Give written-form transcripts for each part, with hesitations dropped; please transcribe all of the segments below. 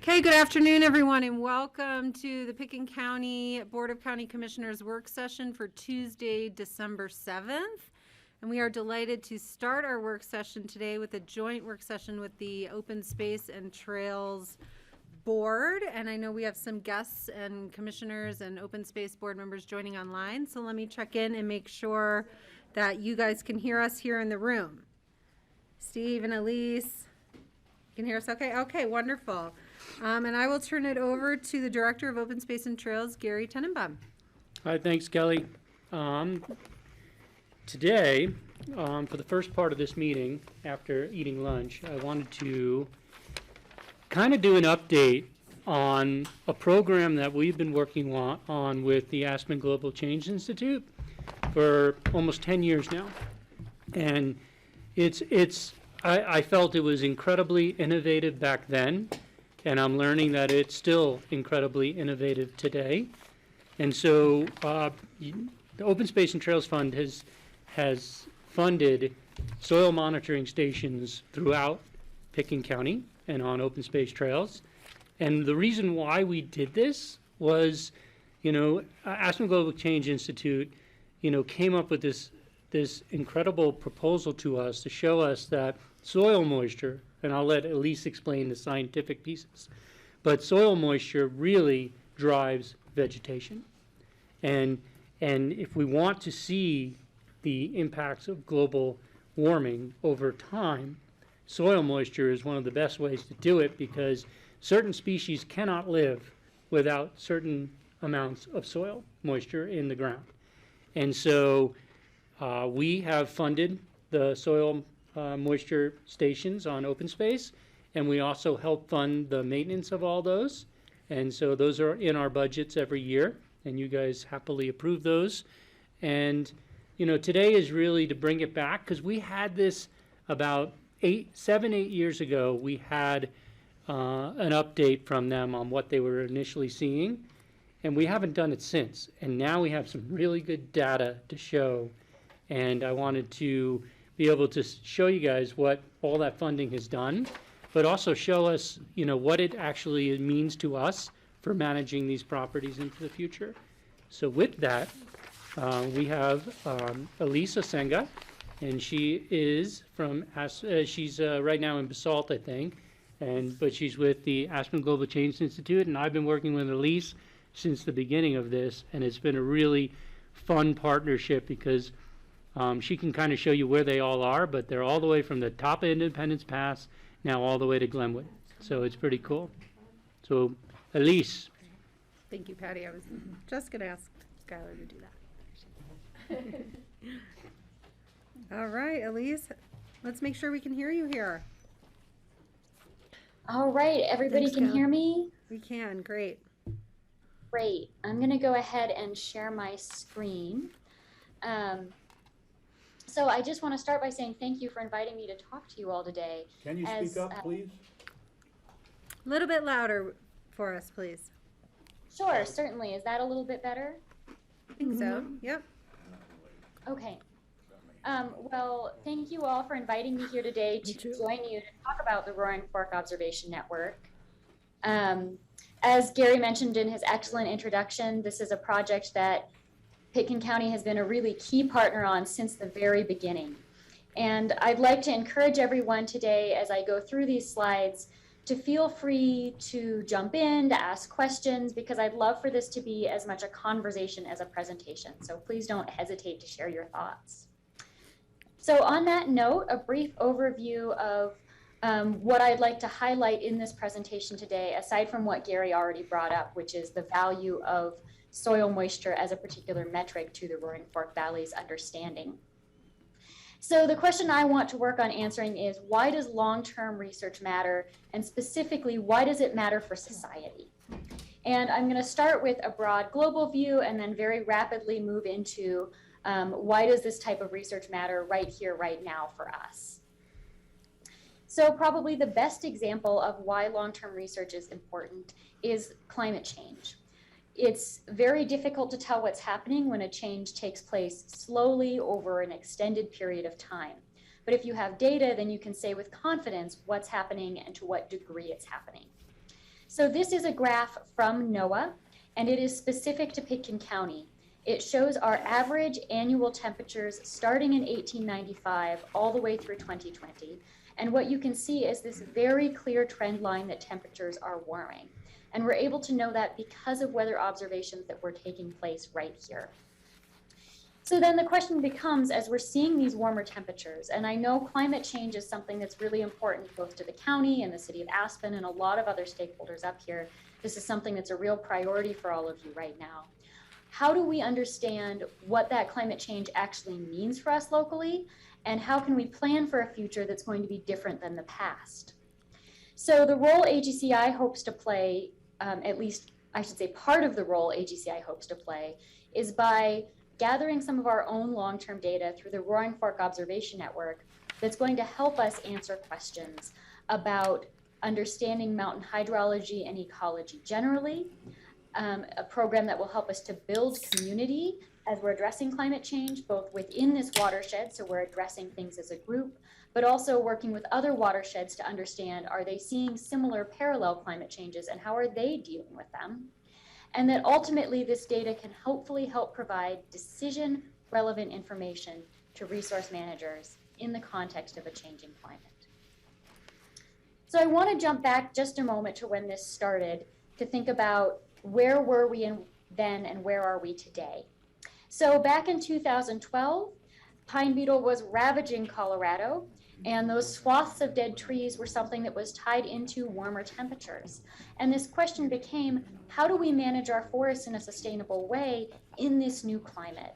Okay, good afternoon, everyone, and welcome to the Pickens County Board of County Commissioners work session for Tuesday, December 7th. And we are delighted to start our work session today with a joint work session with the Open Space and Trails Board. And I know we have some guests and commissioners and open space board members joining online. So let me check in and make sure that you guys can hear us here in the room. Steve and Elise, you can hear us okay? Okay, wonderful. And I will turn it over to the Director of Open Space and Trails, Gary Tenenbaum. All right, thanks, Kelly. Today, for the first part of this meeting, after eating lunch, I wanted to kind of do an update on a program that we've been working on with the Aspen Global Change Institute for almost 10 years now. And I felt it was incredibly innovative back then, and I'm learning that it's still incredibly innovative today. And so the Open Space and Trails Fund has funded soil monitoring stations throughout Pickens County and on open space trails. And the reason why we did this was, Aspen Global Change Institute, came up with this incredible proposal to us to show us that soil moisture, and I'll let Elise explain the scientific pieces, but soil moisture really drives vegetation. And if we want to see the impacts of global warming over time, soil moisture is one of the best ways to do it, because certain species cannot live without certain amounts of soil moisture in the ground. And so we have funded the soil moisture stations on open space, and we also help fund the maintenance of all those. And so those are in our budgets every year, and you guys happily approve those. And today is really to bring it back, because we had this about 7, 8 years ago. We had an update from them on what they were initially seeing, and we haven't done it since. And now we have some really good data to show, and I wanted to be able to show you guys what all that funding has done, but also show us, what it actually means to us for managing these properties into the future. So with that, we have Elise Osenga, and she is from, she's right now in Basalt, I think, but she's with the Aspen Global Change Institute, and I've been working with Elise since the beginning of this, and it's been a really fun partnership, because she can kind of show you where they all are, but they're all the way from the top of Independence Pass now all the way to Glenwood. So it's pretty cool. So, Elise. Thank you, Patty. I was just going to ask Skylar to do that. All right, Elise, let's make sure we can hear you here. All right, everybody. Thanks, can hear me? We can, great. Great. I'm going to go ahead and share my screen. So I just want to start by saying thank you for inviting me to talk to you all today. Can you speak up, please? A little bit louder for us, please. Sure, certainly. Is that a little bit better? I think so, yep. Okay. Well, thank you all for inviting me here today to join you to talk about the Roaring Fork Observation Network. As Gary mentioned in his excellent introduction, this is a project that Pickens County has been a really key partner on since the very beginning. And I'd like to encourage everyone today, as I go through these slides, to feel free to jump in, to ask questions, because I'd love for this to be as much a conversation as a presentation. So please don't hesitate to share your thoughts. So on that note, a brief overview of what I'd like to highlight in this presentation today, aside from what Gary already brought up, which is the value of soil moisture as a particular metric to the Roaring Fork Valley's understanding. So the question I want to work on answering is, why does long-term research matter? And specifically, why does it matter for society? And I'm going to start with a broad global view and then very rapidly move into why does this type of research matter right here, right now for us? So probably the best example of why long-term research is important is climate change. It's very difficult to tell what's happening when a change takes place slowly over an extended period of time. But if you have data, then you can say with confidence what's happening and to what degree it's happening. So this is a graph from NOAA, and it is specific to Pitkin County. It shows our average annual temperatures starting in 1895 all the way through 2020. And what you can see is this very clear trend line that temperatures are warming. And we're able to know that because of weather observations that were taking place right here. So then the question becomes, as we're seeing these warmer temperatures, and I know climate change is something that's really important both to the county and the city of Aspen and a lot of other stakeholders up here. This is something that's a real priority for all of you right now. How do we understand what that climate change actually means for us locally? And how can we plan for a future that's going to be different than the past? So the role AGCI hopes to play, at least I should say part of the role AGCI hopes to play, is by gathering some of our own long-term data through the Roaring Fork Observation Network that's going to help us answer questions about understanding mountain hydrology and ecology generally, a program that will help us to build community as we're addressing climate change, both within this watershed, so we're addressing things as a group, but also working with other watersheds to understand, are they seeing similar parallel climate changes and how are they dealing with them? And that ultimately this data can hopefully help provide decision relevant information to resource managers in the context of a changing climate. So I want to jump back just a moment to when this started to think about where were we then and where are we today? So back in 2012, pine beetle was ravaging Colorado, and those swaths of dead trees were something that was tied into warmer temperatures. And this question became, how do we manage our forests in a sustainable way in this new climate?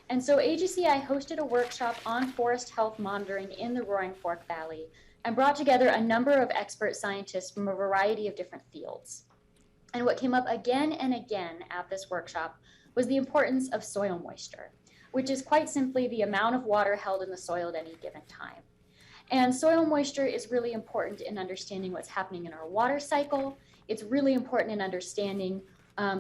And so AGCI hosted a workshop on forest health monitoring in the Roaring Fork Valley and brought together a number of expert scientists from a variety of different fields. And what came up again and again at this workshop was the importance of soil moisture, which is quite simply the amount of water held in the soil at any given time. And soil moisture is really important in understanding what's happening in our water cycle. It's really important in understanding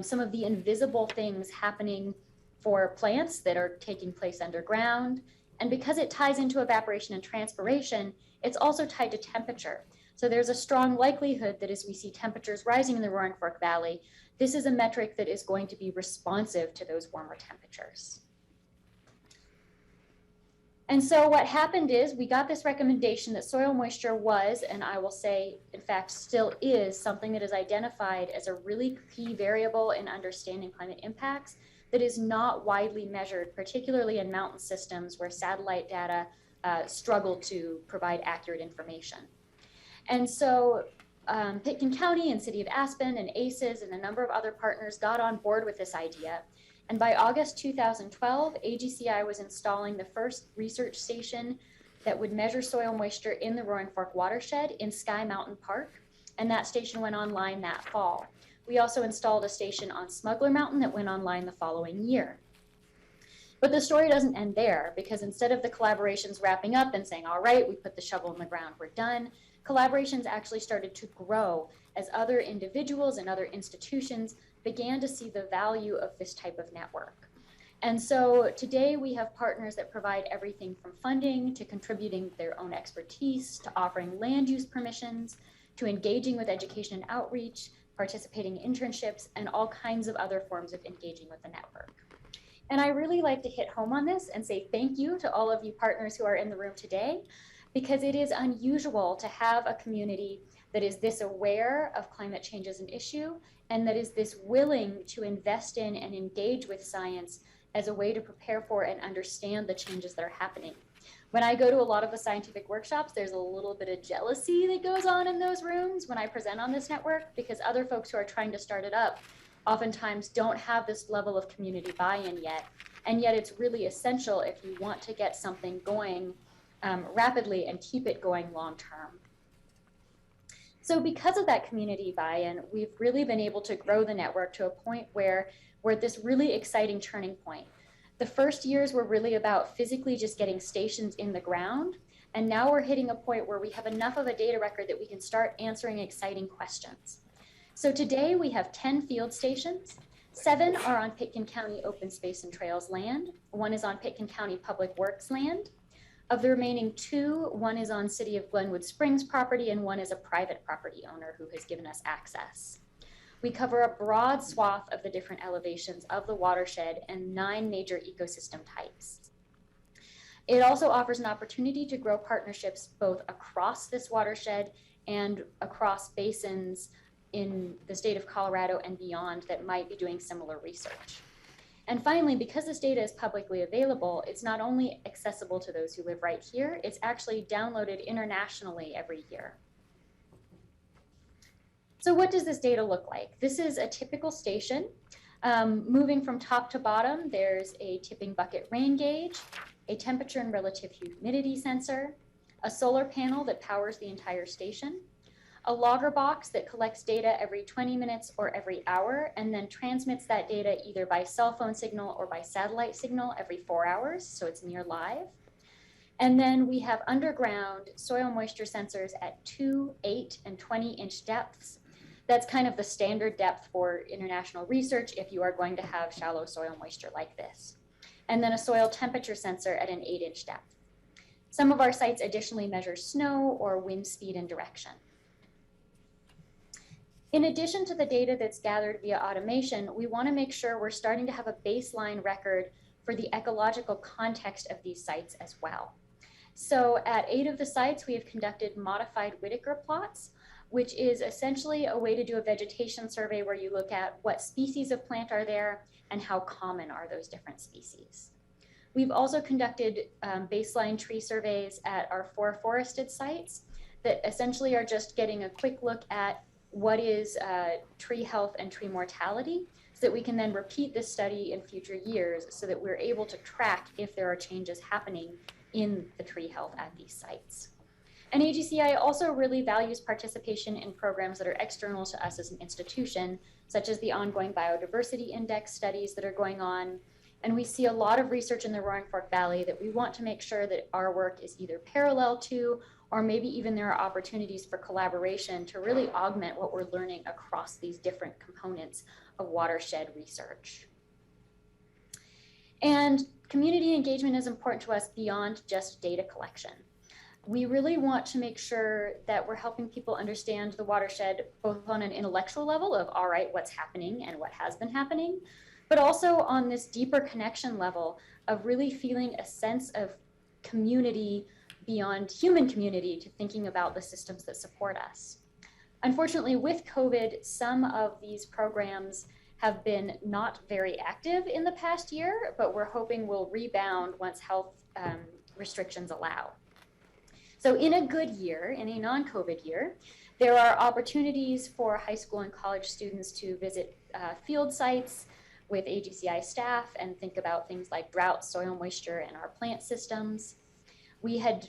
some of the invisible things happening for plants that are taking place underground. And because it ties into evaporation and transpiration, it's also tied to temperature. So there's a strong likelihood that as we see temperatures rising in the Roaring Fork Valley, this is a metric that is going to be responsive to those warmer temperatures. And so what happened is we got this recommendation that soil moisture was, and I will say, in fact, still is, something that is identified as a really key variable in understanding climate impacts that is not widely measured, particularly in mountain systems where satellite data struggle to provide accurate information. And so Pitkin County and City of Aspen and ACES and a number of other partners got on board with this idea. And by August 2012, AGCI was installing the first research station that would measure soil moisture in the Roaring Fork watershed in Sky Mountain Park. And that station went online that fall. We also installed a station on Smuggler Mountain that went online the following year. But the story doesn't end there, because instead of the collaborations wrapping up and saying, all right, we put the shovel in the ground, we're done, collaborations actually started to grow as other individuals and other institutions began to see the value of this type of network. And so today we have partners that provide everything from funding to contributing their own expertise, to offering land use permissions, to engaging with education and outreach, participating in internships, and all kinds of other forms of engaging with the network. And I really like to hit home on this and say thank you to all of you partners who are in the room today, because it is unusual to have a community that is this aware of climate change as an issue and that is this willing to invest in and engage with science as a way to prepare for and understand the changes that are happening. When I go to a lot of the scientific workshops, there's a little bit of jealousy that goes on in those rooms when I present on this network, because other folks who are trying to start it up oftentimes don't have this level of community buy-in yet. And yet it's really essential if you want to get something going rapidly and keep it going long-term. So because of that community buy-in, we've really been able to grow the network to a point where we're at this really exciting turning point. The first years were really about physically just getting stations in the ground. And now we're hitting a point where we have enough of a data record that we can start answering exciting questions. So today we have 10 field stations. 7 are on Pitkin County Open Space and Trails land. 1 is on Pitkin County Public Works land. Of the remaining 2, one is on City of Glenwood Springs property and one is a private property owner who has given us access. We cover a broad swath of the different elevations of the watershed and 9 major ecosystem types. It also offers an opportunity to grow partnerships both across this watershed and across basins in the state of Colorado and beyond that might be doing similar research. And finally, because this data is publicly available, it's not only accessible to those who live right here, it's actually downloaded internationally every year. So what does this data look like? This is a typical station. Moving from top to bottom, there's a tipping bucket rain gauge, a temperature and relative humidity sensor, a solar panel that powers the entire station, a logger box that collects data every 20 minutes or every hour and then transmits that data either by cell phone signal or by satellite signal every 4 hours, so it's near live. And then we have underground soil moisture sensors at 2, 8, and 20-inch depths. That's kind of the standard depth for international research if you are going to have shallow soil moisture like this. And then a soil temperature sensor at an 8-inch depth. Some of our sites additionally measure snow or wind speed and direction. In addition to the data that's gathered via automation, we want to make sure we're starting to have a baseline record for the ecological context of these sites as well. So at 8 of the sites, we have conducted modified Whittaker plots, which is essentially a way to do a vegetation survey where you look at what species of plant are there and how common are those different species. We've also conducted baseline tree surveys at our 4 forested sites that essentially are just getting a quick look at what is tree health and tree mortality, so that we can then repeat this study in future years so that we're able to track if there are changes happening in the tree health at these sites. And AGCI also really values participation in programs that are external to us as an institution, such as the ongoing biodiversity index studies that are going on. And we see a lot of research in the Roaring Fork Valley that we want to make sure that our work is either parallel to, or maybe even there are opportunities for collaboration to really augment what we're learning across these different components of watershed research. And community engagement is important to us beyond just data collection. We really want to make sure that we're helping people understand the watershed both on an intellectual level of, all right, what's happening and what has been happening, but also on this deeper connection level of really feeling a sense of community beyond human community to thinking about the systems that support us. Unfortunately, with COVID, some of these programs have been not very active in the past year, but we're hoping will rebound once health restrictions allow. So in a good year, in a non-COVID year, there are opportunities for high school and college students to visit field sites with AGCI staff and think about things like drought, soil moisture, and our plant systems. We had,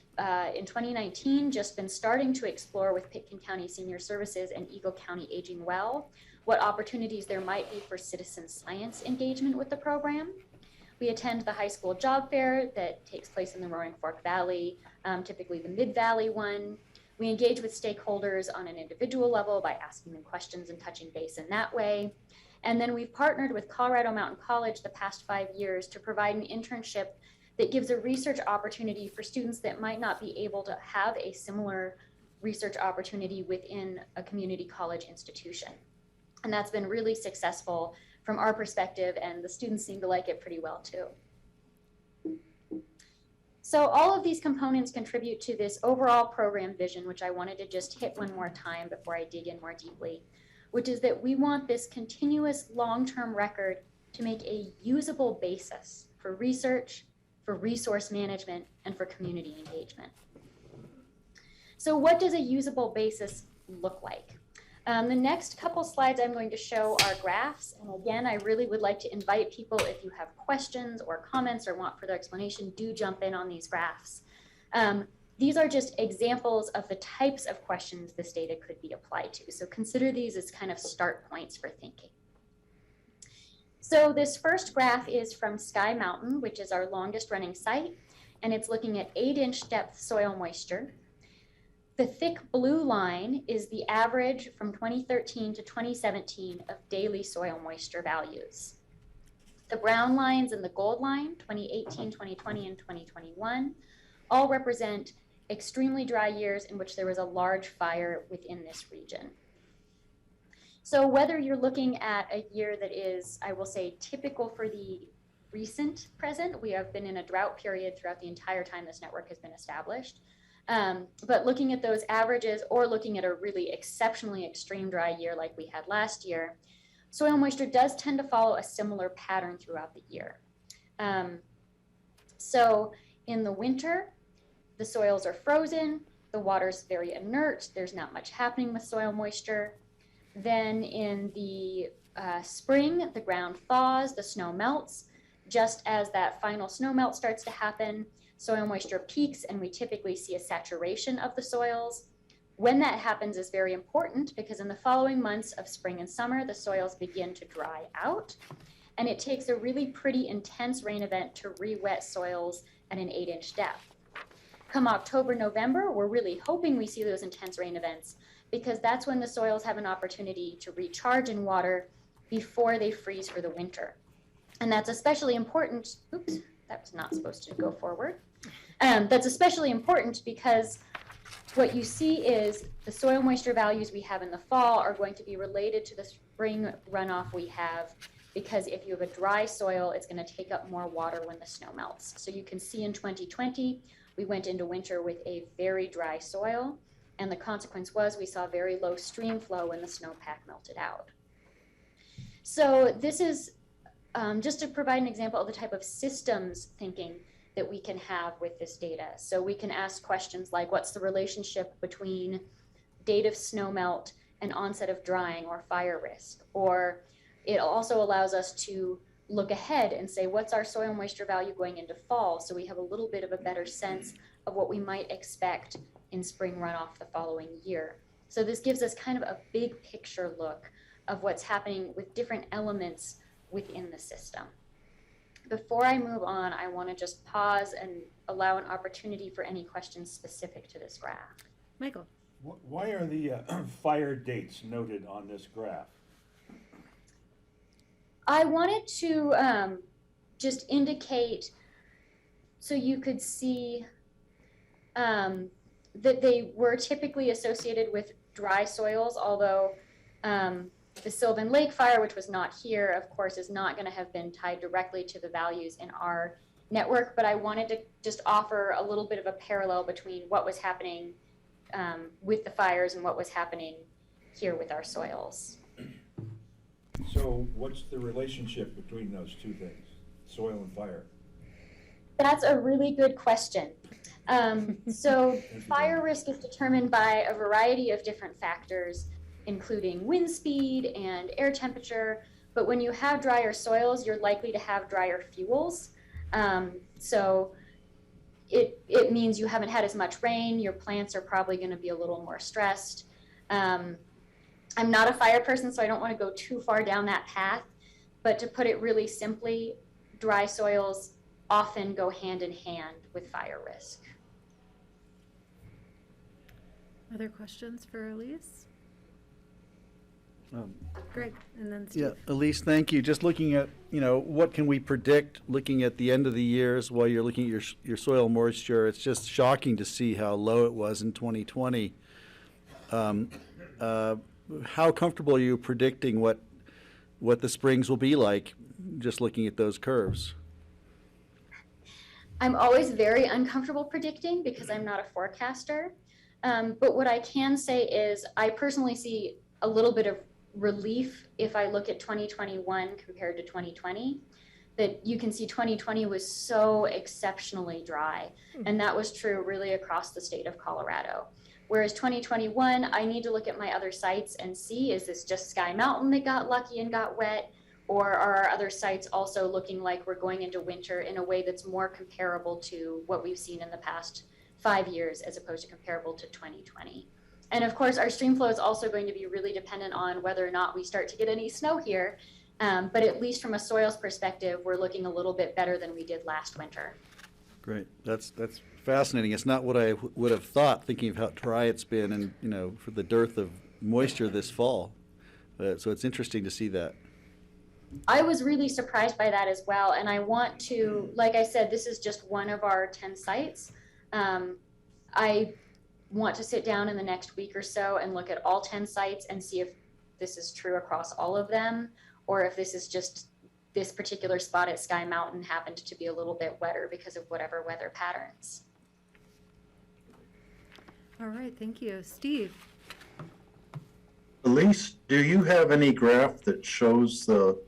in 2019, just been starting to explore with Pitkin County Senior Services and Eagle County Aging Well what opportunities there might be for citizen science engagement with the program. We attend the high school job fair that takes place in the Roaring Fork Valley, typically the Mid-Valley one. We engage with stakeholders on an individual level by asking them questions and touching base in that way. And then we've partnered with Colorado Mountain College the past 5 years to provide an internship that gives a research opportunity for students that might not be able to have a similar research opportunity within a community college institution. And that's been really successful from our perspective, and the students seem to like it pretty well too. So all of these components contribute to this overall program vision, which I wanted to just hit one more time before I dig in more deeply, which is that we want this continuous long-term record to make a usable basis for research, for resource management, and for community engagement. So what does a usable basis look like? The next couple slides I'm going to show are graphs. And again, I really would like to invite people, if you have questions or comments or want further explanation, do jump in on these graphs. These are just examples of the types of questions this data could be applied to. So consider these as kind of start points for thinking. So this first graph is from Sky Mountain, which is our longest running site, and it's looking at 8-inch depth soil moisture. The thick blue line is the average from 2013 to 2017 of daily soil moisture values. The brown lines and the gold line, 2018, 2020, and 2021, all represent extremely dry years in which there was a large fire within this region. So whether you're looking at a year that is, I will say, typical for the recent present, we have been in a drought period throughout the entire time this network has been established. But looking at those averages or looking at a really exceptionally extreme dry year like we had last year, soil moisture does tend to follow a similar pattern throughout the year. So in the winter, the soils are frozen, the water's very inert, there's not much happening with soil moisture. Then in the spring, the ground thaws, the snow melts. Just as that final snow melt starts to happen, soil moisture peaks and we typically see a saturation of the soils. When that happens is very important because in the following months of spring and summer, the soils begin to dry out. And it takes a really pretty intense rain event to re-wet soils at an 8-inch depth. Come October, November, we're really hoping we see those intense rain events because that's when the soils have an opportunity to recharge in water before they freeze for the winter. And that's especially important, oops, that was not supposed to go forward. That's especially important because what you see is the soil moisture values we have in the fall are going to be related to the spring runoff we have, because if you have a dry soil, it's going to take up more water when the snow melts. So you can see in 2020, we went into winter with a very dry soil, and the consequence was we saw very low stream flow when the snowpack melted out. So this is just to provide an example of the type of systems thinking that we can have with this data. So we can ask questions like, what's the relationship between date of snowmelt and onset of drying or fire risk? Or it also allows us to look ahead and say, what's our soil moisture value going into fall? So we have a little bit of a better sense of what we might expect in spring runoff the following year. So this gives us kind of a big picture look of what's happening with different elements within the system. Before I move on, I want to just pause and allow an opportunity for any questions specific to this graph. Michael. Why are the fire dates noted on this graph? I wanted to just indicate so you could see that they were typically associated with dry soils, although the Sylvan Lake fire, which was not here, of course, is not going to have been tied directly to the values in our network, but I wanted to just offer a little bit of a parallel between what was happening with the fires and what was happening here with our soils. So what's the relationship between those two things, soil and fire? That's a really good question. So fire risk is determined by a variety of different factors, including wind speed and air temperature. But when you have drier soils, you're likely to have drier fuels. So it means you haven't had as much rain. Your plants are probably going to be a little more stressed. I'm not a fire person, so I don't want to go too far down that path. But to put it really simply, dry soils often go hand in hand with fire risk. Other questions for Elise? Greg, and then Steve. Yeah, Elise, thank you. Just looking at, what can we predict looking at the end of the years while you're looking at your soil moisture? It's just shocking to see how low it was in 2020. How comfortable are you predicting what the springs will be like, just looking at those curves? I'm always very uncomfortable predicting because I'm not a forecaster. But what I can say is I personally see a little bit of relief if I look at 2021 compared to 2020, that you can see 2020 was so exceptionally dry. And that was true really across the state of Colorado. Whereas 2021, I need to look at my other sites and see, is this just Sky Mountain that got lucky and got wet? Or are our other sites also looking like we're going into winter in a way that's more comparable to what we've seen in the past 5 years as opposed to comparable to 2020? And of course, our stream flow is also going to be really dependent on whether or not we start to get any snow here. But at least from a soils perspective, we're looking a little bit better than we did last winter. Great. That's fascinating. It's not what I would have thought, thinking of how dry it's been and, for the dearth of moisture this fall. So it's interesting to see that. I was really surprised by that as well. And I want to, like I said, this is just one of our 10 sites. I want to sit down in the next week or so and look at all 10 sites and see if this is true across all of them, or if this is just this particular spot at Sky Mountain happened to be a little bit wetter because of whatever weather patterns. All right, thank you. Steve? Elise, do you have any graph that shows all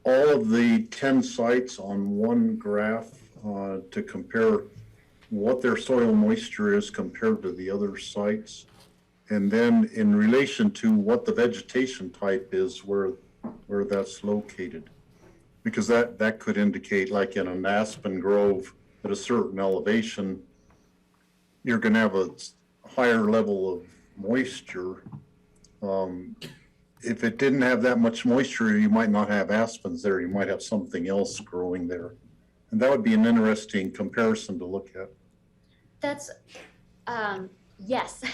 of the 10 sites on one graph to compare what their soil moisture is compared to the other sites? And then in relation to what the vegetation type is where that's located? Because that could indicate, like in an aspen grove at a certain elevation, you're going to have a higher level of moisture. If it didn't have that much moisture, you might not have aspens there. You might have something else growing there. And that would be an interesting comparison to look at. That's, yes.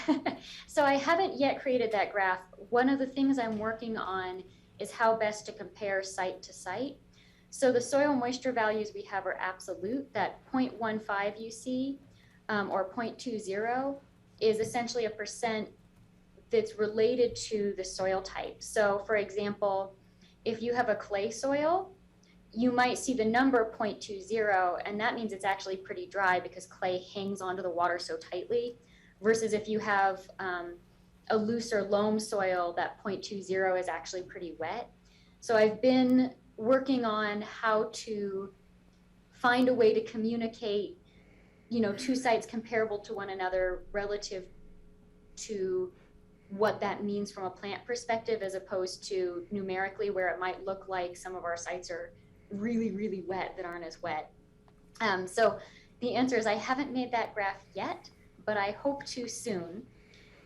So I haven't yet created that graph. One of the things I'm working on is how best to compare site to site. So the soil moisture values we have are absolute. That 0.15 you see, or 0.20, is essentially a percent that's related to the soil type. So for example, if you have a clay soil, you might see the number 0.20, and that means it's actually pretty dry because clay hangs onto the water so tightly, versus if you have a looser loam soil, that 0.20 is actually pretty wet. So I've been working on how to find a way to communicate, two sites comparable to one another relative to what that means from a plant perspective, as opposed to numerically, where it might look like some of our sites are really, really wet that aren't as wet. So the answer is I haven't made that graph yet, but I hope to soon.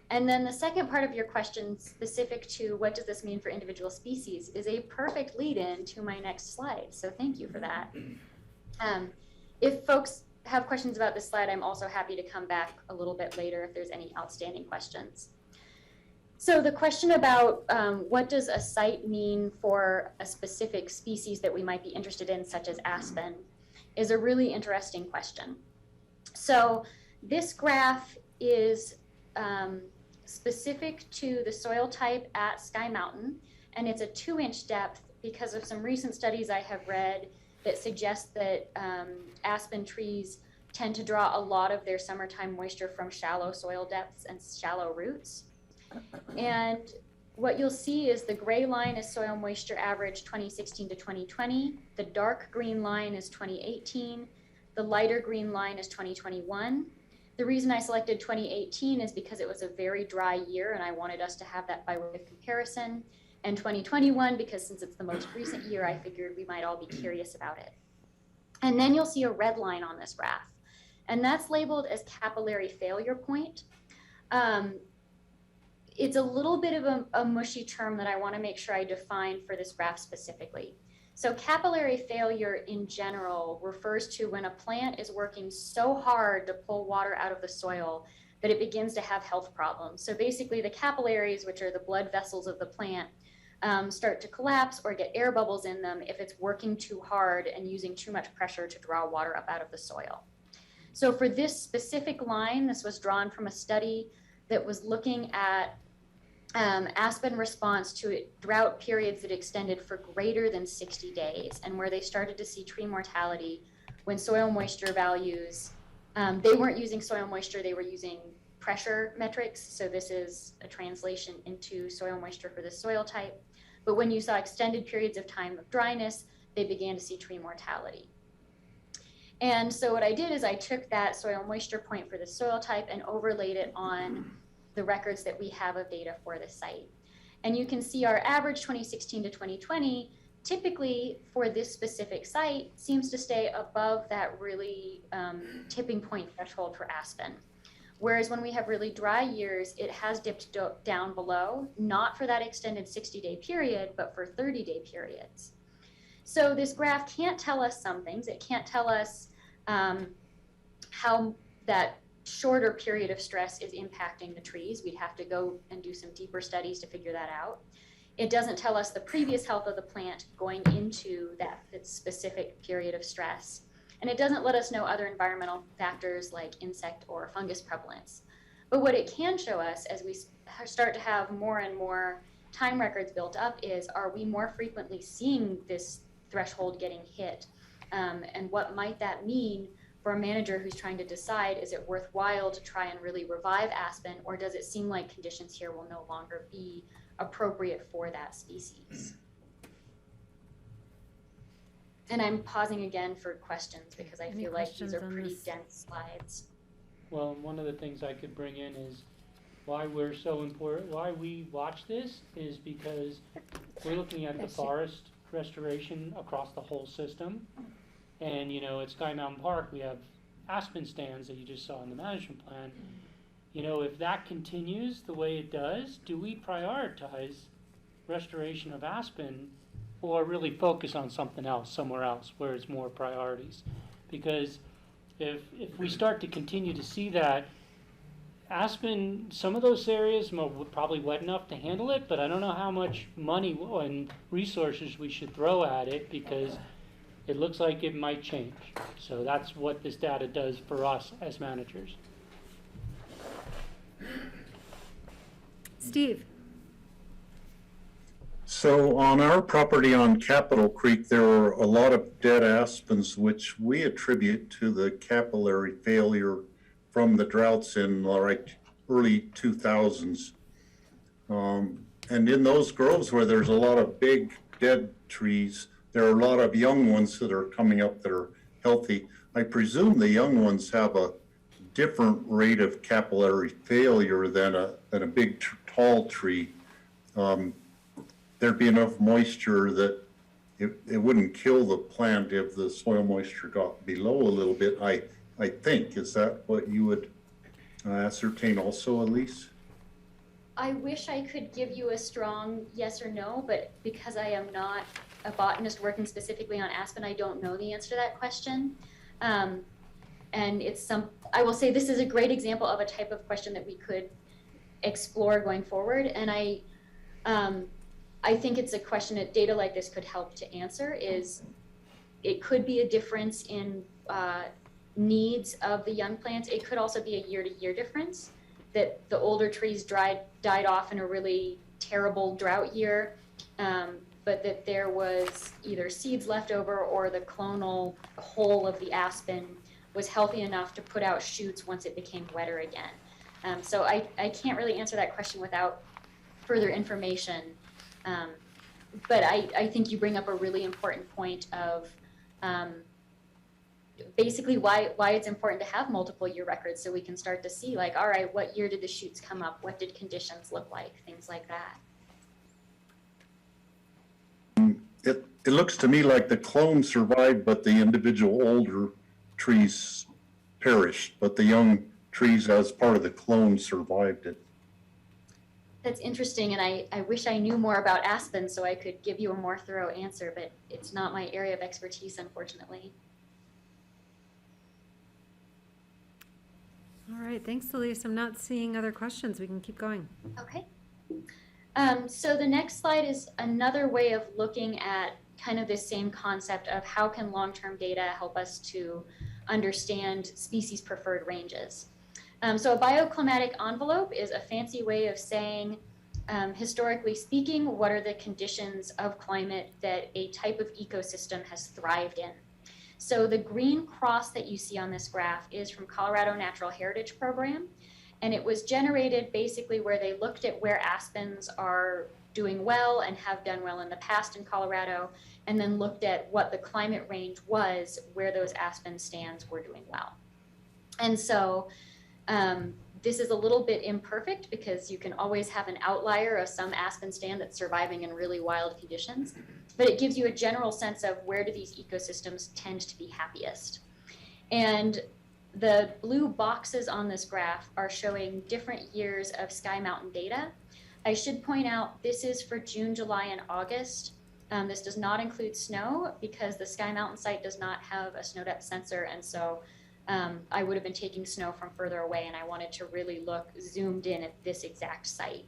And then the second part of your question, specific to what does this mean for individual species, is a perfect lead-in to my next slide. So thank you for that. If folks have questions about this slide, I'm also happy to come back a little bit later if there's any outstanding questions. So the question about what does a site mean for a specific species that we might be interested in, such as aspen, is a really interesting question. So this graph is specific to the soil type at Sky Mountain, and it's a 2-inch depth because of some recent studies I have read that suggest that aspen trees tend to draw a lot of their summertime moisture from shallow soil depths and shallow roots. And what you'll see is the gray line is soil moisture average 2016 to 2020. The dark green line is 2018. The lighter green line is 2021. The reason I selected 2018 is because it was a very dry year and I wanted us to have that by way of comparison. And 2021, because since it's the most recent year, I figured we might all be curious about it. And then you'll see a red line on this graph, and that's labeled as capillary failure point. It's a little bit of a mushy term that I want to make sure I define for this graph specifically. So capillary failure in general refers to when a plant is working so hard to pull water out of the soil that it begins to have health problems. So basically the capillaries, which are the blood vessels of the plant, start to collapse or get air bubbles in them if it's working too hard and using too much pressure to draw water up out of the soil. So for this specific line, this was drawn from a study that was looking at aspen response to drought periods that extended for greater than 60 days, and where they started to see tree mortality when soil moisture values, they weren't using soil moisture, they were using pressure metrics. So this is a translation into soil moisture for the soil type. But when you saw extended periods of time of dryness, they began to see tree mortality. And so what I did is I took that soil moisture point for the soil type and overlaid it on the records that we have of data for the site. And you can see our average 2016 to 2020, typically for this specific site, seems to stay above that really tipping point threshold for aspen. Whereas when we have really dry years, it has dipped down below, not for that extended 60-day period, but for 30-day periods. So this graph can't tell us some things. It can't tell us how that shorter period of stress is impacting the trees. We'd have to go and do some deeper studies to figure that out. It doesn't tell us the previous health of the plant going into that specific period of stress. And it doesn't let us know other environmental factors like insect or fungus prevalence. But what it can show us as we start to have more and more time records built up is, are we more frequently seeing this threshold getting hit? And what might that mean for a manager who's trying to decide, is it worthwhile to try and really revive aspen, or does it seem like conditions here will no longer be appropriate for that species? And I'm pausing again for questions because I Any feel like these questions are on pretty this? dense slides. Well, one of the things I could bring in is why we're so important, why we watch this is because we're looking at the forest restoration across the whole system. And, you know, at Sky Mountain Park, we have aspen stands that you just saw in the management plan. You know, if that continues the way it does, do we prioritize restoration of aspen or really focus on something else, somewhere else, where it's more priorities? Because if we start to continue to see that, aspen, some of those areas are probably wet enough to handle it, but I don't know how much money and resources we should throw at it, because it looks like it might change. So that's what this data does for us as managers. Steve? So on our property on Capitol Creek, there are a lot of dead aspens, which we attribute to the capillary failure from the droughts in like early 2000s. And in those groves where there's a lot of big dead trees, there are a lot of young ones that are coming up that are healthy. I presume the young ones have a different rate of capillary failure than a big tall tree. There'd be enough moisture that it wouldn't kill the plant if the soil moisture got below a little bit, I think. Is that what you would ascertain also, Elise? I wish I could give you a strong yes or no, but because I am not a botanist working specifically on aspen, I don't know the answer to that question. And I will say this is a great example of a type of question that we could explore going forward. And I think it's a question that data like this could help to answer. Is it could be a difference in needs of the young plants. It could also be a year-to-year difference, that the older trees died off in a really terrible drought year, but that there was either seeds left over or the clonal whole of the aspen was healthy enough to put out shoots once it became wetter again. So I can't really answer that question without further information. But I think you bring up a really important point of basically why it's important to have multiple year records, so we can start to see, like, all right, what year did the shoots come up? What did conditions look like? Things like that. It looks to me like the clone survived, but the individual older trees perished, but the young trees as part of the clone survived it. That's interesting, and I wish I knew more about aspen so I could give you a more thorough answer, but it's not my area of expertise, unfortunately. All right, thanks, Elise. I'm not seeing other questions. We can keep going. Okay. So the next slide is another way of looking at kind of this same concept of how can long-term data help us to understand species preferred ranges. So a bioclimatic envelope is a fancy way of saying, historically speaking, what are the conditions of climate that a type of ecosystem has thrived in. So the green cross that you see on this graph is from Colorado Natural Heritage Program, and it was generated basically where they looked at where aspens are doing well and have done well in the past in Colorado, and then looked at what the climate range was where those aspen stands were doing well. And so this is a little bit imperfect because you can always have an outlier of some aspen stand that's surviving in really wild conditions, but it gives you a general sense of where do these ecosystems tend to be happiest. And the blue boxes on this graph are showing different years of Sky Mountain data. I should point out this is for June, July, and August. This does not include snow because the Sky Mountain site does not have a snow depth sensor, and so I would have been taking snow from further away, and I wanted to really look zoomed in at this exact site.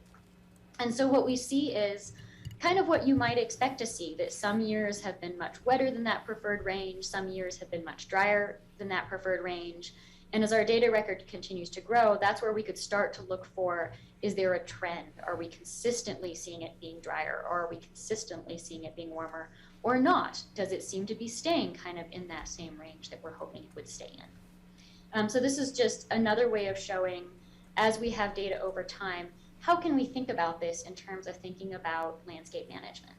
And so what we see is kind of what you might expect to see, that some years have been much wetter than that preferred range, some years have been much drier than that preferred range. And as our data record continues to grow, that's where we could start to look for, is there a trend? Are we consistently seeing it being drier, or are we consistently seeing it being warmer, or not? Does it seem to be staying kind of in that same range that we're hoping it would stay in? So this is just another way of showing, as we have data over time, how can we think about this in terms of thinking about landscape management?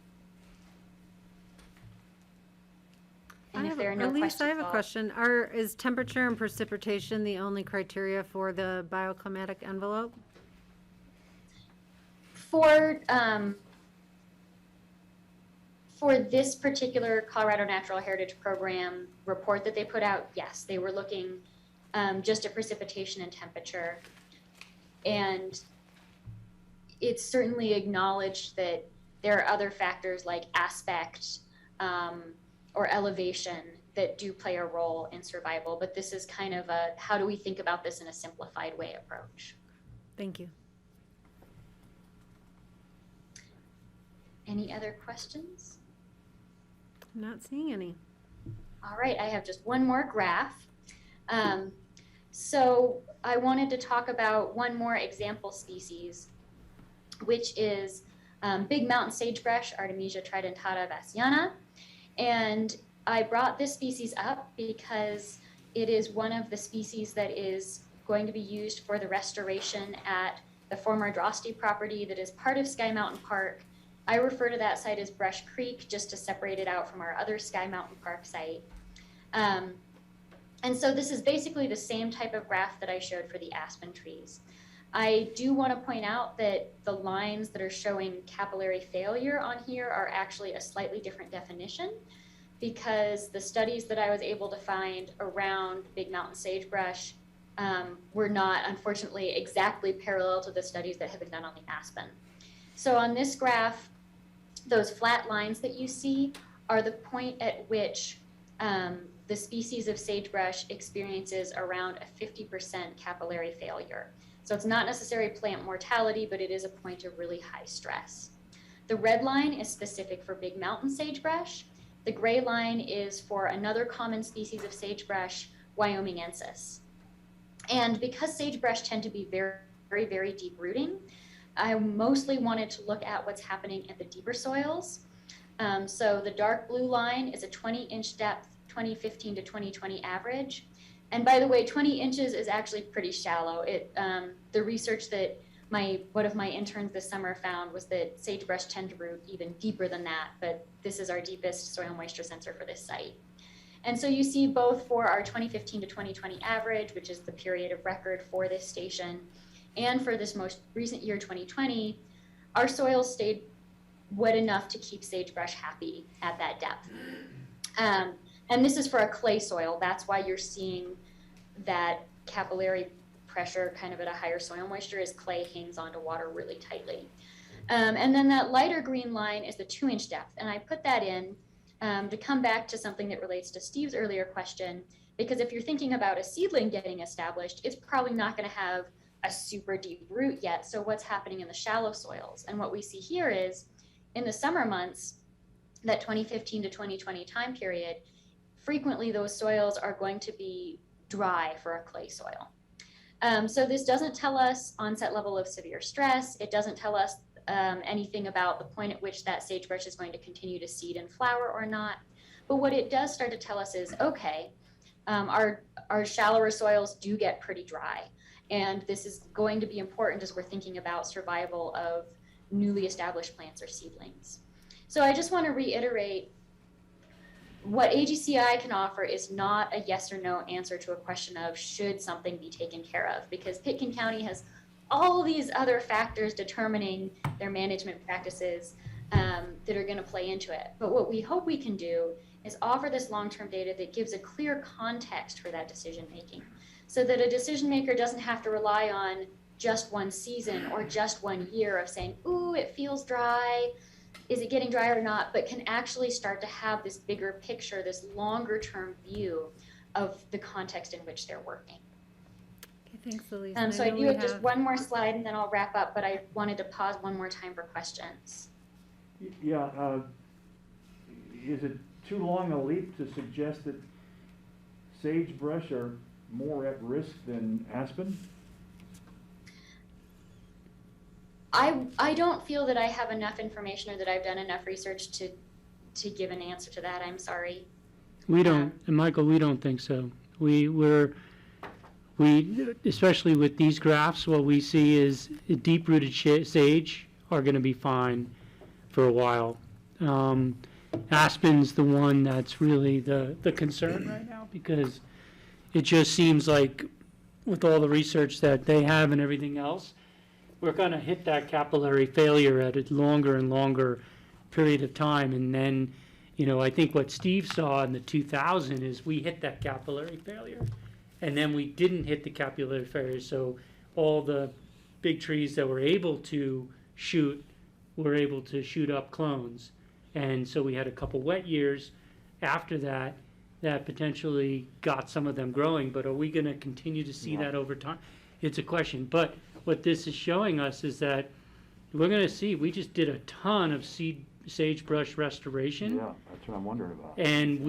And if there are no Elise, questions, I have a I'll- question. Is temperature and precipitation the only criteria for the bioclimatic envelope? For this particular Colorado Natural Heritage Program report that they put out, yes, they were looking just at precipitation and temperature. And it's certainly acknowledged that there are other factors like aspect or elevation that do play a role in survival, but this is kind of a, how do we think about this in a simplified way approach? Thank you. Any other questions? I'm not seeing any. All right, I have just one more graph. So I wanted to talk about one more example species, which is big mountain sagebrush, Artemisia tridentata bassiana. And I brought this species up because it is one of the species that is going to be used for the restoration at the former Drosty property that is part of Sky Mountain Park. I refer to that site as Brush Creek just to separate it out from our other Sky Mountain Park site. And so this is basically the same type of graph that I showed for the aspen trees. I do want to point out that the lines that are showing capillary failure on here are actually a slightly different definition, because the studies that I was able to find around big mountain sagebrush were not, unfortunately, exactly parallel to the studies that have been done on the aspen. So on this graph, those flat lines that you see are the point at which the species of sagebrush experiences around a 50% capillary failure. So it's not necessarily plant mortality, but it is a point of really high stress. The red line is specific for big mountain sagebrush. The gray line is for another common species of sagebrush, Wyomingensis. And because sagebrush tend to be very, very, very deep rooting, I mostly wanted to look at what's happening at the deeper soils. So the dark blue line is a 20-inch depth, 2015 to 2020 average. And by the way, 20 inches is actually pretty shallow. The research that one of my interns this summer found was that sagebrush tend to root even deeper than that, but this is our deepest soil moisture sensor for this site. And so you see both for our 2015 to 2020 average, which is the period of record for this station, and for this most recent year, 2020, our soils stayed wet enough to keep sagebrush happy at that depth. And this is for a clay soil. That's why you're seeing that capillary pressure kind of at a higher soil moisture as clay hangs onto water really tightly. And then that lighter green line is the 2-inch depth. And I put that in to come back to something that relates to Steve's earlier question, because if you're thinking about a seedling getting established, it's probably not going to have a super deep root yet. So what's happening in the shallow soils? And what we see here is in the summer months, that 2015 to 2020 time period, frequently those soils are going to be dry for a clay soil. So this doesn't tell us onset level of severe stress. It doesn't tell us anything about the point at which that sagebrush is going to continue to seed and flower or not. But what it does start to tell us is, okay, our shallower soils do get pretty dry. And this is going to be important as we're thinking about survival of newly established plants or seedlings. So I just want to reiterate, what AGCI can offer is not a yes or no answer to a question of should something be taken care of, because Pitkin County has all these other factors determining their management practices that are going to play into it. But what we hope we can do is offer this long-term data that gives a clear context for that decision making, so that a decision maker doesn't have to rely on just one season or just 1 year of saying, ooh, it feels dry, is it getting dry or not, but can actually start to have this bigger picture, this longer term view of the context in which they're working. Okay, thanks, Elise. So I do have just one more slide and then I'll wrap up, but I wanted to pause one more time for questions. Yeah, is it too long a leap to suggest that sagebrush are more at risk than aspen? I don't feel that I have enough information or that I've done enough research to give an answer to that. I'm sorry. We don't, and Michael, we don't think so. We especially with these graphs, what we see is deep-rooted sage are going to be fine for a while. Aspen's the one that's really the concern right now, because it just seems like with all the research that they have and everything else, we're going to hit that capillary failure at a longer and longer period of time. And then, I think what Steve saw in the 2000 is we hit that capillary failure, and then we didn't hit the capillary failure. So all the big trees that were able to shoot were able to shoot up clones. And so we had a couple wet years after that potentially got some of them growing. But are we going to continue to see that over time? It's a question. But what this is showing us is that we're going to see, we just did a ton of sagebrush restoration. Yeah, that's what I'm wondering about. And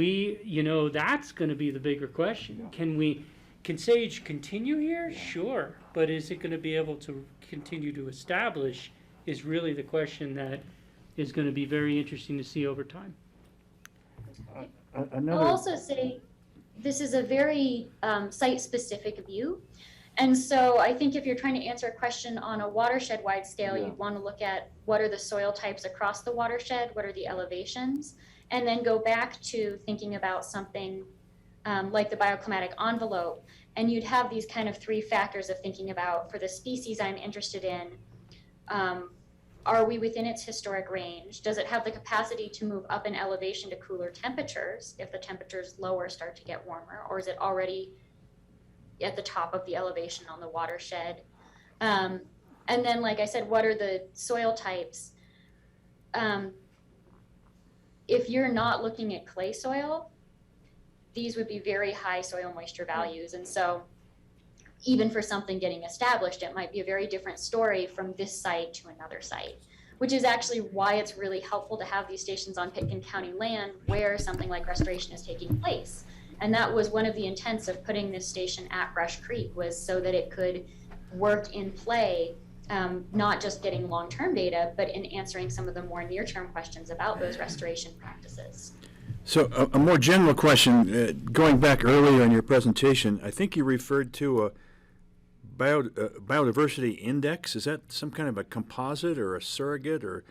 that's going to be the bigger question. Yeah. Can sage continue here? Sure. But is it going to be able to continue to establish is really the question that is going to be very interesting to see over time. I'll also say this is a very site-specific view. And so I think if you're trying to answer a question on a watershed-wide scale, you'd want to look at what are the soil types across the watershed, what are the elevations, and then go back to thinking about something like the bioclimatic envelope. And you'd have these kind of three factors of thinking about, for the species I'm interested in, are we within its historic range? Does it have the capacity to move up in elevation to cooler temperatures if the temperatures lower start to get warmer? Or is it already at the top of the elevation on the watershed? And then, like I said, what are the soil types? If you're not looking at clay soil, these would be very high soil moisture values. And so even for something getting established, it might be a very different story from this site to another site, which is actually why it's really helpful to have these stations on Pitkin County land where something like restoration is taking place. And that was one of the intents of putting this station at Brush Creek, was so that it could work in play, not just getting long-term data, but in answering some of the more near-term questions about those restoration practices. So a more general question, going back earlier in your presentation, I think you referred to a biodiversity index. Is that some kind of a composite or a surrogate, or?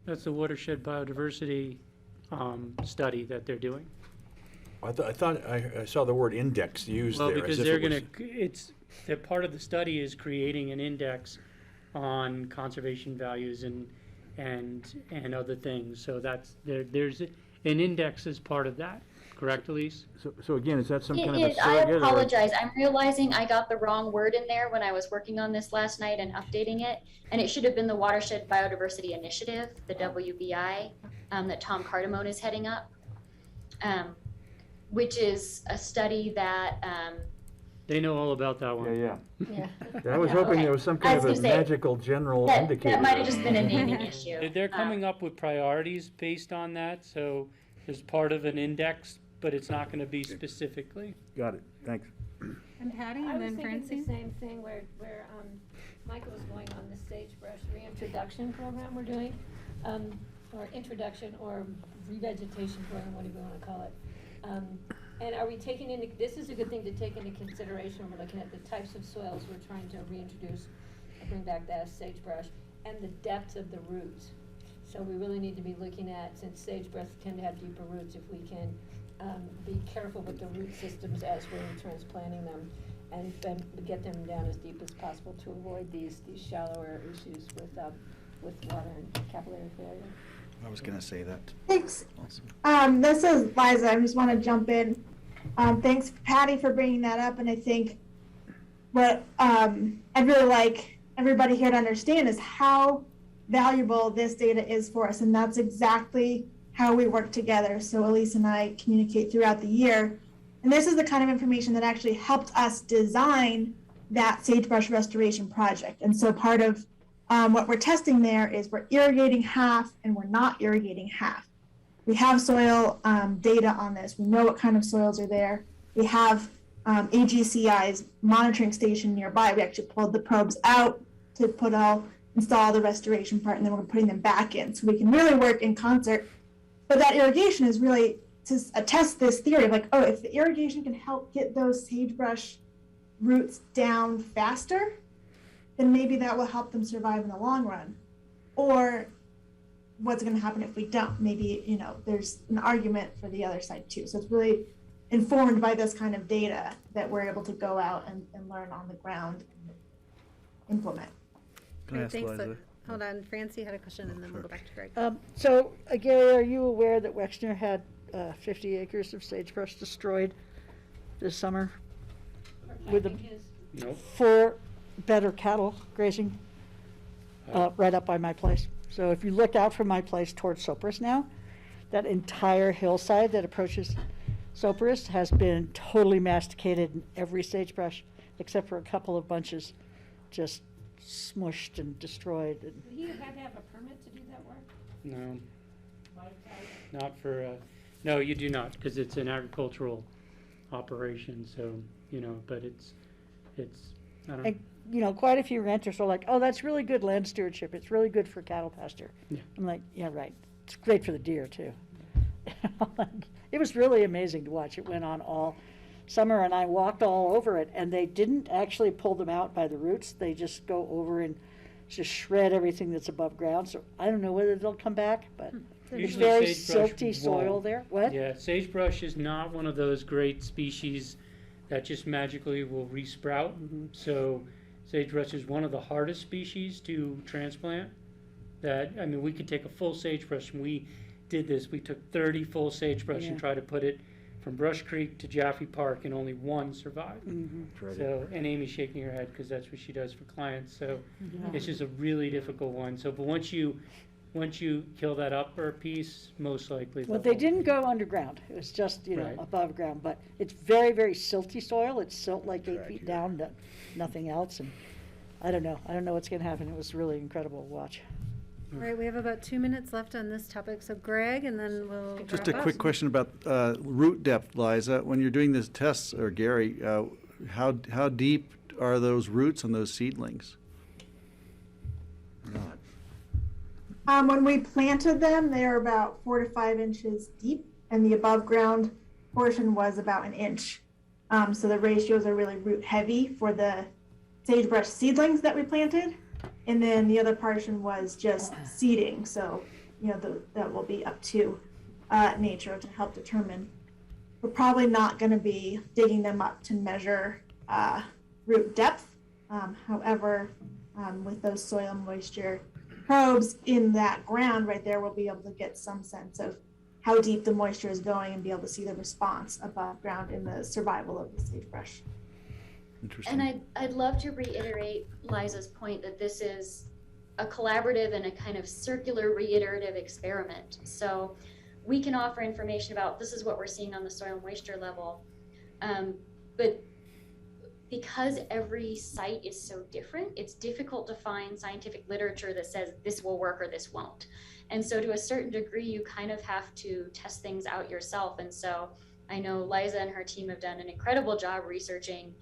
That's the watershed biodiversity study that they're doing. I thought I saw the word index used there. Well, because as if they're it going was- to, they're part of the study is creating an index on conservation values and other things. So there's an index as part of that, correct, Elise? So again, is that some kind of It a is. I surrogate? apologize. I'm realizing I got the wrong word in there when I was working on this last night and updating it. And it should have been the Watershed Biodiversity Initiative, the WBI, that Tom Cardamone is heading up, which is a study that They know all about that one. Yeah. Yeah. I was hoping there was some I kind was of a gonna say, magical general that indicator. might have just been a naming issue. They're coming up with priorities based on that, so there's part of an index, but it's not going to be specifically. Got it, thanks. And Patty, I and was then thinking Francine? the same thing where Michael was going on the sagebrush reintroduction program we're doing, or introduction or revegetation program, whatever you want to call it. And are we taking into, this is a good thing to take into consideration when we're looking at the types of soils we're trying to reintroduce, bring back that sagebrush, and the depth of the roots. So we really need to be looking at, since sagebrush tend to have deeper roots, if we can be careful with the root systems as we're transplanting them, and then get them down as deep as possible to avoid these shallower issues with water and capillary failure. I was going to say that. Thanks. Awesome. This is Liza. I just want to jump in. Thanks, Patty, for bringing that up. And I think what I'd really like everybody here to understand is how valuable this data is for us. And that's exactly how we work together. So Elise and I communicate throughout the year. And this is the kind of information that actually helped us design that sagebrush restoration project. And so part of What we're testing there is we're irrigating half and we're not irrigating half. We have soil data on this. We know what kind of soils are there. We have AGCI's monitoring station nearby. We actually pulled the probes out to install the restoration part, and then we're putting them back in. So we can really work in concert. But that irrigation is really to attest this theory of like, oh, if the irrigation can help get those sagebrush roots down faster, then maybe that will help them survive in the long run. Or what's going to happen if we don't? Maybe, you know, there's an argument for the other side too. So it's really informed by this kind of data that we're able to go out and learn on the ground and implement. Can I Great, ask thanks. Liza? Hold on, Francie had a question, and then we'll go back to Greg. So, Gary, are you aware that Wexner had 50 acres of sagebrush destroyed this summer with Nope. for better cattle grazing right up by my place? So if you look out from my place towards Sopris now, that entire hillside that approaches Sopris has been totally masticated, and every sagebrush, except for a couple of bunches, just smushed and destroyed. And Do you have to have a permit to do that work? No, not for, no, you do not, because it's an agricultural operation, so, you know, but it's, I don't know. And, you know, quite a few renters are like, oh, that's really good land stewardship. It's really good for cattle pasture. Yeah. I'm like, yeah, right. It's great for the deer, too. It was really amazing to watch. It went on all summer, and I walked all over it, and they didn't actually pull them out by the roots. They just go over and just shred everything that's above ground. So I don't know whether they'll come back, but it's Usually very sagebrush silty soil won't. there. What? Yeah, sagebrush is not one of those great species that just magically will resprout. So sagebrush is one of the hardest species to transplant. That, I mean, we could take a full sagebrush, and we did this. We took 30 full sagebrush Yeah. and tried to put it from Brush Creek to Jaffe Park, and only one survived. So, and Amy's shaking her head because that's what she does for clients. So it's just a really difficult one. So, but once you kill that upper piece, most likely. Well, they'll- they didn't go underground. It was just, you know, Right. above ground. But it's very, very silty soil. It's silt like 8 feet down, nothing else. And I don't know. I don't know what's going to happen. It was really incredible to watch. All right, we have about 2 minutes left on this topic, so Greg, and then we'll. Just wrap a up. quick question about root depth, Liza. When you're doing these tests, or Gary, how deep are those roots on those seedlings? When we planted them, they were about 4 to 5 inches deep, and the above ground portion was about an inch. So the ratios are really root heavy for the sagebrush seedlings that we planted. And then the other portion was just seeding. So, you know, that will be up to nature to help determine. We're probably not going to be digging them up to measure root depth. However, with those soil moisture probes in that ground right there, we'll be able to get some sense of how deep the moisture is going and be able to see the response above ground in the survival of the sagebrush. Interesting. And I'd love to reiterate Liza's point that this is a collaborative and a kind of circular reiterative experiment. So we can offer information about this is what we're seeing on the soil moisture level. But because every site is so different, it's difficult to find scientific literature that says this will work or this won't. And so to a certain degree, you kind of have to test things out yourself. And so I know Liza and her team have done an incredible job researching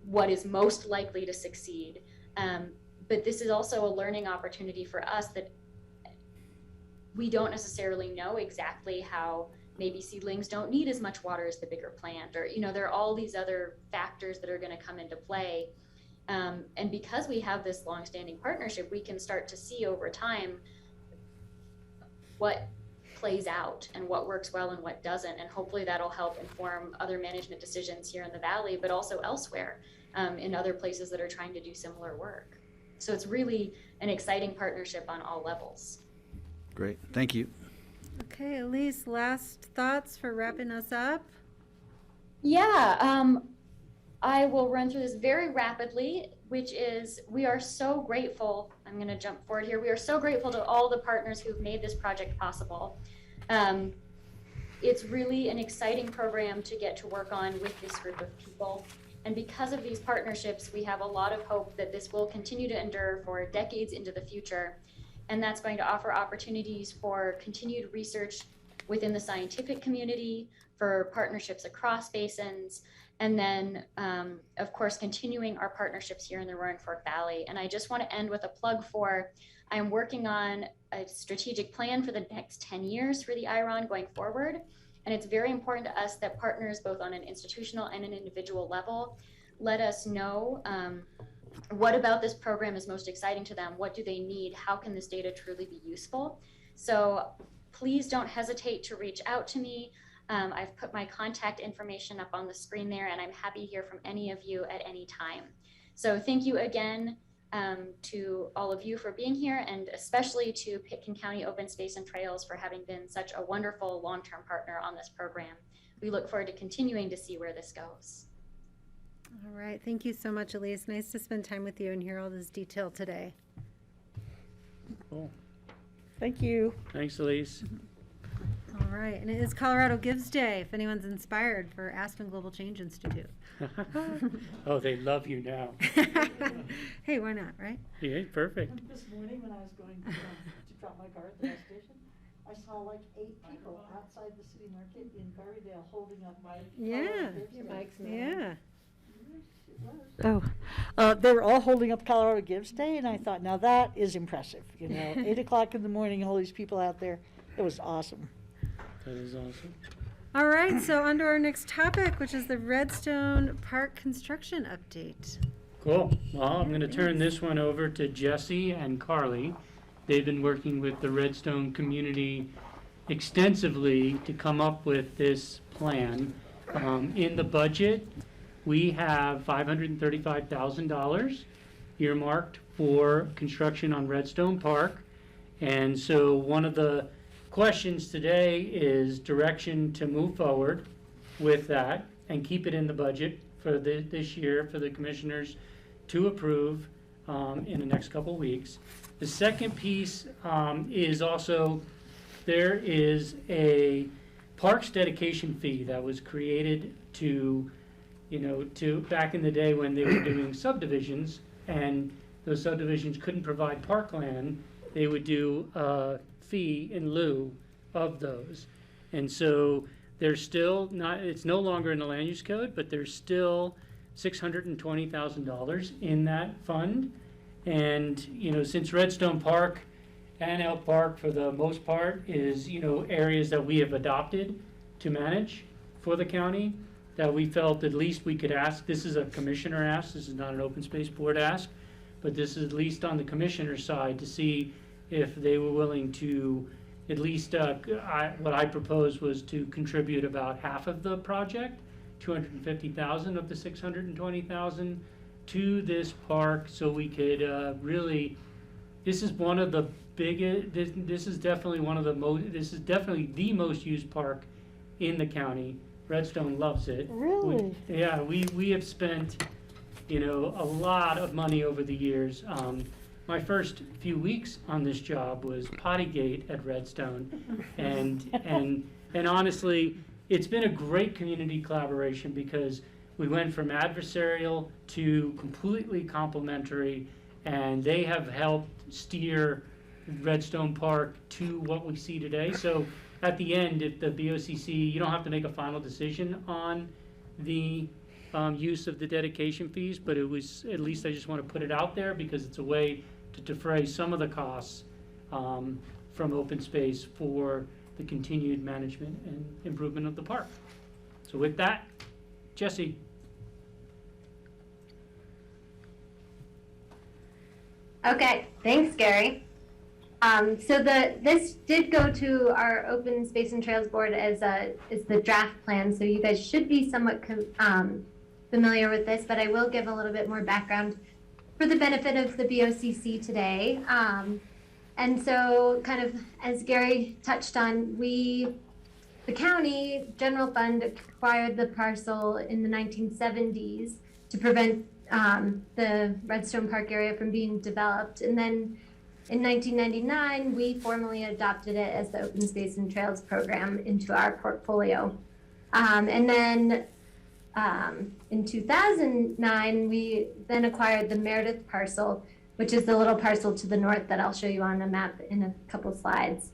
what is most likely to succeed. But this is also a learning opportunity for us that we don't necessarily know exactly how maybe seedlings don't need as much water as the bigger plant, or, you know, there are all these other factors that are going to come into play. And because we have this longstanding partnership, we can start to see over time what plays out and what works well and what doesn't. And hopefully that'll help inform other management decisions here in the Valley, but also elsewhere in other places that are trying to do similar work. So it's really an exciting partnership on all levels. Great, thank you. Okay, Elise, last thoughts for wrapping us up? Yeah, I will run through this very rapidly, which is we are so grateful. I'm going to jump forward here. We are so grateful to all the partners who've made this project possible. It's really an exciting program to get to work on with this group of people. And because of these partnerships, we have a lot of hope that this will continue to endure for decades into the future. And that's going to offer opportunities for continued research within the scientific community, for partnerships across basins, and then, of course, continuing our partnerships here in the Roaring Fork Valley. And I just want to end with a plug for, I'm working on a strategic plan for the next 10 years for the IRON going forward. And it's very important to us that partners, both on an institutional and an individual level, let us know what about this program is most exciting to them? What do they need? How can this data truly be useful? So please don't hesitate to reach out to me. I've put my contact information up on the screen there, and I'm happy to hear from any of you at any time. So thank you again to all of you for being here, and especially to Pitkin County Open Space and Trails for having been such a wonderful long-term partner on this program. We look forward to continuing to see where this goes. All right, thank you so much, Elise. Nice to spend time with you and hear all this detail today. Cool. Thank you. Thanks, Elise. All right, and it is Colorado Gives Day, if anyone's inspired for Aspen Global Change Institute. Oh, they love you now. Hey, why not, right? Yeah, perfect. This morning when I was going to drop my car at the gas station, I saw like 8 people outside the city market in Berrydale holding up my. Yeah. Your mic's not on. Yeah. Oh, they were all holding up Colorado Gives Day, and I thought, now that is impressive. You know, 8 o'clock in the morning, all these people out there. It was awesome. That is awesome. All right, so on to our next topic, which is the Redstone Park construction update. Cool. Well, I'm going to turn this one over to Jesse and Carly. They've been working with the Redstone community extensively to come up with this plan. In the budget, we have $535,000 earmarked for construction on Redstone Park. And so one of the questions today is direction to move forward with that and keep it in the budget for this year for the commissioners to approve in the next couple weeks. The second piece is also, there is a parks dedication fee that was created to back in the day when they were doing subdivisions, and those subdivisions couldn't provide parkland, they would do a fee in lieu of those. And so there's still not, it's no longer in the land use code, but there's still $620,000 in that fund. And, since Redstone Park and Elk Park, for the most part, is, areas that we have adopted to manage for the county, that we felt at least we could ask. This is a commissioner ask, this is not an open space board ask, but this is at least on the commissioner's side to see if they were willing to at least, what I proposed was to contribute about half of the project, $250,000 of the $620,000 to this park, so we could really, this is one of the biggest, this is definitely one of the most, this is definitely the most used park in the county. Redstone loves it. Really? We have spent, a lot of money over the years. My first few weeks on this job was Pottygate at Redstone, and honestly, it's been a great community collaboration because we went from adversarial to completely complementary, and they have helped steer Redstone Park to what we see today. So at the end, if the BOCC, you don't have to make a final decision on the use of the dedication fees, but it was, at least I just want to put it out there because it's a way to defray some of the costs from open space for the continued management and improvement of the park. So with that, Jesse. Okay, thanks, Gary. So this did go to our Open Space and Trails Board as the draft plan, so you guys should be somewhat familiar with this, but I will give a little bit more background for the benefit of the BOCC today. And so kind of as Gary touched on, the county general fund acquired the parcel in the 1970s to prevent the Redstone Park area from being developed. And then in 1999, we formally adopted it as the Open Space and Trails program into our portfolio. And then in 2009, we then acquired the Meredith parcel, which is the little parcel to the north that I'll show you on a map in a couple slides.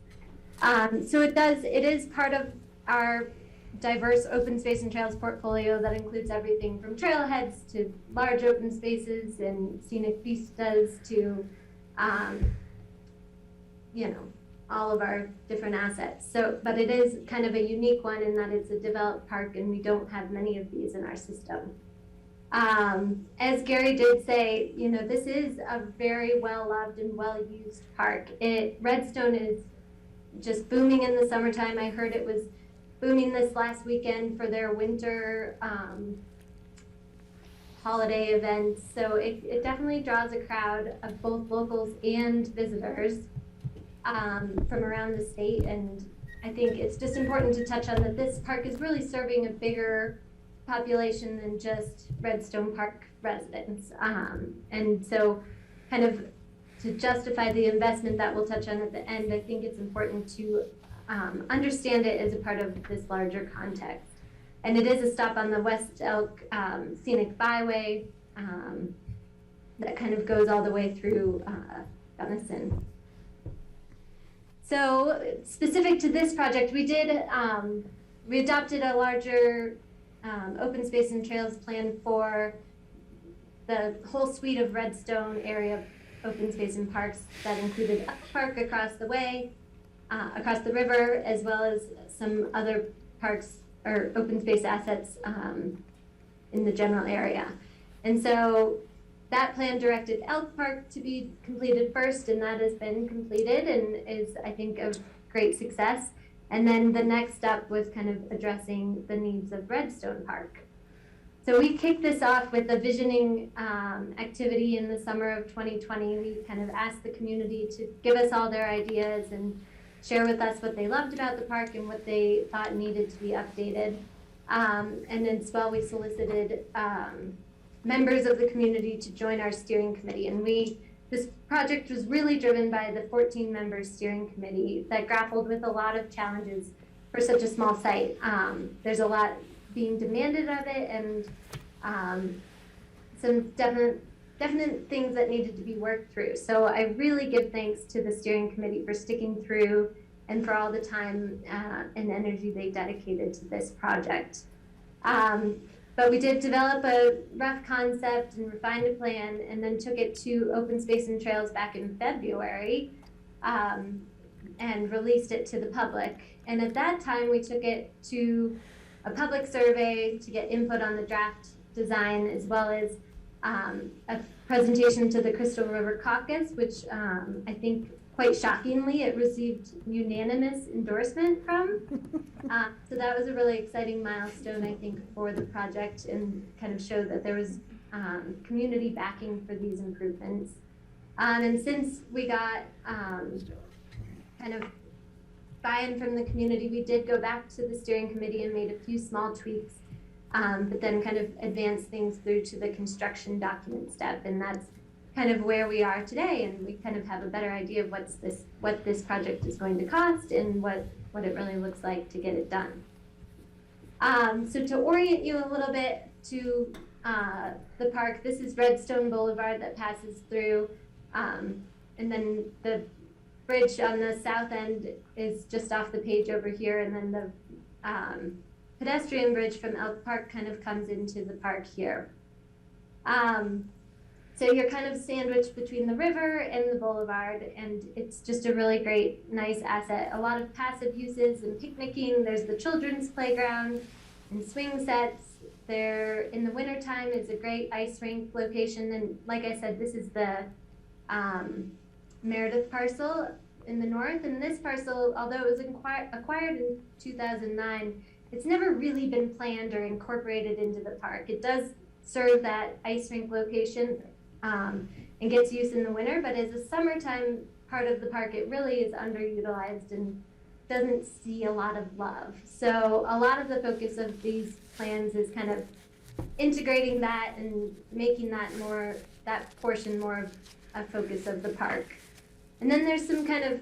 So it is part of our diverse open space and trails portfolio that includes everything from trailheads to large open spaces and scenic vistas to, all of our different assets. So, but it is kind of a unique one in that it's a developed park and we don't have many of these in our system. As Gary did say, this is a very well-loved and well-used park. Redstone is just booming in the summertime. I heard it was booming this last weekend for their winter holiday events. So it definitely draws a crowd of both locals and visitors from around the state. And I think it's just important to touch on that this park is really serving a bigger population than just Redstone Park residents. And so kind of to justify the investment that we'll touch on at the end, I think it's important to understand it as a part of this larger context. And it is a stop on the West Elk Scenic Byway that kind of goes all the way through Gunnison. So specific to this project, we adopted a larger open space and trails plan for the whole suite of Redstone area open space and parks that included a park across the way, across the river, as well as some other parks or open space assets in the general area. And so that plan directed Elk Park to be completed first, and that has been completed and is, I think, of great success. And then the next step was kind of addressing the needs of Redstone Park. So we kicked this off with a visioning activity in the summer of 2020. We kind of asked the community to give us all their ideas and share with us what they loved about the park and what they thought needed to be updated. And as well, we solicited members of the community to join our steering committee. And this project was really driven by the 14-member steering committee that grappled with a lot of challenges for such a small site. There's a lot being demanded of it, and some definite things that needed to be worked through. So I really give thanks to the steering committee for sticking through and for all the time and energy they dedicated to this project. But we did develop a rough concept and refined a plan, and then took it to Open Space and Trails back in February and released it to the public. And at that time, we took it to a public survey to get input on the draft design, as well as a presentation to the Crystal River Caucus, which I think quite shockingly it received unanimous endorsement from. So that was a really exciting milestone, I think, for the project, and kind of showed that there was community backing for these improvements. And since we got kind of buy-in from the community, we did go back to the steering committee and made a few small tweaks, but then kind of advanced things through to the construction document step. And that's kind of where we are today, and we kind of have a better idea of what this project is going to cost and what it really looks like to get it done. So to orient you a little bit to the park, this is Redstone Boulevard that passes through, and then the bridge on the south end is just off the page over here, and then the pedestrian bridge from Elk Park kind of comes into the park here. So you're kind of sandwiched between the river and the boulevard, and it's just a really great, nice asset. A lot of passive uses and picnicking. There's the children's playground and swing sets. There, in the wintertime, is a great ice rink location. And like I said, this is the Meredith parcel in the north. And this parcel, although it was acquired in 2009, it's never really been planned or incorporated into the park. It does serve that ice rink location and gets use in the winter, but as a summertime part of the park, it really is underutilized and doesn't see a lot of love. So a lot of the focus of these plans is kind of integrating that and making that portion more of a focus of the park. And then there's some kind of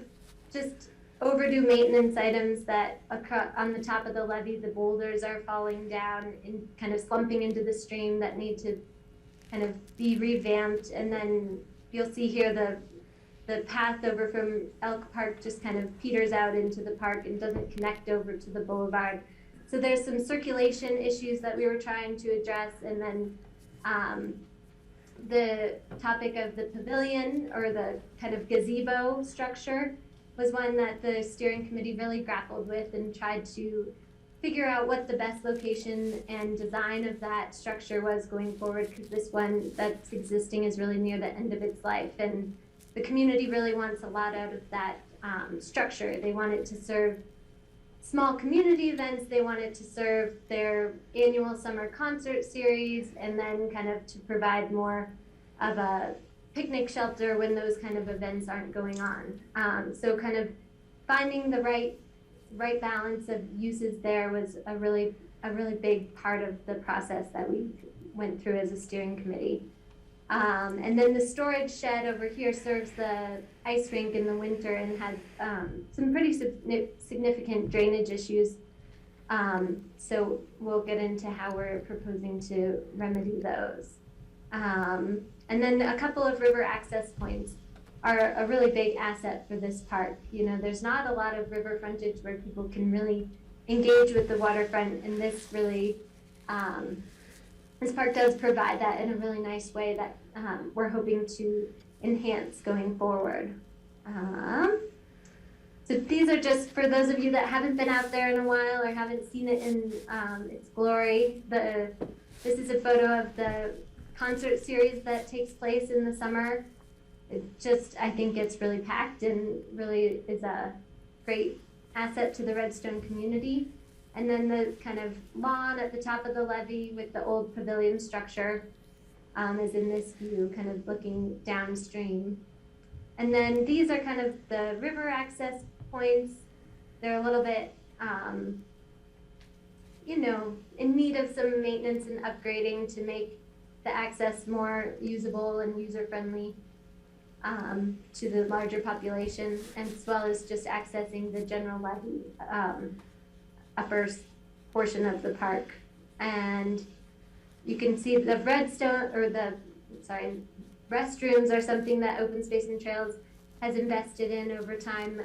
just overdue maintenance items that on the top of the levee, the boulders are falling down and kind of slumping into the stream that need to kind of be revamped. And then you'll see here the path over from Elk Park just kind of peters out into the park and doesn't connect over to the boulevard. So there's some circulation issues that we were trying to address. And then the topic of the pavilion or the kind of gazebo structure was one that the steering committee really grappled with and tried to figure out what the best location and design of that structure was going forward, because this one that's existing is really near the end of its life, and the community really wants a lot out of that structure. They want it to serve small community events, they want it to serve their annual summer concert series, and then kind of to provide more of a picnic shelter when those kind of events aren't going on. So kind of finding the right balance of uses there was a really big part of the process that we went through as a steering committee. And then the storage shed over here serves the ice rink in the winter and has some pretty significant drainage issues. So we'll get into how we're proposing to remedy those. And then a couple of river access points are a really big asset for this park. You know, there's not a lot of river frontage where people can really engage with the waterfront, and this really, this park does provide that in a really nice way that we're hoping to enhance going forward. So these are just for those of you that haven't been out there in a while or haven't seen it in its glory. This is a photo of the concert series that takes place in the summer. It just, I think it's really packed and really is a great asset to the Redstone community. And then the kind of lawn at the top of the levee with the old pavilion structure is in this view, kind of looking downstream. And then these are kind of the river access points. They're a little bit, you know, in need of some maintenance and upgrading to make the access more usable and user-friendly to the larger population, as well as just accessing the general levee upper portion of the park. And you can see the restrooms are something that Open Space and Trails has invested in over time,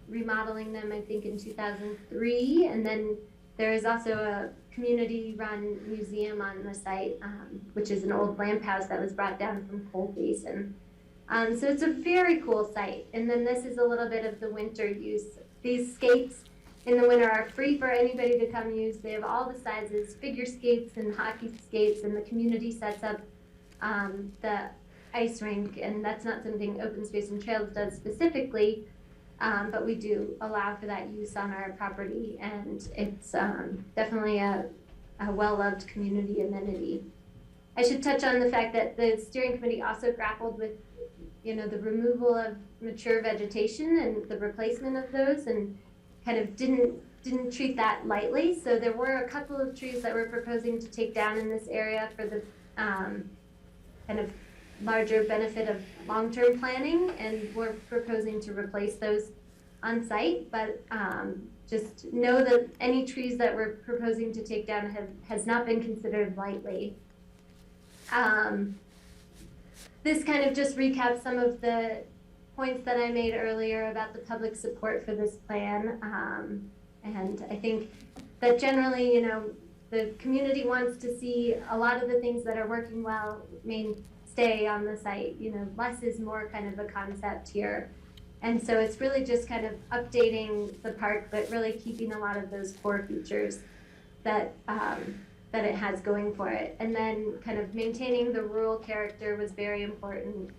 remodeling them, I think, in 2003. And then there is also a community-run museum on the site, which is an old lamp house that was brought down from Coal Basin. So it's a very cool site. And then this is a little bit of the winter use. These skates in the winter are free for anybody to come use. They have all the sizes, figure skates and hockey skates, and the community sets up the ice rink. And that's not something Open Space and Trails does specifically, but we do allow for that use on our property, and it's definitely a well-loved community amenity. I should touch on the fact that the steering committee also grappled with, you know, the removal of mature vegetation and the replacement of those, and kind of didn't treat that lightly. So there were a couple of trees that we're proposing to take down in this area for the kind of larger benefit of long-term planning, and we're proposing to replace those on site. But just know that any trees that we're proposing to take down has not been considered lightly. This kind of just recaps some of the points that I made earlier about the public support for this plan. And I think that generally, you know, the community wants to see a lot of the things that are working well stay on the site. You know, less is more kind of a concept here. And so it's really just kind of updating the park, but really keeping a lot of those core features that that it has going for it. And then kind of maintaining the rural character was very important.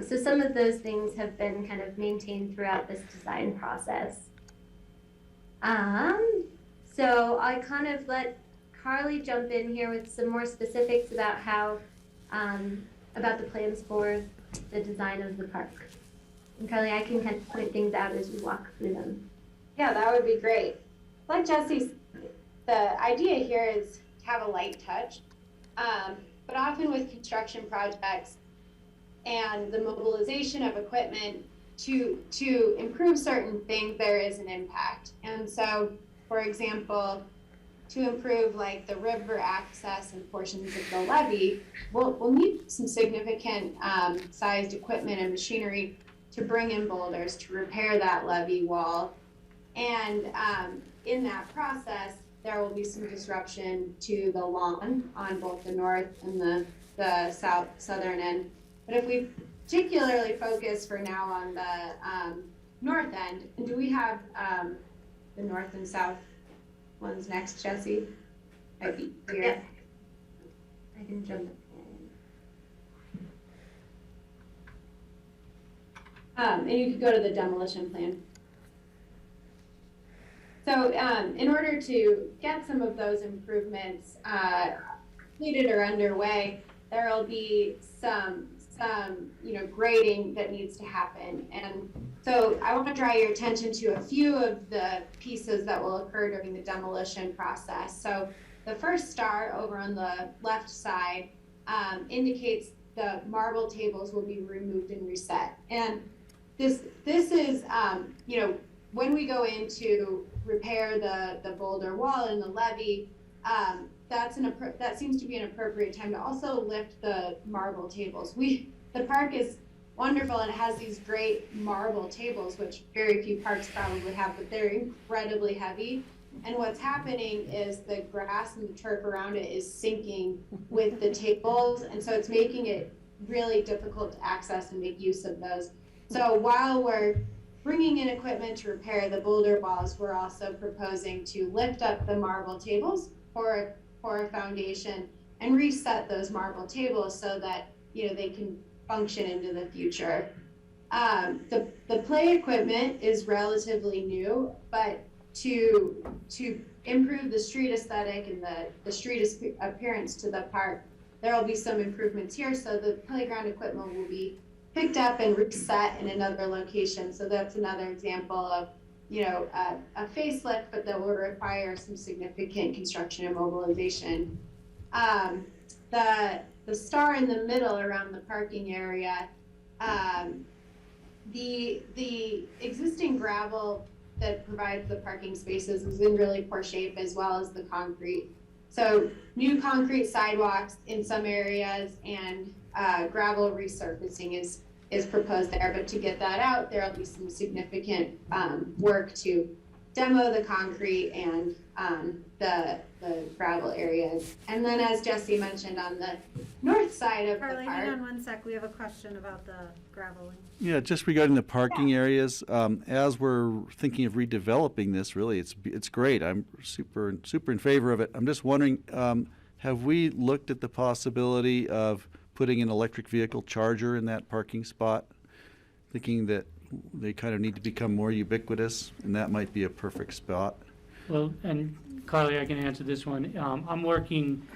So some of those things have been kind of maintained throughout this design process. So I kind of let Carly jump in here with some more specifics about how, about the plans for the design of the park. And Carly, I can kind of point things out as we walk through them. Yeah, that would be great. Like Jesse, the idea here is to have a light touch, but often with construction projects and the mobilization of equipment, to improve certain things, there is an impact. And so, for example, to improve like the river access and portions of the levee, we'll need some significant sized equipment and machinery to bring in boulders to repair that levee wall. And in that process, there will be some disruption to the lawn on both the north and the southern end. But if we particularly focus for now on the north end, and do we have the north and south ones next, Jesse? I'd be here. Yes. I can jump in. And you could go to the demolition plan. So in order to get some of those improvements completed or underway, there will be some grading that needs to happen. And so I want to draw your attention to a few of the pieces that will occur during the demolition process. So the first star over on the left side indicates the marble tables will be removed and reset. And this is, when we go in to repair the boulder wall and the levee, that seems to be an appropriate time to also lift the marble tables. The park is wonderful and it has these great marble tables, which very few parks probably have, but they're incredibly heavy. And what's happening is the grass and the turf around it is sinking with the tables, and so it's making it really difficult to access and make use of those. So while we're bringing in equipment to repair the boulder walls, we're also proposing to lift up the marble tables for a foundation and reset those marble tables so that they can function into the future. The play equipment is relatively new, but to improve the street aesthetic and the street appearance to the park, there will be some improvements here. So the playground equipment will be picked up and reset in another location. So that's another example of a facelift, but that will require some significant construction and mobilization. The star in the middle around the parking area, the existing gravel that provides the parking spaces is in really poor shape, as well as the concrete. So new concrete sidewalks in some areas and gravel resurfacing is proposed there. But to get that out, there will be some significant work to demo the concrete and the gravel areas. And then, as Jesse mentioned, on the north side of Carly, the hang park. on one sec. We have a question about the graveling. Yeah, just regarding the parking areas, as we're thinking of redeveloping this, really, it's great. I'm super in favor of it. I'm just wondering, have we looked at the possibility of putting an electric vehicle charger in that parking spot, thinking that they kind of need to become more ubiquitous, and that might be a perfect spot? Well, and Carly, I can answer this one. I'm working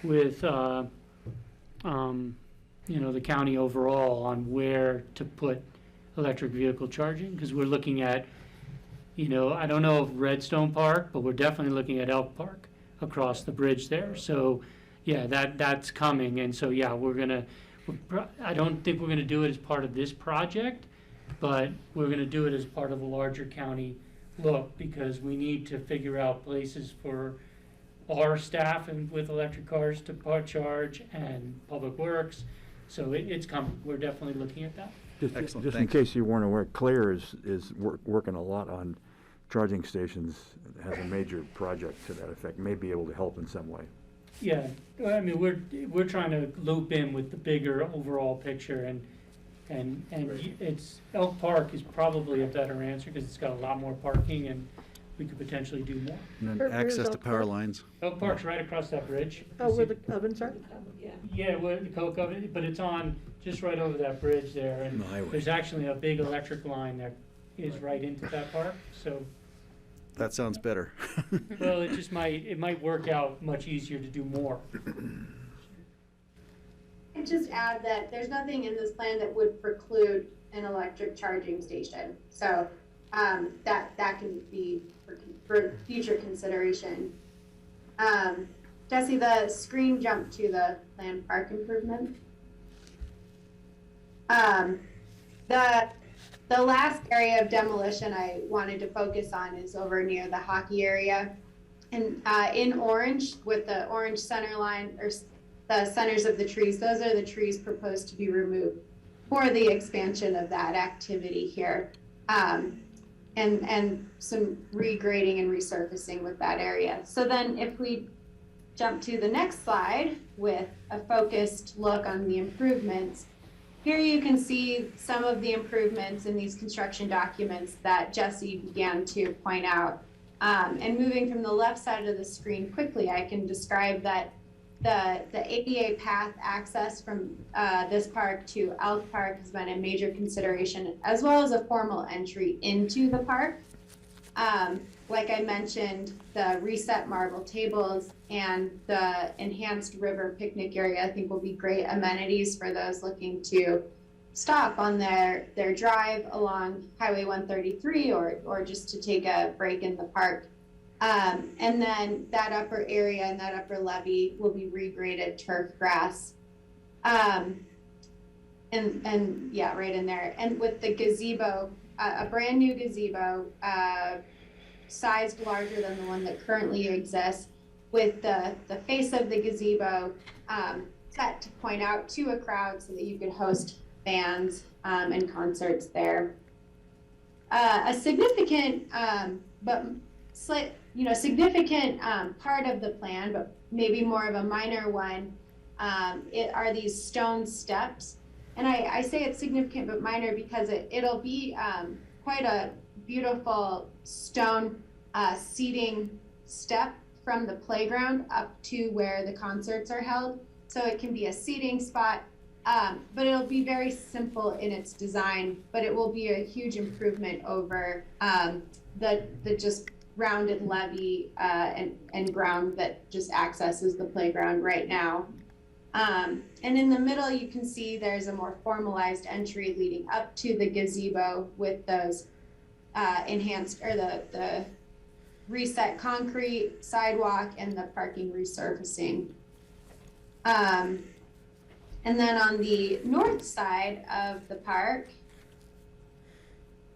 with, the county overall on where to put electric vehicle charging, because we're looking at, I don't know of Redstone Park, but we're definitely looking at Elk Park across the bridge there. So, yeah, that's coming, and so, yeah, I don't think we're gonna do it as part of this project, but we're gonna do it as part of a larger county look, because we need to figure out places for our staff and with electric cars to charge, and Public Works. So it's coming. We're definitely looking at that. Excellent, Just in thanks. case you weren't aware, Claire is working a lot on charging stations, has a major project to that effect, may be able to help in some way. Yeah, I mean, we're trying to loop in with the bigger overall picture, and it's, Elk Park is probably a better answer, because it's got a lot more parking, and we could potentially do more. And Where- then where's access to Elk power Park? lines. Elk Park's right across that bridge. Oh, where the ovens are? Yeah. Yeah, where the Coke oven, but it's on, just right over that bridge there, and The highway. there's actually a big electric line that is right into that park, so, That sounds better. well, it might work out much easier to do more. And just add that there's nothing in this plan that would preclude an electric charging station. So that can be for future consideration. Jesse, the screen jumped to the planned park improvement. The last area of demolition I wanted to focus on is over near the hockey area. And in orange, with the orange center line, or the centers of the trees, those are the trees proposed to be removed for the expansion of that activity here. And some regrading and resurfacing with that area. So then if we jump to the next slide with a focused look on the improvements, here you can see some of the improvements in these construction documents that Jesse began to point out. And moving from the left side of the screen quickly, I can describe that the ADA path access from this park to Elk Park has been a major consideration, as well as a formal entry into the park. Like I mentioned, the reset marble tables and the enhanced river picnic area I think will be great amenities for those looking to stop on their drive along Highway 133 or just to take a break in the park. And then that upper area and that upper levee will be regraded turf grass. And yeah, right in there. And with the gazebo, a brand new gazebo, sized larger than the one that currently exists, with the face of the gazebo set to point out to a crowd so that you could host bands and concerts there. A significant, significant part of the plan, but maybe more of a minor one, are these stone steps. And I say it's significant but minor because it'll be quite a beautiful stone seating step from the playground up to where the concerts are held. So it can be a seating spot, but it'll be very simple in its design, but it will be a huge improvement over the just rounded levee and ground that just accesses the playground right now. And in the middle, you can see there's a more formalized entry leading up to the gazebo with those enhanced, or the reset concrete sidewalk and the parking resurfacing. And then on the north side of the park,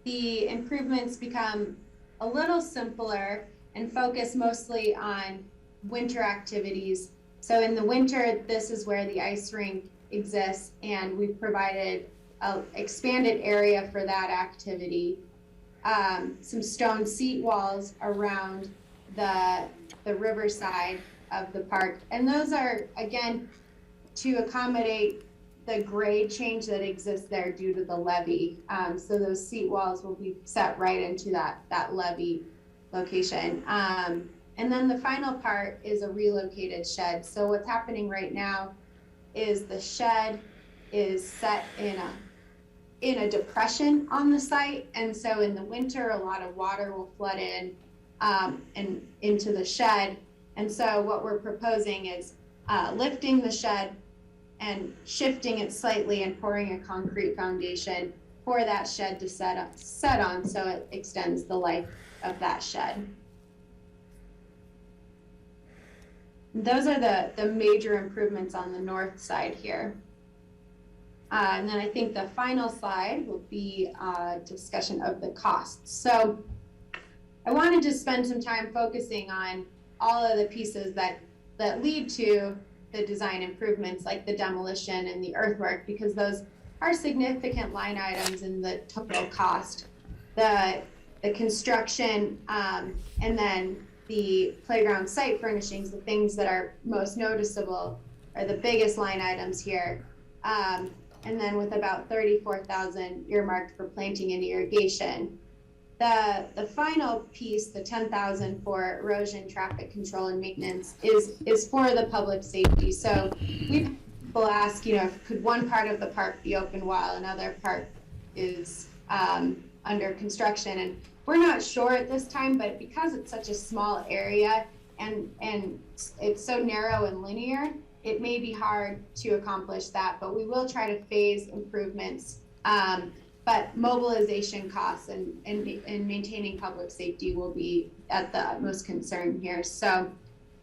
the improvements become a little simpler and focus mostly on winter activities. So in the winter, this is where the ice rink exists, and we've provided an expanded area for that activity. Some stone seat walls around the riverside of the park. And those are, again, to accommodate the grade change that exists there due to the levee. So those seat walls will be set right into that levee location. And then the final part is a relocated shed. So what's happening right now is the shed is set in a depression on the site. And so in the winter, a lot of water will flood in and into the shed. And so what we're proposing is lifting the shed and shifting it slightly and pouring a concrete foundation for that shed to set on so it extends the life of that shed. Those are the major improvements on the north side here. And then I think the final slide will be a discussion of the costs. So I wanted to spend some time focusing on all of the pieces that lead to the design improvements, like the demolition and the earthwork, because those are significant line items in the total cost. The construction and then the playground site furnishings, the things that are most noticeable, are the biggest line items here. And then with about $34,000 earmarked for planting and irrigation. The final piece, the $10,000 for erosion, traffic control, and maintenance, is for the public safety. So people ask, could one part of the park be open while another part is under construction? And we're not sure at this time, but because it's such a small area and it's so narrow and linear, it may be hard to accomplish that, but we will try to phase improvements. But mobilization costs and maintaining public safety will be at the utmost concern here. So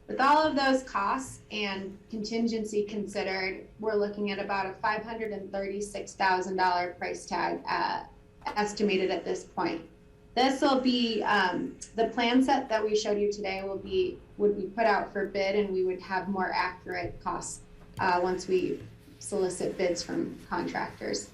with all of those costs and contingency considered, we're looking at about a $536,000 price tag estimated at this point. This will be, the plan set that we showed you today would be put out for bid, and we would have more accurate costs once we solicit bids from contractors.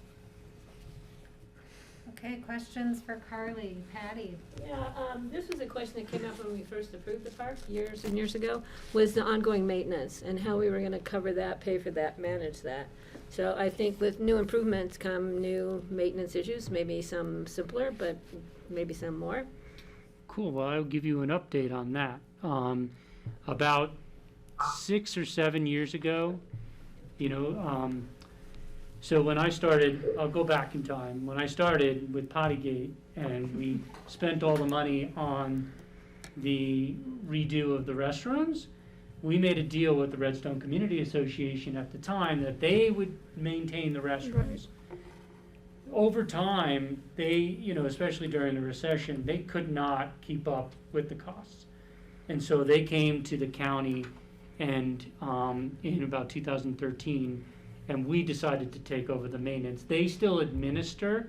Okay, questions for Carly? Patty? Yeah, this was a question that came up when we first approved the park years and years ago, was the ongoing maintenance and how we were gonna cover that, pay for that, manage that. So I think with new improvements come new maintenance issues, maybe some simpler, but maybe some more. Cool, well, I'll give you an update on that. About 6 or 7 years ago, so when I started, I'll go back in time. When I started with Pottygate and we spent all the money on the redo of the restrooms, we made a deal with the Redstone Community Association at the time that they would maintain the restrooms. Over time, they, especially during the recession, they could not keep up with the costs. And so they came to the county and in about 2013, and we decided to take over the maintenance. They still administer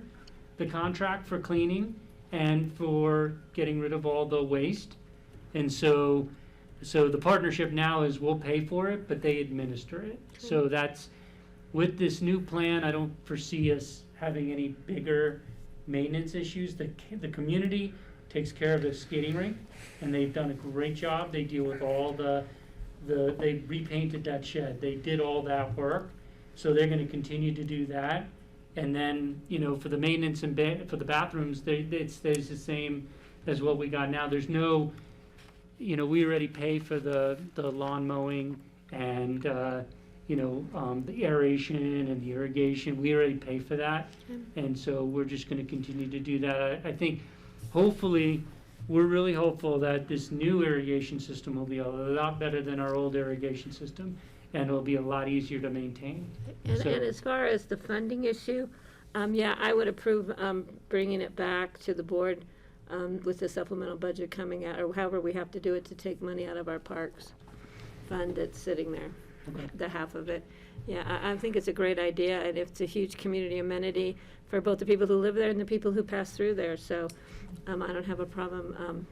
the contract for cleaning and for getting rid of all the waste. And so the partnership now is we'll pay for it, but they administer it. So that's, with this new plan, I don't foresee us having any bigger maintenance issues. The community takes care of the skating rink, and they've done a great job. They deal with all they repainted that shed. They did all that work. So they're gonna continue to do that. And then, for the maintenance and for the bathrooms, it stays the same as what we got now. There's no, we already pay for the lawn mowing and, the aeration and the irrigation. We already pay for that. And so we're just gonna continue to do that. I think, hopefully, we're really hopeful that this new irrigation system will be a lot better than our old irrigation system, and it'll be a lot easier to maintain. And as far as the funding issue, yeah, I would approve bringing it back to the board with the supplemental budget coming out, or however we have to do it to take money out of our parks fund that's sitting there, the half of it. Yeah, I think it's a great idea, and it's a huge community amenity for both the people who live there and the people who pass through there. So I don't have a problem,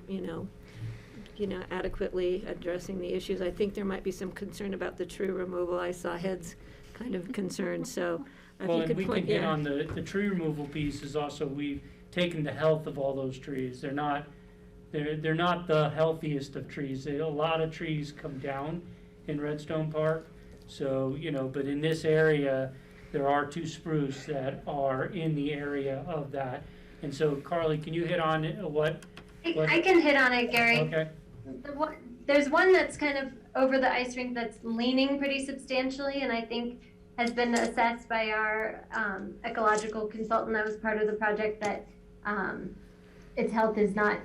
adequately addressing the issues. I think there might be some concern about the tree removal. I saw heads kind of concerned, so if Well, you and could we point, can hit on the tree removal piece is also, we've taken the health of all those trees. They're not the healthiest of trees. A lot of trees come down in Redstone Park. So, but in this area, there are 2 spruce that are in the area of that. And so, Carly, can you hit on what? I can hit on it, Gary. Okay. There's one that's kind of over the ice rink that's leaning pretty substantially, and I think has been assessed by our ecological consultant that was part of the project that its health is not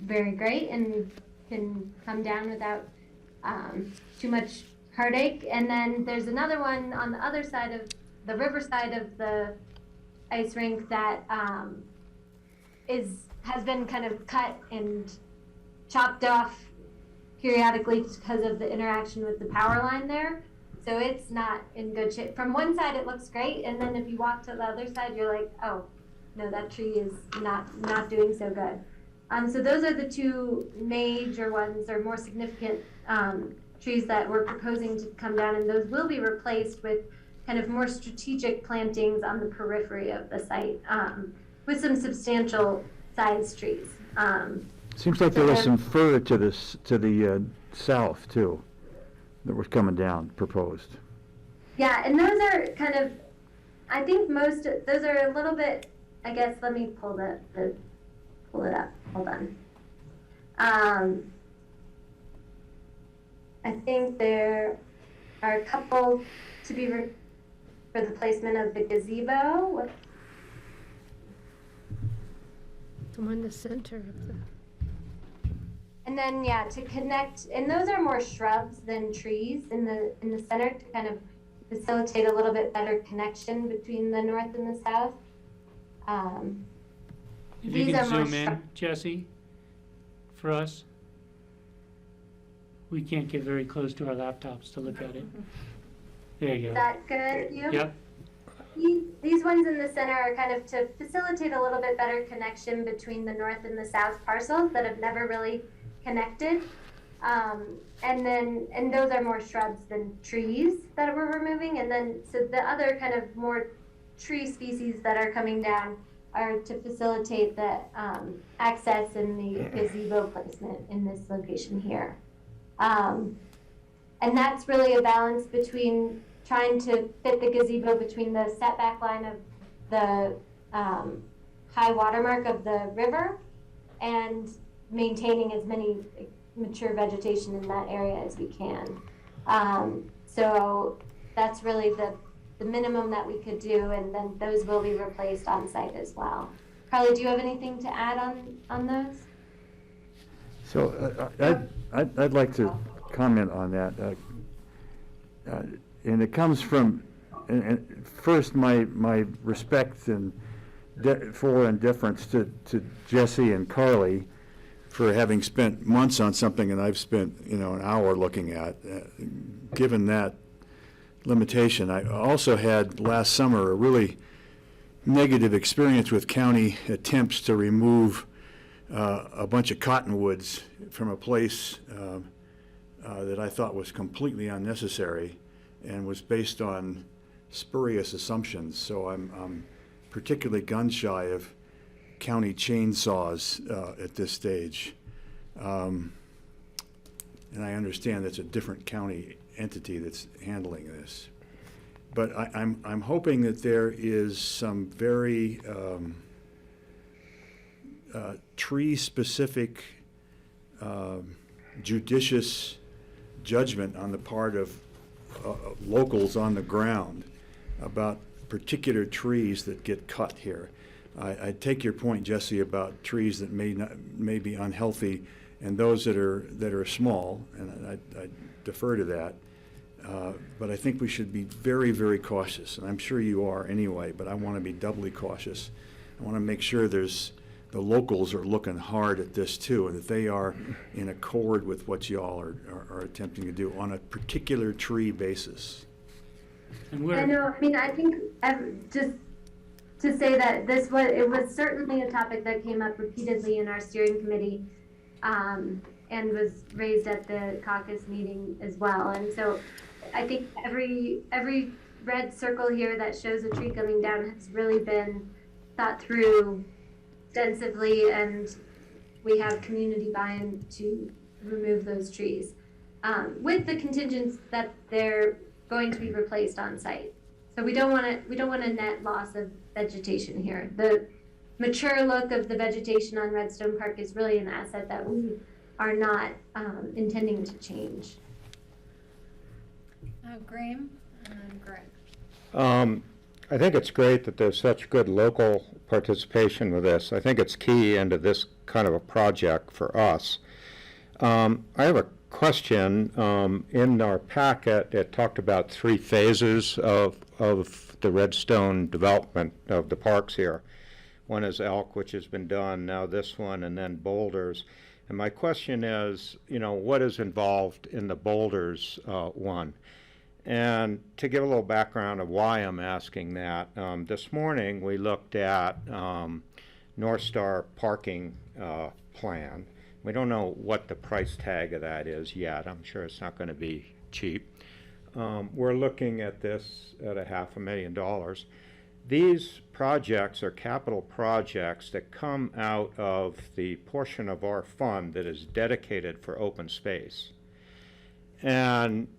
very great and can come down without too much heartache. And then there's another one on the other side of the river side of the ice rink that has been kind of cut and chopped off periodically because of the interaction with the power line there. So it's not in good shape. From one side it looks great, and then if you walk to the other side, you're like, oh, no, that tree is not doing so good. So those are the 2 major ones, or more significant trees that we're proposing to come down, and those will be replaced with kind of more strategic plantings on the periphery of the site with some substantial size trees. Seems like there was some further to the south too, that was coming down, proposed. Yeah, and those are kind of, I think those are a little bit, I guess, let me pull it up, hold on. I think there are a couple to be for the placement of the gazebo. the one in the center of the. And then, yeah, to connect, and those are more shrubs than trees in the center to kind of facilitate a little bit better connection between the north and the south. If you can zoom in, Jesse, for us. We can't get very close to our laptops to look at it. There you go. Is that good, you? Yep. these ones in the center are kind of to facilitate a little bit better connection between the north and the south parcels that have never really connected. And those are more shrubs than trees that we're removing. And then, so the other kind of more tree species that are coming down are to facilitate the access and the gazebo placement in this location here. And that's really a balance between trying to fit the gazebo between the setback line of the high watermark of the river and maintaining as many mature vegetation in that area as we can. So that's really the minimum that we could do, and then those will be replaced on site as well. Carly, do you have anything to add on those? So I'd like to comment on that. And it comes from, and first, my respect and for and deference to Jesse and Carly for having spent months on something and I've spent, an hour looking at. Given that limitation, I also had last summer a really negative experience with county attempts to remove a bunch of cottonwoods from a place that I thought was completely unnecessary and was based on spurious assumptions. So I'm particularly gun shy of county chainsaws at this stage. And I understand that's a different county entity that's handling this. But I'm hoping that there is some very tree-specific judicious judgment on the part of locals on the ground about particular trees that get cut here. I take your point, Jesse, about trees that may be unhealthy and those that are small, and I defer to that. But I think we should be very, very cautious, and I'm sure you are anyway, but I want to be doubly cautious. I want to make sure the locals are looking hard at this too, and that they are in accord with what y'all are attempting to do on a particular tree basis. And I know, I think just to say that it was certainly a topic that came up repeatedly in our steering committee, and was raised at the caucus meeting as well. And so I think every red circle here that shows a tree coming down has really been thought through extensively, and we have community buy-in to remove those trees, with the contingents that they're going to be replaced on site. So we don't want a net loss of vegetation here. The mature look of the vegetation on Redstone Park is really an asset that we are not intending to change. Graham and then Greg. I think it's great that there's such good local participation with this. I think it's key into this kind of a project for us. I have a question. In our packet, it talked about 3 phases of the Redstone development of the parks here. One is Elk, which has been done, now this one, and then Boulders. And my question is, what is involved in the Boulders one? And to give a little background of why I'm asking that, this morning we looked at North Star parking plan. We don't know what the price tag of that is yet. I'm sure it's not going to be cheap. We're looking at this at $500,000. These projects are capital projects that come out of the portion of our fund that is dedicated for open space. And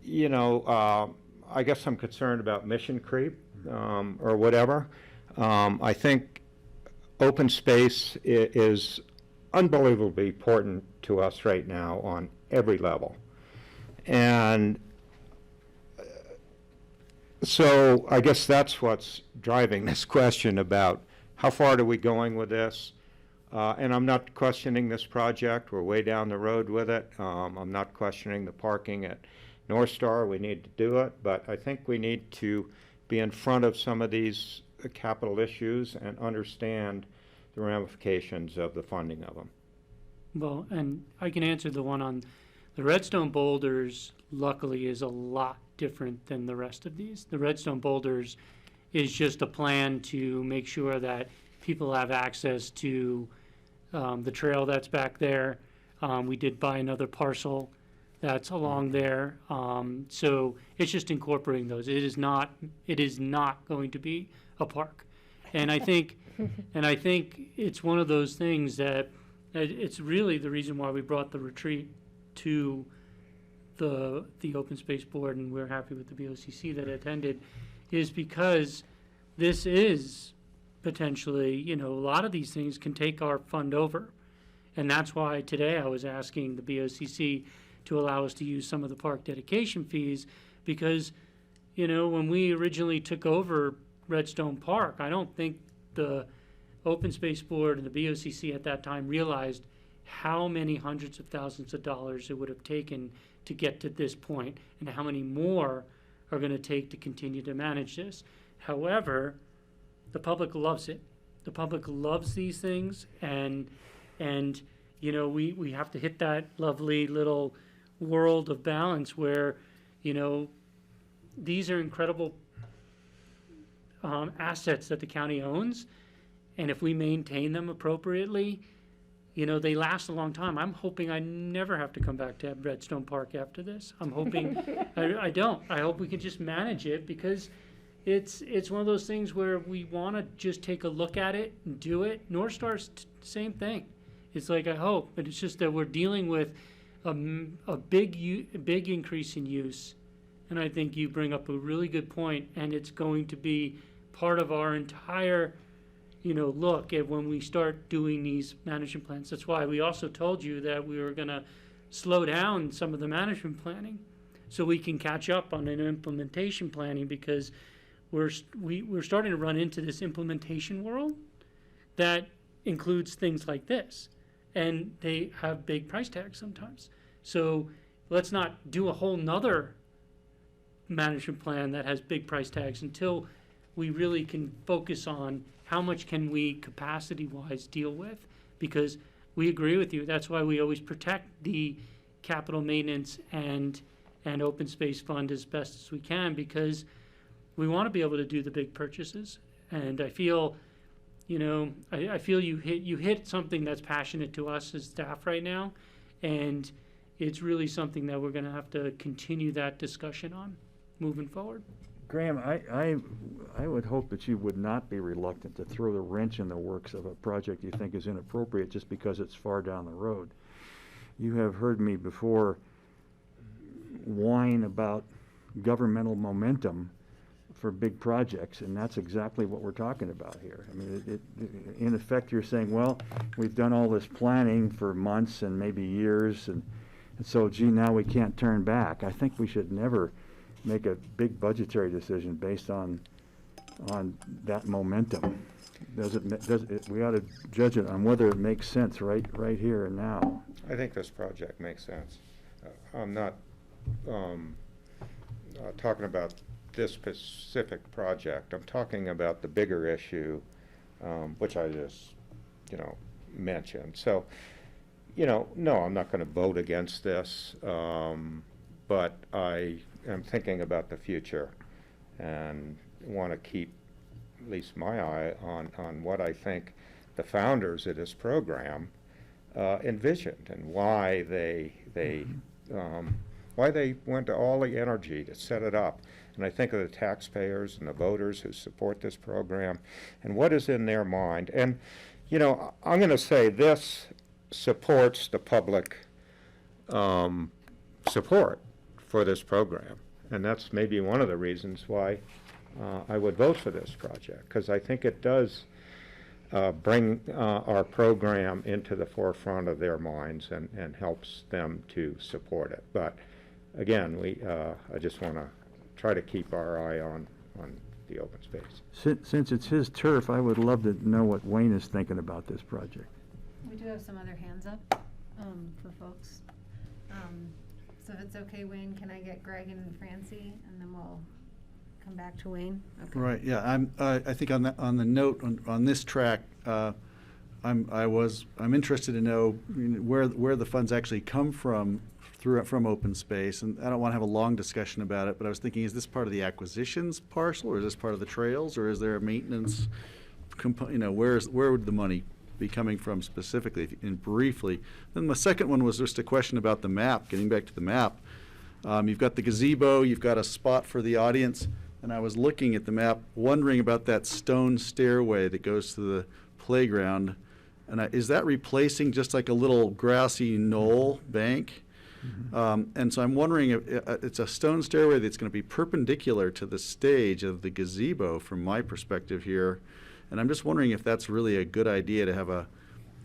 I guess I'm concerned about mission creep or whatever. I think open space is unbelievably important to us right now on every level. And so I guess that's what's driving this question about how far are we going with this? And I'm not questioning this project. We're way down the road with it. I'm not questioning the parking at North Star. We need to do it, but I think we need to be in front of some of these capital issues and understand the ramifications of the funding of them. Well, and I can answer the one on the Redstone Boulders, luckily, is a lot different than the rest of these. The Redstone Boulders is just a plan to make sure that people have access to the trail that's back there. We did buy another parcel that's along there. So it's just incorporating those. It is not going to be a park. And I think it's one of those things that it's really the reason why we brought the retreat to the Open Space Board, and we're happy with the BOCC that attended, is because this is potentially, a lot of these things can take our fund over. And that's why today I was asking the BOCC to allow us to use some of the park dedication fees, because, when we originally took over Redstone Park, I don't think the Open Space Board and the BOCC at that time realized how many hundreds of thousands of dollars it would have taken to get to this point, and how many more are going to take to continue to manage this. However, the public loves it. The public loves these things, and we have to hit that lovely little world of balance where, these are incredible assets that the county owns, and if we maintain them appropriately, they last a long time. I'm hoping I never have to come back to Redstone Park after this. I'm hoping I don't. I hope we can just manage it, because it's one of those things where we want to just take a look at it and do it. North Star's same thing. It's like, I hope, but it's just that we're dealing with a big increase in use. And I think you bring up a really good point, and it's going to be part of our entire look at when we start doing these management plans. That's why we also told you that we were going to slow down some of the management planning so we can catch up on an implementation planning, because we're starting to run into this implementation world that includes things like this, and they have big price tags sometimes. So let's not do a whole nother management plan that has big price tags until we really can focus on how much can we capacity-wise deal with, because we agree with you. That's why we always protect the capital maintenance and open space fund as best as we can, because we want to be able to do the big purchases. And I feel, I feel you hit something that's passionate to us as staff right now, and it's really something that we're going to have to continue that discussion on moving forward. Graham, I would hope that you would not be reluctant to throw the wrench in the works of a project you think is inappropriate just because it's far down the road. You have heard me before whine about governmental momentum for big projects, and that's exactly what we're talking about here. I mean, in effect, you're saying, well, we've done all this planning for months and maybe years, and so, gee, now we can't turn back. I think we should never make a big budgetary decision based on that momentum. We ought to judge it on whether it makes sense right here and now. I think this project makes sense. I'm not talking about this specific project. I'm talking about the bigger issue, which I just, mentioned. So, no, I'm not going to vote against this, but I am thinking about the future and want to keep at least my eye on what I think the founders of this program envisioned, and why they went to all the energy to set it up. And I think of the taxpayers and the voters who support this program and what is in their mind. And, I'm going to say this supports the public support for this program. And that's maybe one of the reasons why I would vote for this project, because I think it does bring our program into the forefront of their minds and helps them to support it. But again, I just want to try to keep our eye on the open space. Since it's his turf, I would love to know what Wayne is thinking about this project. We do have some other hands up for folks. So if it's okay, Wayne, can I get Greg and Francie, and then we'll come back to Wayne? Okay. Right, yeah, I think on the note on this track, I'm interested to know where the funds actually come from from open space, and I don't want to have a long discussion about it, but I was thinking, is this part of the acquisitions parcel, or is this part of the trails, or is there a maintenance where would the money be coming from specifically, and briefly? Then the second one was just a question about the map, getting back to the map. You've got the gazebo, you've got a spot for the audience, and I was looking at the map, wondering about that stone stairway that goes to the playground. And is that replacing just like a little grassy knoll bank? And so I'm wondering if it's a stone stairway that's going to be perpendicular to the stage of the gazebo from my perspective here. And I'm just wondering if that's really a good idea to have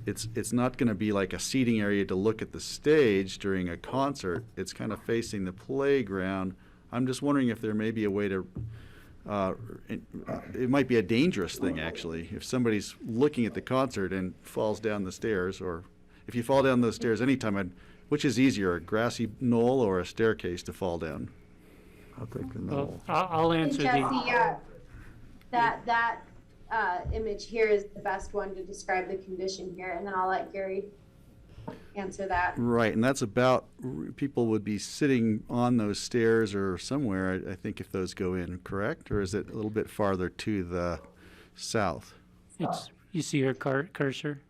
it's not going to be like a seating area to look at the stage during a concert. It's kind of facing the playground. I'm just wondering if there may be a way to, it might be a dangerous thing actually, if somebody's looking at the concert and falls down the stairs, or if you fall down those stairs anytime, which is easier, a grassy knoll or a staircase to fall down? I'll take the Well, knoll. I'll answer the. That image here is the best one to describe the condition here, and then I'll let Gary answer that. Right, and that's about, people would be sitting on those stairs or somewhere, I think, if those go in, correct? Or is it a little bit farther to the south? You see her cursor?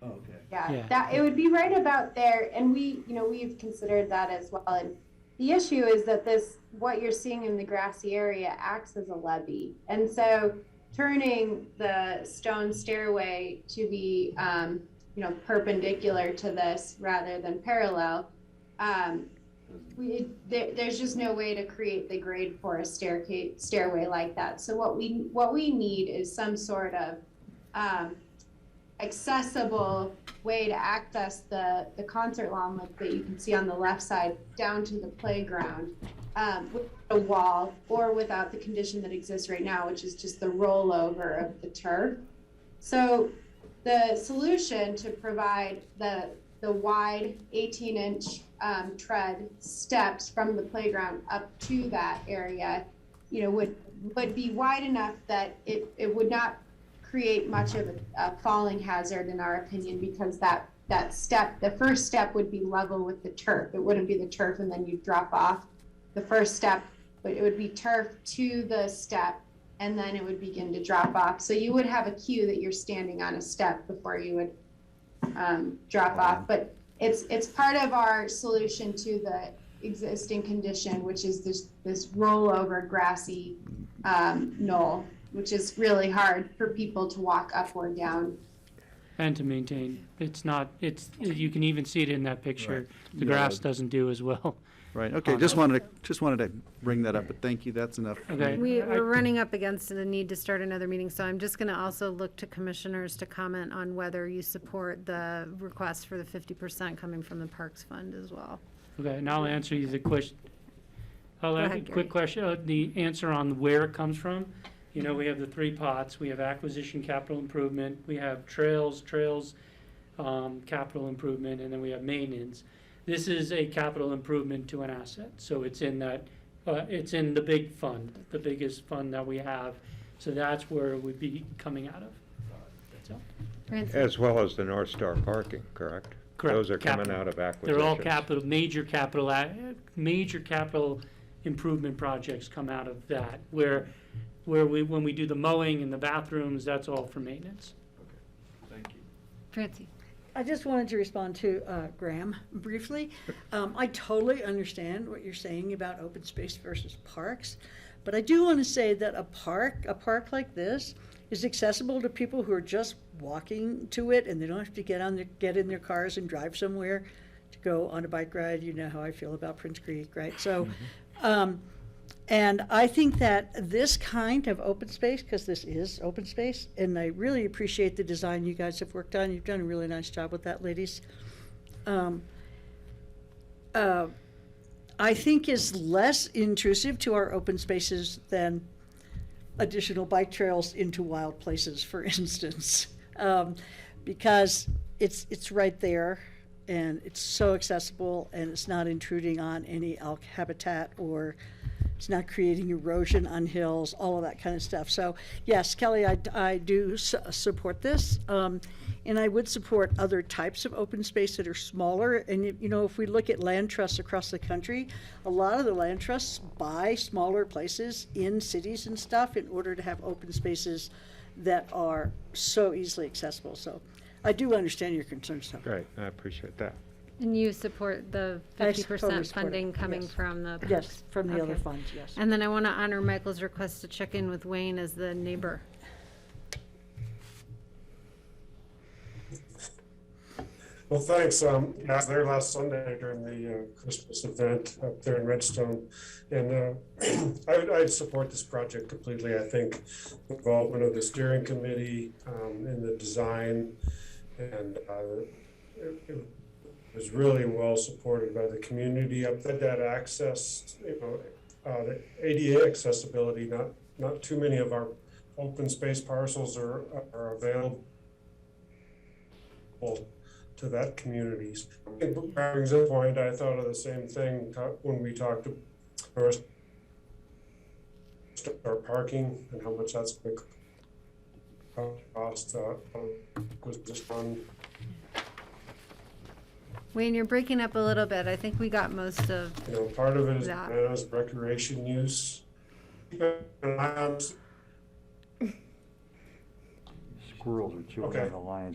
Oh, okay. Yeah. That it would be right about there, and we've considered that as well. And the issue is that what you're seeing in the grassy area acts as a levee, and so turning the stone stairway to be perpendicular to this rather than parallel, there's just no way to create the grade for a stairway like that. So what we need is some sort of accessible way to access the concert lawn that you can see on the left side down to the playground, with a wall, or without the condition that exists right now, which is just the rollover of the turf. So the solution to provide the wide 18-inch tread steps from the playground up to that area, would be wide enough that it would not create much of a falling hazard, in our opinion, because that step, the first step, would be level with the turf. It wouldn't be the turf and then you drop off the first step, but it would be turf to the step, and then it would begin to drop off. So you would have a cue that you're standing on a step before you would drop off. But it's part of our solution to the existing condition, which is this rollover grassy knoll, which is really hard for people to walk up or down. And to maintain. You can even see it in that picture. Right. The grass doesn't do as well. Right, okay, just wanted to bring that up, but thank you, that's enough. Okay. We're running up against the need to start another meeting, so I'm just going to also look to commissioners to comment on whether you support the request for the 50% coming from the Parks Fund as well. Okay, and I'll answer you the question. I'll ask a ahead, Gary. quick question, the answer on where it comes from. We have the three pots. We have acquisition capital improvement, we have trails capital improvement, and then we have maintenance. This is a capital improvement to an asset, so it's in that, it's in the big fund, the biggest fund that we have. So that's where it would be coming out of. So, As well as the North Star parking, correct? Correct. Those are coming Capital. out of acquisitions. they're all capital, major capital improvement projects come out of that, where when we do the mowing and the bathrooms, that's all for maintenance. Thank you. Francie? I just wanted to respond to Graham briefly. I totally understand what you're saying about open space versus parks, but I do want to say that a park like this is accessible to people who are just walking to it, and they don't have to get in their cars and drive somewhere to go on a bike ride. You know how I feel about Prince Creek, right? So, and I think that this kind of open space, because this is open space, and I really appreciate the design you guys have worked on. You've done a really nice job with that, ladies. I think is less intrusive to our open spaces than additional bike trails into wild places, for instance, because it's right there, and it's so accessible, and it's not intruding on any elk habitat or It's not creating erosion on hills, all of that kind of stuff. So yes, Kelly, I do support this. And I would support other types of open space that are smaller. And, you know, if we look at land trusts across the country, a lot of the land trusts buy smaller places in cities and stuff in order to have open spaces that are so easily accessible. So I do understand your concerns, though. Great, I appreciate that. And you support the I 50% totally support funding it, coming yes. from the? Yes, from the other Okay. funds, yes. And then I want to honor Michael's request to check in with Wayne as the neighbor. Well, thanks. I was there last Sunday during the Christmas event up there in Redstone. And I support this project completely. I think the involvement of the steering committee in the design and it was really well supported by the community up there. That access, the ADA accessibility, not too many of our open space parcels are available to that community. Brings a point, I thought of the same thing when we talked about our parking and how much that's going to cost. Was just on. Wayne, you're breaking up a little bit. I think we got most of Part of it is that. bananas recreation use. Squirrels are chewing Okay. on the lines.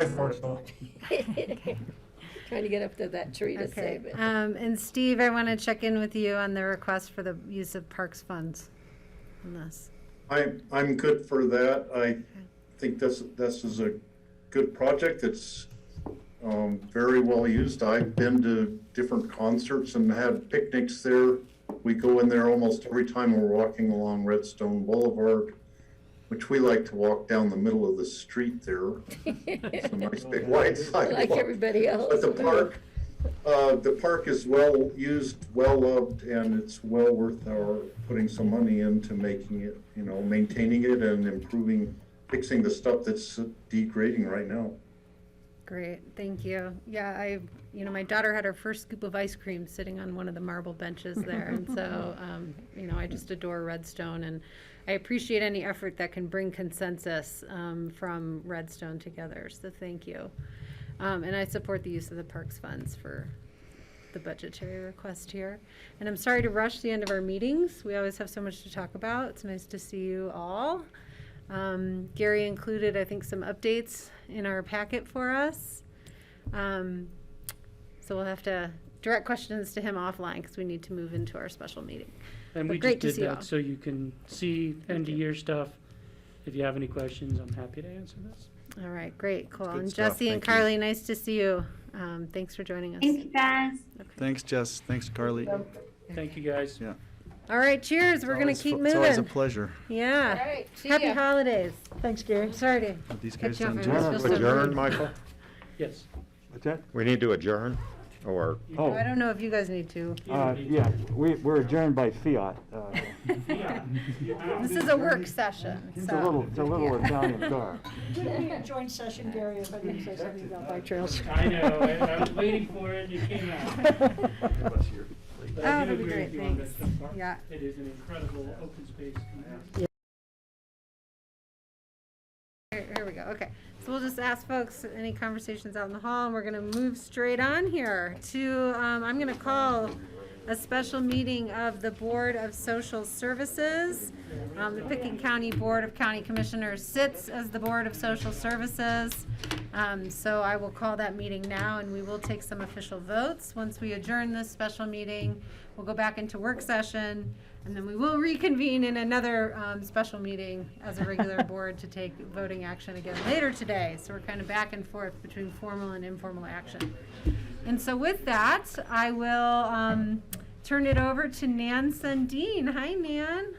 Trying to get up to that tree to Okay. save it. And Steve, I want to check in with you on the request for the use of parks funds on this. I'm good for that. I think this is a good project. It's very well used. I've been to different concerts and had picnics there. We go in there almost every time we're walking along Redstone Boulevard, which we like to walk down the middle of the street there. It's a nice big wide sidewalk. Like everybody else. But the park is well used, well loved, and it's well worth our putting some money into making it, maintaining it and fixing the stuff that's degrading right now. Great, thank you. Yeah, my daughter had her first scoop of ice cream sitting on one of the marble benches there. And so, I just adore Redstone, and I appreciate any effort that can bring consensus from Redstone together. So thank you. And I support the use of the parks funds for the budgetary request here. And I'm sorry to rush the end of our meetings. We always have so much to talk about. It's nice to see you all. Gary included, I think, some updates in our packet for us. So we'll have to direct questions to him offline because we need to move into our special meeting. And But we great just to did see you all. that so you can see end of year stuff. If you have any questions, I'm happy to answer this. All right, great, cool. good And stuff. Jesse and Thank you. Carly, nice to see you. Thanks for joining us. Thank you, guys. Thanks, Jess. Thanks, Carly. Thank you, guys. Yeah. All right, cheers. We're going to keep It's always a moving. pleasure. Yeah. All right, see Happy ya. holidays. Thanks, Gary. I'm sorry to Are these cut guys you off. done I too? was supposed to Adjourn, leave. Michael? Yes. What's that? We need to adjourn, or? Oh, I don't know if you guys need to. yeah, we're adjourned by fiat. This is a work session, It's so. a little Italian car. Couldn't be a joint session, Gary, if I didn't say something about bike trails. I know, I was waiting for it, and it came out. But I Oh, do that'd be agree great, with you on thanks. Redstone Park. Yeah. It is an incredible open space community. Here we go. Okay. So we'll just ask folks any conversations out in the hall, and we're going to move straight on here to, I'm going to call a special meeting of the Board of Social Services. The Pickett County Board of County Commissioners sits as the Board of Social Services. So I will call that meeting now, and we will take some official votes. Once we adjourn this special meeting, we'll go back into work session, and then we will reconvene in another special meeting as a regular board to take voting action again later today. So we're kind of back and forth between formal and informal action. And so with that, I will turn it over to Nan Sundin. Hi, Nan.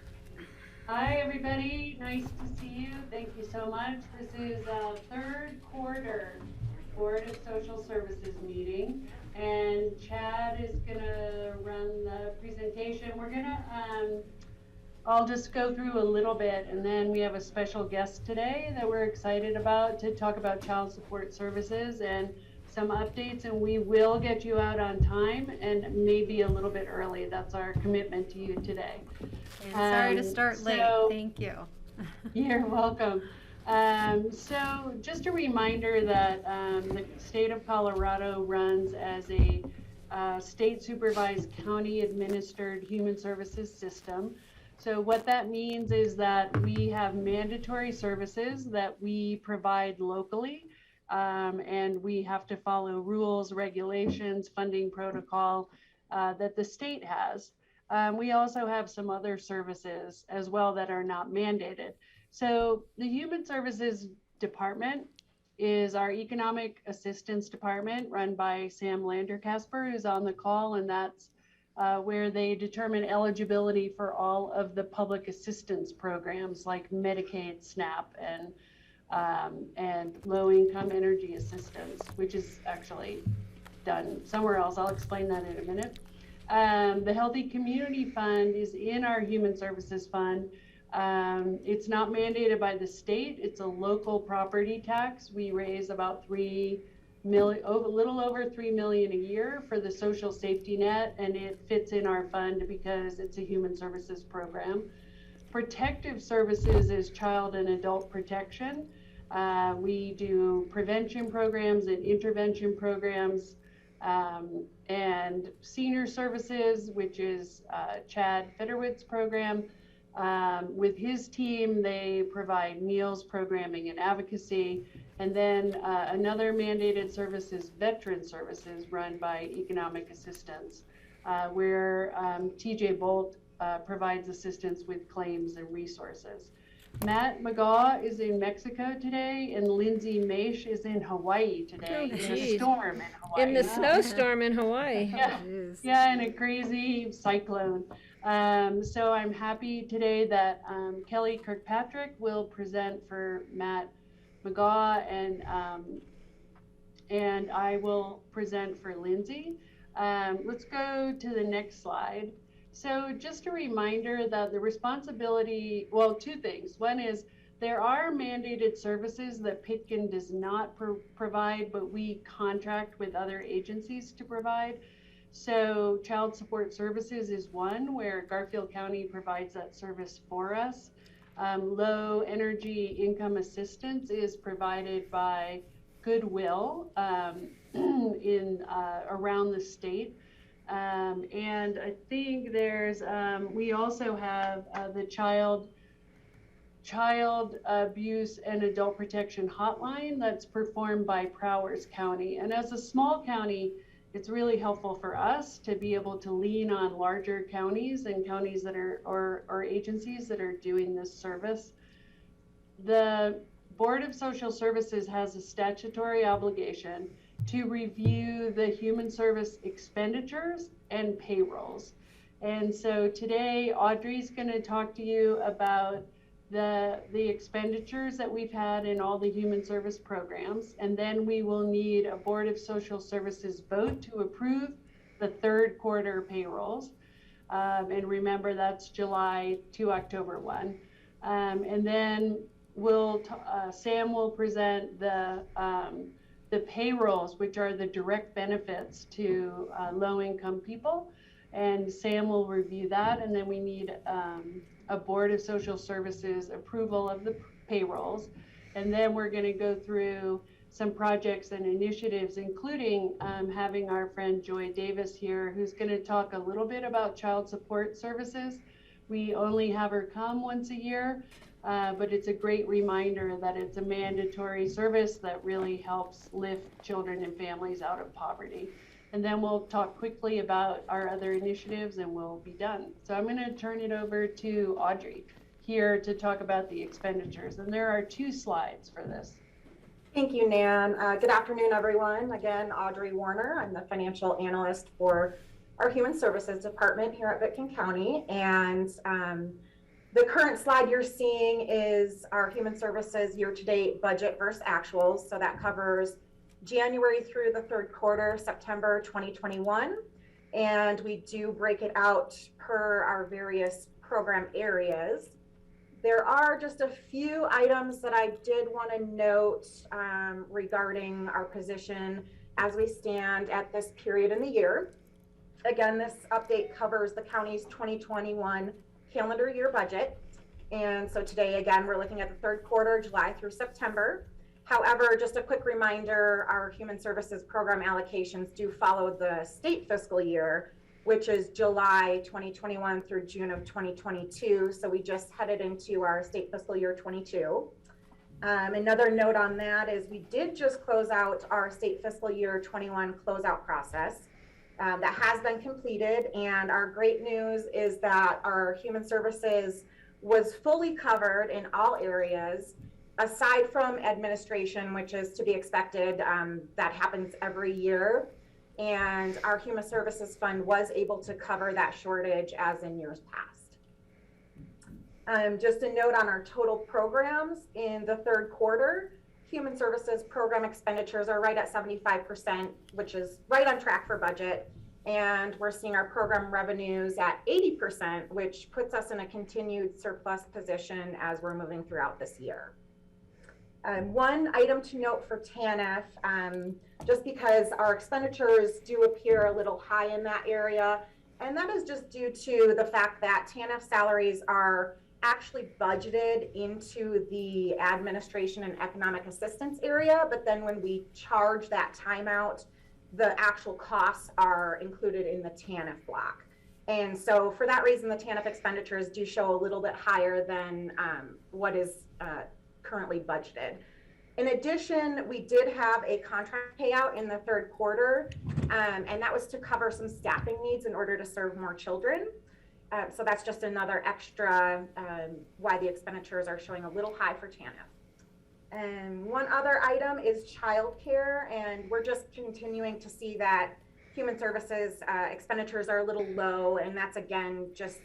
Hi, everybody. Nice to see you. Thank you so much. This is our third quarter Board of Social Services meeting, and Chad is gonna run the presentation. We're gonna, I'll just go through a little bit, and then we have a special guest today that we're excited about to talk about child support services and some updates, and we will get you out on time and maybe a little bit early. That's our commitment to you today. And sorry to start late. So- Thank you. You're welcome. So just a reminder that the state of Colorado runs as a state supervised, county administered human services system. So what that means is that we have mandatory services that we provide locally, and we have to follow rules, regulations, funding protocol that the state has. We also have some other services as well that are not mandated. So the Human Services Department is our Economic Assistance Department run by Sam Landercasper, who's on the call, and that's where they determine eligibility for all of the public assistance programs like Medicaid, SNAP, and low-income energy assistance, which is actually done somewhere else. I'll explain that in a minute. The Healthy Community Fund is in our Human Services Fund. It's not mandated by the state. It's a local property tax. We raise about a little over $3 million a year for the social safety net, and it fits in our fund because it's a human services program. Protective services is child and adult protection. We do prevention programs and intervention programs, and senior services, which is Chad Fitterwitz's program. With his team, they provide meals, programming, and advocacy. And then another mandated service is veteran services run by Economic Assistance, where TJ Bolt provides assistance with claims and resources. Matt McGaw is in Mexico today, and Lindsay Maish is in Hawaii today, in a storm in Hawaii. In the snowstorm in Hawaii. Yeah, and a crazy cyclone. So I'm happy today that Kelly Kirkpatrick will present for Matt McGaw, and I will present for Lindsay. Let's go to the next slide. So just a reminder that the responsibility, well, two things. One is there are mandated services that Pitkin does not provide, but we contract with other agencies to provide. So Child Support Services is one where Garfield County provides that service for us. Low energy income assistance is provided by Goodwill around the state. And I think there's, we also have the Child Abuse and Adult Protection Hotline that's performed by Prowers County. And as a small county, it's really helpful for us to be able to lean on larger counties and counties that are, or agencies that are doing this service. The Board of Social Services has a statutory obligation to review the human service expenditures and payrolls. And so today, Audrey's going to talk to you about the expenditures that we've had in all the human service programs, and then we will need a Board of Social Services vote to approve the third quarter payrolls. And remember, that's July to October 1. And then Sam will present the payrolls, which are the direct benefits to low-income people, and Sam will review that, and then we need a Board of Social Services approval of the payrolls. And then we're going to go through some projects and initiatives, including having our friend Joy Davis here, who's going to talk a little bit about child support services. We only have her come once a year, but it's a great reminder that it's a mandatory service that really helps lift children and families out of poverty. And then we'll talk quickly about our other initiatives and we'll be done. So I'm going to turn it over to Audrey here to talk about the expenditures. And there are 2 slides for this. Thank you, Nan. Good afternoon, everyone. Again, Audrey Warner. I'm the financial analyst for our Human Services Department here at Pitkin County. And the current slide you're seeing is our Human Services year-to-date budget versus actuals. So that covers January through the third quarter, September 2021. And we do break it out per our various program areas. There are just a few items that I did want to note regarding our position as we stand at this period in the year. Again, this update covers the county's 2021 calendar year budget. And so today, again, we're looking at the third quarter, July through September. However, just a quick reminder, our human services program allocations do follow the state fiscal year, which is July 2021 through June of 2022. So we just headed into our state fiscal year 22. Another note on that is we did just close out our state fiscal year 21 closeout process. That has been completed, and our great news is that our human services was fully covered in all areas, aside from administration, which is to be expected. That happens every year, and our human services fund was able to cover that shortage as in years past. Just a note on our total programs in the third quarter, human services program expenditures are right at 75%, which is right on track for budget. And we're seeing our program revenues at 80%, which puts us in a continued surplus position as we're moving throughout this year. One item to note for TANF, just because our expenditures do appear a little high in that area, and that is just due to the fact that TANF salaries are actually budgeted into the administration and economic assistance area, but then when we charge that time out, the actual costs are included in the TANF block. And so for that reason, the TANF expenditures do show a little bit higher than what is currently budgeted. In addition, we did have a contract payout in the third quarter, and that was to cover some staffing needs in order to serve more children. So that's just another extra why the expenditures are showing a little high for TANF. And one other item is childcare, and we're just continuing to see that human services expenditures are a little low, and that's again just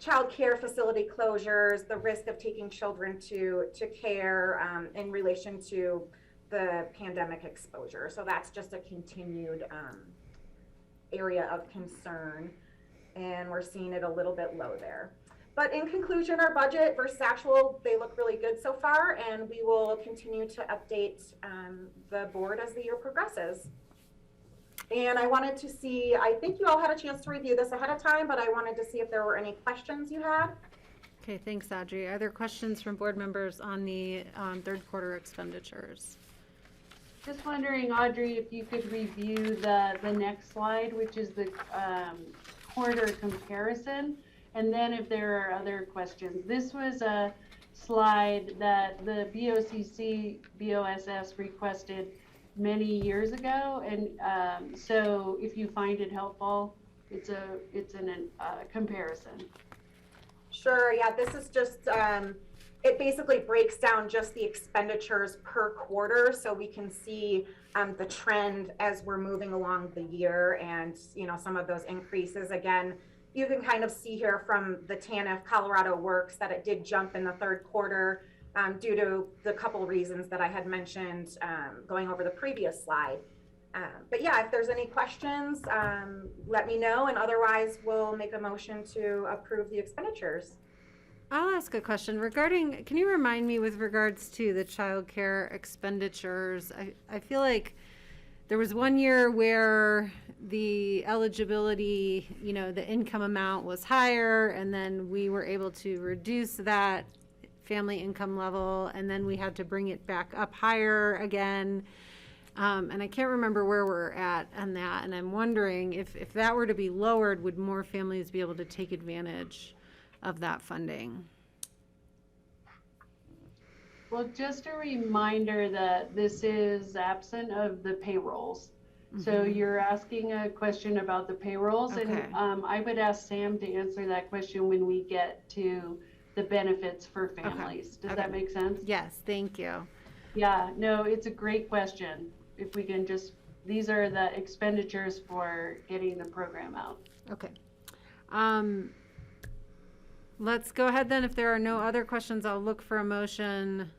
childcare facility closures, the risk of taking children to care in relation to the pandemic exposure. So that's just a continued area of concern, and we're seeing it a little bit low there. But in conclusion, our budget versus actual, they look really good so far, and we will continue to update the board as the year progresses. And I wanted to see, I think you all had a chance to review this ahead of time, but I wanted to see if there were any questions you had. Okay, thanks, Audrey. Are there questions from board members on the third quarter expenditures? Just wondering, Audrey, if you could review the next slide, which is the quarter comparison. And then if there are other questions, this was a slide that the BOCC, BOSS requested many years ago. And so if you find it helpful, it's a comparison. Sure, yeah, this is just, it basically breaks down just the expenditures per quarter, so we can see the trend as we're moving along the year, and some of those increases. Again, you can kind of see here from the TANF Colorado Works that it did jump in the third quarter due to the couple reasons that I had mentioned going over the previous slide. But yeah, if there's any questions, let me know, and otherwise we'll make a motion to approve the expenditures. I'll ask a question regarding, can you remind me with regards to the child care expenditures? I feel like there was one year where the eligibility, the income amount was higher, and then we were able to reduce that family income level, and then we had to bring it back up higher again. And I can't remember where we're at on that, and I'm wondering if that were to be lowered, would more families be able to take advantage of that funding? Well, just a reminder that this is absent of the payrolls. So you're asking a question about the payrolls, Okay. and I would ask Sam to answer that question when we get to the benefits for families. Does that make sense? Yes, thank you. Yeah, no, it's a great question. If we can just, these are the expenditures for getting the program out. Okay. Let's go ahead then. If there are no other questions, I'll look for a motion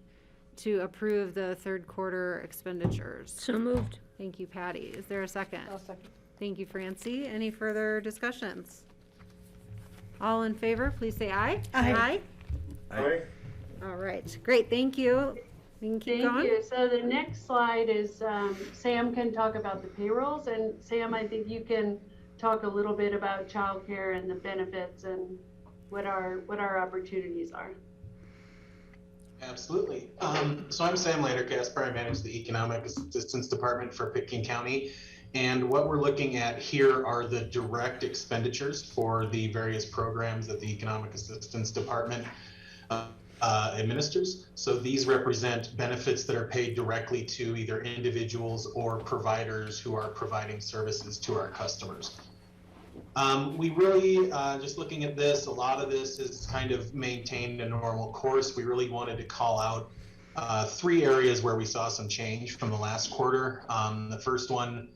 to approve the third quarter expenditures. So moved. Thank you, Patty. Is there a second? I'll second. Thank you, Francie. Any further discussions? All in favor, please say aye. Aye. Aye. All right, great, thank you. We can keep Thank going. you. So the next slide is Sam can talk about the payrolls, and Sam, I think you can talk a little bit about childcare and the benefits and what our opportunities are. Absolutely. So I'm Sam Landercasper. I manage the Economic Assistance Department for Pitkin County. And what we're looking at here are the direct expenditures for the various programs that the Economic Assistance Department administers. So these represent benefits that are paid directly to either individuals or providers who are providing services to our customers. We really, just looking at this, a lot of this is kind of maintained a normal course. We really wanted to call out 3 areas where we saw some change from the last quarter. The first one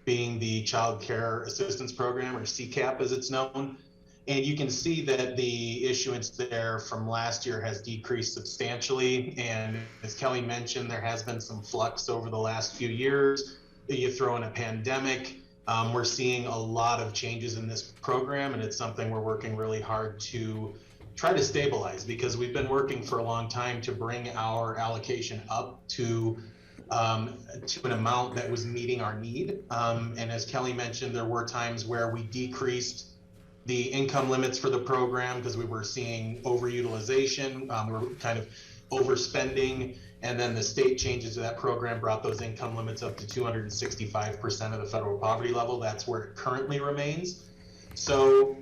being the Child Care Assistance Program, or CCAP as it's known. And you can see that the issuance there from last year has decreased substantially. And as Kelly mentioned, there has been some flux over the last few years. You throw in a pandemic, we're seeing a lot of changes in this program, and it's something we're working really hard to try to stabilize, because we've been working for a long time to bring our allocation up to an amount that was meeting our need. And as Kelly mentioned, there were times where we decreased the income limits for the program because we were seeing overutilization, we were kind of overspending, and then the state changes to that program brought those income limits up to 265% of the federal poverty level. That's where it currently remains. So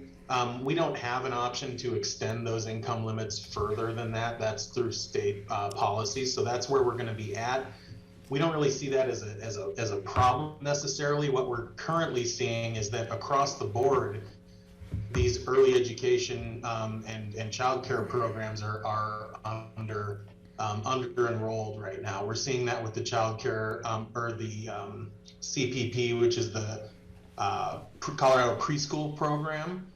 we don't have an option to extend those income limits further than that. That's through state policy. So that's where we're going to be at. We don't really see that as a problem necessarily. What we're currently seeing is that across the board, these early education and child care programs are under enrolled right now. We're seeing that with the child care or the CPP, which is the Colorado preschool program.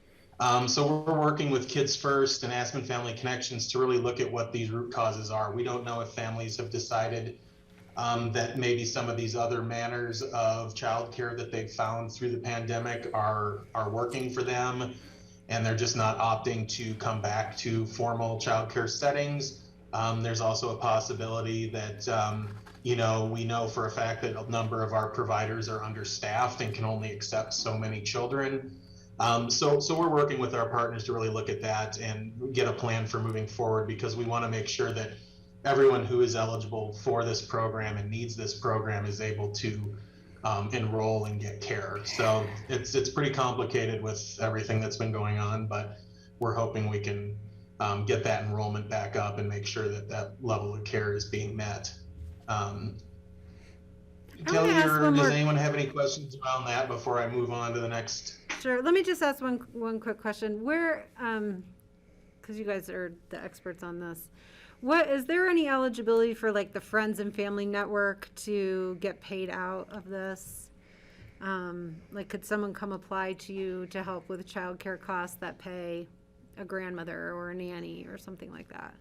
So we're working with Kids First and Aspen Family Connections to really look at what these root causes are. We don't know if families have decided that maybe some of these other manners of childcare that they've found through the pandemic are working for them, and they're just not opting to come back to formal childcare settings. There's also a possibility that we know for a fact that a number of our providers are understaffed and can only accept so many children. So we're working with our partners to really look at that and get a plan for moving forward, because we want to make sure that everyone who is eligible for this program and needs this program is able to enroll and get care. So it's pretty complicated with everything that's been going on, but we're hoping we can get that enrollment back up and make sure that that level of care is being met. Kelly, does anyone have any questions around that before I move on to the next? Sure. Let me just ask one quick question. Where, because you guys are the experts on this, is there any eligibility for like the Friends and Family Network to get paid out of this? Like, could someone come apply to you to help with childcare costs that pay a grandmother or a nanny or something like that?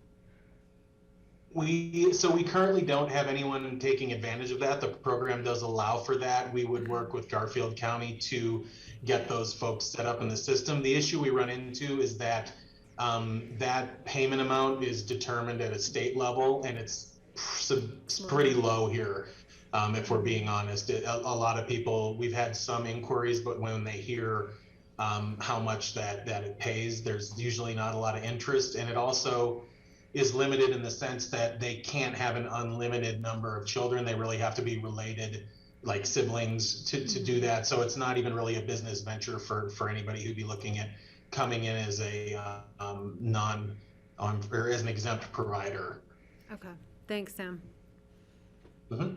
We currently don't have anyone taking advantage of that. The program does allow for that. We would work with Garfield County to get those folks set up in the system. The issue we run into is that that payment amount is determined at a state level, and it's pretty low here. If we're being honest, a lot of people, we've had some inquiries, but when they hear how much that it pays, there's usually not a lot of interest. And it also is limited in the sense that they can't have an unlimited number of children. They really have to be related, like siblings, to do that. So it's not even really a business venture for anybody who'd be looking at coming in as a or as an exempt provider. Okay. Thanks, Sam. Mm-hmm.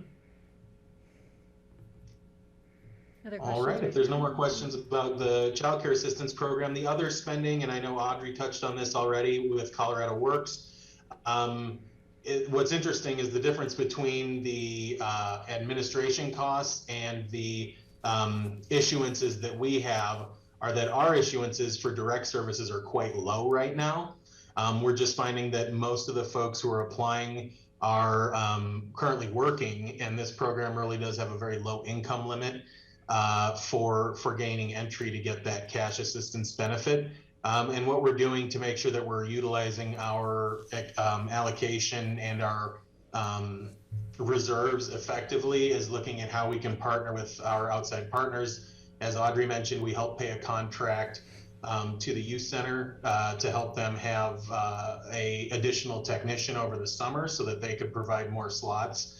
Other All right, if there's no more questions about the Child Care Assistance Program, the other spending, and I know Audrey touched on this already with Colorado Works. What's interesting is the difference between the administration costs and the issuances that we have are that our issuances for direct services are quite low right now. We're just finding that most of the folks who are applying are currently working, and this program really does have a very low income limit for gaining entry to get that cash assistance benefit. And what we're doing to make sure that we're utilizing our allocation and our reserves effectively is looking at how we can partner with our outside partners. As Audrey mentioned, we help pay a contract to the youth center to help them have a additional technician over the summer so that they could provide more slots.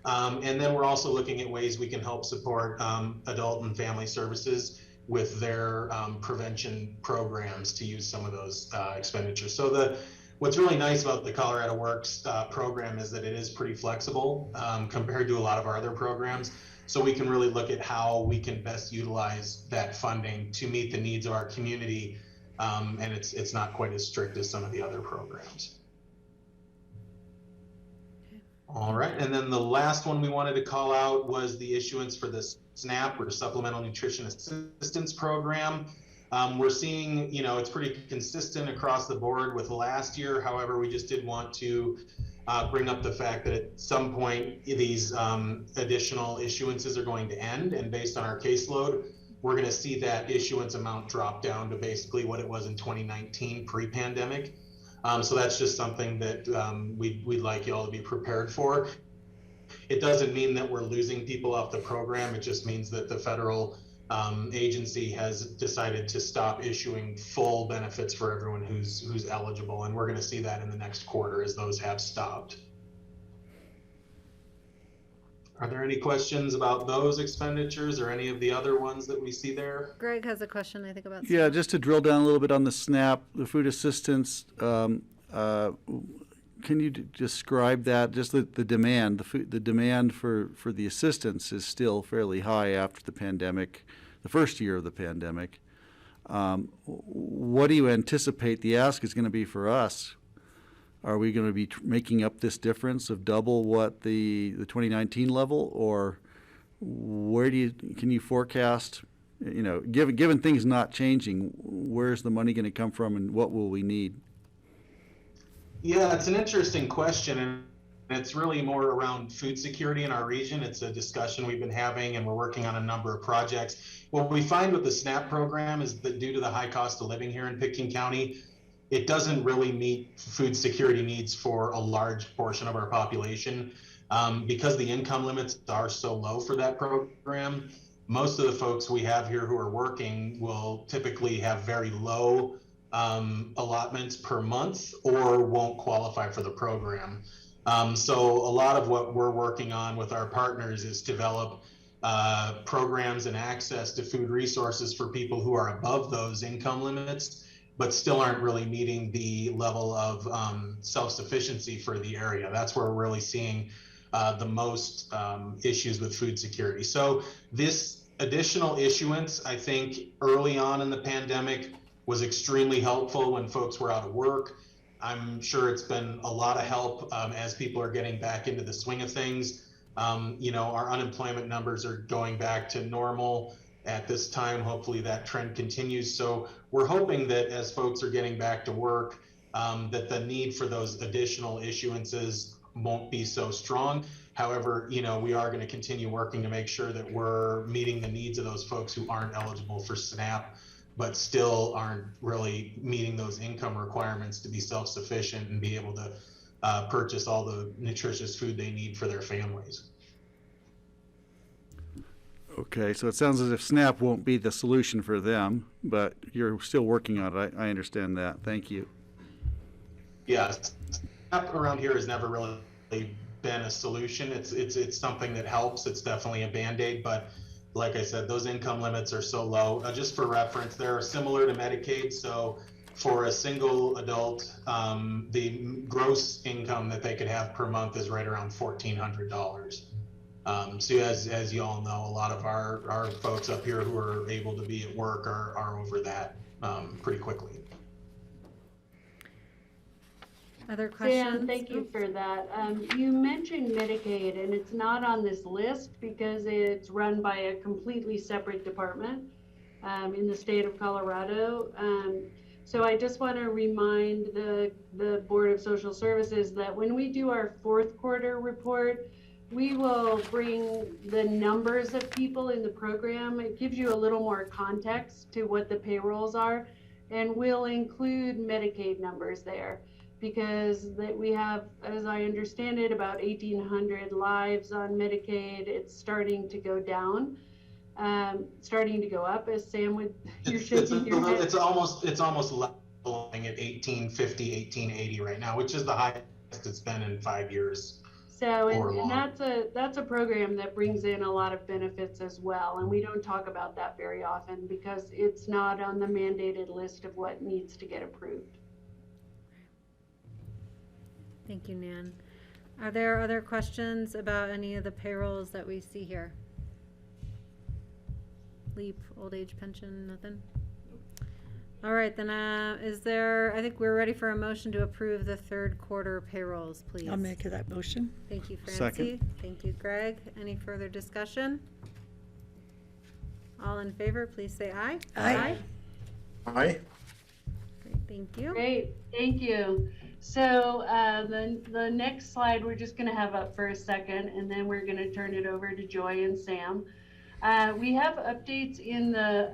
And then we're also looking at ways we can help support adult and family services with their prevention programs to use some of those expenditures. So what's really nice about the Colorado Works program is that it is pretty flexible compared to a lot of our other programs. So we can really look at how we can best utilize that funding to meet the needs of our community, and it's not quite as strict as some of the other programs. All right, and then the last one we wanted to call out was the issuance for the SNAP, or Supplemental Nutrition Assistance Program. We're seeing, it's pretty consistent across the board with last year. However, we just did want to bring up the fact that at some point these additional issuances are going to end, and based on our caseload, we're going to see that issuance amount drop down to basically what it was in 2019 pre-pandemic. So that's just something that we'd like you all to be prepared for. It doesn't mean that we're losing people off the program. It just means that the federal agency has decided to stop issuing full benefits for everyone who's eligible, and we're going to see that in the next quarter as those have stopped. Are there any questions about those expenditures or any of the other ones that we see there? Greg has a question, I think, about Yeah, just to drill down a little bit on the SNAP, the food assistance. Can you describe that? Just the demand, the demand for the assistance is still fairly high after the pandemic, the first year of the pandemic. What do you anticipate the ask is going to be for us? Are we going to be making up this difference of double what the 2019 level, or can you forecast? Given things not changing, where's the money going to come from, and what will we need? Yeah, it's an interesting question, and it's really more around food security in our region. It's a discussion we've been having, and we're working on a number of projects. What we find with the SNAP program is that due to the high cost of living here in Pitkin County, it doesn't really meet food security needs for a large portion of our population. Because the income limits are so low for that program, most of the folks we have here who are working will typically have very low allotments per month or won't qualify for the program. So a lot of what we're working on with our partners is develop programs and access to food resources for people who are above those income limits, but still aren't really meeting the level of self-sufficiency for the area. That's where we're really seeing the most issues with food security. So this additional issuance, I think early on in the pandemic, was extremely helpful when folks were out of work. I'm sure it's been a lot of help as people are getting back into the swing of things. Our unemployment numbers are going back to normal at this time. Hopefully that trend continues. So we're hoping that as folks are getting back to work, that the need for those additional issuances won't be so strong. However, we are going to continue working to make sure that we're meeting the needs of those folks who aren't eligible for SNAP, but still aren't really meeting those income requirements to be self-sufficient and be able to purchase all the nutritious food they need for their families. Okay, so it sounds as if SNAP won't be the solution for them, but you're still working on it. I understand that. Thank you. Yes, SNAP around here has never really been a solution. It's something that helps. It's definitely a Band-Aid, but like I said, those income limits are so low. Just for reference, they're similar to Medicaid. So for a single adult, the gross income that they could have per month is right around $1,400. So as you all know, a lot of our folks up here who are able to be at work are over that pretty quickly. Other questions? Dan, thank you for that. You mentioned Medicaid, and it's not on this list because it's run by a completely separate department in the state of Colorado. So I just want to remind the Board of Social Services that when we do our fourth quarter report, we will bring the numbers of people in the program. It gives you a little more context to what the payrolls are, and we'll include Medicaid numbers there. because we have, as I understand it, about 1,800 lives on Medicaid. It's starting to go down, starting to go up, as Sam would, you're shaking your head. It's almost leveling at 1850, 1880 right now, which is the highest it's been in 5 years. So, and that's a program that brings in a lot of benefits as well. And we don't talk about that very often because it's not on the mandated list of what needs to get approved. Thank you, Nan. Are there other questions about any of the payrolls that we see here? LEAP, old age pension, nothing? All right, then I think we're ready for a motion to approve the third quarter payrolls, please. I'll make that motion. Thank you, Francie. Second. Thank you, Greg. Any further discussion? All in favor, please say aye. Aye. Aye. Great, thank you. Great, thank you. So the next slide we're just going to have up for a second, and then we're going to turn it over to Joy and Sam. We have updates in the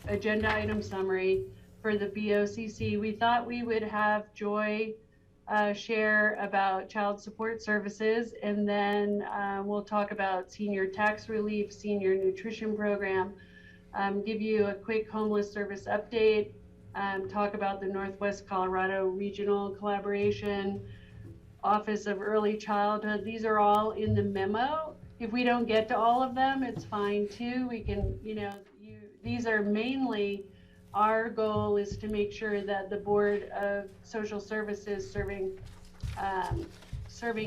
agenda item summary for the BOCC. We thought we would have Joy share about child support services, and then we'll talk about senior tax relief, senior nutrition program, give you a quick homeless service update, talk about the Northwest Colorado Regional Collaboration, Office of Early Childhood. These are all in the memo. If we don't get to all of them, it's fine too. We can, these are mainly, our goal is to make sure that the Board of Social Services serving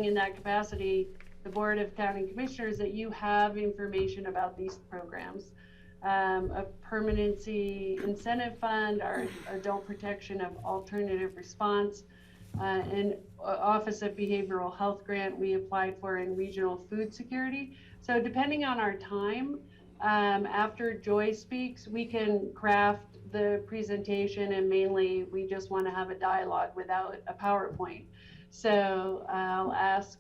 in that capacity, the Board of County Commissioners, that you have information about these programs. A permanency incentive fund, our adult protection of alternative response, and Office of Behavioral Health grant we applied for in regional food security. So depending on our time, after Joy speaks, we can craft the presentation, and mainly we just want to have a dialogue without a PowerPoint. So I'll ask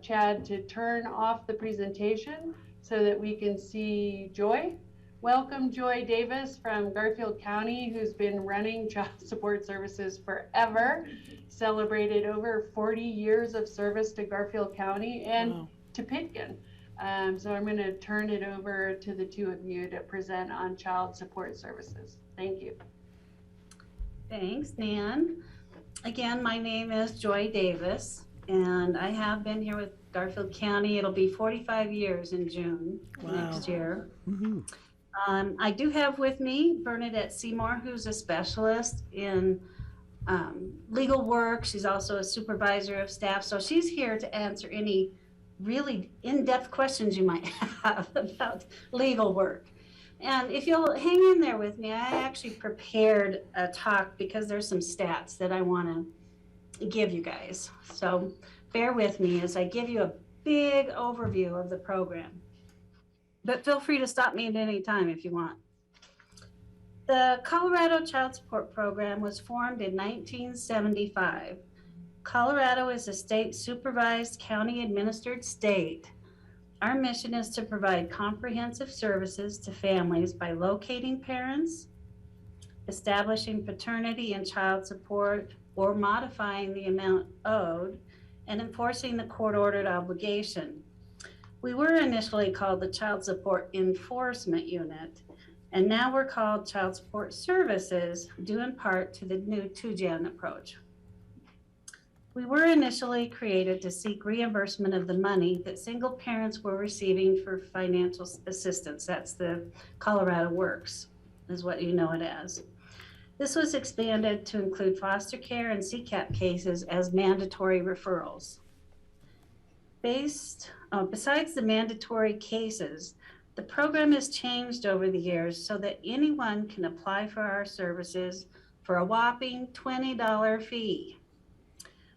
Chad to turn off the presentation so that we can see Joy. Welcome Joy Davis from Garfield County, who's been running child support services forever, celebrated over 40 years of service to Garfield County and to Pitkin. So I'm going to turn it over to the two of you to present on child support services. Thank you. Thanks, Nan. Again, my name is Joy Davis, and I have been here with Garfield County. It'll be 45 years in June next year. Woohoo. I do have with me Bernadette Seymour, who's a specialist in legal work. She's also a supervisor of staff. So she's here to answer any really in-depth questions you might have about legal work. And if you'll hang in there with me, I actually prepared a talk because there's some stats that I want to give you guys. So bear with me as I give you a big overview of the program. But feel free to stop me at any time if you want. The Colorado Child Support Program was formed in 1975. Colorado is a state supervised, county administered state. Our mission is to provide comprehensive services to families by locating parents, establishing paternity and child support, or modifying the amount owed, and enforcing the court-ordered obligation. We were initially called the Child Support Enforcement Unit, and now we're called Child Support Services, due in part to the new 2-gen approach. We were initially created to seek reimbursement of the money that single parents were receiving for financial assistance. That's the Colorado Works, is what you know it as. This was expanded to include foster care and CCAP cases as mandatory referrals. Besides the mandatory cases, the program has changed over the years so that anyone can apply for our services for a whopping $20 fee,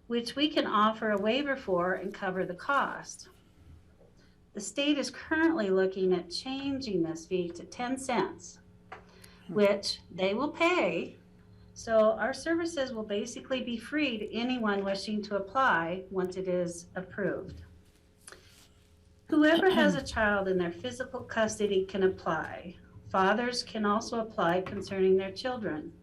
which we can offer a waiver for and cover the cost. The state is currently looking at changing this fee to 10 cents, which they will pay. So our services will basically be free to anyone wishing to apply once it is approved. Whoever has a child in their physical custody can apply. Fathers can also apply concerning their children.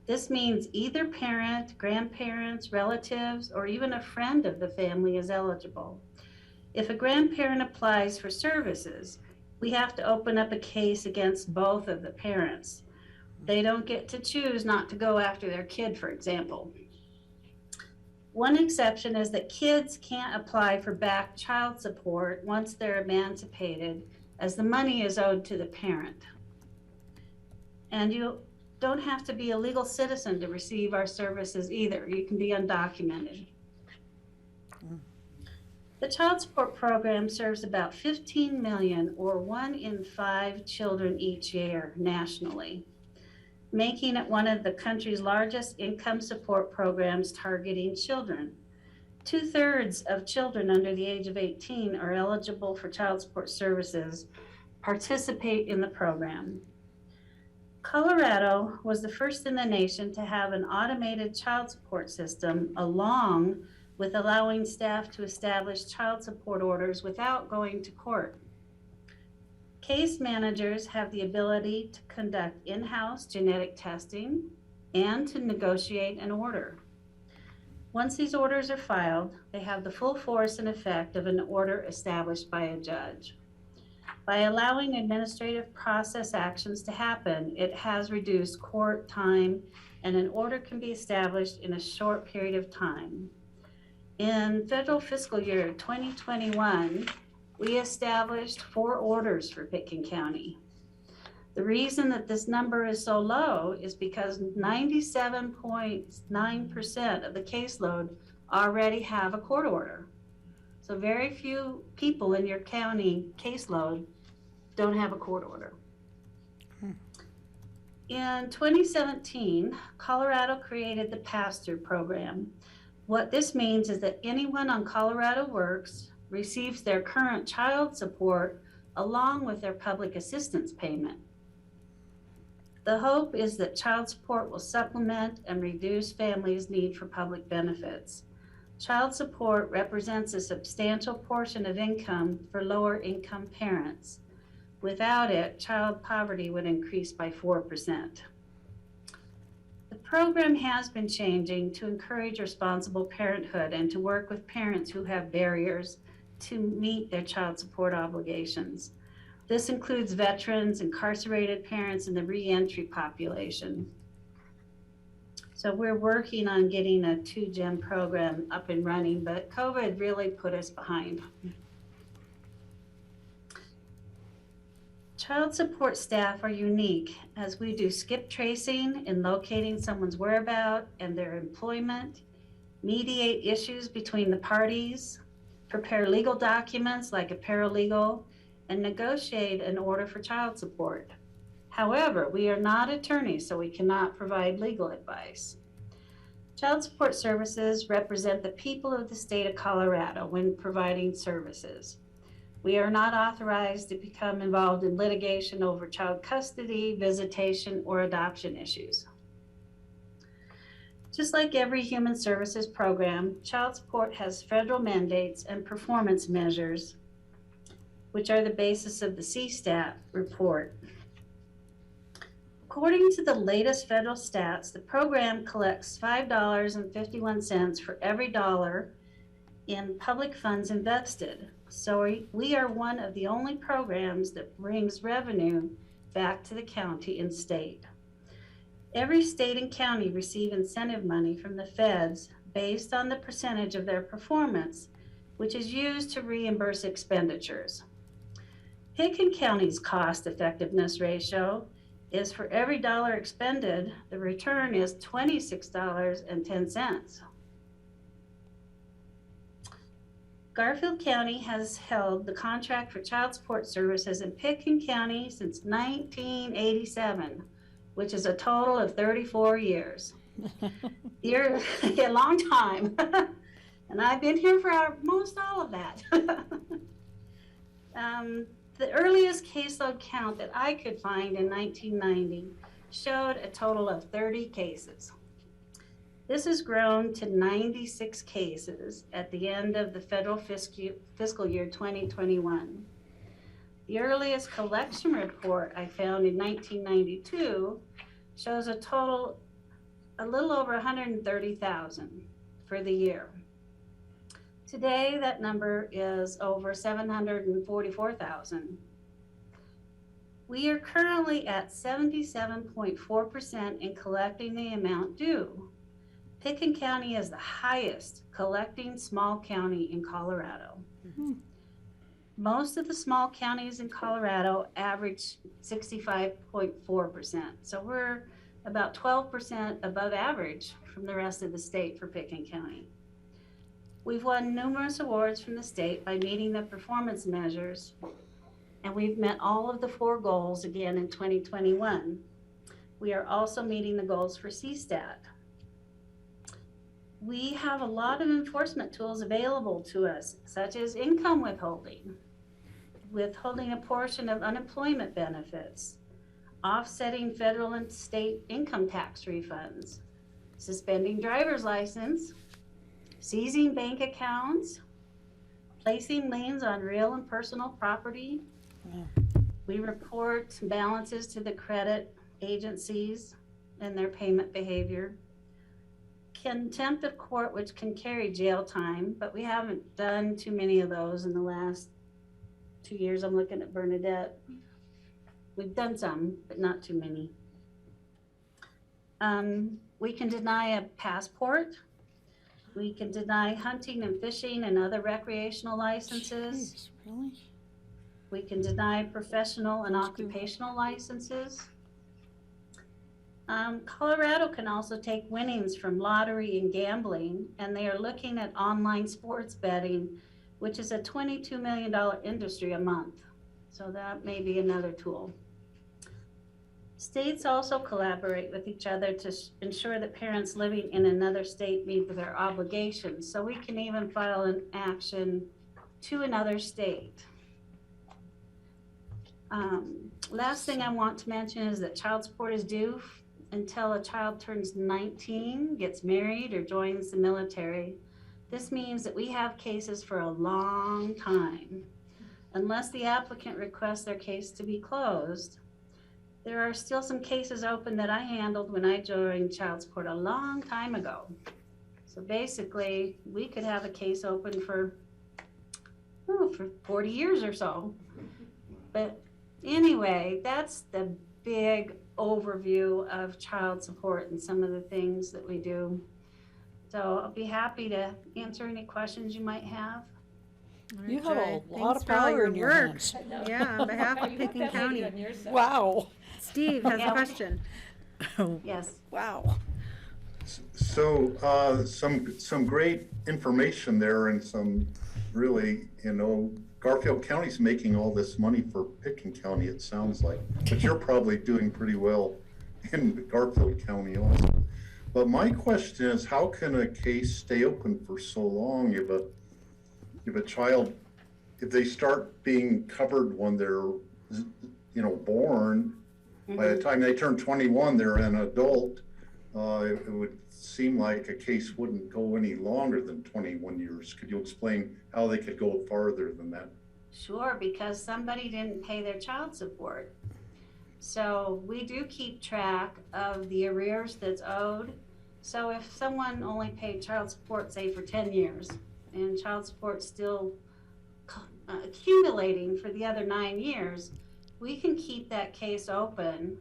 This means either parent, grandparents, relatives, or even a friend of the family is eligible. If a grandparent applies for services, we have to open up a case against both of the parents. They don't get to choose not to go after their kid, for example. One exception is that kids can't apply for back child support once they're emancipated, as the money is owed to the parent. And you don't have to be a legal citizen to receive our services either. You can be undocumented. The child support program serves about 15 million, or 1 in 5 children each year nationally, making it one of the country's largest income support programs targeting children. 2/3 of children under the age of 18 are eligible for child support services, participate in the program. Colorado was the first in the nation to have an automated child support system, along with allowing staff to establish child support orders without going to court. Case managers have the ability to conduct in-house genetic testing and to negotiate an order. Once these orders are filed, they have the full force and effect of an order established by a judge. By allowing administrative process actions to happen, it has reduced court time, and an order can be established in a short period of time. In federal fiscal year 2021, we established 4 orders for Pitkin County. The reason that this number is so low is because 97.9% of the caseload already have a court order. So very few people in your county caseload don't have a court order. In 2017, Colorado created the pass-through program. What this means is that anyone on Colorado Works receives their current child support along with their public assistance payment. The hope is that child support will supplement and reduce families' need for public benefits. Child support represents a substantial portion of income for lower income parents. Without it, child poverty would increase by 4%. The program has been changing to encourage responsible parenthood and to work with parents who have barriers to meet their child support obligations. This includes veterans, incarcerated parents, and the reentry population. So we're working on getting a 2-gen program up and running, but COVID really put us behind. Child support staff are unique as we do skip tracing in locating someone's whereabouts and their employment, mediate issues between the parties, prepare legal documents like a paralegal, and negotiate an order for child support. However, we are not attorneys, so we cannot provide legal advice. Child support services represent the people of the state of Colorado when providing services. We are not authorized to become involved in litigation over child custody, visitation, or adoption issues. Just like every human services program, child support has federal mandates and performance measures, which are the basis of the CSTAT report. According to the latest federal stats, the program collects $5.51 for every dollar in public funds invested. So we are one of the only programs that brings revenue back to the county and state. Every state and county receive incentive money from the feds based on the percentage of their performance, which is used to reimburse expenditures. Pitkin County's cost effectiveness ratio is for every dollar expended, the return is $26.10. Garfield County has held the contract for child support services in Pitkin County since 1987, which is a total of 34 years. You're a long time. And I've been here for most all of that. The earliest caseload count that I could find in 1990 showed a total of 30 cases. This has grown to 96 cases at the end of the federal fiscal year 2021. The earliest collection report I found in 1992 shows a total a little over 130,000 for the year. Today, that number is over 744,000. We are currently at 77.4% in collecting the amount due. Pickens County is the highest collecting small county in Colorado. Most of the small counties in Colorado average 65.4%. So we're about 12% above average from the rest of the state for Pickens County. We've won numerous awards from the state by meeting the performance measures, and we've met all of the 4 goals again in 2021. We are also meeting the goals for CSTAT. We have a lot of enforcement tools available to us, such as income withholding a portion of unemployment benefits, offsetting federal and state income tax refunds, suspending driver's license, seizing bank accounts, placing liens on real and personal property. We report balances to the credit agencies and their payment behavior. Contempt of court, which can carry jail time, but we haven't done too many of those in the last 2 years. I'm looking at Bernadette. We've done some, but not too many. We can deny a passport. We can deny hunting and fishing and other recreational licenses. Jeez, really? We can deny professional and occupational licenses. Colorado can also take winnings from lottery and gambling, and they are looking at online sports betting, which is a $22 million industry a month. So that may be another tool. States also collaborate with each other to ensure that parents living in another state meet their obligations. So we can even file an action to another state. Last thing I want to mention is that child support is due until a child turns 19, gets married, or joins the military. This means that we have cases for a long time. Unless the applicant requests their case to be closed, there are still some cases open that I handled when I joined child support a long time ago. So basically, we could have a case open for 40 years or so. But anyway, that's the big overview of child support and some of the things that we do. So I'll be happy to answer any questions you might have. You have a Jay, lot thanks of for all power your in your work. hands. Yeah, on behalf of You put Pickens that lady County. on your side. Wow. Steve has a Yeah. question. Yes. Wow. So, some great information there and some really, Garfield County's making all this money for Pickens County, it sounds like, but you're probably doing pretty well in Garfield County also. But my question is, how can a case stay open for so long if a child, if they start being covered when they're, born, by the time they turn 21, they're an adult, it would seem like a case wouldn't go any longer than 21 years. Could you explain how they could go farther than that? Sure, because somebody didn't pay their child support. So we do keep track of the arrears that's owed. So if someone only paid child support, say for 10 years, and child support's still accumulating for the other 9 years, we can keep that case open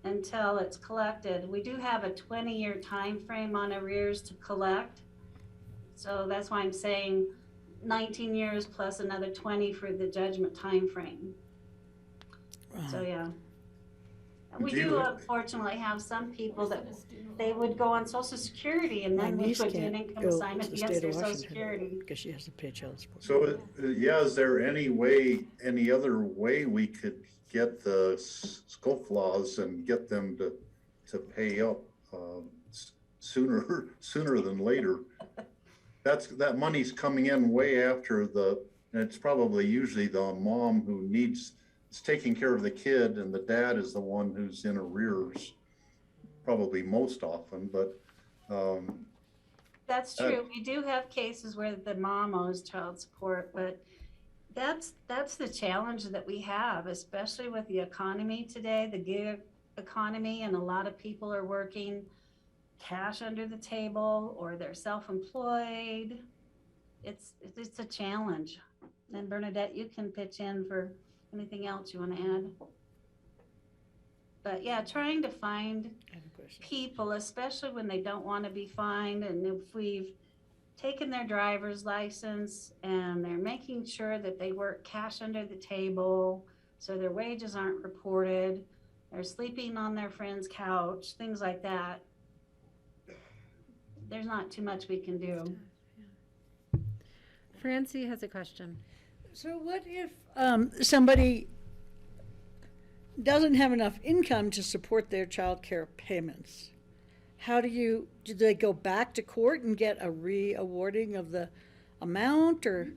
until it's collected. We do have a 20-year time frame on arrears to collect. So that's why I'm saying 19 years plus another 20 for the judgment time frame. So yeah. We do unfortunately have some people that they would go on Social Security and My then we niece would do an can't income go to assignment the against state their of Social Washington Security. because she has to pay child support. So, is there any other way we could get the scofflaws and get them to pay up sooner than later? That money's coming in way after and it's probably usually the mom who is taking care of the kid, and the dad is the one who's in arrears, probably most often, but. That's true. We do have cases where the mom owes child support, but that's the challenge that we have, especially with the economy today, the gig economy, and a lot of people are working cash under the table or they're self-employed. It's a challenge. And Bernadette, you can pitch in for anything else you want to add. But yeah, trying to find people, especially when they don't want to be fined, and if we've taken their driver's license and they're making sure that they work cash under the table so their wages aren't reported, they're sleeping on their friend's couch, things like that. There's not too much we can do. Francie has a question. So what if somebody doesn't have enough income to support their child care payments? Do they go back to court and get a re-awarding of the amount, or?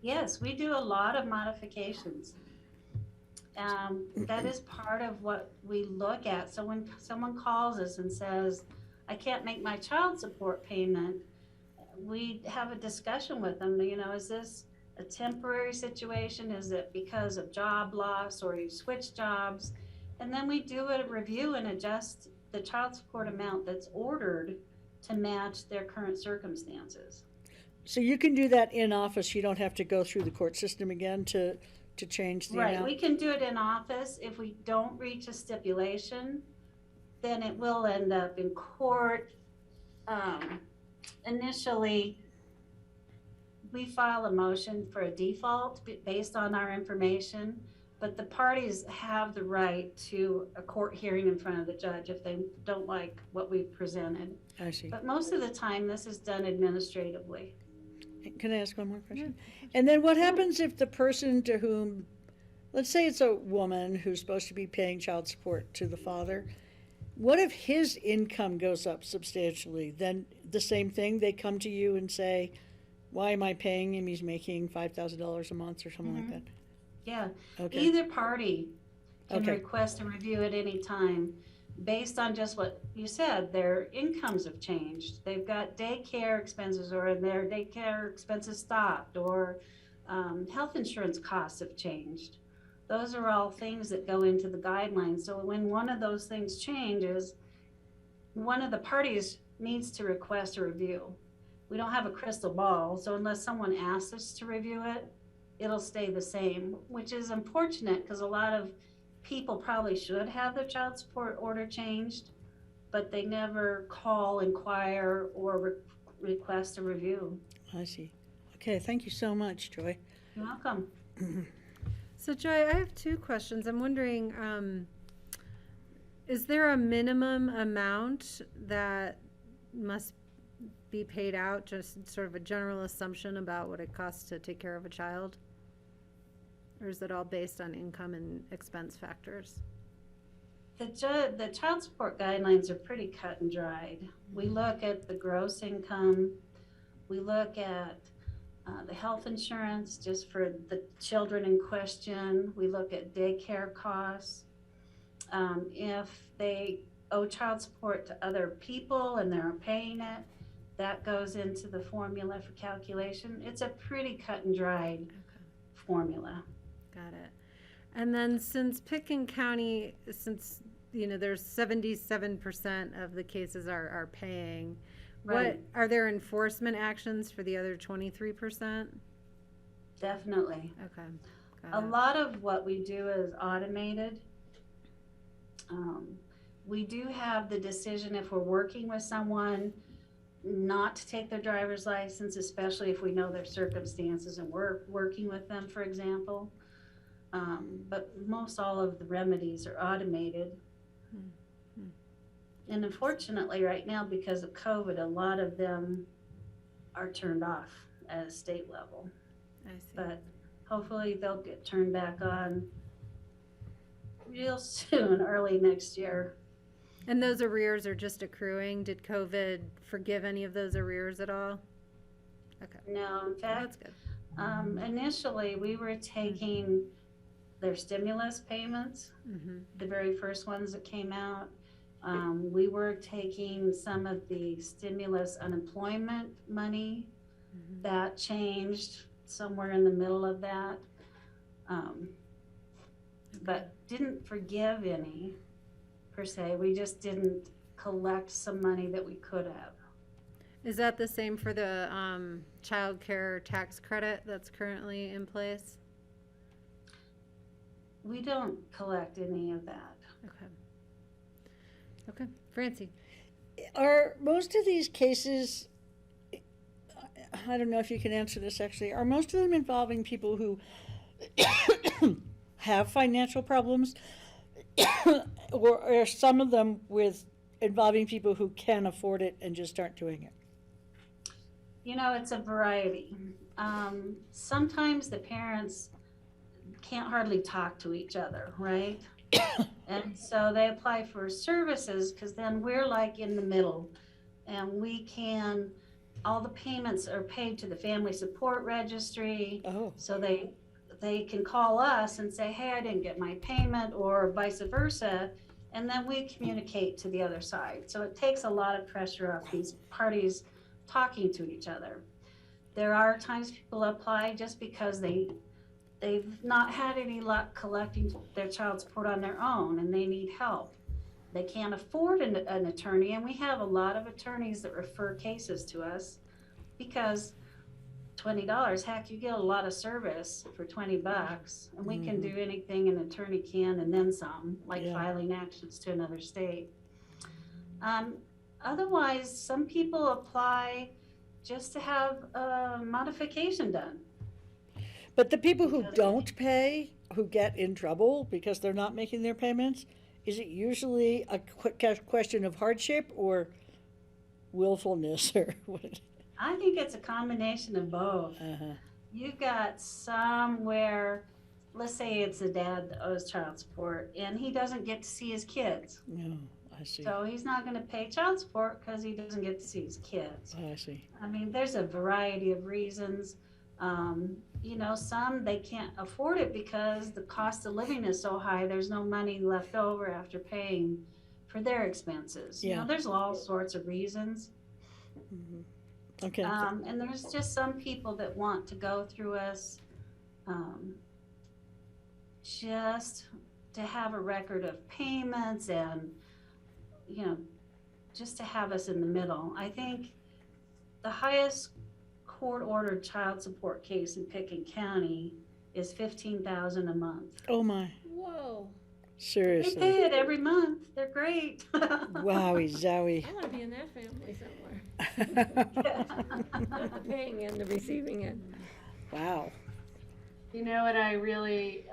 Yes, we do a lot of modifications. That is part of what we look at. So when someone calls us and says, I can't make my child support payment, we have a discussion with them. You know, is this a temporary situation? Is it because of job loss or you switch jobs? And then we do a review and adjust the child support amount that's ordered to match their current circumstances. So you can do that in office, you don't have to go through the court system again to change the Right, amount? we can do it in office. If we don't reach a stipulation, then it will end up in court. Initially, we file a motion for a default based on our information, but the parties have the right to a court hearing in front of the judge if they don't like what we've presented. I see. But most of the time, this is done administratively. Can I ask one more question? Yeah. And then what happens if the person to whom, let's say it's a woman who's supposed to be paying child support to the father, what if his income goes up substantially? Then the same thing, they come to you and say, why am I paying him? He's making $5,000 a month or something like that. Yeah, Okay. either party can Okay. request a review at any time based on just what you said. Their incomes have changed. They've got daycare expenses, or their daycare expenses stopped, or health insurance costs have changed. Those are all things that go into the guidelines. So when one of those things changes, one of the parties needs to request a review. We don't have a crystal ball, so unless someone asks us to review it, it'll stay the same, which is unfortunate because a lot of people probably should have their child support order changed, but they never call, inquire, or request a review. I see. Okay, thank you so much, Joy. You're welcome. So Joy, I have two questions. I'm wondering, is there a minimum amount that must be paid out, just sort of a general assumption about what it costs to take care of a child? Or is it all based on income and expense factors? The child support guidelines are pretty cut and dried. We look at the gross income. We look at the health insurance just for the children in question. We look at daycare costs. If they owe child support to other people and they're paying it, that goes into the formula for calculation. It's a pretty cut and dried formula. Got it. And then since Picken County, since, you know, there's 77% of the cases are paying, Right. what, are there enforcement actions for the other 23%? Definitely. Okay. A lot of what we do is automated. We do have the decision if we're working with someone not to take their driver's license, especially if we know their circumstances and we're working with them, for example. But most all of the remedies are automated. And unfortunately, right now, because of COVID, a lot of them are turned off at a state level. I see. But hopefully they'll get turned back on real soon, early next year. And those arrears are just accruing? Did COVID forgive any of those arrears at all? Okay. No, in fact, That's good. Initially we were taking their stimulus payments, the very first ones that came out. We were taking some of the stimulus unemployment money. That changed somewhere in the middle of that. But didn't forgive any per se. We just didn't collect some money that we could have. Is that the same for the child care tax credit that's currently in place? We don't collect any of that. Okay. Okay, Francie. Are most of these cases, I don't know if you can answer this actually, are most of them involving people who have financial problems? Or are some of them involving people who can afford it and just aren't doing it? You know, it's a variety. Sometimes the parents can't hardly talk to each other, right? And so they apply for services because then we're like in the middle and all the payments are paid to the family support registry. Oh. So they can call us and say, hey, I didn't get my payment, or vice versa. And then we communicate to the other side. So it takes a lot of pressure off these parties talking to each other. There are times people apply just because they've not had any luck collecting their child support on their own and they need help. They can't afford an attorney, and we have a lot of attorneys that refer cases to us because $20, heck, you get a lot of service for $20, and we can do anything an attorney can and then some, like filing actions to another state. Otherwise, some people apply just to have a modification done. But the people who don't pay, who get in trouble because they're not making their payments, is it usually a question of hardship or willfulness or what? I think it's a combination of both. You've got some where, let's say it's a dad that owes child support and he doesn't get to see his kids. No, I see. So he's not going to pay child support because he doesn't get to see his kids. I see. I mean, there's a variety of reasons. You know, some they can't afford it because the cost of living is so high, there's no money left over after paying for their expenses. You know, there's all sorts of reasons. Okay. And there's just some people that want to go through us just to have a record of payments and, you know, just to have us in the middle. I think the highest court-ordered child support case in Pickens County is $15,000 a month. Oh my. Whoa. Seriously. They pay it every month. They're great. Wowie zowie. I want to be in that family somewhere. Not the paying end, the receiving end. Wow. You know what I really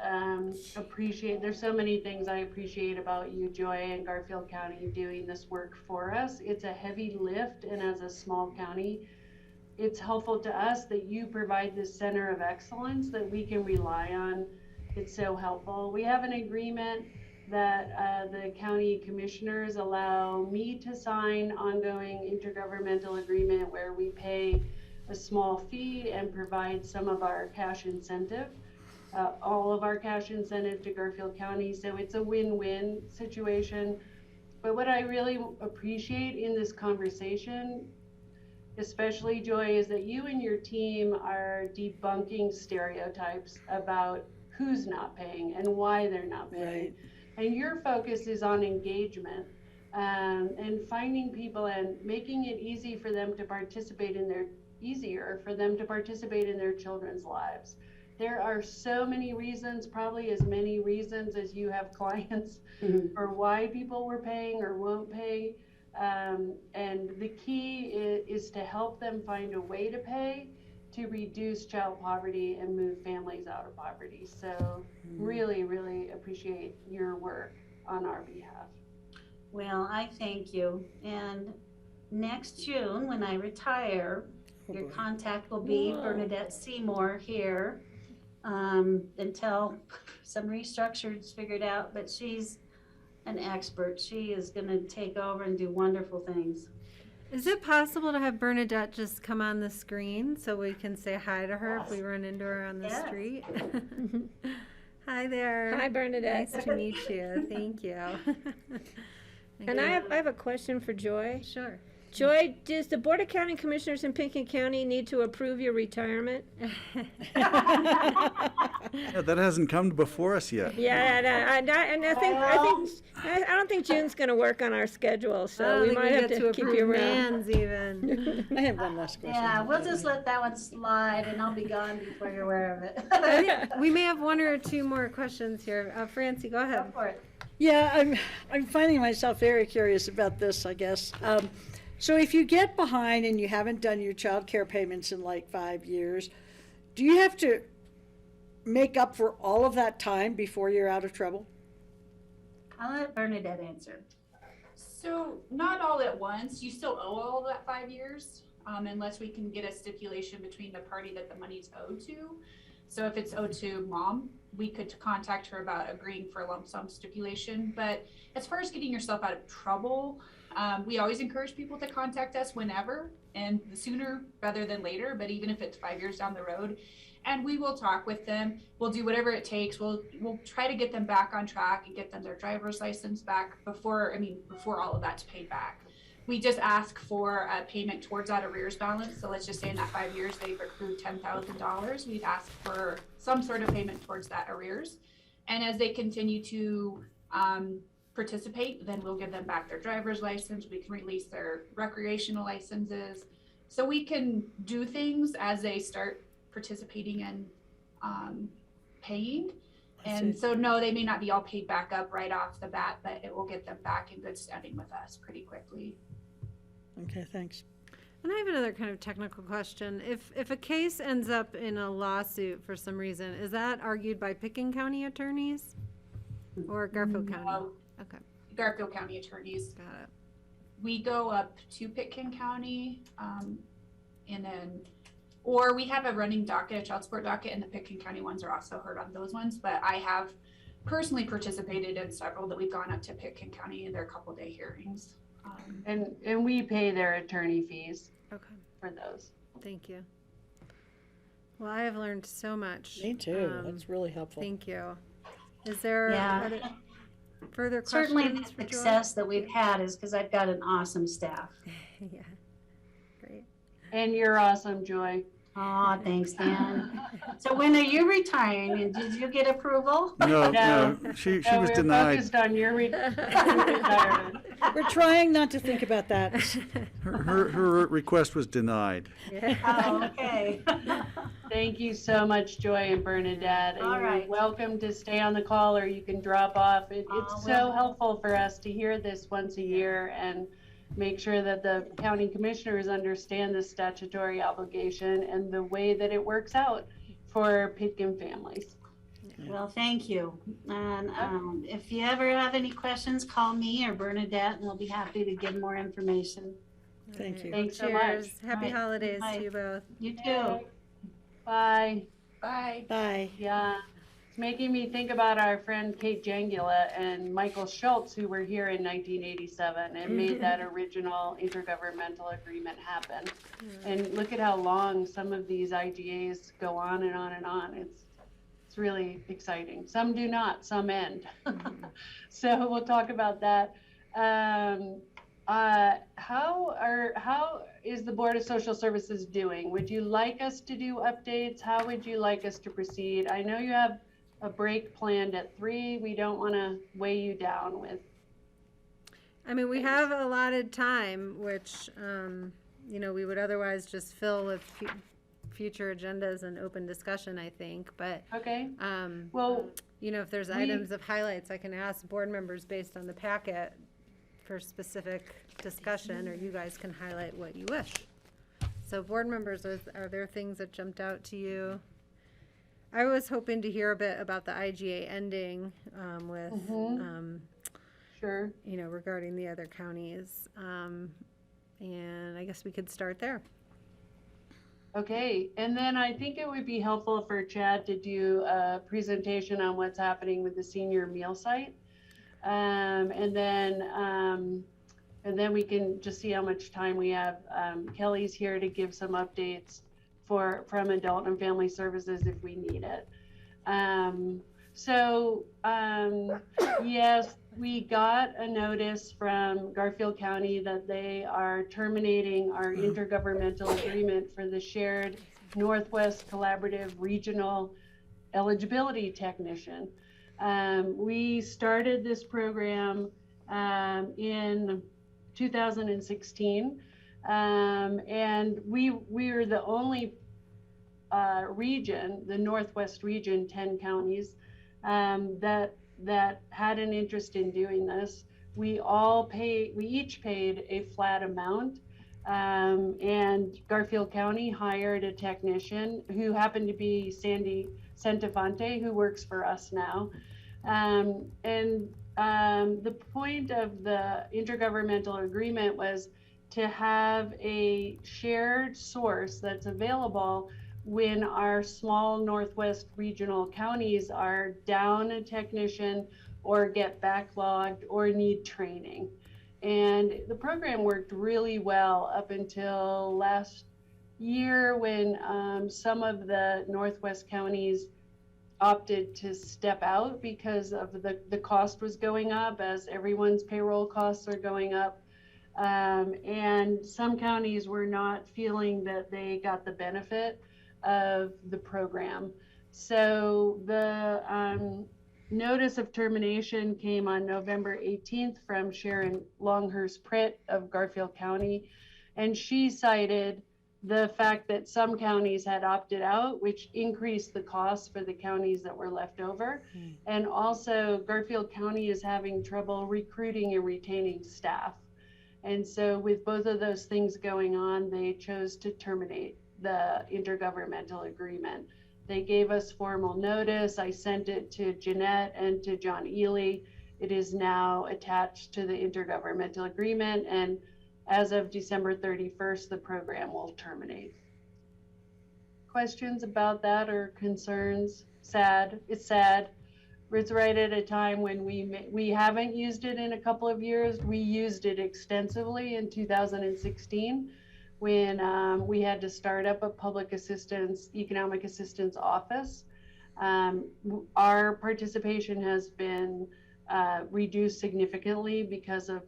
appreciate? There's so many things I appreciate about you, Joy, and Garfield County doing this work for us. It's a heavy lift, and as a small county, it's helpful to us that you provide this center of excellence that we can rely on. It's so helpful. We have an agreement that the county commissioners allow me to sign ongoing intergovernmental agreement where we pay a small fee and provide some of our cash incentive, all of our cash incentive to Garfield County. So it's a win-win situation. But what I really appreciate in this conversation, especially Joy, is that you and your team are debunking stereotypes about who's not paying and why they're not paying. Right. And your focus is on engagement and finding people and making it easier for them to participate in their children's lives. There are so many reasons, probably as many reasons as you have clients for why people were paying or won't pay. And the key is to help them find a way to pay to reduce child poverty and move families out of poverty. So really, really appreciate your work on our behalf. Well, I thank you. And next June, when I retire, your contact will be Bernadette Seymour here until some restructure is figured out, but she's an expert. She is going to take over and do wonderful things. Is it possible to have Bernadette just come on the screen so we can say hi to her if we run into her on the street? Hi there. Hi, Bernadette. Nice to meet you. Thank you. And I have a question for Joy. Sure. Joy, does the Board of County Commissioners in Pickens County need to approve your retirement? Yeah, that hasn't come before us yet. Yeah, and I don't think June's gonna work on our schedule, so we might have to keep you around. Mans even. I have one last question. Yeah, we'll just let that one slide and I'll be gone before you're aware of it. I think we may have one or two more questions here. Francie, go ahead. Go for it. Yeah, I'm finding myself very curious about this, I guess. So if you get behind and you haven't done your child care payments in like 5 years, do you have to make up for all of that time before you're out of trouble? I'll let Bernadette answer. So not all at once. You still owe all of that 5 years, unless we can get a stipulation between the party that the money's owed to. So if it's owed to mom, we could contact her about agreeing for a lump sum stipulation. But as far as getting yourself out of trouble, we always encourage people to contact us whenever, and the sooner rather than later, but even if it's 5 years down the road. And we will talk with them. We'll do whatever it takes. We'll try to get them back on track and get them their driver's license back before all of that's paid back. We just ask for a payment towards that arrears balance. So let's just say in that 5 years, they've accrued $10,000. We'd ask for some sort of payment towards that arrears. And as they continue to participate, then we'll give them back their driver's license. We can release their recreational licenses. So we can do things as they start participating and paying. And so no, they may not be all paid back up right off the bat, but it will get them back in good standing with us pretty quickly. Okay, thanks. And I have another kind of technical question. If a case ends up in a lawsuit for some reason, is that argued by Pickens County attorneys or Garfield County? No. Okay. Garfield County attorneys. Got it. We go up to Pickens County, and then, or we have a running docket, a child support docket, and the Pickens County ones are also heard on those ones. But I have personally participated in several that we've gone up to Pickens County in their couple-day hearings. And we pay their attorney fees. Okay. For those. Thank you. Well, I have learned so much. Me too. That's really helpful. Thank you. Is there Yeah. other, further questions? Certainly the for Joy? success that we've had is because I've got an awesome staff. Yeah. Great. And you're awesome, Joy. Aw, thanks, Dan. So when are you retiring, and did you get approval? No, she was we're denied. focused on your retirement. We're trying not to think about that. Her request was denied. Oh, okay. Thank you so much, Joy and Bernadette. And All right. You're welcome to stay on the call, or you can drop off. It's so helpful for us to hear this once a year and make sure that the county commissioners understand the statutory obligation and the way that it works out for Pitkin families. Well, thank you. And if you ever have any questions, call me or Bernadette, and we'll be happy to give more information. Thank you. Thanks so Cheers. much. Happy Right. holidays Bye. to you both. You too. Bye. Bye. Bye. Yeah. It's making me think about our friend Kate Jangula and Michael Schultz, who were here in 1987 and made that original intergovernmental agreement happen. And look at how long some of these IGAs go on and on and on. It's really exciting. Some do not, some end. So we'll talk about that. How is the Board of Social Services doing? Would you like us to do updates? How would you like us to proceed? I know you have a break planned at 3. We don't want to weigh you down with. I mean, we have allotted time, which, we would otherwise just fill with future agendas and open discussion, I think. But, okay. Well, if there's items of highlights, I can ask board members based on the packet for specific discussion, or you guys can highlight what you wish. So board members, are there things that jumped out to you? I was hoping to hear a bit about the IGA ending with, sure, regarding the other counties. And I guess we could start there. Okay, and then I think it would be helpful for Chad to do a presentation on what's happening with the senior meal site. And then we can just see how much time we have. Kelly's here to give some updates from Adult and Family Services if we need it. Yes, we got a notice from Garfield County that they are terminating our intergovernmental agreement for the shared Northwest Collaborative Regional Eligibility Technician. We started this program in 2016, and we are the only region, the Northwest region, 10 counties, that had an interest in doing this. We each paid a flat amount, and Garfield County hired a technician who happened to be Sandy Centavante, who works for us now. The point of the intergovernmental agreement was to have a shared source that's available when our small Northwest regional counties are down a technician or get backlogged or need training. And the program worked really well up until last year when some of the Northwest counties opted to step out because of the cost was going up as everyone's payroll costs are going up. And some counties were not feeling that they got the benefit of the program. So the notice of termination came on November 18th from Sharon Longhurst-Pritt of Garfield County, and she cited the fact that some counties had opted out, which increased the costs for the counties that were left over. And also Garfield County is having trouble recruiting and retaining staff. And so with both of those things going on, they chose to terminate the intergovernmental agreement. They gave us formal notice. I sent it to Jeanette and to John Ely. It is now attached to the intergovernmental agreement, and as of December 31st, the program will terminate. Questions about that or concerns? Sad. It's sad. It's right at a time when we haven't used it in a couple of years. We used it extensively in 2016 when we had to start up a public assistance, economic assistance office. Our participation has been reduced significantly because of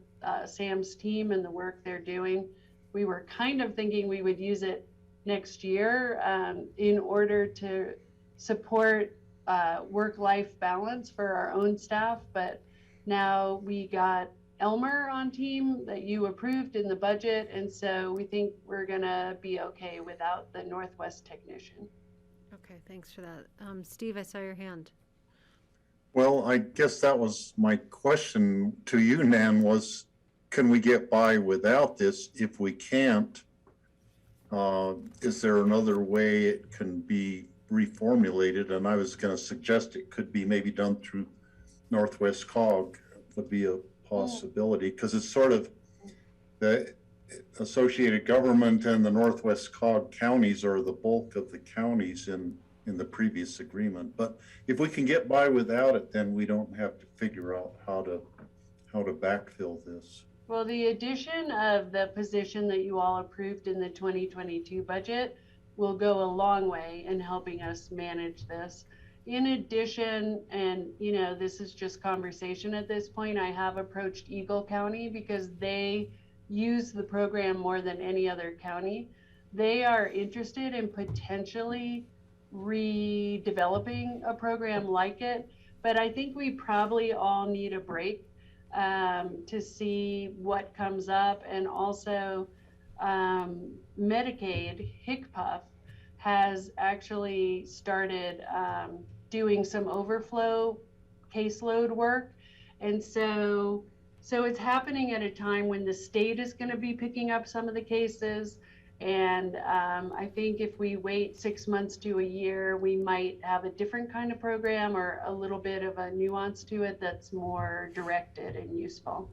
Sam's team and the work they're doing. We were kind of thinking we would use it next year in order to support work-life balance for our own staff, but now we got Elmer on team that you approved in the budget, and so we think we're gonna be okay without the Northwest technician. Okay, thanks for that. Steve, I saw your hand. Well, I guess that was my question to you, Nan, was can we get by without this? If we can't, is there another way it can be reformulated? And I was going to suggest it could be maybe done through Northwest COG would be a possibility, because it's sort of the associated government and the Northwest COG counties are the bulk of the counties in the previous agreement. But if we can get by without it, then we don't have to figure out how to backfill this. Well, the addition of the position that you all approved in the 2022 budget will go a long way in helping us manage this. In addition, and you know, this is just conversation at this point, I have approached Eagle County because they use the program more than any other county. They are interested in potentially redeveloping a program like it, but I think we probably all need a break to see what comes up. And also Medicaid, HCPF, has actually started doing some overflow caseload work. And so it's happening at a time when the state is going to be picking up some of the cases. And I think if we wait 6 months to a year, we might have a different kind of program or a little bit of a nuance to it that's more directed and useful.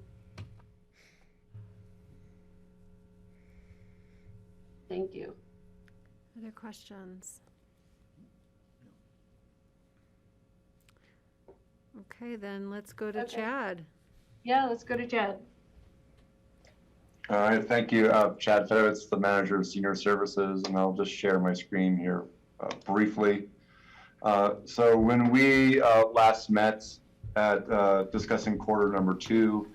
Thank you. Other questions? Okay, then let's go to Chad. Yeah, let's go to Chad. All right, thank you. Chad Fedowitz, the manager of senior services, and I'll just share my screen here briefly. So when we last met at discussing quarter number 2.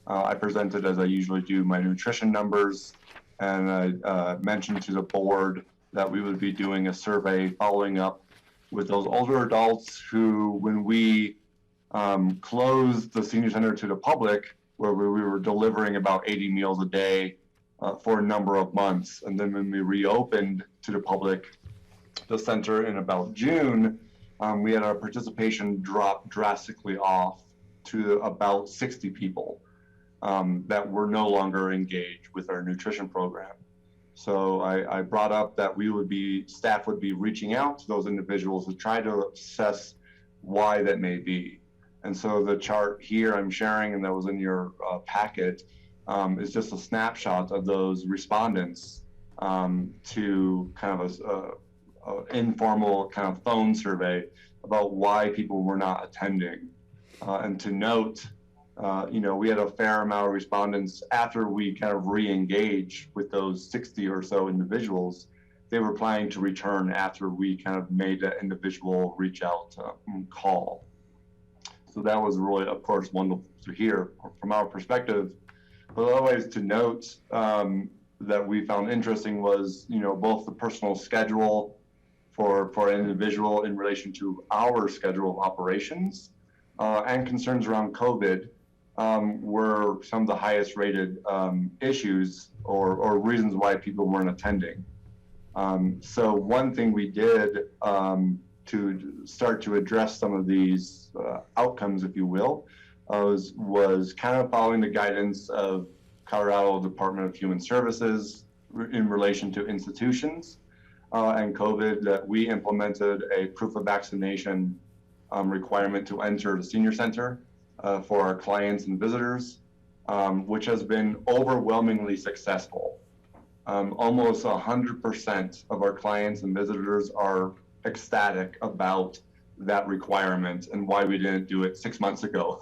I presented, as I usually do, my nutrition numbers, and I mentioned to the board that we would be doing a survey following up with those older adults who, when we closed the senior center to the public, where we were delivering about 80 meals a day for a number of months. And then when we reopened to the public, the center in about June, we had our participation drop drastically off to about 60 people that were no longer engaged with our nutrition program. So I brought up that staff would be reaching out to those individuals to try to assess why that may be. And so the chart here I'm sharing, and that was in your packet, is just a snapshot of those respondents to kind of a informal kind of phone survey about why people were not attending. And to note, we had a fair amount of respondents after we kind of re-engaged with those 60 or so individuals. They were planning to return after we kind of made that individual reach out call. So that was really, of course, wonderful to hear from our perspective. But otherwise, to note that we found interesting was, both the personal schedule for an individual in relation to our schedule of operations and concerns around COVID were some of the highest rated issues or reasons why people weren't attending. So one thing we did to start to address some of these outcomes, if you will, was kind of following the guidance of Colorado Department of Human Services in relation to institutions and COVID, that we implemented a proof of vaccination requirement to enter the senior center for our clients and visitors, which has been overwhelmingly successful. Almost 100% of our clients and visitors are ecstatic about that requirement and why we didn't do it 6 months ago,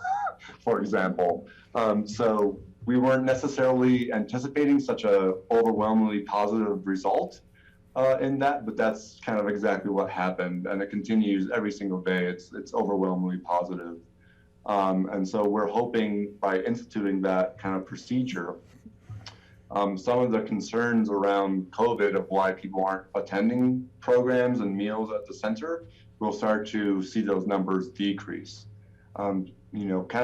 for example. So we weren't necessarily anticipating such a overwhelmingly positive result in that, but that's kind of exactly what happened, and it continues every single day. It's overwhelmingly positive. And so we're hoping by instituting that kind of procedure, some of the concerns around COVID of why people aren't attending programs and meals at the center, we'll start to see those numbers decrease. Kind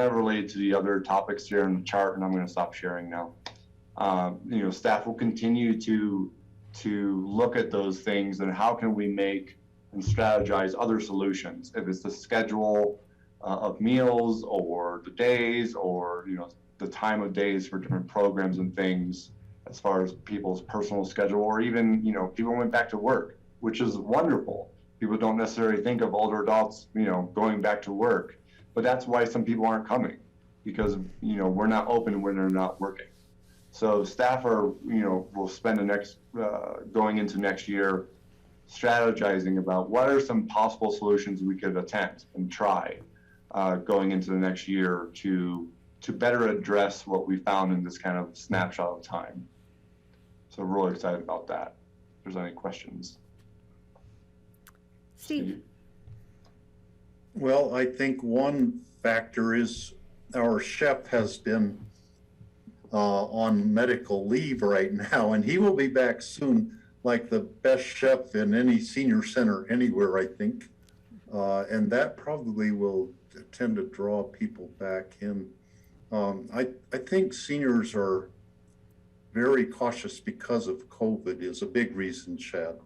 of related to the other topics here in the chart, and I'm going to stop sharing now. Staff will continue to look at those things and how can we make and strategize other solutions. If it's the schedule of meals or the days or, the time of days for different programs and things as far as people's personal schedule, or even, people went back to work, which is wonderful. People don't necessarily think of older adults, going back to work, but that's why some people aren't coming, because, we're not open when they're not working. So staff are, will spend the next, going into next year, strategizing about what are some possible solutions we could attempt and try going into the next year to better address what we found in this kind of snapshot of time. So we're really excited about that. If there's any questions. Steve. Well, I think one factor is our chef has been on medical leave right now, and he will be back soon, like the best chef in any senior center anywhere, I think. And that probably will tend to draw people back in. I think seniors are very cautious because of COVID is a big reason, Chad.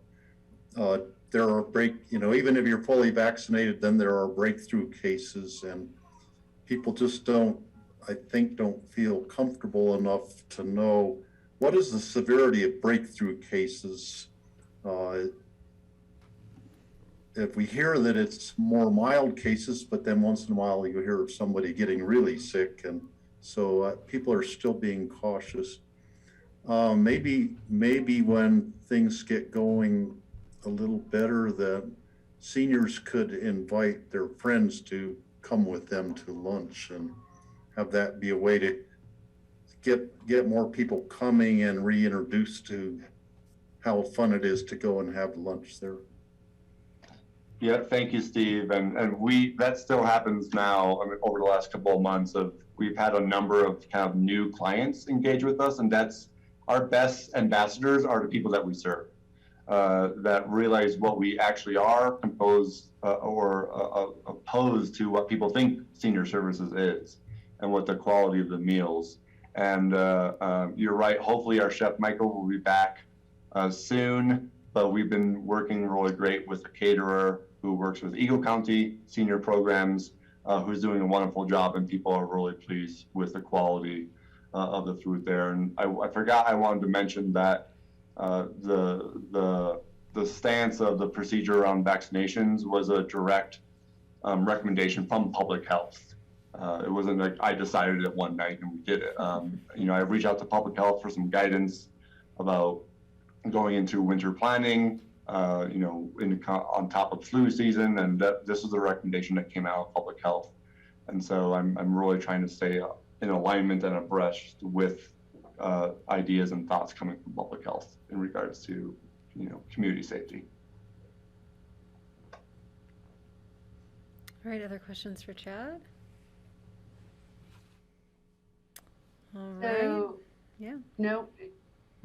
There are even if you're fully vaccinated, then there are breakthrough cases, and people just don't feel comfortable enough to know what is the severity of breakthrough cases. If we hear that it's more mild cases, but then once in a while you hear of somebody getting really sick, and so people are still being cautious. Maybe when things get going a little better, that seniors could invite their friends to come with them to lunch and have that be a way to get more people coming and reintroduced to how fun it is to go and have lunch there. Yeah, thank you, Steve. And that still happens now. I mean, over the last couple of months we've had a number of kind of new clients engage with us, and that's our best ambassadors are the people that we serve, that realize what we actually are opposed to what people think senior services is and what the quality of the meals. And you're right, hopefully our chef Michael will be back soon, but we've been working really great with a caterer who works with Eagle County Senior Programs, who's doing a wonderful job, and people are really pleased with the quality of the food there. And I forgot I wanted to mention that the stance of the procedure around vaccinations was a direct recommendation from public health. It wasn't like I decided it one night and we did it. I reached out to public health for some guidance about going into winter planning, on top of flu season, and this is the recommendation that came out of public health. And so I'm really trying to stay in alignment and abreast with ideas and thoughts coming from public health in regards to, community safety. All right, other questions for Chad? All right. So, yeah. No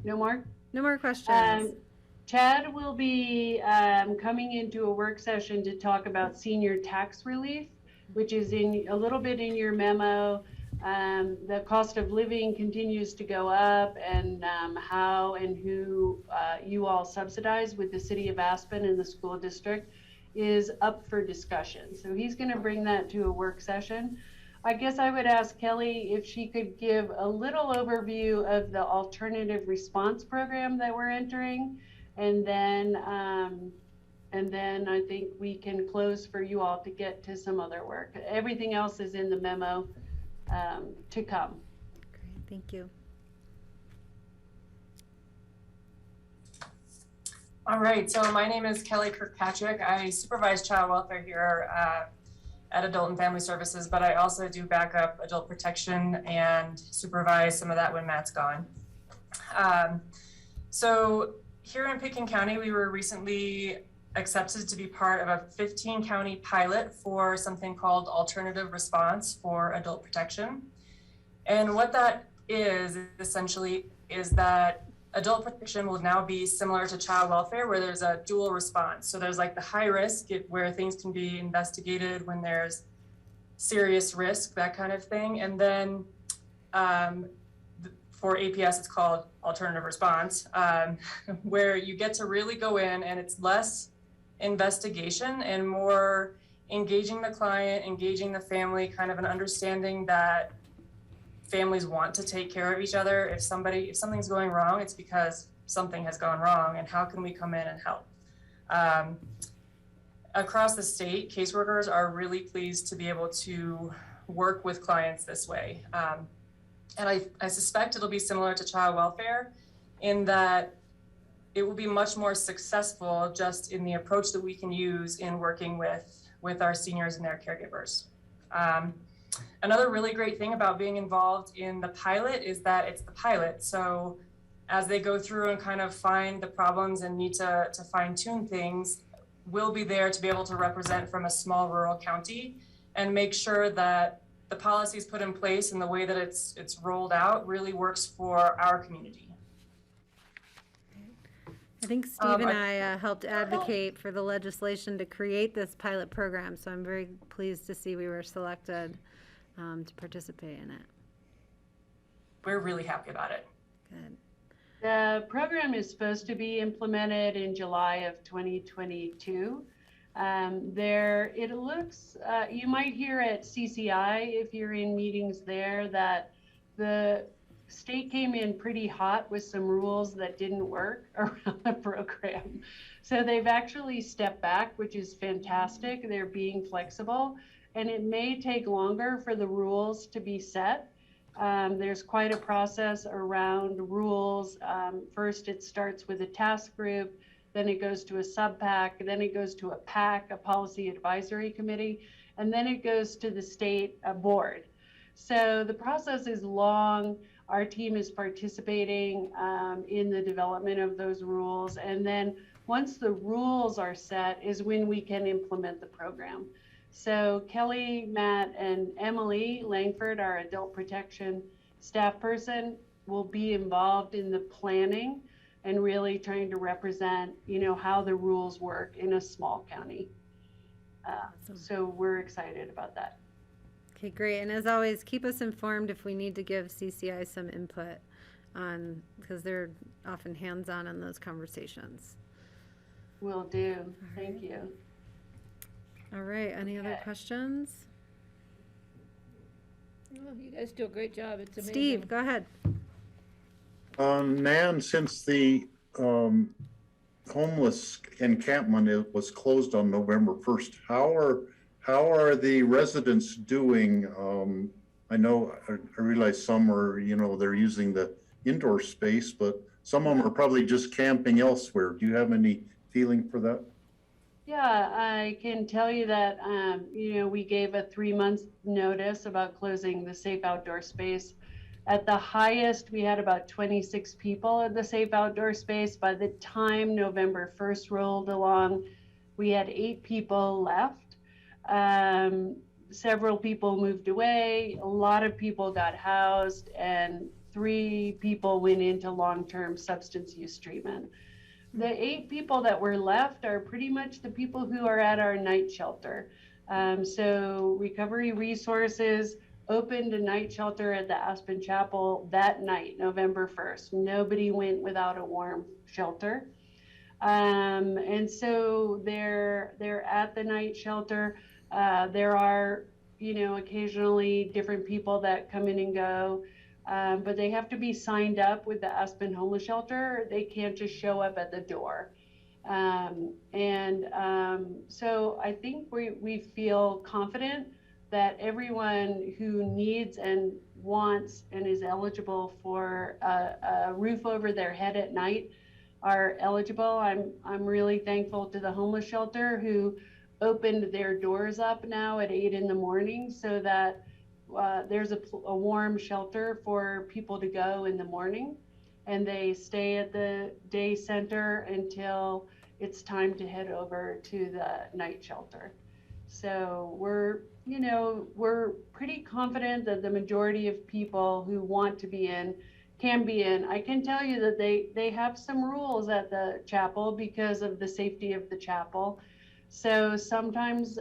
more? No more questions. Chad will be coming into a work session to talk about senior tax relief, which is a little bit in your memo. The cost of living continues to go up, and how and who you all subsidize with the city of Aspen and the school district is up for discussion. So he's going to bring that to a work session. I guess I would ask Kelly if she could give a little overview of the alternative response program that we're entering, and then I think we can close for you all to get to some other work. Everything else is in the memo to come. Great, thank you. All right, so my name is Kelly Kirkpatrick. I supervise child welfare here at Adult and Family Services, but I also do backup adult protection and supervise some of that when Matt's gone. So here in Pickens County, we were recently accepted to be part of a 15-county pilot for something called alternative response for adult protection. And what that is essentially is that adult protection will now be similar to child welfare, where there's a dual response. So there's like the high risk where things can be investigated when there's serious risk, that kind of thing. And then for APS, it's called alternative response, where you get to really go in and it's less investigation and more engaging the client, engaging the family, kind of an understanding that families want to take care of each other. If something's going wrong, it's because something has gone wrong, and how can we come in and help? Across the state, caseworkers are really pleased to be able to work with clients this way. And I suspect it'll be similar to child welfare in that it will be much more successful just in the approach that we can use in working with our seniors and their caregivers. Another really great thing about being involved in the pilot is that it's the pilot. So as they go through and kind of find the problems and need to fine tune things, we'll be there to be able to represent from a small rural county and make sure that the policies put in place and the way that it's rolled out really works for our community. I think Steve and I helped advocate for the legislation to create this pilot program, so I'm very pleased to see we were selected to participate in it. We're really happy about it. Good. The program is supposed to be implemented in July of 2022. It looks, you might hear at CCI, if you're in meetings there, that the state came in pretty hot with some rules that didn't work around the program. So they've actually stepped back, which is fantastic. They're being flexible, and it may take longer for the rules to be set. There's quite a process around rules. First, it starts with a task group, then it goes to a sub-PAC, then it goes to a PAC, a policy advisory committee, and then it goes to the state board. So the process is long. Our team is participating in the development of those rules. And then once the rules are set is when we can implement the program. So Kelly, Matt, and Emily Langford, our adult protection staff person, will be involved in the planning and really trying to represent, you know, how the rules work in a small county. So we're excited about that. Okay, great. And as always, keep us informed if we need to give CCI some input on, because they're often hands-on in those conversations. Will do. Thank you. All right. Any other questions? Oh, you guys do a great job. It's amazing. Steve, go ahead. Nan, since the homeless encampment was closed on November 1st, how are the residents doing? I know, I realize some are, you know, they're using the indoor space, but some of them are probably just camping elsewhere. Do you have any feeling for that? Yeah, I can tell you that, you know, we gave a 3-month notice about closing the safe outdoor space. At the highest, we had about 26 people at the safe outdoor space. By the time November 1st rolled along, we had 8 people left. Several people moved away. A lot of people got housed, and 3 people went into long-term substance use treatment. The 8 people that were left are pretty much the people who are at our night shelter. So Recovery Resources opened a night shelter at the Aspen Chapel that night, November 1st. Nobody went without a warm shelter. And so they're at the night shelter. There are, you know, occasionally different people that come in and go. But they have to be signed up with the Aspen Homeless Shelter. They can't just show up at the door. So I think we feel confident that everyone who needs and wants and is eligible for a roof over their head at night are eligible. I'm really thankful to the homeless shelter who opened their doors up now at 8 in the morning so that there's a warm shelter for people to go in the morning, and they stay at the day center until it's time to head over to the night shelter. So we're pretty confident that the majority of people who want to be in can be in. I can tell you that they have some rules at the chapel because of the safety of the chapel. So sometimes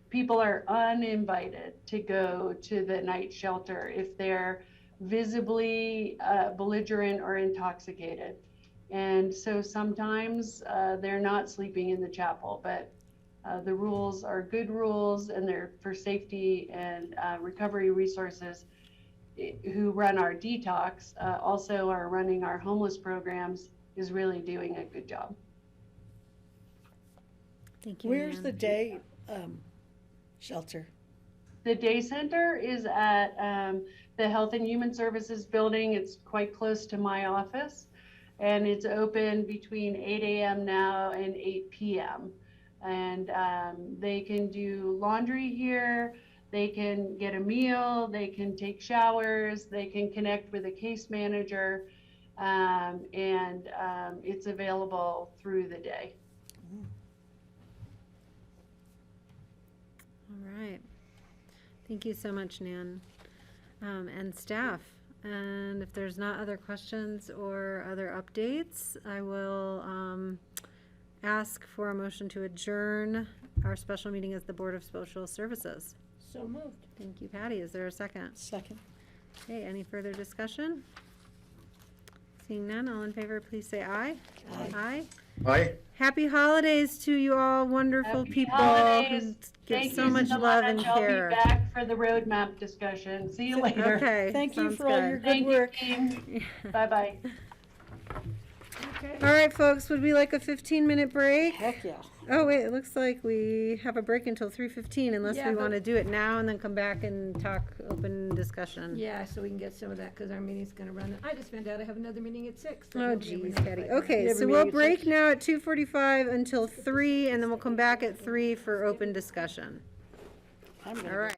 people are uninvited to go to the night shelter if they're visibly belligerent or intoxicated. And so sometimes they're not sleeping in the chapel, but the rules are good rules, and they're for safety. And Recovery Resources, who run our detox, also are running our homeless programs, is really doing a good job. Thank you. Where's Nan. the day shelter? The day center is at the Health and Human Services building. It's quite close to my office, and it's open between 8 a.m. now and 8 p.m. And they can do laundry here, they can get a meal, they can take showers, they can connect with a case manager, and it's available through the day. All right. Thank you so much, Nan, and staff. And if there's not other questions or other updates, I will ask for a motion to adjourn our special meeting as the Board of Social Services. So moved. Thank you, Patty. Is there a second? Second. Okay, any further discussion? Seeing none, all in favor, please say aye. Aye. Aye. Aye. Happy holidays to you all, wonderful Happy people holidays. who give Thank so you much love and I'll care. be back for the roadmap discussion. See you later. Okay. Thank you sounds for all your good work. Bye-bye. All right, folks, would we like a 15-minute break? Heck yeah. Oh, wait, it looks like we have a break until 3:15 unless Yeah, we but- want to do it now and then come back and talk open discussion. Yeah, so we can get some of that, because our meeting's gonna run. I just found out I have another meeting at 6. Oh, geez, Patty. Okay, You have a so we'll meeting at break 6? now at 2:45 until 3, and then we'll come back at 3 for open discussion. I'm gonna All go. right.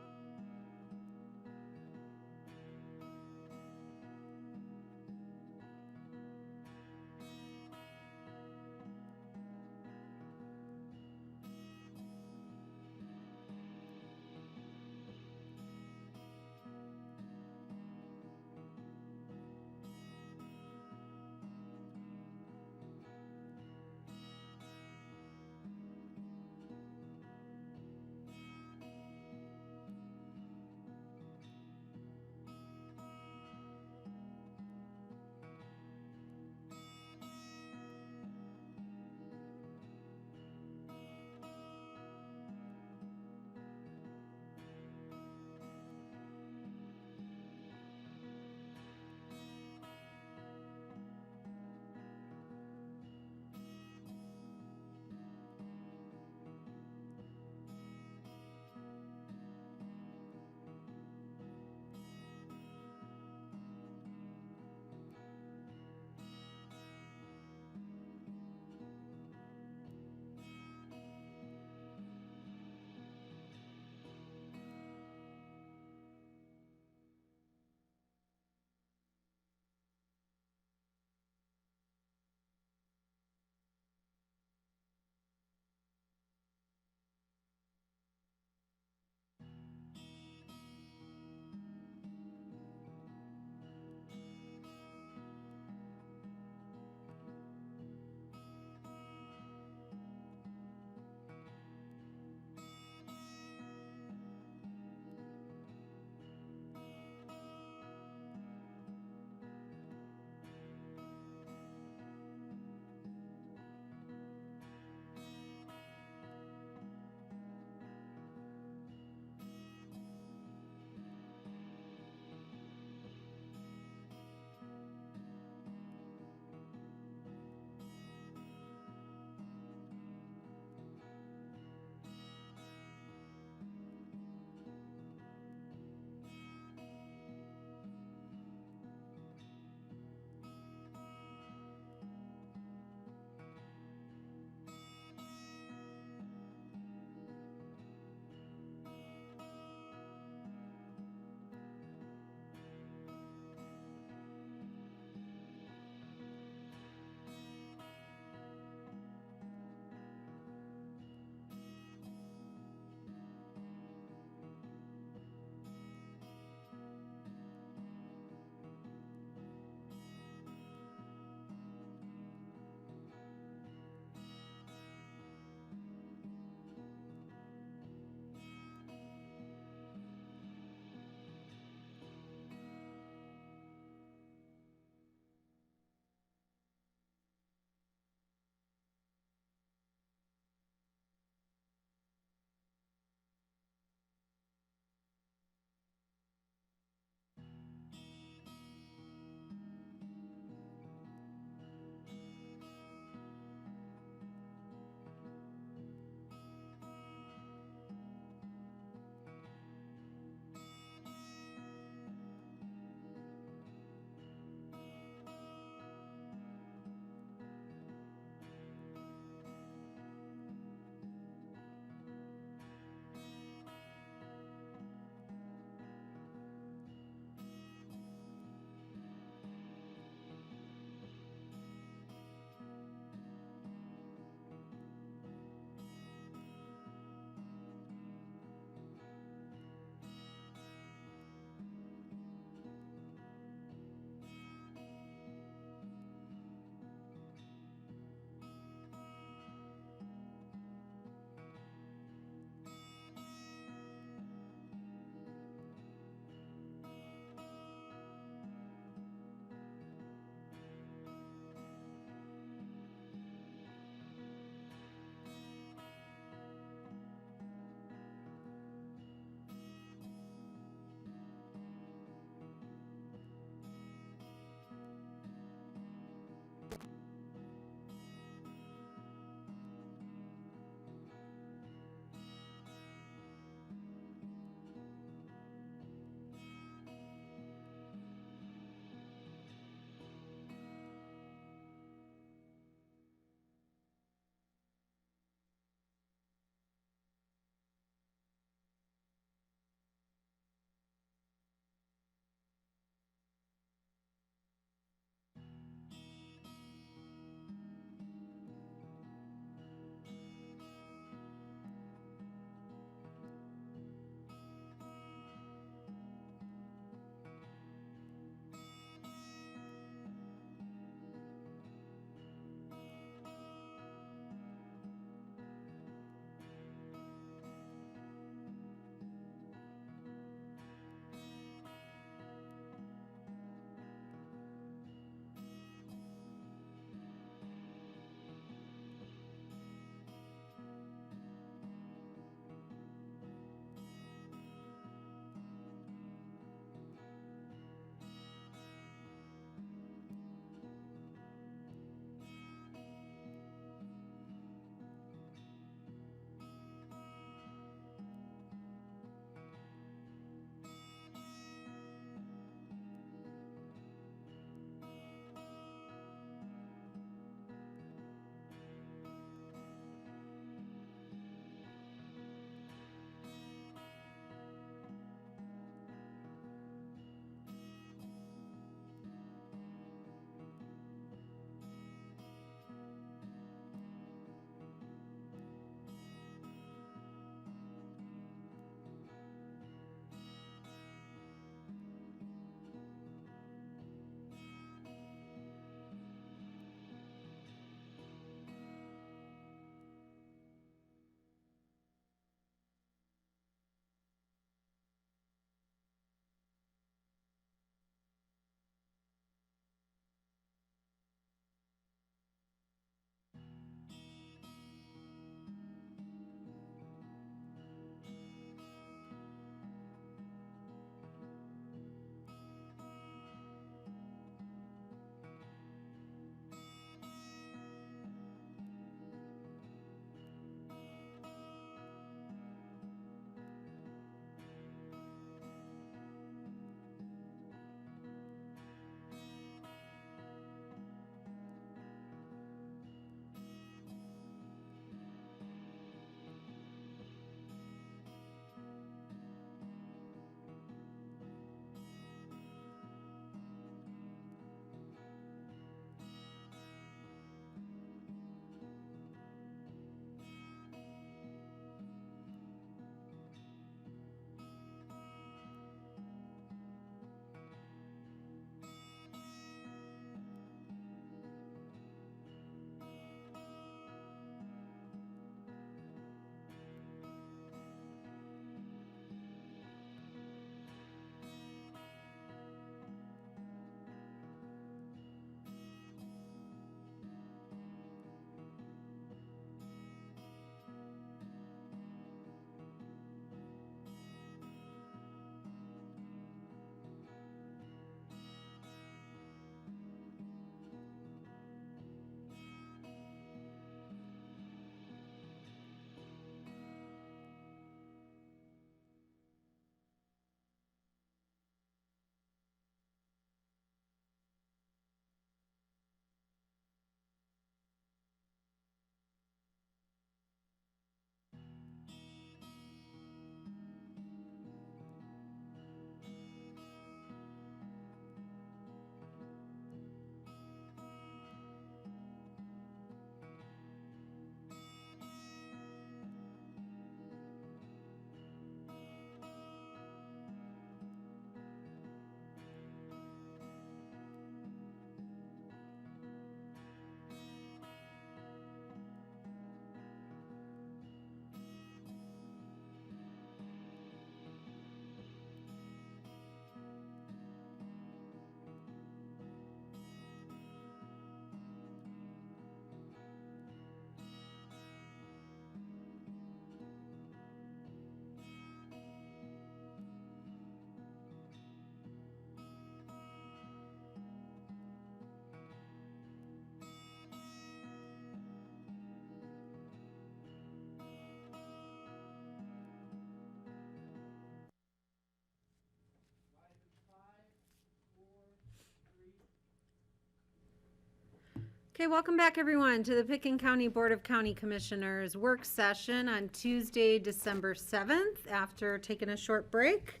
Okay, welcome back everyone to the Pickens County Board of County Commissioners work session on Tuesday, December 7th, after taking a short break.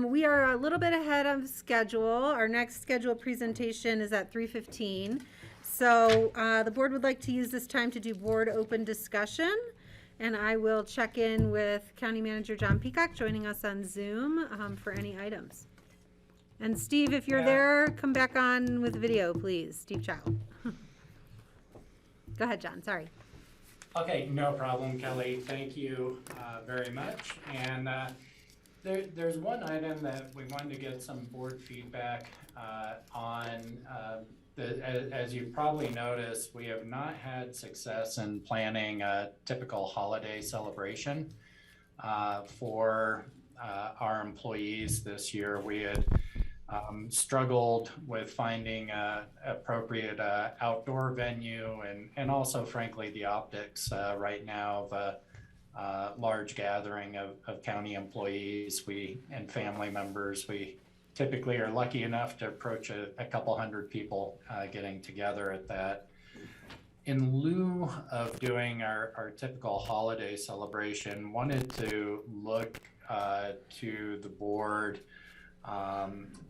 We are a little bit ahead of schedule. Our next scheduled presentation is at 3:15. So the board would like to use this time to do board open discussion. And I will check in with County Manager John Peacock joining us on Zoom for any items. And Steve, if you're there, come back on with video, please. Steve Chow. Go ahead, John, sorry. Okay, no problem, Kelly. Thank you very much. And there's one item that we wanted to get some board feedback on. As you've probably noticed, we have not had success in planning a typical holiday celebration for our employees this year. We had struggled with finding appropriate outdoor venue and also, frankly, the optics right now of a large gathering of county employees and family members. We typically are lucky enough to approach a couple hundred people getting together at that. In lieu of doing our typical holiday celebration, wanted to look to the board.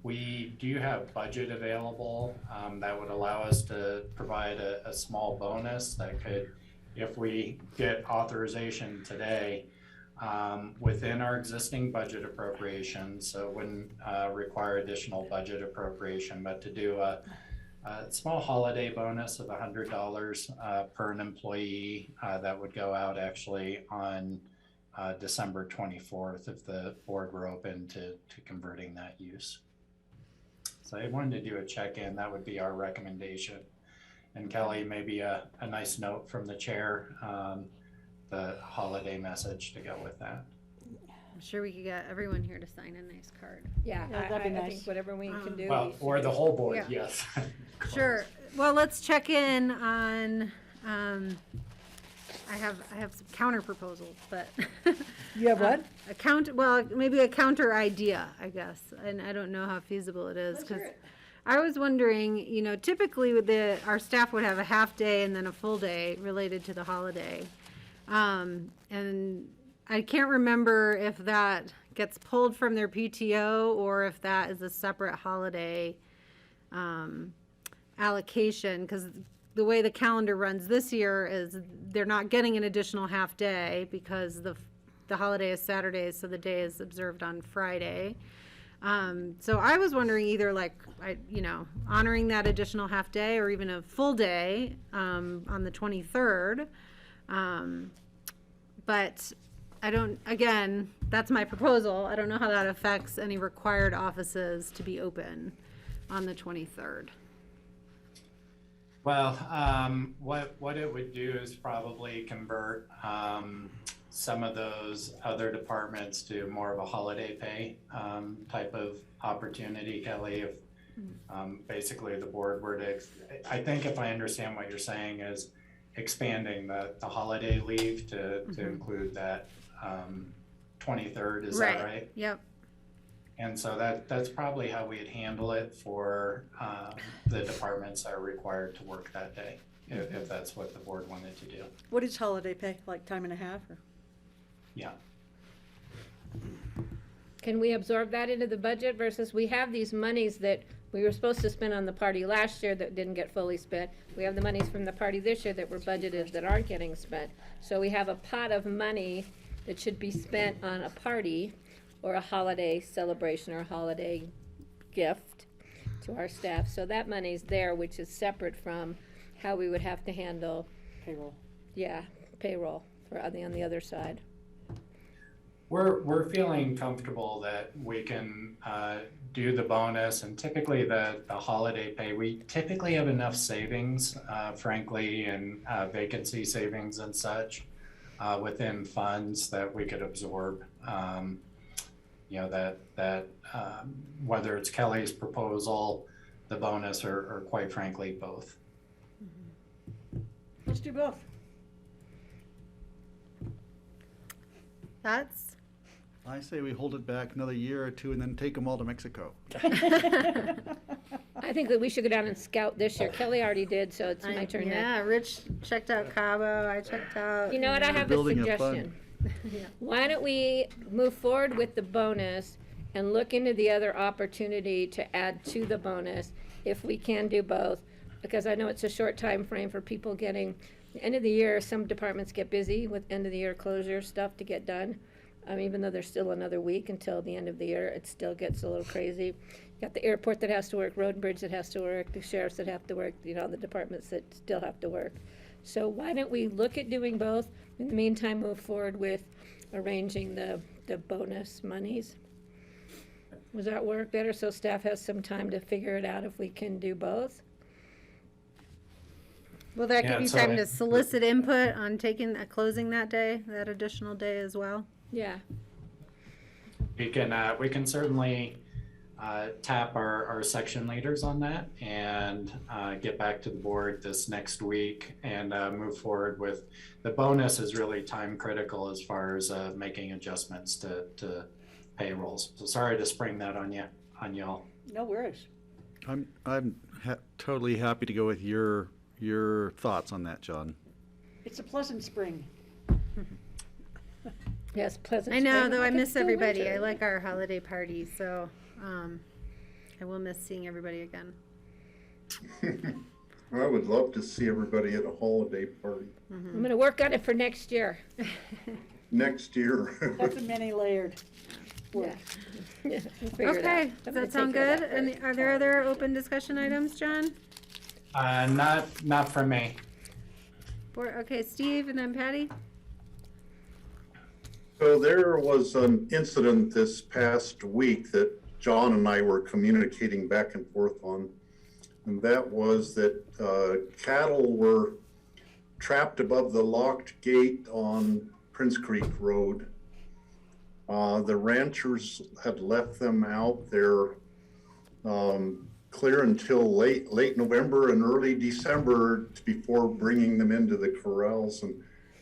We do have budget available that would allow us to provide a small bonus that could, if we get authorization today, within our existing budget appropriations, so it wouldn't require additional budget appropriation, but to do a small holiday bonus of $100 per an employee that would go out actually on December 24th if the board were open to converting that use. So I wanted to do a check-in. That would be our recommendation. And Kelly, maybe a nice note from the chair, the holiday message to go with that. I'm sure we could get everyone here to sign a nice card. Yeah, that'd be I nice. think whatever we can do. Well, or the whole board, Yeah. yes. Sure. Well, let's check in on, I have some counter proposals, but. You have what? Maybe a counter idea, I guess, and I don't know how feasible it is, because I was wondering, typically our staff would have a half day and then a full day related to the holiday. And I can't remember if that gets pulled from their PTO or if that is a separate holiday allocation, because the way the calendar runs this year is they're not getting an additional half day because the holiday is Saturday, so the day is observed on Friday. So I was wondering either honoring that additional half day or even a full day on the 23rd. But again, that's my proposal. I don't know how that affects any required offices to be open on the 23rd. Well, what it would do is probably convert some of those other departments to more of a holiday pay type of opportunity, Kelly. If basically the board were to, I think if I understand what you're saying is expanding the holiday leave to include that 23rd, is that right? Yep. And so that's probably how we'd handle it for the departments that are required to work that day, if that's what the board wanted to do. What is holiday pay, like time and a half? Or? Yeah. Can we absorb that into the budget versus we have these monies that we were supposed to spend on the party last year that didn't get fully spent. We have the monies from the party this year that were budgeted that aren't getting spent. So we have a pot of money that should be spent on a party or a holiday celebration or a holiday gift to our staff. So that money's there, which is separate from how we would have to handle payroll. Yeah, payroll on the other side. We're feeling comfortable that we can do the bonus, and typically the holiday pay, we typically have enough savings, frankly, and vacancy savings and such within funds that we could absorb. That whether it's Kelly's proposal, the bonus, or quite frankly, both. Let's do both. I say we hold it back another year or two and then take them all to Mexico. I think that we should go down and scout this year. Kelly already did, so it's my turn now. Yeah, Rich checked out Cabo, I checked out. You know what, I have a building a suggestion. Yeah. Why don't we move forward with the bonus and look into the other opportunity to add to the bonus if we can do both? Because I know it's a short time frame for people getting, the end of the year, some departments get busy with end of the year closure stuff to get done. Even though there's still another week until the end of the year, it still gets a little crazy. You got the airport that has to work, road and bridge that has to work, the sheriffs that have to work, the departments that still have to work. So why don't we look at doing both? In the meantime, move forward with arranging the bonus monies. Does that work better, so staff has some time to figure it out if we can do both? Will that Yeah, give you so time I- to solicit input on closing that day, that additional day as well? Yeah. We can certainly tap our section leaders on that and get back to the board this next week and move forward with, the bonus is really time critical as far as making adjustments to payrolls. So sorry to spring that on y'all. No worries. I'm totally happy to go with your thoughts on that, John. It's a pleasant spring. Yes, pleasant. I know, spring. though I It's miss still everybody. winter. I like our holiday parties, so I will miss seeing everybody again. I would love to see everybody at a holiday party I'm gonna work on it for next year. next year. That's a many layered work. Yeah, we'll figure it out. Okay, I'm does gonna that sound take care of good? that And first. are there other open discussion items, John? Not from me. Okay, Steve and then Patty? So there was an incident this past week that John and I were communicating back and forth on. And that was that cattle were trapped above the locked gate on Prince Creek Road. The ranchers had left them out there clear until late November and early December before bringing them into the corrals,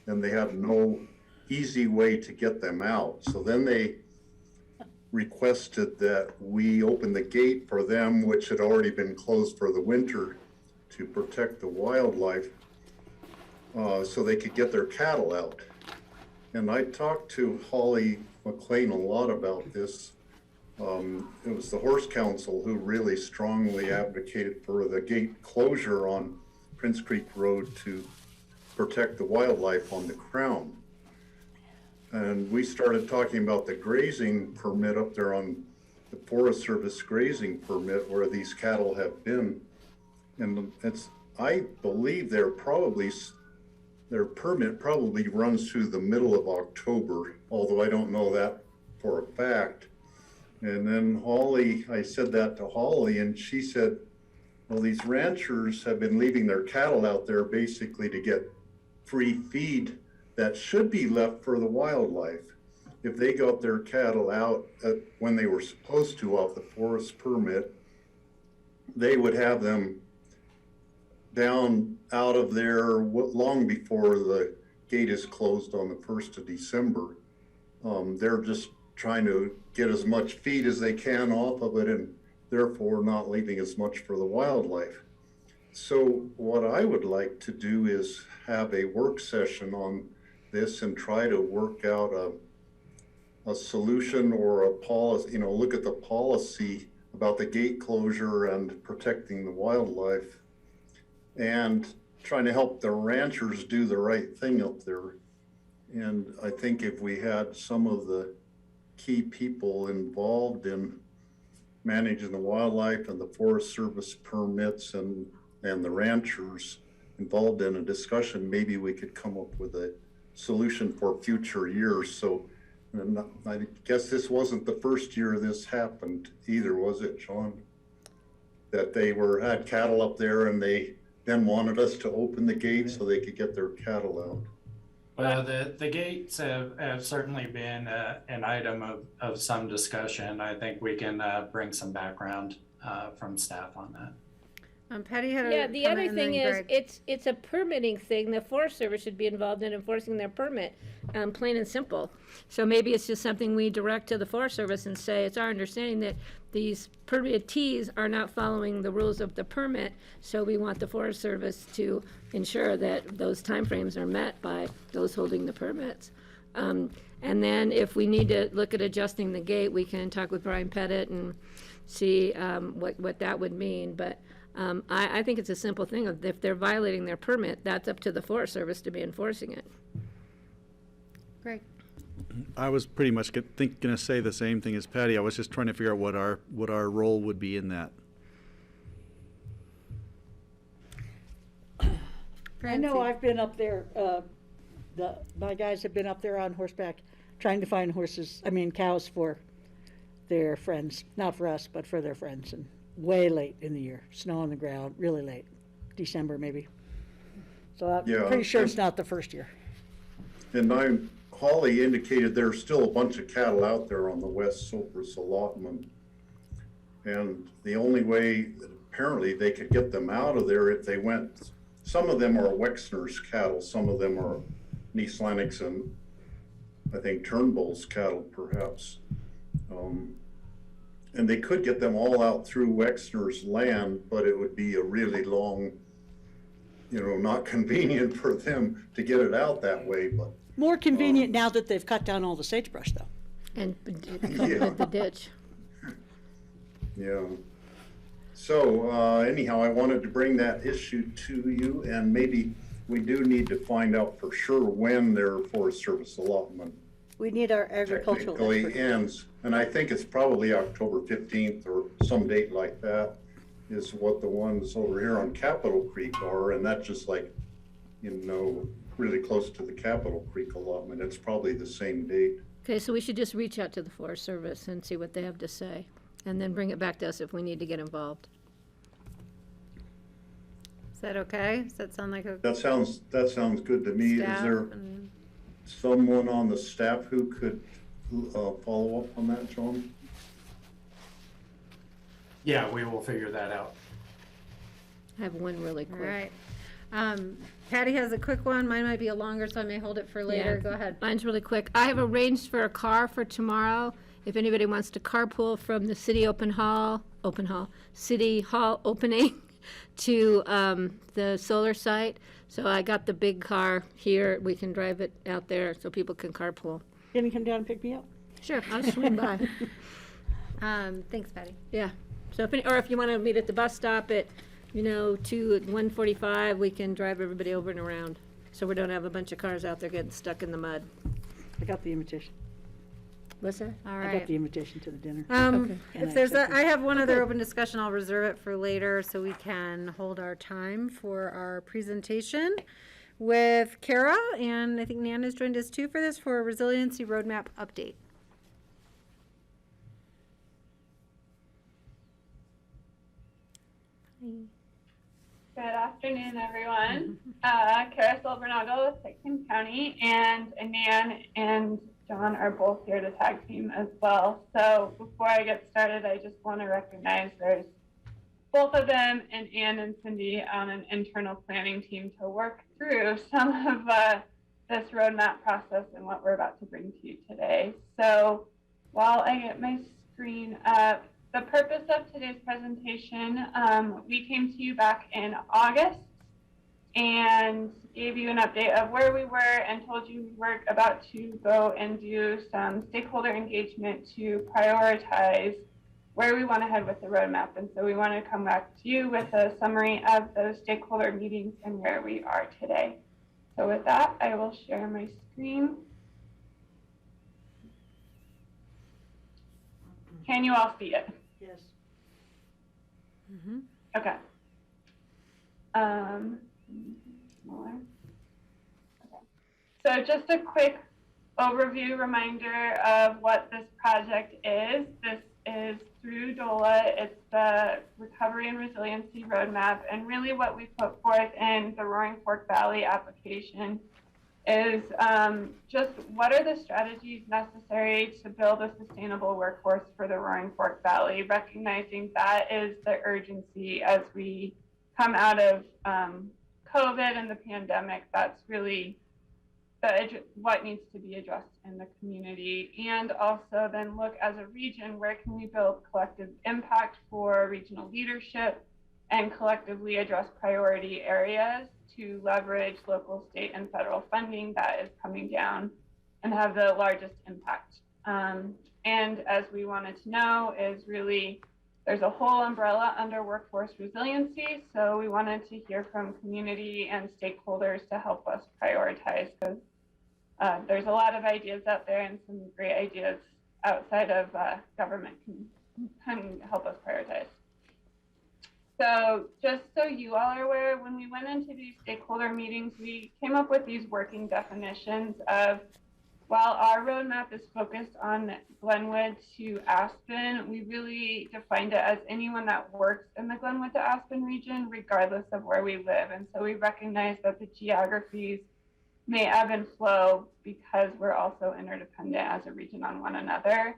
and they had no easy way to get them out. So then they requested that we open the gate for them, which had already been closed for the winter, to protect the wildlife, so they could get their cattle out. And I talked to Holly McLean a lot about this. It was the Horse Council who really strongly advocated for the gate closure on Prince Creek Road to protect the wildlife on the Crown. And we started talking about the grazing permit up there on the Forest Service grazing permit where these cattle have been. And I believe their permit probably runs through the middle of October, although I don't know that for a fact. And then I said that to Holly, and she said, well, these ranchers have been leaving their cattle out there basically to get free feed that should be left for the wildlife. If they got their cattle out when they were supposed to off the forest permit, they would have them down out of there long before the gate is closed on the 1st of December. They're just trying to get as much feed as they can off of it and therefore not leaving as much for the wildlife. So what I would like to do is have a work session on this and try to work out a solution or a policy, look at the policy about the gate closure and protecting the wildlife and trying to help the ranchers do the right thing up there. And I think if we had some of the key people involved in managing the wildlife and the Forest Service permits and the ranchers involved in a discussion, maybe we could come up with a solution for future years. So I guess this wasn't the first year this happened either, was it, John? That they had cattle up there and they then wanted us to open the gate so they could get their cattle out. Well, the gates have certainly been an item of some discussion. I think we can bring some background from staff on that. Patty had a Yeah, the comment other and thing then is, Greg. it's a permitting thing. The Forest Service should be involved in enforcing their permit, plain and simple. So maybe it's just something we direct to the Forest Service and say, it's our understanding that these permittees are not following the rules of the permit, so we want the Forest Service to ensure that those timeframes are met by those holding the permits. And then if we need to look at adjusting the gate, we can talk with Brian Pettit and see what that would mean. But I think it's a simple thing. If they're violating their permit, that's up to the Forest Service to be enforcing it. Greg? I was pretty much gonna say the same thing as Patty. I was just trying to figure out what our role would be in that. I know I've been up there, my guys have been up there on horseback trying to find cows for their friends, not for us, but for their friends, and way late in the year, snow on the ground, really late, December maybe. So I'm Yeah, pretty sure it's and- not the first year. And Holly indicated there's still a bunch of cattle out there on the West Cypress allotment. And the only way that apparently they could get them out of there if they went, some of them are Wexner's cattle, some of them are East Lennox and I think Turnbull's cattle perhaps. And they could get them all out through Wexner's land, but it would be a really long, not convenient for them to get it out that way, but. More convenient now that they've cut down all the sagebrush though. And Yeah. the ditch. Yeah. So anyhow, I wanted to bring that issue to you, and maybe we do need to find out for sure when their Forest Service allotment We need our agricultural technically expert. ends. And I think it's probably October 15th or some date like that is what the ones over here on Capitol Creek are, and that's just like, really close to the Capitol Creek allotment. It's probably the same date. Okay, so we should just reach out to the Forest Service and see what they have to say, and then bring it back to us if we need to get involved. Is that okay? Does that sound like a That sounds good to me. Is staff? there And- someone on the staff who could follow up on that, John? Yeah, we will figure that out. I have one really All quick. right. Patty has a quick one. Mine might be a longer, so I may hold it for later. Yeah. Go ahead. Mine's really quick. I have arranged for a car for tomorrow. If anybody wants to carpool from the city city hall opening to the solar site. So I got the big car here. We can drive it out there so people can carpool. Can you come down and pick me up? Sure, I'll swing by. Thanks, Patty. Yeah. So if you want to meet at the bus stop at 1:45, we can drive everybody over and around. So we don't have a bunch of cars out there getting stuck in the mud. I got the invitation. What's that? All I right. got the invitation to the dinner. Okay. And If there's accepted. I have one other Okay. open discussion, I'll reserve it for later so we can hold our time for our presentation with Kara, and I think Nan has joined us too for this, for a resiliency roadmap update. Good afternoon, everyone. Kara Silvernagle with Pitkin County, and Nan and John are both here to tag team as well. So before I get started, I just want to recognize there's both of them and Ann and Cindy on an internal planning team to work through some of this roadmap process and what we're about to bring to you today. So while I get my screen up, the purpose of today's presentation, we came to you back in August and gave you an update of where we were and told you we were about to go and do some stakeholder engagement to prioritize where we want to head with the roadmap. And so we want to come back to you with a summary of those stakeholder meetings and where we are today. So with that, I will share my screen. Can you all see it? Yes. Okay. Smaller. Okay. So just a quick overview reminder of what this project is. This is through DOLA. It's the Recovery and Resiliency Roadmap, and really what we put forth in the Roaring Fork Valley application is just what are the strategies necessary to build a sustainable workforce for the Roaring Fork Valley, recognizing that is the urgency as we come out of COVID and the pandemic. That's really what needs to be addressed in the community, and also then look as a region, where can we build collective impact for regional leadership and collectively address priority areas to leverage local, state, and federal funding that is coming down and have the largest impact. And as we wanted to know is really, there's a whole umbrella under workforce resiliency. So we wanted to hear from community and stakeholders to help us prioritize, because there's a lot of ideas out there, and some great ideas outside of government can help us prioritize. So just so you all are aware, when we went into these stakeholder meetings, we came up with these working definitions of, while our roadmap is focused on Glenwood to Aspen, we really defined it as anyone that works in the Glenwood to Aspen region, regardless of where we live. And so we recognize that the geographies may ebb and flow because we're also interdependent as a region on one another.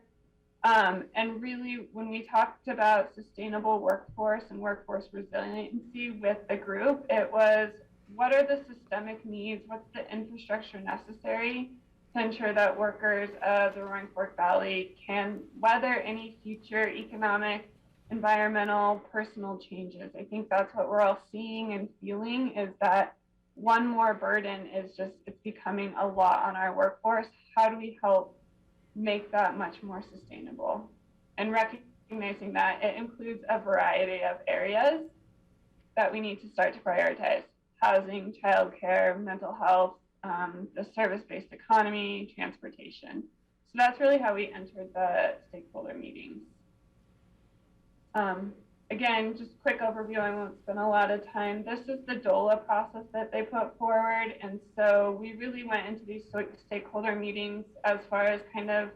And really, when we talked about sustainable workforce and workforce resiliency with the group, it was, what are the systemic needs? What's the infrastructure necessary to ensure that workers of the Roaring Fork Valley can weather any future economic, environmental, personal changes? I think that's what we're all seeing and feeling, is that one more burden is just, it's becoming a lot on our workforce. How do we help make that much more sustainable? And recognizing that it includes a variety of areas that we need to start to prioritize: housing, childcare, mental health, the service-based economy, transportation. So that's really how we entered the stakeholder meetings. Again, just quick overview, I won't spend a lot of time. This is the DOLA process that they put forward. And so we really went into these stakeholder meetings as far as kind of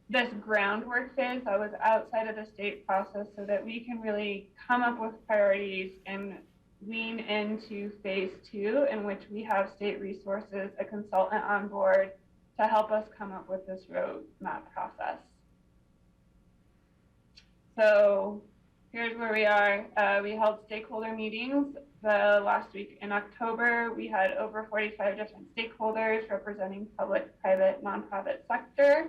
this groundwork phase that was outside of the state process, so that we can really come up with priorities and lean into phase 2, in which we have state resources, a consultant on board to help us come up with this roadmap process. So here's where we are. We held stakeholder meetings the last week in October. We had over 45 different stakeholders representing public, private, nonprofit sector.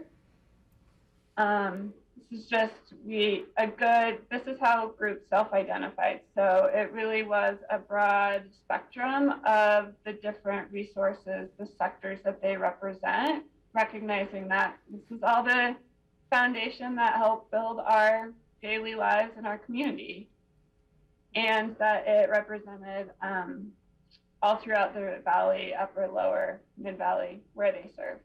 This is just this is how groups self-identified. So it really was a broad spectrum of the different resources, the sectors that they represent, recognizing that this is all the foundation that helped build our daily lives in our community, and that it represented all throughout the valley, upper, lower, mid-valley, where they served.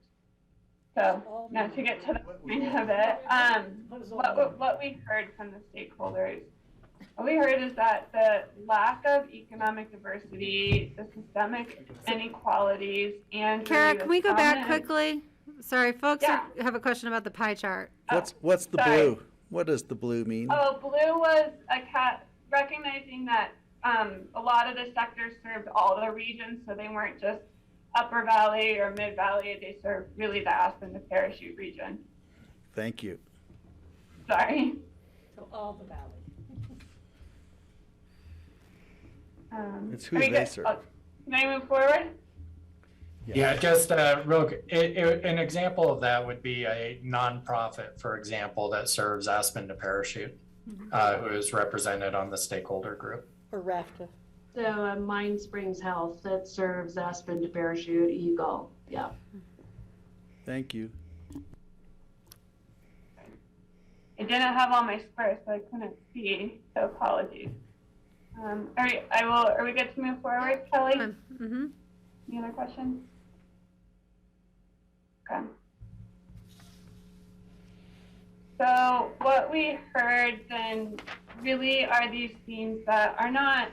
So now to get to the point of it, what we heard from the stakeholders, what we heard is that the lack of economic diversity, the systemic inequalities, and Kara, can we go back quickly? Sorry, folks have a question about the pie chart. What's the blue? What does the blue mean? Oh, blue was recognizing that a lot of the sectors served all the regions, so they weren't just Upper Valley or Mid Valley. They served really the Aspen to Parachute region. Thank you. Sorry. So all the valley. It's who they serve. Can I move forward? Yeah, just an example of that would be a nonprofit, for example, that serves Aspen to Parachute, who is represented on the stakeholder group. Or RAFTA. So Mind Springs Health that serves Aspen to Parachute, Eagle. Yeah. Thank you. I didn't have all my squares, so I couldn't see, so apologies. All right, are we good to move forward, Kelly? Mm-hmm. Any other questions? Okay. So what we heard then really are these themes that are not,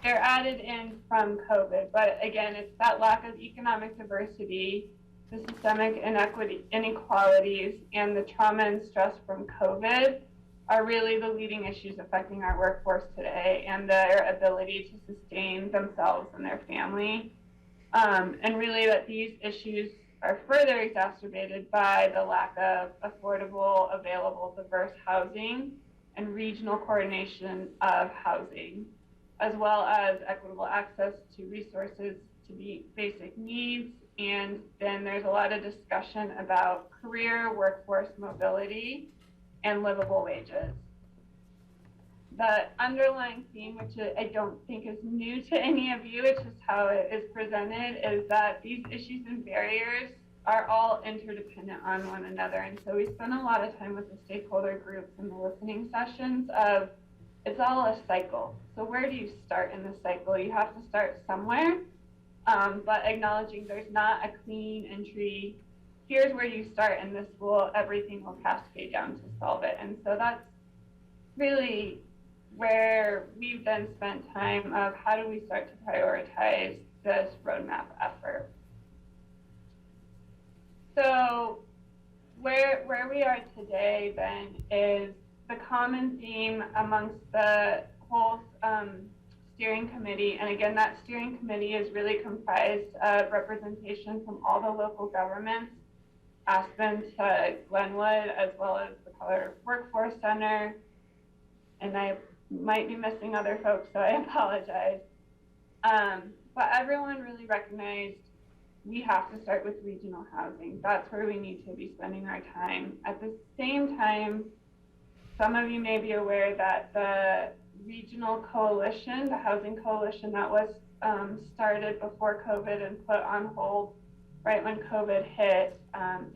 they're added in from COVID, but again, it's that lack of economic diversity, the systemic inequalities, and the trauma and stress from COVID are really the leading issues affecting our workforce today and their ability to sustain themselves and their family. And really that these issues are further exacerbated by the lack of affordable, available, diverse housing and regional coordination of housing, as well as equitable access to resources to be basic needs. And then there's a lot of discussion about career, workforce mobility, and livable wages. The underlying theme, which I don't think is new to any of you, it's just how it is presented, is that these issues and barriers are all interdependent on one another. And so we spend a lot of time with the stakeholder groups in the listening sessions of, it's all a cycle. So where do you start in the cycle? You have to start somewhere, but acknowledging there's not a clean entry. Here's where you start, and everything will cascade down to solve it. And so that's really where we've then spent time of how do we start to prioritize this roadmap effort. So where we are today then is the common theme amongst the whole steering committee. And again, that steering committee is really comprised of representation from all the local governments, Aspen to Glenwood, as well as the Colorado Workforce Center. And I might be missing other folks, so I apologize. But everyone really recognized we have to start with regional housing. That's where we need to be spending our time. At the same time, some of you may be aware that the regional coalition, the housing coalition that was started before COVID and put on hold right when COVID hit,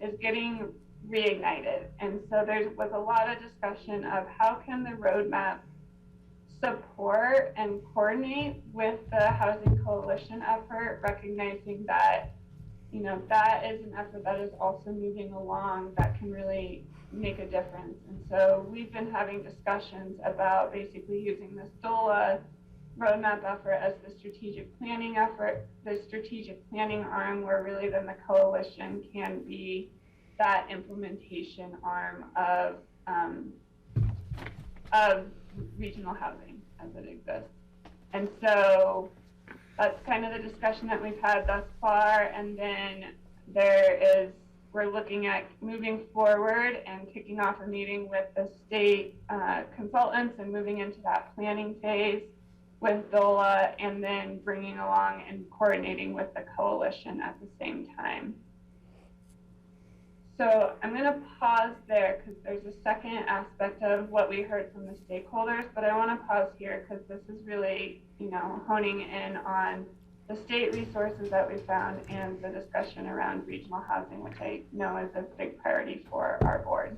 is getting reignited. And so there was a lot of discussion of how can the roadmap support and coordinate with the housing coalition effort, recognizing that, that is an effort that is also moving along that can really make a difference. And so we've been having discussions about basically using this DOLA roadmap effort as the strategic planning effort, the strategic planning arm, where really then the coalition can be that implementation arm of regional housing as it exists. And so that's kind of the discussion that we've had thus far. And then we're looking at moving forward and kicking off a meeting with the state consultants and moving into that planning phase with DOLA, and then bringing along and coordinating with the coalition at the same time. So I'm going to pause there because there's a second aspect of what we heard from the stakeholders, but I want to pause here because this is really, honing in on the state resources that we found and the discussion around regional housing, which I know is a big priority for our board.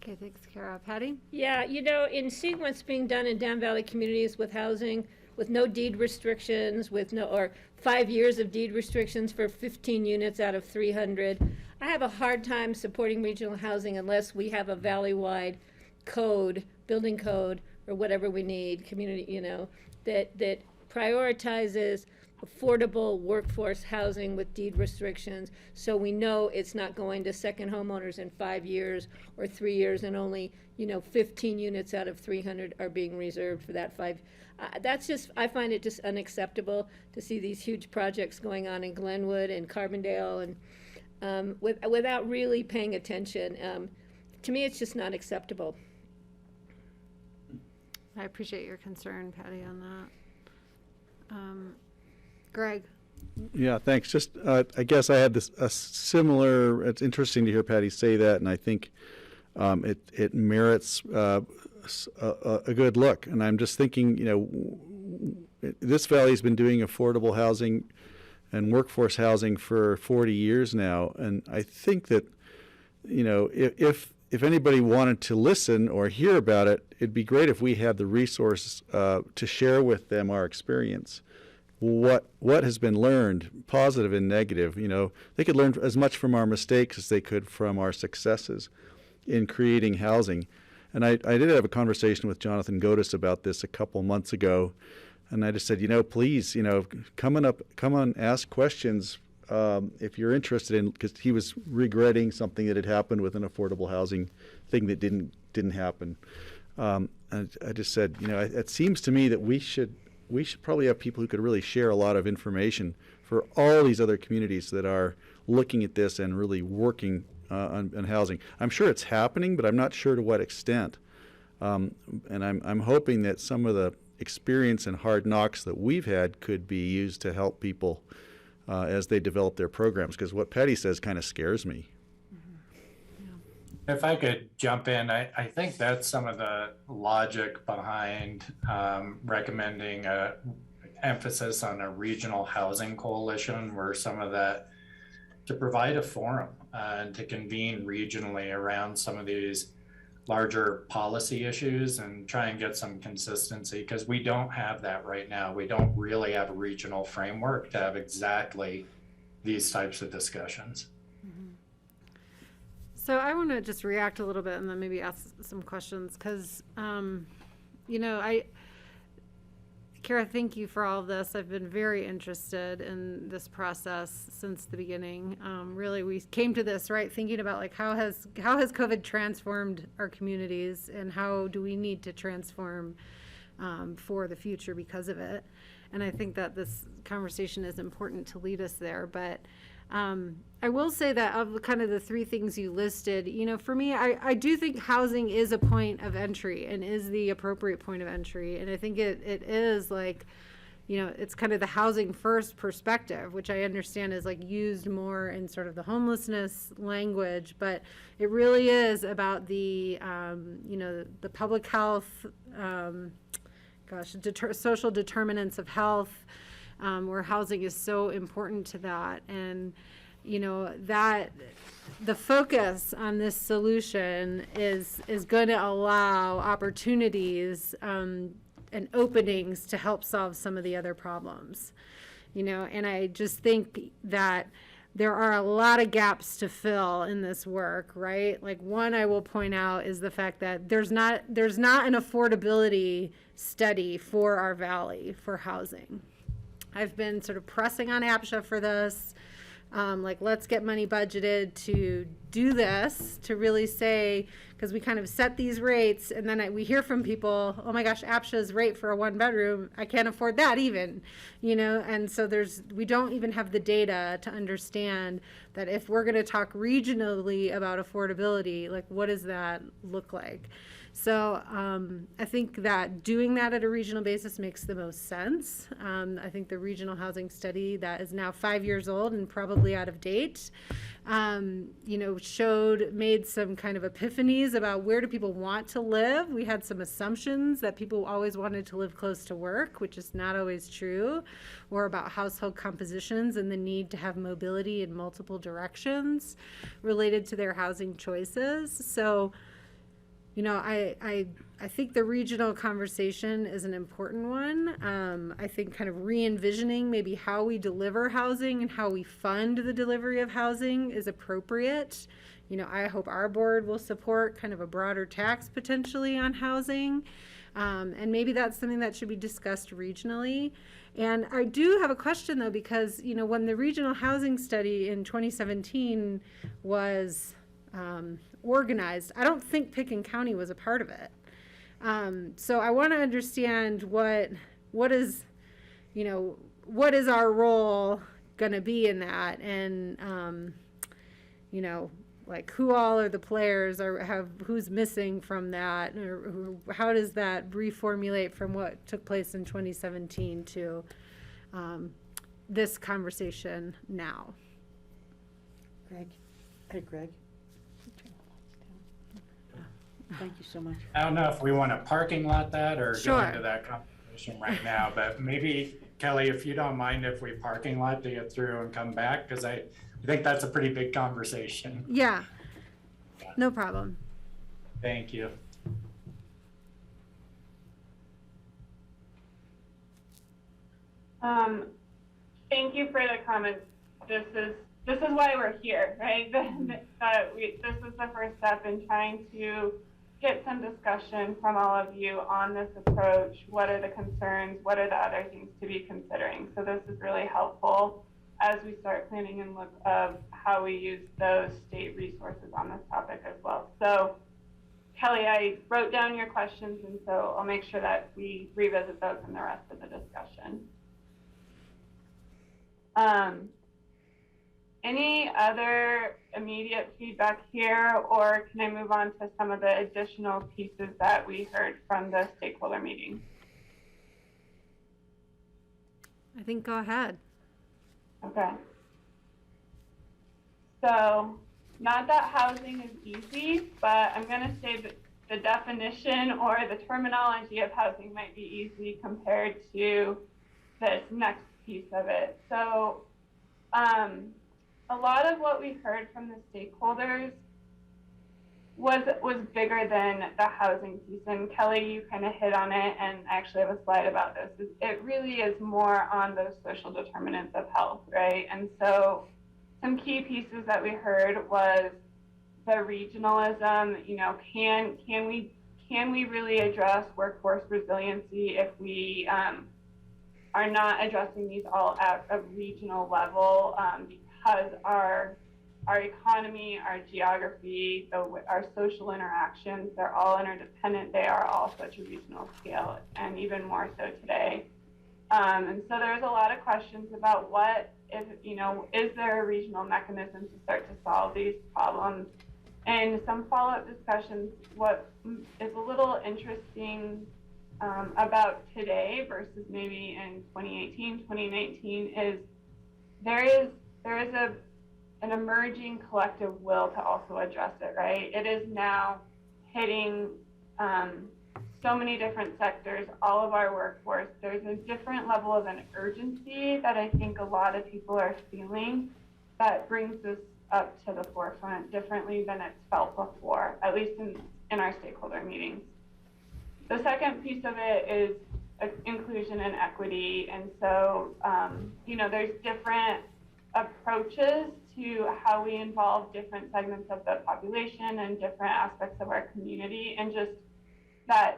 Okay, thanks, Kara. Patty? Yeah, in seeing what's being done in Down Valley communities with housing, with no deed restrictions, or 5 years of deed restrictions for 15 units out of 300, I have a hard time supporting regional housing unless we have a valley-wide code, building code, or whatever we need, community, that prioritizes affordable workforce housing with deed restrictions, so we know it's not going to second homeowners in 5 years or 3 years, and only 15 units out of 300 are being reserved for that 5. I find it just unacceptable to see these huge projects going on in Glenwood and Carbondale, and without really paying attention. To me, it's just not acceptable. I appreciate your concern, Patty, on that. Greg? Yeah, thanks. Just, I guess I had a similar, it's interesting to hear Patty say that, and I think it merits a good look. And I'm just thinking, this valley's been doing affordable housing and workforce housing for 40 years now. And I think that, if anybody wanted to listen or hear about it, it'd be great if we had the resource to share with them our experience. What has been learned, positive and negative. They could learn as much from our mistakes as they could from our successes in creating housing. And I did have a conversation with Jonathan Godis about this a couple months ago, and I just said, please, come on, ask questions if you're interested in, because he was regretting something that had happened with an affordable housing thing that didn't happen. And I just said, it seems to me that we should probably have people who could really share a lot of information for all these other communities that are looking at this and really working on housing. I'm sure it's happening, but I'm not sure to what extent. And I'm hoping that some of the experience and hard knocks that we've had could be used to help people as they develop their programs. Because what Patty says kind of scares me. If I could jump in, I think that's some of the logic behind recommending a emphasis on a regional housing coalition, where some of that, to provide a forum and to convene regionally around some of these larger policy issues and try and get some consistency, because we don't have that right now. We don't really have a regional framework to have exactly these types of discussions. So I want to just react a little bit and then maybe ask some questions, because, you know, Kara, thank you for all of this. I've been very interested in this process since the beginning. Really, we came to this, right, thinking about like how has COVID transformed our communities, and how do we need to transform for the future because of it. And I think that this conversation is important to lead us there. But I will say that of kind of the three things you listed, you know, for me, I do think housing is a point of entry and is the appropriate point of entry. And I think it is like, you know, it's kind of the housing first perspective, which I understand is like used more in sort of the homelessness language, but it really is about the, you know, the public health, social determinants of health, where housing is so important to that. And, you know, that the focus on this solution is going to allow opportunities and openings to help solve some of the other problems, you know. And I just think that there are a lot of gaps to fill in this work, right? Like, one I will point out is the fact that there's not an affordability study for our valley for housing. I've been sort of pressing on APSHA for this. Like, let's get money budgeted to do this, to really say, because we kind of set these rates, and then we hear from people, oh my gosh, APSHA's rate for a 1-bedroom, I can't afford that even, you know. And so we don't even have the data to understand that if we're going to talk regionally about affordability, like, what does that look like? So I think that doing that at a regional basis makes the most sense. I think the regional housing study that is now 5 years old and probably out of date, you know, made some kind of epiphanies about where do people want to live. We had some assumptions that people always wanted to live close to work, which is not always true, or about household compositions and the need to have mobility in multiple directions related to their housing choices. So, you know, I think the regional conversation is an important one. I think kind of re-envisioning maybe how we deliver housing and how we fund the delivery of housing is appropriate. You know, I hope our board will support kind of a broader tax potentially on housing. And maybe that's something that should be discussed regionally. And I do have a question, though, because, you know, when the regional housing study in 2017 was organized, I don't think Pickens County was a part of it. So I want to understand what is our role going to be in that, and you know, like, who all are the players, or who's missing from that, or how does that reformulate from what took place in 2017 to this conversation now? Greg. Hey, Greg. Thank you so much. I don't know if we want to parking lot that or Sure. go into that conversation right now, but maybe, Kelly, if you don't mind if we parking lot to get through and come back, because I think that's a pretty big conversation. Yeah, no problem. Thank you. Thank you for the comments. This is why we're here, right? This is the first step in trying to get some discussion from all of you on this approach. What are the concerns? What are the other things to be considering? So this is really helpful as we start planning and look of how we use those state resources on this topic as well. So Kelly, I wrote down your questions, and so I'll make sure that we revisit those in the rest of the discussion. Any other immediate feedback here, or can I move on to some of the additional pieces that we heard from the stakeholder meeting? I think go ahead. Okay. So, not that housing is easy, but I'm going to say that the definition or the terminology of housing might be easy compared to this next piece of it. So, a lot of what we heard from the stakeholders was bigger than the housing piece. And Kelly, you kind of hit on it, and I actually have a slide about this. It really is more on those social determinants of health, right? And so some key pieces that we heard was the regionalism. You know, can we really address workforce resiliency if we are not addressing these all at a regional level, because our economy, our geography, our social interactions, they're all interdependent. They are all such a regional scale, and even more so today. And so there's a lot of questions about what, if, you know, is there a regional mechanism to start to solve these problems? And some follow-up discussions. What is a little interesting about today versus maybe in 2018, 2019 is there is an emerging collective will to also address it, right? It is now hitting so many different sectors, all of our workforce. There's a different level of an urgency that I think a lot of people are feeling that brings this up to the forefront differently than it's felt before, at least in our stakeholder meetings. The second piece of it is inclusion and equity. And so, you know, there's different approaches to how we involve different segments of the population and different aspects of our community, and just that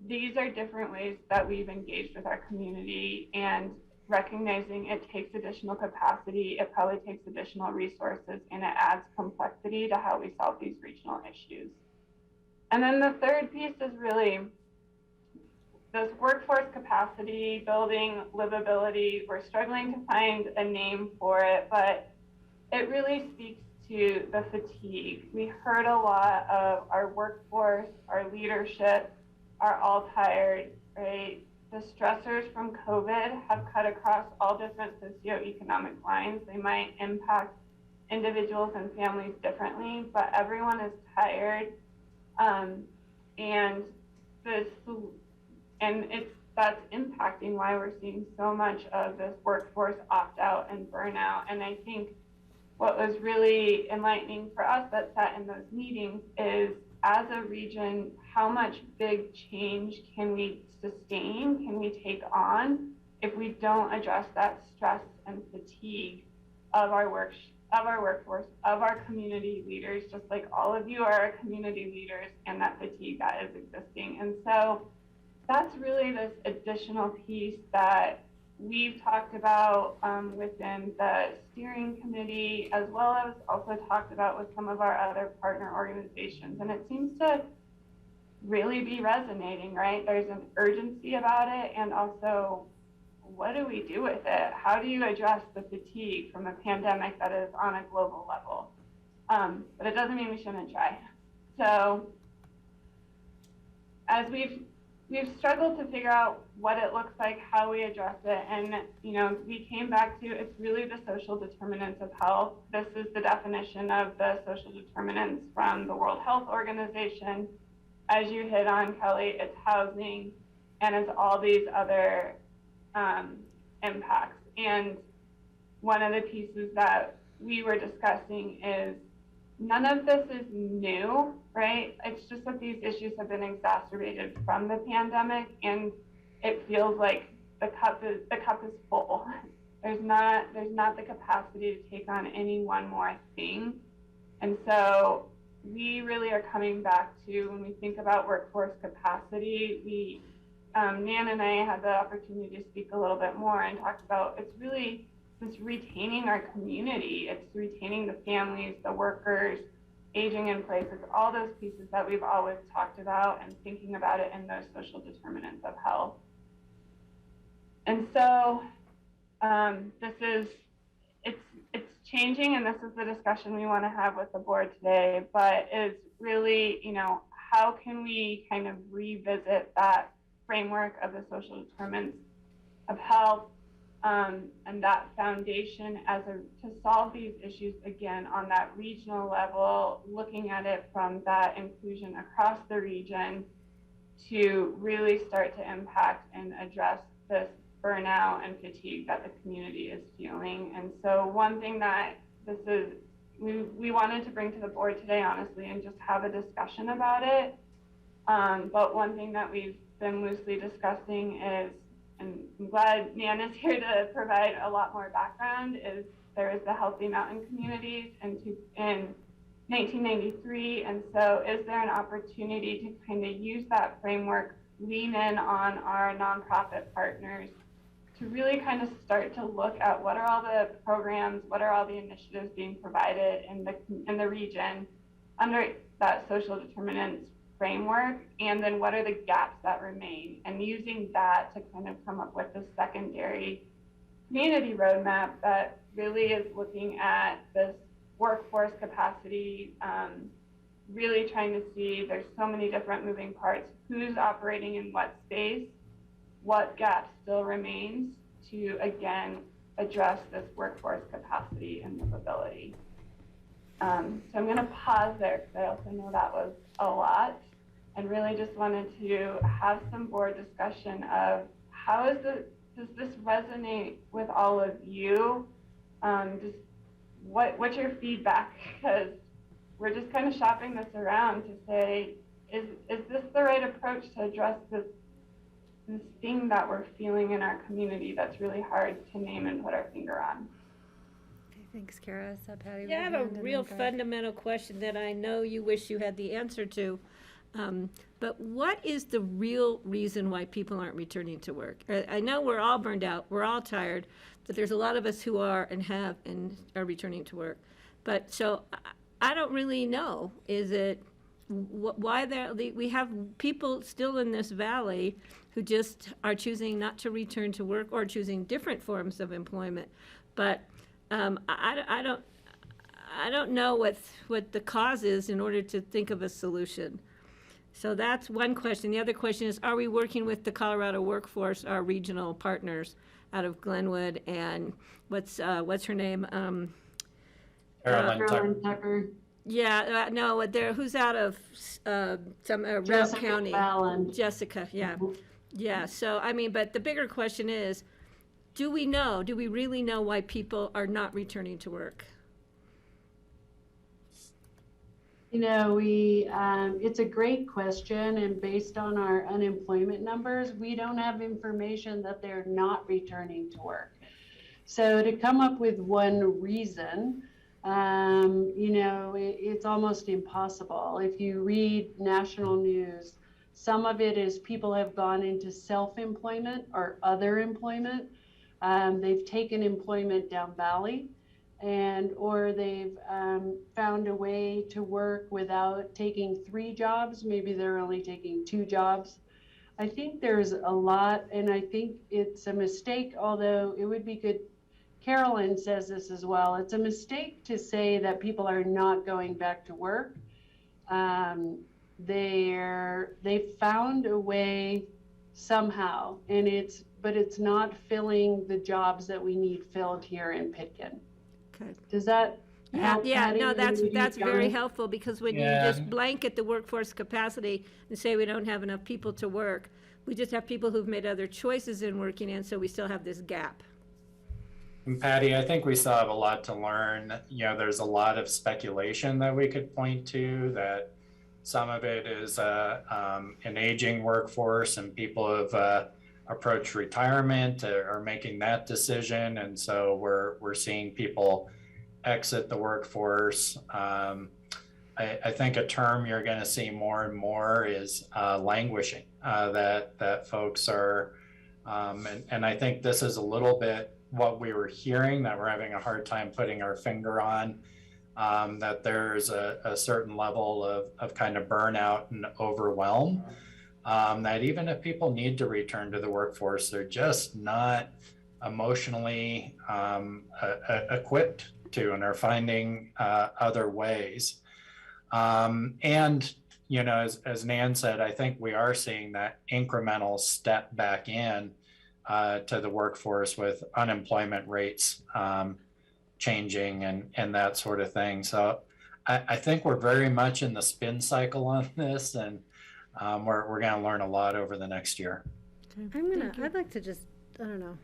these are different ways that we've engaged with our community, and recognizing it takes additional capacity, it probably takes additional resources, and it adds complexity to how we solve these regional issues. And then the third piece is really this workforce capacity building, livability. We're struggling to find a name for it, but it really speaks to the fatigue. We heard a lot of our workforce, our leadership are all tired, right? The stressors from COVID have cut across all different socioeconomic lines. They might impact individuals and families differently, but everyone is tired. That's impacting why we're seeing so much of this workforce opt out and burnout. And I think what was really enlightening for us that sat in those meetings is, as a region, how much big change can we sustain, can we take on if we don't address that stress and fatigue of our workforce, of our community leaders, just like all of you are our community leaders, and that fatigue that is existing. And so that's really this additional piece that we've talked about within the steering committee, as well as also talked about with some of our other partner organizations. And it seems to really be resonating, right? There's an urgency about it, and also, what do we do with it? How do you address the fatigue from a pandemic that is on a global level? But it doesn't mean we shouldn't try. So as we've struggled to figure out what it looks like, how we address it, and you know, we came back to, it's really the social determinants of health. This is the definition of the social determinants from the World Health Organization. As you hit on, Kelly, it's housing, and it's all these other impacts. And one of the pieces that we were discussing is none of this is new, right? It's just that these issues have been exacerbated from the pandemic, and it feels like the cup is full. There's not the capacity to take on any one more thing. And so we really are coming back to, when we think about workforce capacity, Nan and I had the opportunity to speak a little bit more and talked about, it's really this retaining our community. It's retaining the families, the workers, aging in place. It's all those pieces that we've always talked about, and thinking about it in those social determinants of health. And so it's changing, and this is the discussion we want to have with the board today, but is really, you know, how can we kind of revisit that framework of the social determinants of health, and that foundation to solve these issues again on that regional level, looking at it from that inclusion across the region to really start to impact and address this burnout and fatigue that the community is feeling. And so one thing that we wanted to bring to the board today, honestly, and just have a discussion about it. But one thing that we've been loosely discussing is, and I'm glad Nan is here to provide a lot more background, is there is the Healthy Mountain Communities in 1993. And so is there an opportunity to kind of use that framework, lean in on our nonprofit partners to really kind of start to look at what are all the programs, what are all the initiatives being provided in the region under that social determinants framework, and then what are the gaps that remain, and using that to kind of come up with a secondary community roadmap that really is looking at this workforce capacity, really trying to see there's so many different moving parts, who's operating in what space, what gaps still remains to, again, address this workforce capacity and livability. So I'm going to pause there because I also know that was a lot, and really just wanted to have some board discussion of does this resonate with all of you? Just what's your feedback? Because we're just kind of shopping this around to say, is this the right approach to address this thing that we're feeling in our community that's really hard to name and put our finger on? Okay, thanks, Kara. So Patty, Yeah, I have a real fundamental question that I know you wish you had the answer to. But what is the real reason why people aren't returning to work? I know we're all burned out, we're all tired, but there's a lot of us who are and have and are returning to work. But so I don't really know. Is it why we have people still in this valley who just are choosing not to return to work or choosing different forms of employment? But I don't know what the cause is in order to think of a solution. So that's one question. The other question is, are we working with the Colorado workforce, our regional partners out of Glenwood, and what's her name? Carolyn Tucker. Yeah, no, who's out of Route County? Fallon. Jessica, yeah. Yeah, so, I mean, but the bigger question is, do we really know why people are not returning to work? You know, it's a great question, and based on our unemployment numbers, we don't have information that they're not returning to work. So to come up with one reason, you know, it's almost impossible. If you read national news, some of it is people have gone into self-employment or other employment. They've taken employment down valley, or they've found a way to work without taking 3 jobs. Maybe they're only taking 2 jobs. I think there's a lot, and I think it's a mistake, although it would be good. Carolyn says this as well. It's a mistake to say that people are not going back to work. They've found a way somehow, but it's not filling the jobs that we need filled here in Pitkin. Okay. Does that help? Yeah, Patty? no, that's very John? helpful, because when you just blanket the workforce capacity and say we don't have enough people to work, we just have people who've made other choices in working, and so we still have this gap. And Patty, I think we still have a lot to learn. You know, there's a lot of speculation that we could point to, that some of it is an aging workforce, and people have approached retirement or are making that decision. And so we're seeing people exit the workforce. I think a term you're going to see more and more is languishing, that folks are, and I think this is a little bit what we were hearing, that we're having a hard time putting our finger on, that there's a certain level of kind of burnout and overwhelm, that even if people need to return to the workforce, they're just not emotionally equipped to, and are finding other ways. And, you know, as Nan said, I think we are seeing that incremental step back in to the workforce with unemployment rates changing and that sort of thing. So I think we're very much in the spin cycle on this, and we're going to learn a lot over the next year. I'd like to just, I don't know,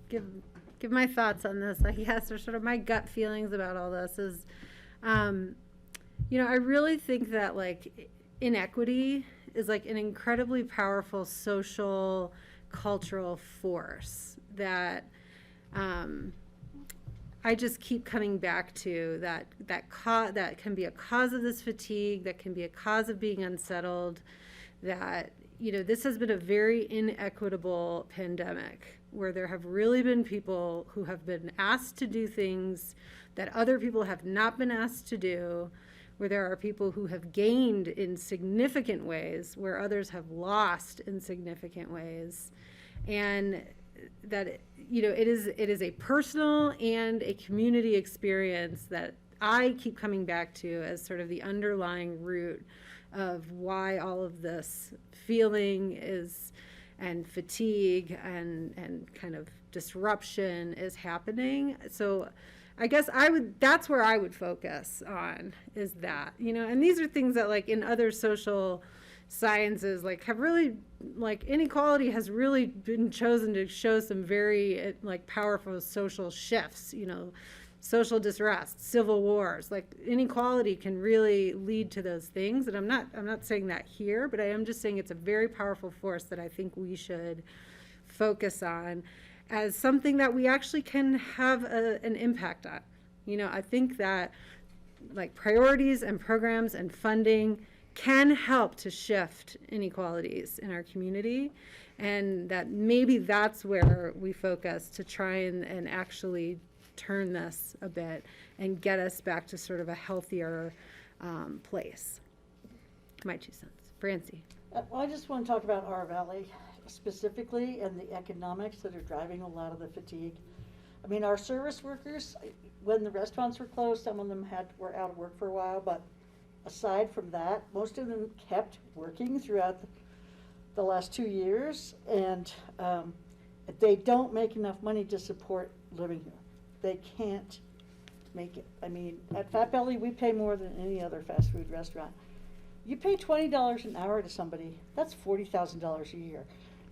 give my thoughts on this, I guess, or sort of my gut feelings about all this is, you know, I really think that like inequity is like an incredibly powerful social, cultural force that I just keep coming back to, that can be a cause of this fatigue, that can be a cause of being unsettled, that, you know, this has been a very inequitable pandemic where there have really been people who have been asked to do things that other people have not been asked to do, where there are people who have gained in significant ways, where others have lost in significant ways. And that, you know, it is a personal and a community experience that I keep coming back to as sort of the underlying root of why all of this feeling is, and fatigue and kind of disruption is happening. So I guess that's where I would focus on, is that, you know, and these are things that like in other social sciences like have really, like inequality has really been chosen to show some very like powerful social shifts, you know, social distrust, civil wars. Like inequality can really lead to those things, and I'm not saying that here, but I am just saying it's a very powerful force that I think we should focus on as something that we actually can have an impact on. You know, I think that like priorities and programs and funding can help to shift inequalities in our community, and that maybe that's where we focus to try and actually turn this a bit and get us back to sort of a healthier place. My 2 cents. Francie. Well, I just want to talk about our valley specifically and the economics that are driving a lot of the fatigue. I mean, our service workers, when the restaurants were closed, some of them were out of work for a while, but aside from that, most of them kept working throughout the last 2 years, and they don't make enough money to support living here. They can't make it. I mean, at Fat Belly, we pay more than any other fast food restaurant. You pay $20 an hour to somebody, that's $40,000 a year.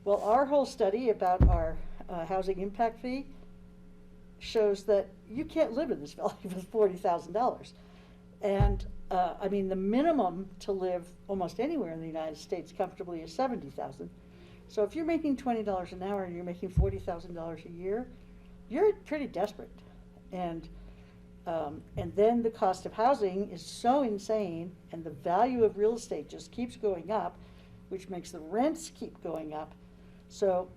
Well, our whole study about our housing impact fee shows that you can't live in this valley with $40,000. And I mean, the minimum to live almost anywhere in the United States comfortably is $70,000. So if you're making $20 an hour and you're making $40,000 a year, you're pretty desperate. And then the cost of housing is so insane, and the value of real estate just keeps going up, which makes the rents keep going up. So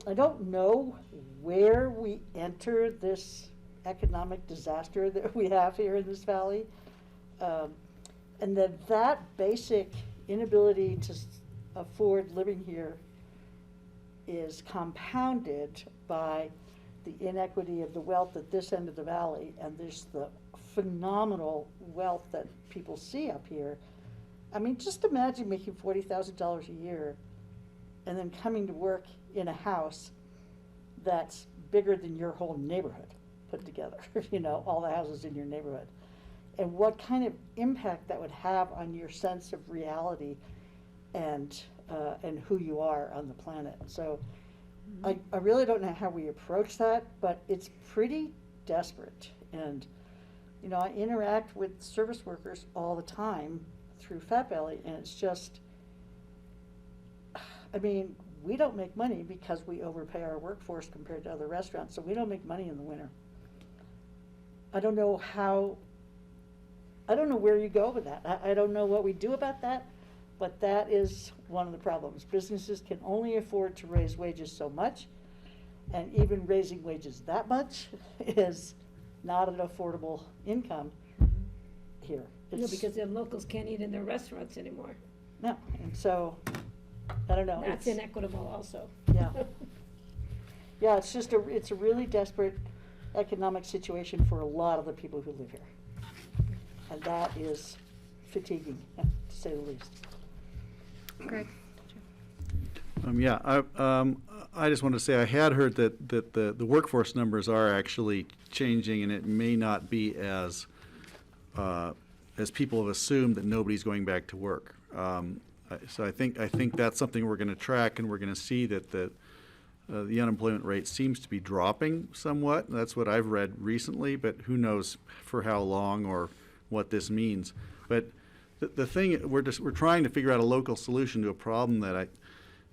I don't know where we enter this economic disaster that we have here in this valley. And that basic inability to afford living here is compounded by the inequity of the wealth at this end of the valley, and there's the phenomenal wealth that people see up here. I mean, just imagine making $40,000 a year and then coming to work in a house that's bigger than your whole neighborhood put together, you know, all the houses in your neighborhood. And what kind of impact that would have on your sense of reality and who you are on the planet. So I really don't know how we approach that, but it's pretty desperate. And, you know, I interact with service workers all the time through Fat Belly, and it's just, I mean, we don't make money because we overpay our workforce compared to other restaurants, so we don't make money in the winter. I don't know where you go with that. I don't know what we do about that, but that is one of the problems. Businesses can only afford to raise wages so much, and even raising wages that much is not an affordable income here. No, because the locals can't eat in their restaurants anymore. No, and so, I don't know. That's inequitable also. Yeah. Yeah, it's just it's a really desperate economic situation for a lot of the people who live here. And that is fatiguing, to say the least. Greg. Yeah, I just wanted to say I had heard that the workforce numbers are actually changing, and it may not be as people have assumed that nobody's going back to work. So I think that's something we're going to track, and we're going to see that the unemployment rate seems to be dropping somewhat. That's what I've read recently, but who knows for how long or what this means. But the thing, we're trying to figure out a local solution to a problem that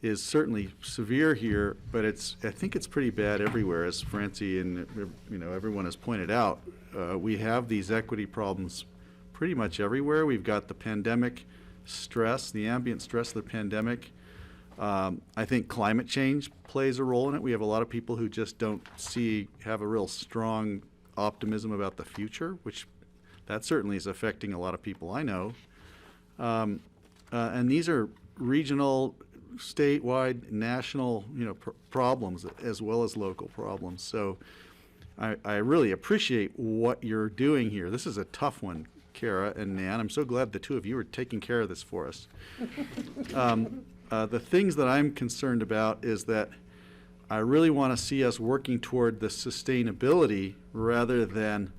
is certainly severe here, but I think it's pretty bad everywhere, as Francie and everyone has pointed out. We have these equity problems pretty much everywhere. We've got the pandemic stress, the ambient stress of the pandemic. I think climate change plays a role in it. We have a lot of people who just don't have a real strong optimism about the future, which that certainly is affecting a lot of people I know. And these are regional, statewide, national, problems as well as local problems. So I really appreciate what you're doing here. This is a tough one, Kara and Nan. I'm so glad the two of you are taking care of this for us. The things that I'm concerned about is that I really want to see us working toward the sustainability rather than,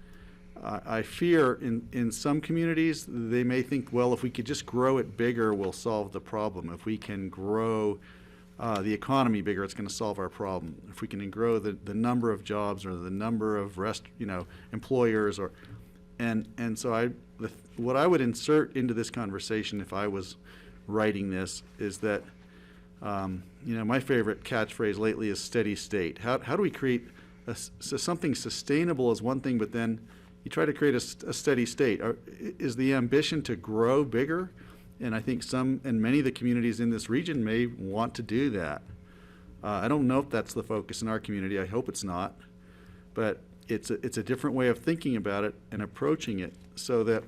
I fear in some communities, they may think, well, if we could just grow it bigger, we'll solve the problem. If we can grow the economy bigger, it's going to solve our problem. If we can grow the number of jobs or the number of employers, and so what I would insert into this conversation if I was writing this is that my favorite catchphrase lately is steady state. How do we create something sustainable is one thing, but then you try to create a steady state. Is the ambition to grow bigger? And I think many of the communities in this region may want to do that. I don't know if that's the focus in our community. I hope it's not. But it's a different way of thinking about it and approaching it, so that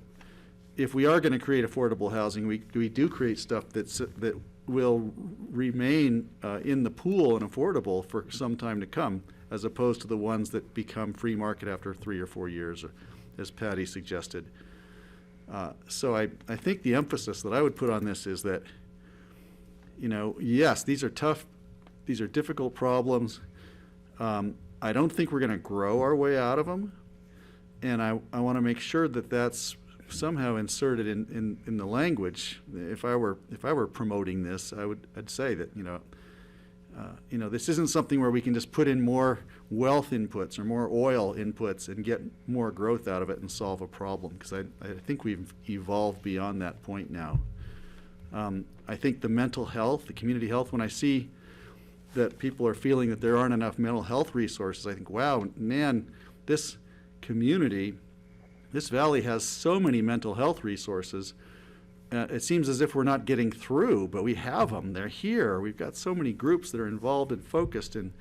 if we are going to create affordable housing, we do create stuff that will remain in the pool and affordable for some time to come, as opposed to the ones that become free market after 3 or 4 years, as Patty suggested. So I think the emphasis that I would put on this is that, yes, these are tough, these are difficult problems. I don't think we're going to grow our way out of them, and I want to make sure that that's somehow inserted in the language. If I were promoting this, I'd say that this isn't something where we can just put in more wealth inputs or more oil inputs and get more growth out of it and solve a problem, because I think we've evolved beyond that point now. I think the mental health, the community health, when I see that people are feeling that there aren't enough mental health resources, I think, wow, man, this community, this valley has so many mental health resources. It seems as if we're not getting through, but we have them. They're here. We've got so many groups that are involved and focused, and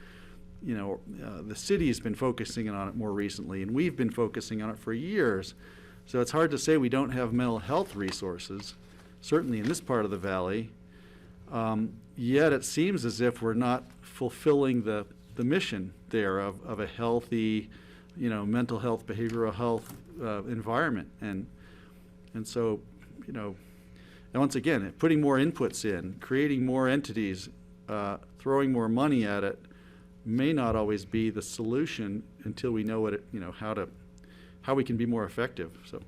the city's been focusing on it more recently, and we've been focusing on it for years. So it's hard to say we don't have mental health resources, certainly in this part of the valley. Yet it seems as if we're not fulfilling the mission there of a healthy, mental health, behavioral health environment. And so, and once again, putting more inputs in, creating more entities, throwing more money at it may not always be the solution until we know how we can be more effective. So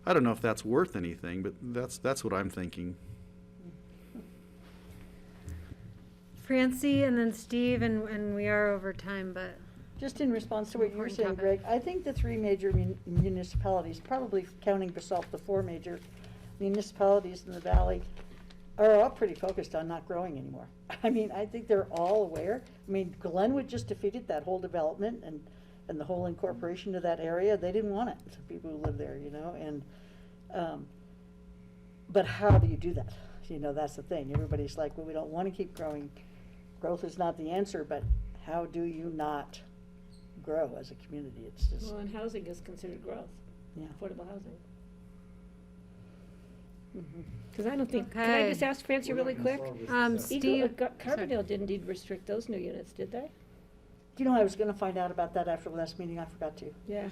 I don't know if that's worth anything, but that's what I'm thinking. Francie and then Steve, and we are over time, but. Just in response to what you were saying, Greg, I think the 3 major municipalities, probably counting Basalt, the 4 major municipalities in the valley, are all pretty focused on not growing anymore. I mean, I think they're all aware. I mean, Glenwood just defeated that whole development and the whole incorporation of that area. They didn't want it, the people who live there, and but how do you do that? That's the thing. Everybody's like, well, we don't want to keep growing. Growth is not the answer, but how do you not grow as a community? It's just. Well, and housing is considered growth. Yeah. Affordable housing. Because I don't think, can I just ask Francie really quick? Steve. Carbondale didn't indeed restrict those new units, did they? I was going to find out about that after the last meeting. I forgot to. Yeah.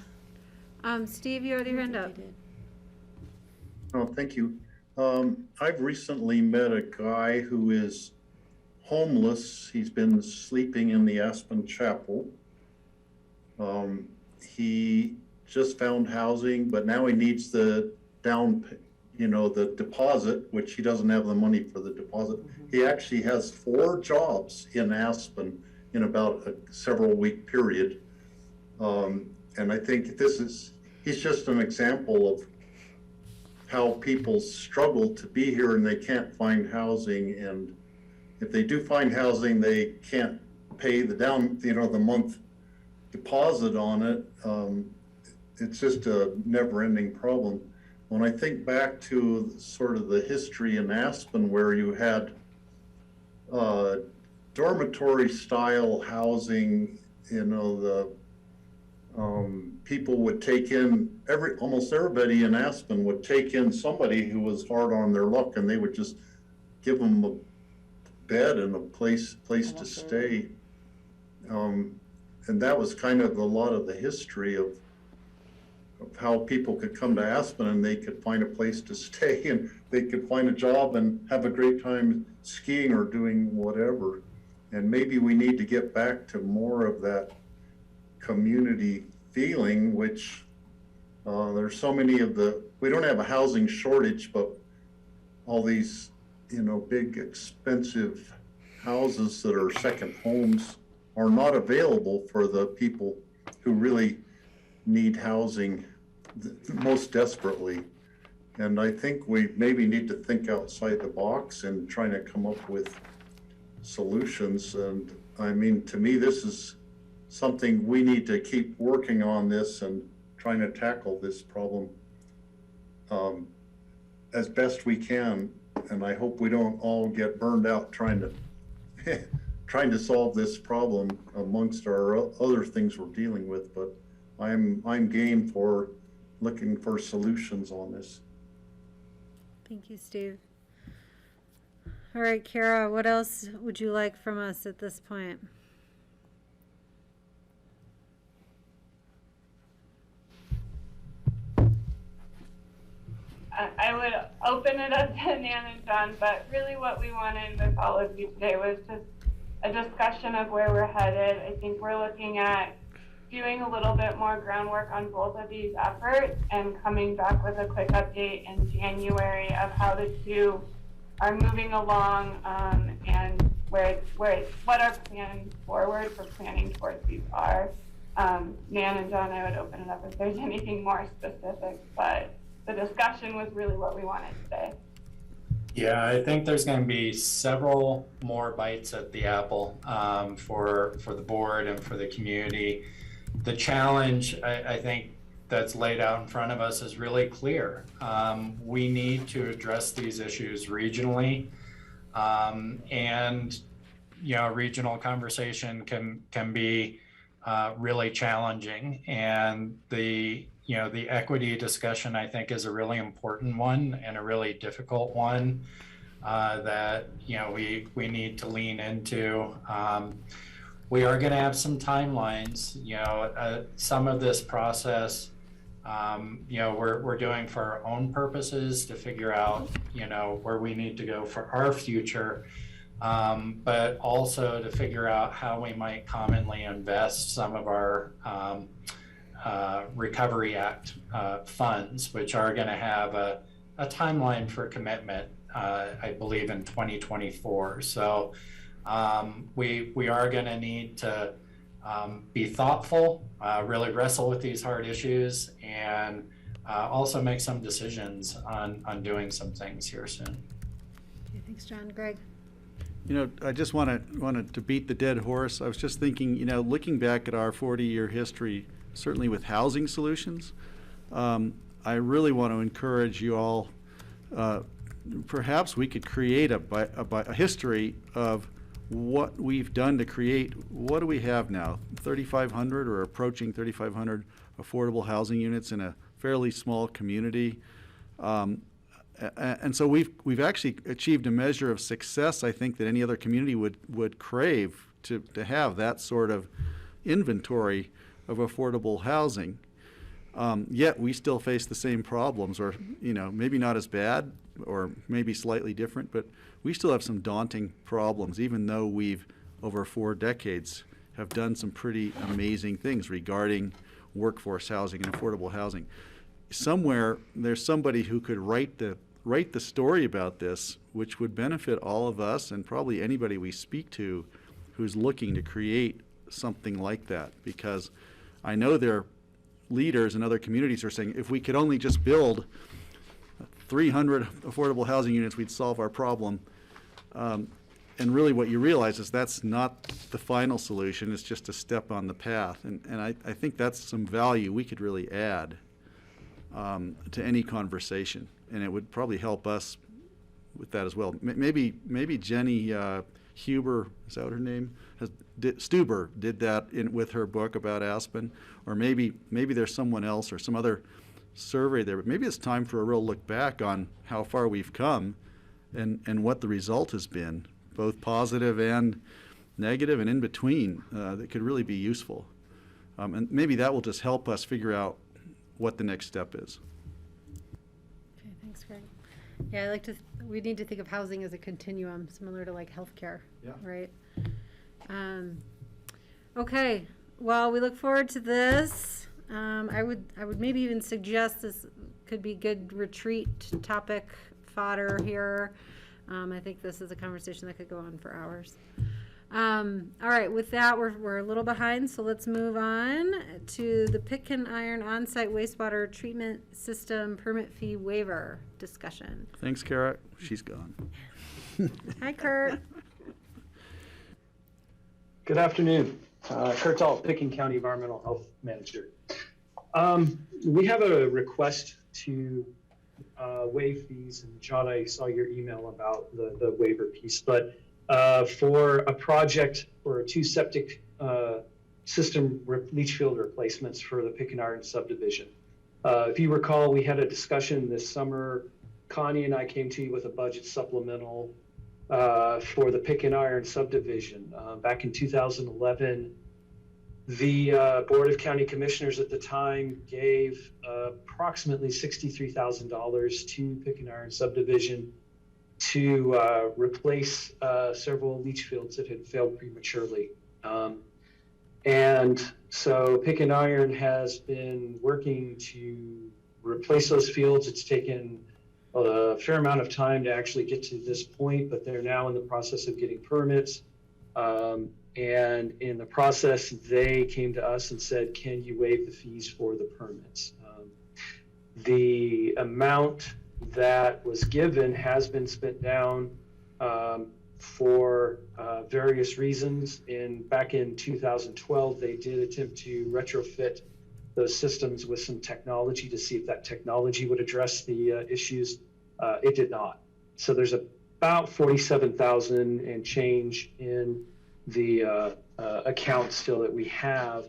Steve, you had your hand up. Oh, thank you. I've recently met a guy who is homeless. He's been sleeping in the Aspen Chapel. He just found housing, but now he needs the the deposit, which he doesn't have the money for the deposit. He actually has 4 jobs in Aspen in about a several week period. And I think he's just an example of how people struggle to be here and they can't find housing. And if they do find housing, they can't pay the month deposit on it. It's just a never-ending problem. When I think back to sort of the history in Aspen where you had dormitory style housing, people would take in, almost everybody in Aspen would take in somebody who was hard on their luck, and they would just give them a bed and a place to stay. And that was kind of a lot of the history of how people could come to Aspen and they could find a place to stay and they could find a job and have a great time skiing or doing whatever. And maybe we need to get back to more of that community feeling, which there's so many we don't have a housing shortage, but all these, big expensive houses that are second homes are not available for the people who really need housing most desperately. And I think we maybe need to think outside the box and trying to come up with solutions. And I mean, to me, this is something we need to keep working on this and trying to tackle this problem as best we can. And I hope we don't all get burned out trying to solve this problem amongst our other things we're dealing with. But I'm game for looking for solutions on this. Thank you, Steve. All right, Kara, what else would you like from us at this point? I would open it up to Nan and John, but really what we wanted with all of you today was just a discussion of where we're headed. I think we're looking at doing a little bit more groundwork on both of these efforts and coming back with a quick update in January of how the two are moving along and what our plans forward for planning towards these are. Nan and John, I would open it up if there's anything more specific, but the discussion was really what we wanted today. Yeah, I think there's going to be several more bites at the apple for the board and for the community. The challenge, I think, that's laid out in front of us is really clear. We need to address these issues regionally, and regional conversation can be really challenging. And the equity discussion, I think, is a really important one and a really difficult one that we need to lean into. We are going to have some timelines. Some of this process, we're doing for our own purposes to figure out, where we need to go for our future, but also to figure out how we might commonly invest some of our Recovery Act funds, which are going to have a timeline for commitment, I believe, in 2024. So we are going to need to be thoughtful, really wrestle with these hard issues, and also make some decisions on doing some things here soon. Okay, thanks, John. Greg? I just wanted to beat the dead horse. I was just thinking, looking back at our 40-year history, certainly with housing solutions, I really want to encourage you all, perhaps we could create a history of what we've done to create, what do we have now, 3,500 or approaching 3,500 affordable housing units in a fairly small community. And so we've actually achieved a measure of success, I think, that any other community would crave to have that sort of inventory of affordable housing. Yet we still face the same problems, or maybe not as bad, or maybe slightly different, but we still have some daunting problems, even though we've, over 4 decades, have done some pretty amazing things regarding workforce housing and affordable housing. Somewhere, there's somebody who could write the story about this, which would benefit all of us and probably anybody we speak to who's looking to create something like that. Because I know there are leaders in other communities who are saying, if we could only just build 300 affordable housing units, we'd solve our problem. And really what you realize is that's not the final solution, it's just a step on the path. And I think that's some value we could really add to any conversation. And it would probably help us with that as well. Maybe Jenny Huber, is that what her name? Stuber did that with her book about Aspen. Or maybe there's someone else or some other survey there. But maybe it's time for a real look back on how far we've come and what the result has been, both positive and negative and in between, that could really be useful. And maybe that will just help us figure out what the next step is. Okay, thanks, Greg. Yeah, we need to think of housing as a continuum, similar to like healthcare. Yeah. Right? Okay, well, we look forward to this. I would maybe even suggest this could be good retreat topic fodder here. I think this is a conversation that could go on for hours. All right, with that, we're a little behind, so let's move on to the Pitkin Iron on-site wastewater treatment system permit fee waiver discussion. Thanks, Kara. She's gone. Hi, Kurt. Good afternoon. Kurt Dahl, Pitkin County Environmental Health Manager. We have a request to waive fees, and John, I saw your email about the waiver piece, but for a project for 2 septic system leach field replacements for the Pitkin Iron subdivision. If you recall, we had a discussion this summer. Connie and I came to you with a budget supplemental for the Pitkin Iron subdivision. Back in 2011, the Board of County Commissioners at the time gave approximately $63,000 to Pitkin Iron subdivision to replace several leach fields that had failed prematurely. And so Pitkin Iron has been working to replace those fields. It's taken a fair amount of time to actually get to this point, but they're now in the process of getting permits. And in the process, they came to us and said, can you waive the fees for the permits? The amount that was given has been spent down for various reasons. Back in 2012, they did attempt to retrofit those systems with some technology to see if that technology would address the issues. It did not. So there's about $47,000 and change in the account still that we have.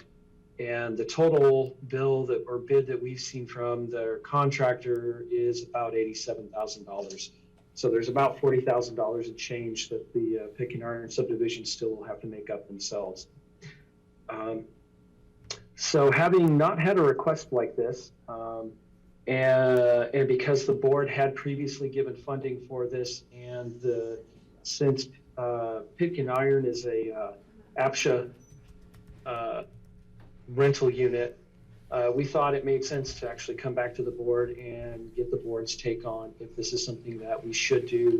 And the total bill or bid that we've seen from their contractor is about $87,000. So there's about $40,000 in change that the Pitkin Iron subdivision still will have to make up themselves. So having not had a request like this, and because the board had previously given funding for this, and since Pitkin Iron is a APSHA rental unit, we thought it made sense to actually come back to the board and get the board's take on if this is something that we should do.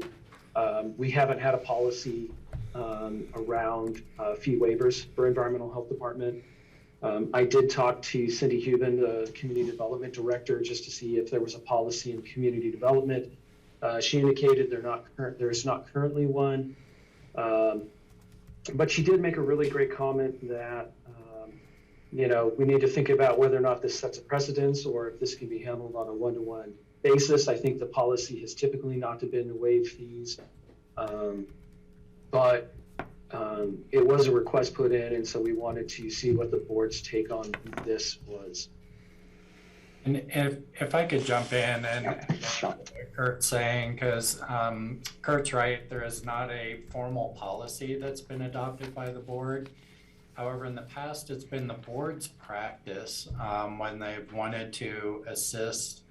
We haven't had a policy around fee waivers for Environmental Health Department. I did talk to Cindy Huben, the Community Development Director, just to see if there was a policy in community development. She indicated there's not currently one, but she did make a really great comment that we need to think about whether or not this sets a precedence or if this can be handled on a one-to-one basis. I think the policy has typically not been to waive fees, but it was a request put in, and so we wanted to see what the board's take on this was. And if I could jump in and Kurt's saying, because Kurt's right, there is not a formal policy that's been adopted by the board. However, in the past, it's been the board's practice when they've wanted to assist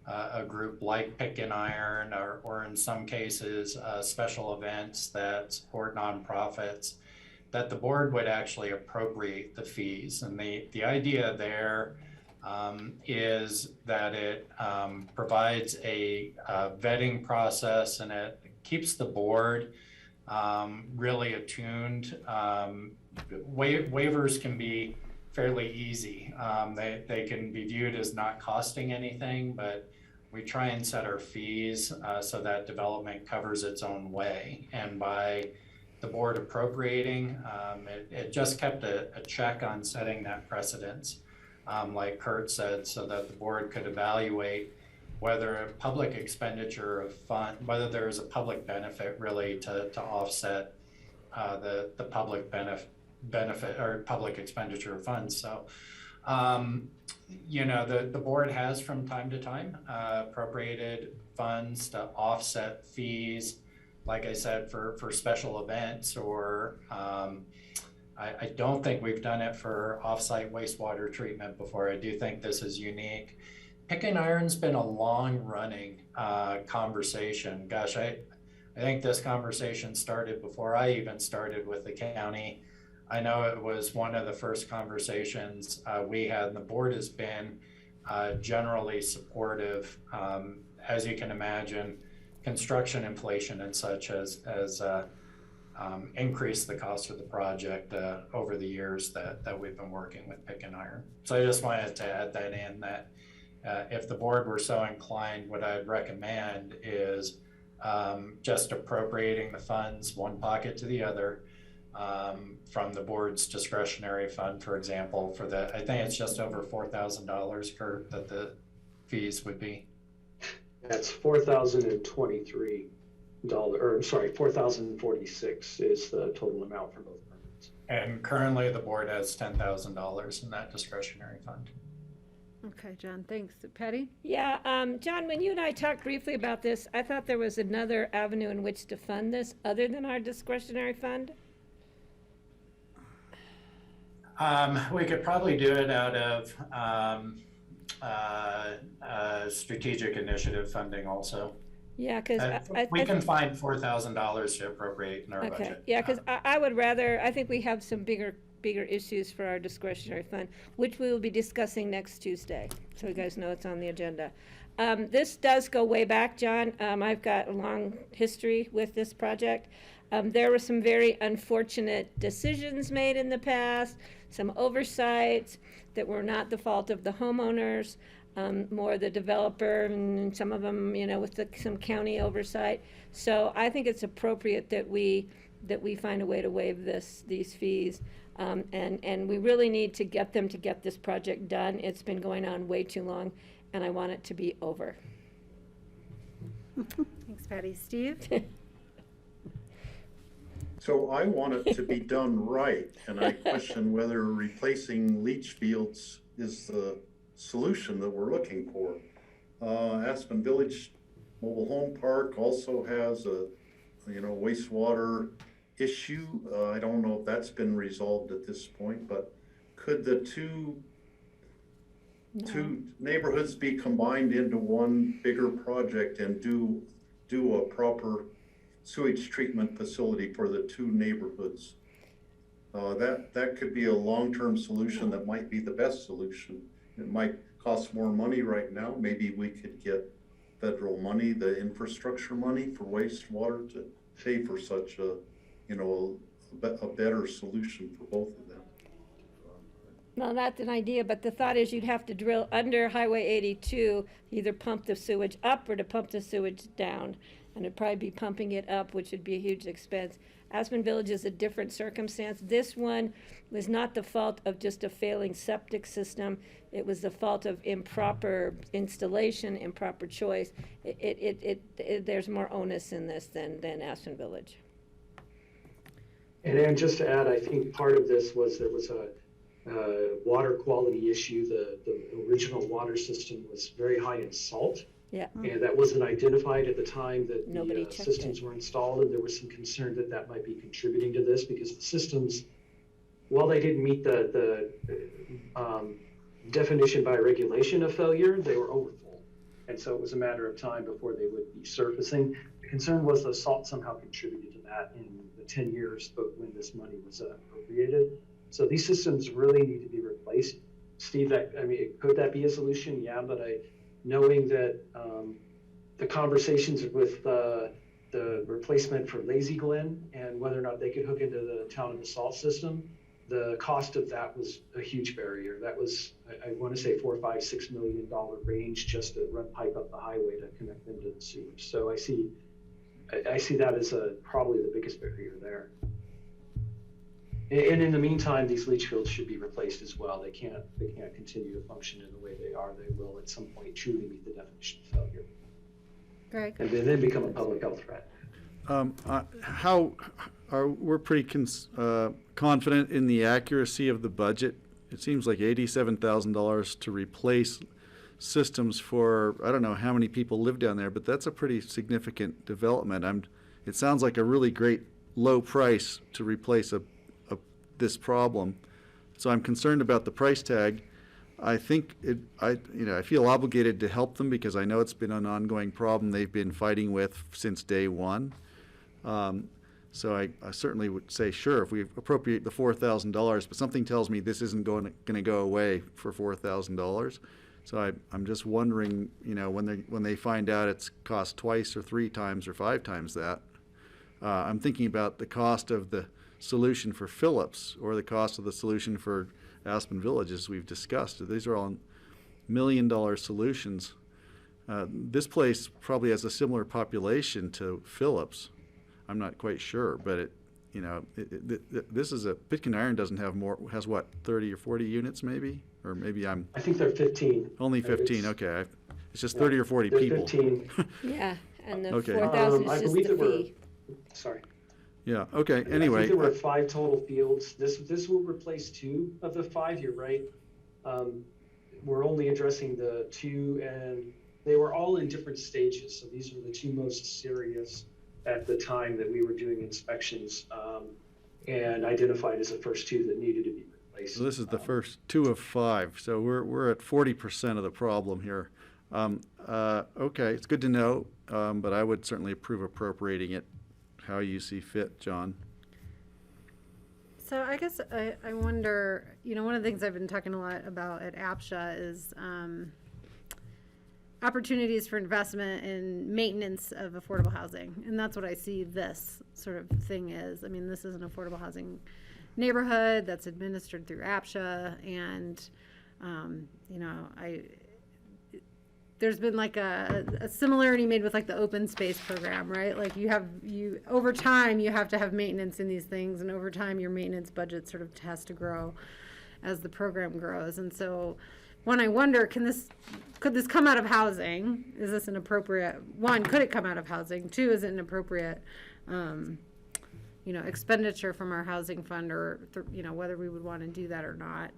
a group like Pick and Iron, or in some cases, special events that support nonprofits, that the board would actually appropriate the fees. And the idea there is that it provides a vetting process, and it keeps the board really attuned. Waivers can be fairly easy. They can be viewed as not costing anything, but we try and set our fees so that development covers its own way. And by the board appropriating, it just kept a check on setting that precedence, like Kurt said, so that the board could evaluate whether a public expenditure of fund, whether there is a public benefit really to offset the public benefit or public expenditure of funds. So, you know, the board has from time to time appropriated funds to offset fees, like I said, for special events, or I don't think we've done it for offsite wastewater treatment before. I do think this is unique. Pick and Iron's been a long running conversation. Gosh, I think this conversation started before I even started with the county. I know it was one of the first conversations we had, and the board has been generally supportive. As you can imagine, construction inflation and such has increased the cost of the project over the years that we've been working with Pick and Iron. So I just wanted to add that in, that if the board were so inclined, what I'd recommend is just appropriating the funds one pocket to the other, from the board's discretionary fund, for example, for the, I think it's just over $4,000, Kurt, that the fees would be. That's $4,023, or sorry, $4,046 is the total amount for both permits. And currently the board has $10,000 in that discretionary fund. Okay, John, thanks. Patty? Yeah, John, when you and I talked briefly about this, I thought there was another avenue in which to fund this other than our discretionary fund. We could probably do it out of strategic initiative funding also. Yeah, because we can find $4,000 to appropriate in our budget. Yeah, because I would rather, I think we have some bigger issues for our discretionary fund, which we will be discussing next Tuesday. So you guys know it's on the agenda. This does go way back, John. I've got a long history with this project. There were some very unfortunate decisions made in the past, some oversights that were not the fault of the homeowners, more the developer, and some of them, you know, with some county oversight. So I think it's appropriate that we find a way to waive these fees. And we really need to get them to get this project done. It's been going on way too long, and I want it to be over. Thanks, Patty. Steve? So I want it to be done right, and I question whether replacing leach fields is the solution that we're looking for. Aspen Village Mobile Home Park also has a, wastewater issue. I don't know if that's been resolved at this point, but could the two neighborhoods be combined into one bigger project and do a proper sewage treatment facility for the two neighborhoods? That could be a long-term solution that might be the best solution. It might cost more money right now. Maybe we could get federal money, the infrastructure money for wastewater, to pay for such a better solution for both of them. Well, that's an idea, but the thought is you'd have to drill under Highway 82, either pump the sewage up or to pump the sewage down. And it'd probably be pumping it up, which would be a huge expense. Aspen Village is a different circumstance. This one was not the fault of just a failing septic system. It was the fault of improper installation, improper choice. There's more onus in this than Aspen Village. And just to add, I think part of this was there was a water quality issue. The original water system was very high in salt. Yeah. And that wasn't identified at the time that Nobody the checked systems were installed, and there was some concern that might be contributing to this, because the systems, while they didn't meet the definition by regulation of failure, they were overfull. And so it was a matter of time before they would be surfacing. The concern was the salt somehow contributed to that in the 10 years when this money was appropriated. So these systems really need to be replaced. Steve, could that be a solution? Yeah, but knowing that the conversations with the replacement for Lazy Glen and whether or not they could hook into the town of the salt system, the cost of that was a huge barrier. That was, I want to say $4, $5, $6 million range just to run pipe up the highway to connect them to the sewers. So I see that as probably the biggest barrier there. And in the meantime, these leach fields should be replaced as well. They can't continue to function in the way they are. They will at some point truly meet the definition of failure. Greg? And then become a public health threat. We're pretty confident in the accuracy of the budget. It seems like $87,000 to replace systems for, I don't know how many people live down there, but that's a pretty significant development. It sounds like a really great low price to replace this problem. So I'm concerned about the price tag. I think I feel obligated to help them because I know it's been an ongoing problem they've been fighting with since day one. So I certainly would say, sure, if we appropriate the $4,000, but something tells me this isn't going to go away for $4,000. So I'm just wondering, when they find out it's cost twice or 3 times or 5 times that, I'm thinking about the cost of the solution for Phillips or the cost of the solution for Aspen Village, as we've discussed. These are all $1 million solutions. This place probably has a similar population to Phillips. I'm not quite sure, but this is Pitkin Iron doesn't have more, has what, 30 or 40 units maybe? Or maybe I think they're 15. Only 15, okay. It's just 30 or 40 people. 15. Yeah, and the Okay. 4,000 is just the fee. Sorry. Yeah, okay, I anyway. think there were 5 total fields. This will replace 2 of the 5, you're right. We're only addressing the 2, and they were all in different stages. So these were the 2 most serious at the time that we were doing inspections and identified as the first 2 that needed to be replaced. So this is the first 2 of 5, so we're at 40% of the problem here. Okay, it's good to know, but I would certainly approve appropriating it how you see fit, John. So I guess I wonder, one of the things I've been talking a lot about at APSHA is opportunities for investment in maintenance of affordable housing. And that's what I see this sort of thing is. I mean, this is an affordable housing neighborhood that's administered through APSHA. And, there's been like a similarity made with like the open space program, right? Like over time, you have to have maintenance in these things. And over time, your maintenance budget sort of has to grow as the program grows. And so when I wonder, could this come out of housing? Is this an appropriate, 1, could it come out of housing? 2, is it an appropriate, expenditure from our housing fund or, whether we would want to do that or not.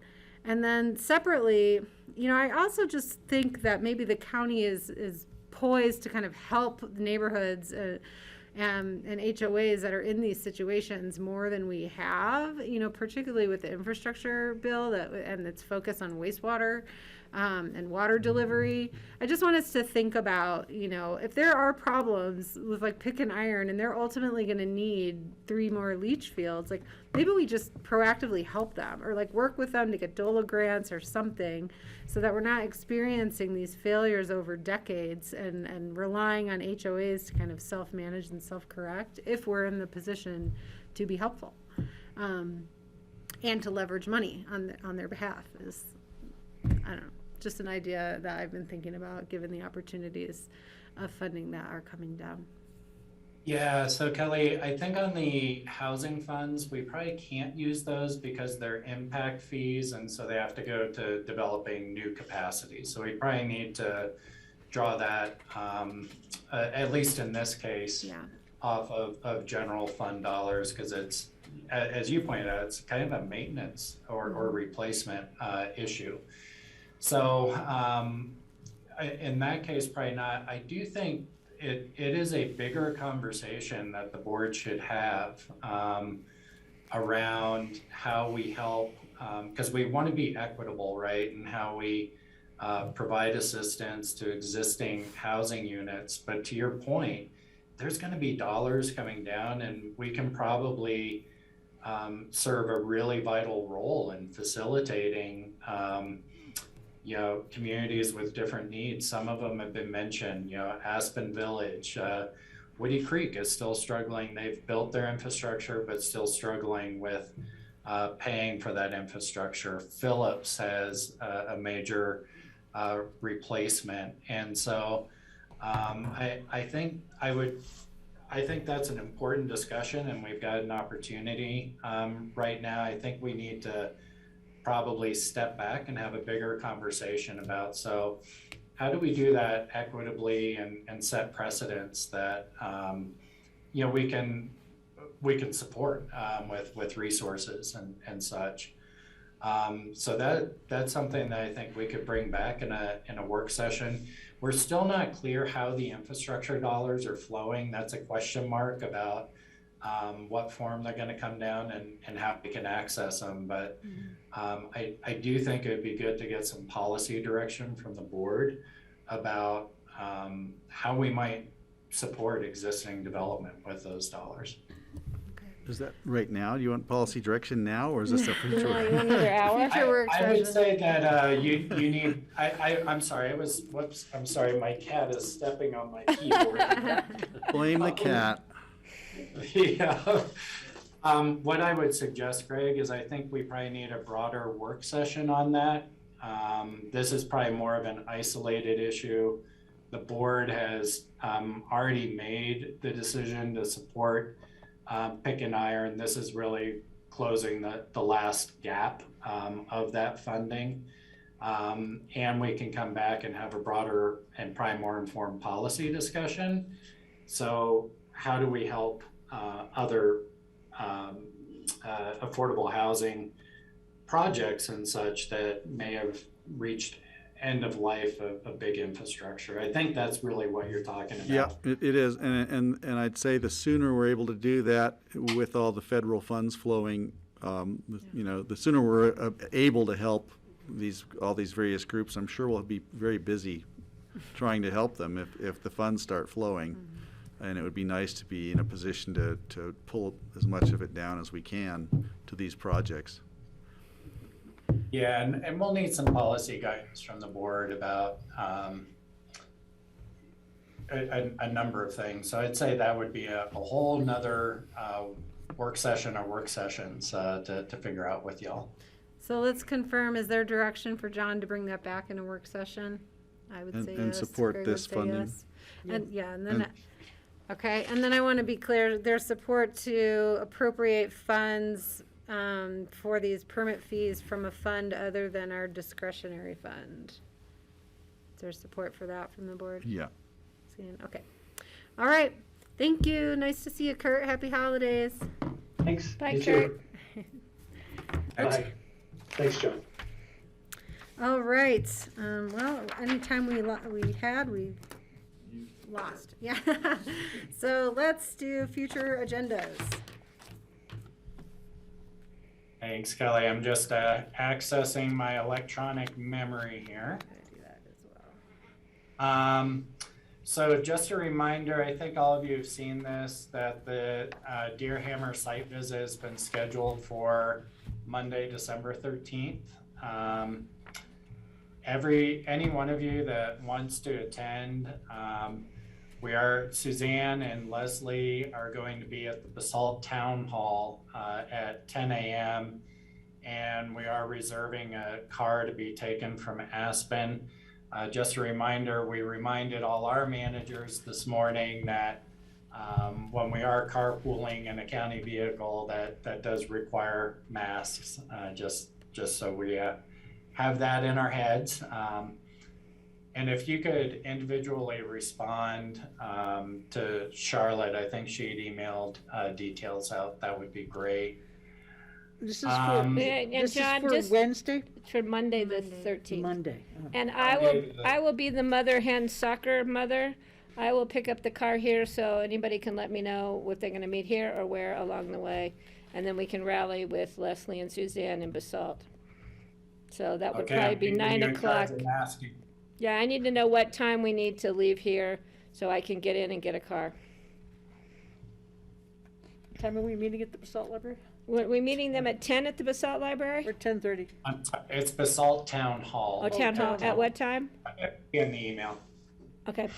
And then separately, I also just think that maybe the county is poised to kind of help the neighborhoods and HOAs that are in these situations more than we have, particularly with the infrastructure bill and its focus on wastewater and water delivery. I just want us to think about, if there are problems with like Pitkin Iron and they're ultimately going to need 3 more leach fields, like maybe we just proactively help them or like work with them to get DOLA grants or something so that we're not experiencing these failures over decades and relying on HOAs to kind of self-manage and self-correct if we're in the position to be helpful and to leverage money on their behalf is, I don't know, just an idea that I've been thinking about given the opportunities of funding that are coming down. Yeah, so Kelly, I think on the housing funds, we probably can't use those because they're impact fees, and so they have to go to developing new capacity. So we probably need to draw that, at least in this case, off of general fund dollars, because it's, as you pointed out, it's kind of a maintenance or replacement issue. So in that case, probably not. I do think it is a bigger conversation that the board should have around how we help, because we want to be equitable, right? And how we provide assistance to existing housing units. But to your point, there's going to be dollars coming down, and we can probably serve a really vital role in facilitating communities with different needs. Some of them have been mentioned, Aspen Village, Woody Creek is still struggling. They've built their infrastructure, but still struggling with paying for that infrastructure. Phillips has a major replacement. And so I think that's an important discussion, and we've got an opportunity right now. I think we need to probably step back and have a bigger conversation about, so how do we do that equitably and set precedents that we can support with resources and such. So that's something that I think we could bring back in a work session. We're still not clear how the infrastructure dollars are flowing. That's a question mark about what form they're going to come down and how we can access them. But I do think it'd be good to get some policy direction from the board about how we might support existing development with those dollars. Is that right now? Do you want policy direction now, or is this a future? No, you want another hour? I would say that you need, I'm sorry, I'm sorry, my cat is stepping on my keyboard. Blame the cat. Yeah. What I would suggest, Greg, is I think we probably need a broader work session on that. This is probably more of an isolated issue. The board has already made the decision to support Pick and Iron. This is really closing the last gap of that funding. And we can come back and have a broader and probably more informed policy discussion. So how do we help other affordable housing projects and such that may have reached end of life of big infrastructure? I think that's really what you're talking about. Yeah, it is, and I'd say the sooner we're able to do that with all the federal funds flowing, the sooner we're able to help all these various groups. I'm sure we'll be very busy trying to help them if the funds start flowing. And it would be nice to be in a position to pull as much of it down as we can to these projects. Yeah, and we'll need some policy guidance from the board about a number of things. So I'd say that would be a whole nother work session or work sessions to figure out with y'all. So let's confirm, is there direction for John to bring that back in a work session? I would say yes. And support Greg this would say funding. yes. And then okay, and then I want to be clear, there's support to appropriate funds for these permit fees from a fund other than our discretionary fund. Is there support for that from the board? Yeah. Okay. All right. Thank you. Nice to see you, Kurt. Happy holidays. Thanks. Bye, You Kurt. too. Bye. Thanks, John. All right. Well, anytime we lost. Yeah. So let's do future agendas. Thanks, Kelly. I'm just accessing my electronic memory here. I do that as well. So just a reminder, I think all of you have seen this, that the Deerhammer site visit has been scheduled for Monday, December 13th. Any one of you that wants to attend, Suzanne and Leslie are going to be at the Basalt Town Hall at 10 a.m. and we are reserving a car to be taken from Aspen. Just a reminder, we reminded all our managers this morning that when we are carpooling in a county vehicle, that does require masks, just so we have that in our heads. And if you could individually respond to Charlotte, I think she'd emailed details out, that would be great. This is for Wednesday? It's for Monday the 13th. Monday. And I will be the mother hen soccer mother. I will pick up the car here, so anybody can let me know if they're going to meet here or where along the way. And then we can rally with Leslie and Suzanne in Basalt. So that would Okay, probably I'm be keeping 9 you in charge o'clock. and asking. Yeah, I need to know what time we need to leave here so I can get in and get a car. Time are we meeting at the Basalt Library? We meeting them at 10 at the Basalt Library? Or 10:30? It's Basalt Town Hall. Oh, town hall, at what time? In the email. Okay.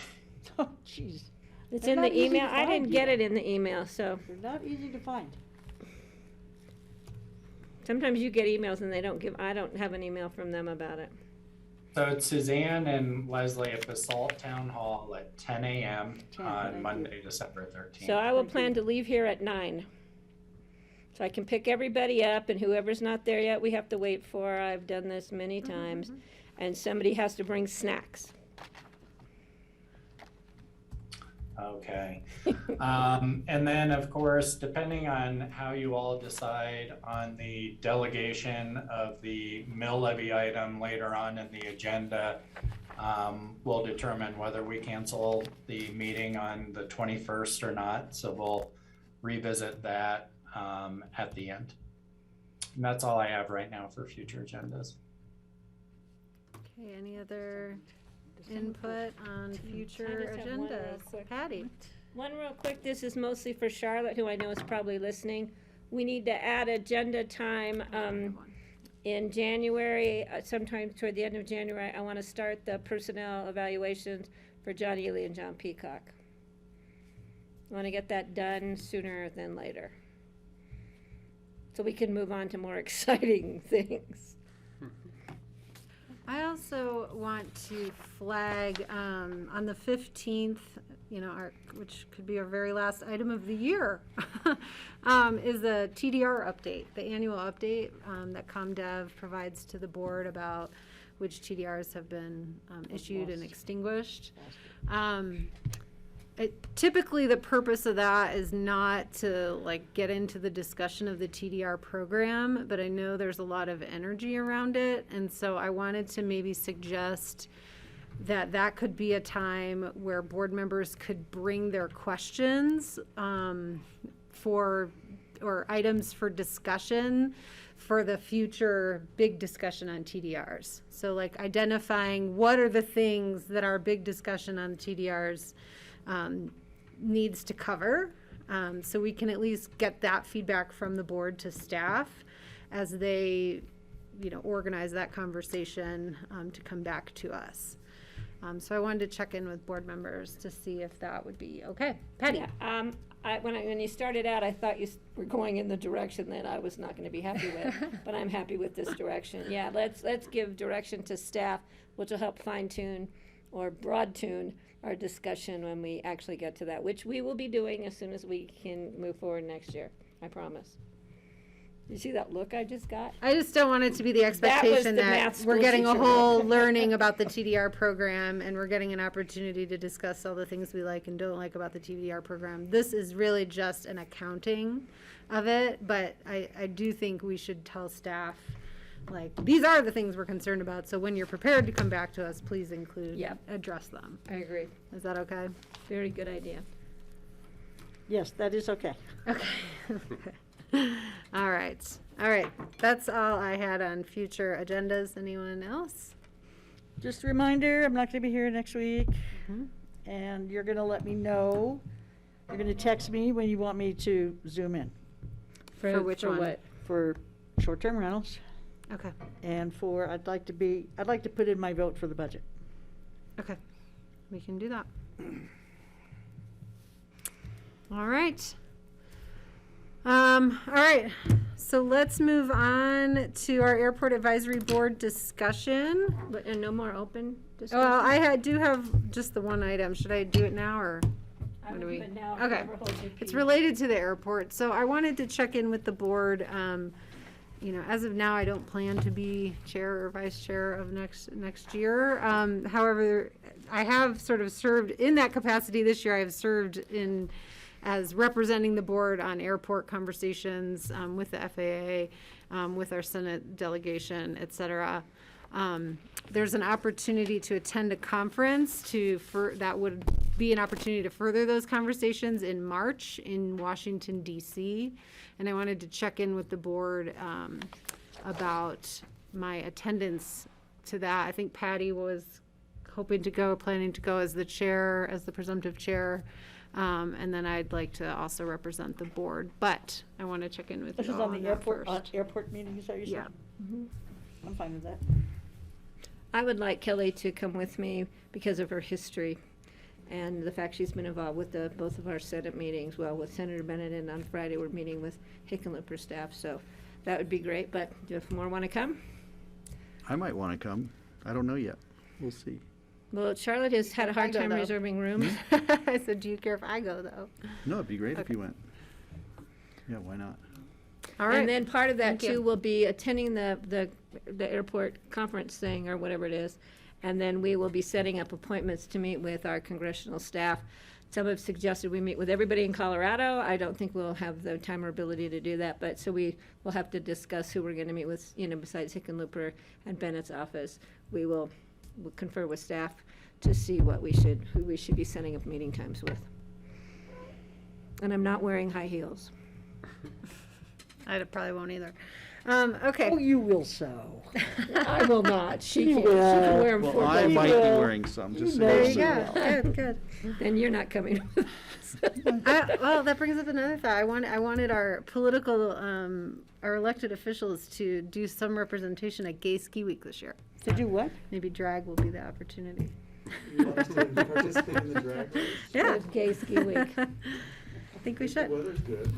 Oh, jeez. It's They're in not the easy to email, I didn't find get either. it in the email, so. They're not easy to find. Sometimes you get emails and I don't have an email from them about it. So it's Suzanne and Leslie at Basalt Town Hall at 10 a.m. on Monday, December 13th. So I will plan to leave here at 9. So I can pick everybody up, and whoever's not there yet, we have to wait for. I've done this many times. And somebody has to bring snacks. Okay. And then, of course, depending on how you all decide on the delegation of the mill levy item later on in the agenda, we'll determine whether we cancel the meeting on the 21st or not. So we'll revisit that at the end. And that's all I have right now for future agendas. Okay, any other input on future I just have one real agendas? quick. Patty? One real quick, this is mostly for Charlotte, who I know is probably listening. We need to add agenda time in January, sometime toward the end of January. I want to start the personnel evaluations for John Ely and John Peacock. I want to get that done sooner than later, so we can move on to more exciting things. I also want to flag on the 15th, which could be our very last item of the year, is the TDR update, the annual update that ComDev provides to the board about which TDRs have been issued and extinguished. Typically, the purpose of that is not to get into the discussion of the TDR program, but I know there's a lot of energy around it, and so I wanted to maybe suggest that could be a time where board members could bring their questions or items for discussion for the future big discussion on TDRs. So identifying what are the things that our big discussion on TDRs needs to cover, so we can at least get that feedback from the board to staff as they, organize that conversation to come back to us. So I wanted to check in with board members to see if that would be okay. Patty? Yeah, when you started out, I thought you were going in the direction that I was not going to be happy with, but I'm happy with this direction. Yeah, let's give direction to staff, which will help fine tune or broad tune our discussion when we actually get to that, which we will be doing as soon as we can move forward next year. I promise. You see that look I just got? I just don't want it to be the expectation the that math we're school getting a teacher whole look. learning about the TDR program and we're getting an opportunity to discuss all the things we like and don't like about the TDR program. This is really just an accounting of it, but I do think we should tell staff, these are the things we're concerned about, so when you're prepared to come back to us, please address them. I agree. Is that okay? Very good idea. Yes, that is okay. Okay. All right. That's all I had on future agendas. Anyone else? Just a reminder, I'm not going to be here next week, and you're going to let me know. You're going to text me when you want me to zoom in. For which one? What? For short-term rentals. Okay. And I'd like to put in my vote for the budget. Okay. We can do that. All right. All right. So let's move on to our airport advisory board discussion. And no more open discussion? Well, I do have just the one item. Should I do it now or? I will do it now. Okay. Whoever holds your It's peace. related to the airport. So I wanted to check in with the board. As of now, I don't plan to be chair or vice chair of next year. However, I have sort of served in that capacity this year. I have served as representing the board on airport conversations with the FAA, with our Senate delegation, et cetera. There's an opportunity to attend a conference that would be an opportunity to further those conversations in March in Washington, D.C. And I wanted to check in with the board about my attendance to that. I think Patty was hoping to go, planning to go as the chair, as the presumptive chair. And then I'd like to also represent the board, but I want to check in with This you is all on on the that airport, first. airport meeting, is that what you said? Yeah. Mhm. I'm fine with that. I would like Kelly to come with me because of her history and the fact she's been involved with both of our Senate meetings. Well, with Senator Bennett, and on Friday, we're meeting with Hickenlooper staff, so that would be great, but do more want to come? I might want to come. I don't know yet. We'll see. Well, Charlotte has had a hard I go, time though. reserving rooms. I said, do you care if I go, though? No, it'd be great if Okay. you went. Yeah, why not? All right. And then part of that Thank you. too will be attending the airport conference thing or whatever it is. And then we will be setting up appointments to meet with our congressional staff. Some have suggested we meet with everybody in Colorado. I don't think we'll have the time or ability to do that, but so we will have to discuss who we're gonna meet with, besides Hickenlooper and Bennett's office. We'll confer with staff to see who we should be setting up meeting times with. And I'm not wearing high heels. I probably won't either. Okay. Oh, you will so. I will not. She You can. She can will. wear them Well, for I both. might be will. wearing some, just so There you you know. go. Good, good. Then you're not coming with us. Well, that brings up another thought. I wanted our political, our elected officials to do some representation at Gay Ski Week this year. To do what? Maybe drag will be the opportunity. Participate in the drag race? Yeah. Gay Ski Week. I think we should. weather's good,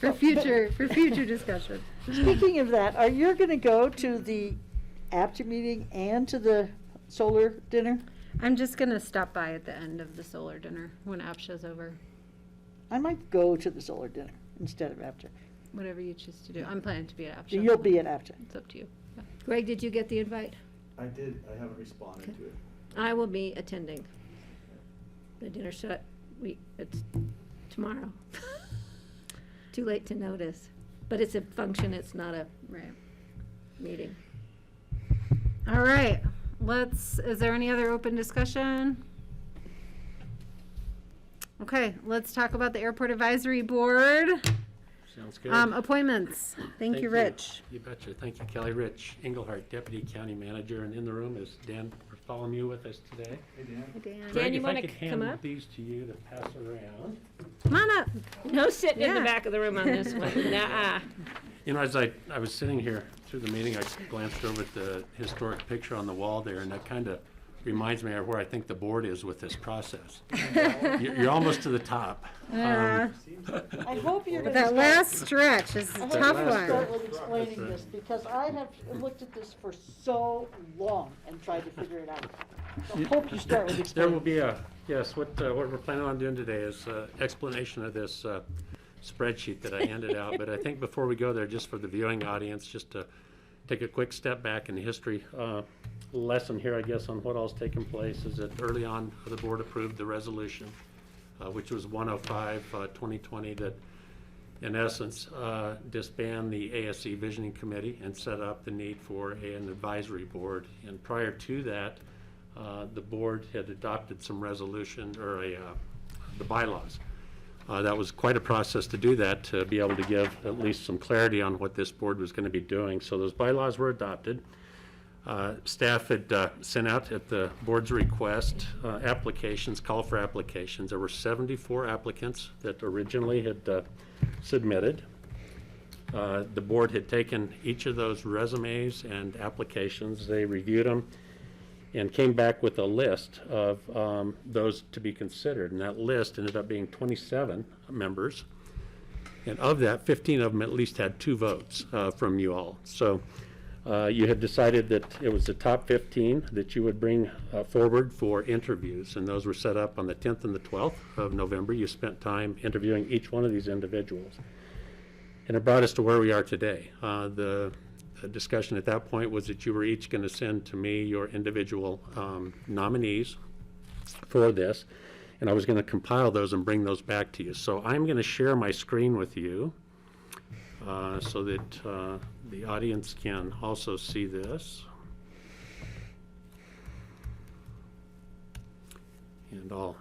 For future discussion. Speaking of that, are you gonna go to the APTA meeting and to the solar dinner? I'm just gonna stop by at the end of the solar dinner when APSHA's over. I might go to the solar dinner instead of APTA. Whatever you choose to do. I'm planning to be at So APSHA. you'll be at APTA. It's up to you. Yeah. Greg, did you get the invite? I did, I haven't responded to it. I will be attending. The dinner shut, it's tomorrow. Too late to notice. But it's a function, it's not a Right. meeting. All right. Is there any other open discussion? Okay, let's talk about the Airport Advisory Board. Sounds good. Appointments. Thank you, Rich. You betcha. Thank you, Kelly. Rich Engelhardt, Deputy County Manager, and in the room is Dan Bartholomew with us today. Hey, Dan. Hi, Dan. Dan, Greg, you if wanna I could come hand up? these to you to pass around. Come on up. No sitting in the Yeah. back of the room on this one. Nuh-uh. You know, as I was sitting here through the meeting, I glanced over at the historic picture on the wall there, and that kind of reminds me of where I think the board is with this process. You're almost to the top. I hope you're But gonna that start. last stretch is I a hope tough you're gonna start one. with explaining this, because I have looked at this for so long and tried to figure it out. So I hope you start with There explaining. will be yes, what we're planning on doing today is explanation of this spreadsheet that I handed out. But I think before we go there, just for the viewing audience, just to take a quick step back in history, lesson here, I guess, on what all's taken place is that early on, the board approved the resolution, which was 105, 2020, that in essence disband the ASC Visioning Committee and set up the need for an advisory board. And prior to that, the board had adopted some resolution or the bylaws. That was quite a process to do that, to be able to give at least some clarity on what this board was going to be doing. So those bylaws were adopted. Staff had sent out at the board's request applications, call for applications. There were 74 applicants that originally had submitted. The board had taken each of those resumes and applications. They reviewed them and came back with a list of those to be considered. And that list ended up being 27 members. And of that, 15 of them at least had 2 votes from you all. So you had decided that it was the top 15 that you would bring forward for interviews. And those were set up on the 10th and the 12th of November. You spent time interviewing each one of these individuals. And it brought us to where we are today. The discussion at that point was that you were each going to send to me your individual nominees for this, and I was going to compile those and bring those back to you. So I'm going to share my screen with you so that the audience can also see this. And I'll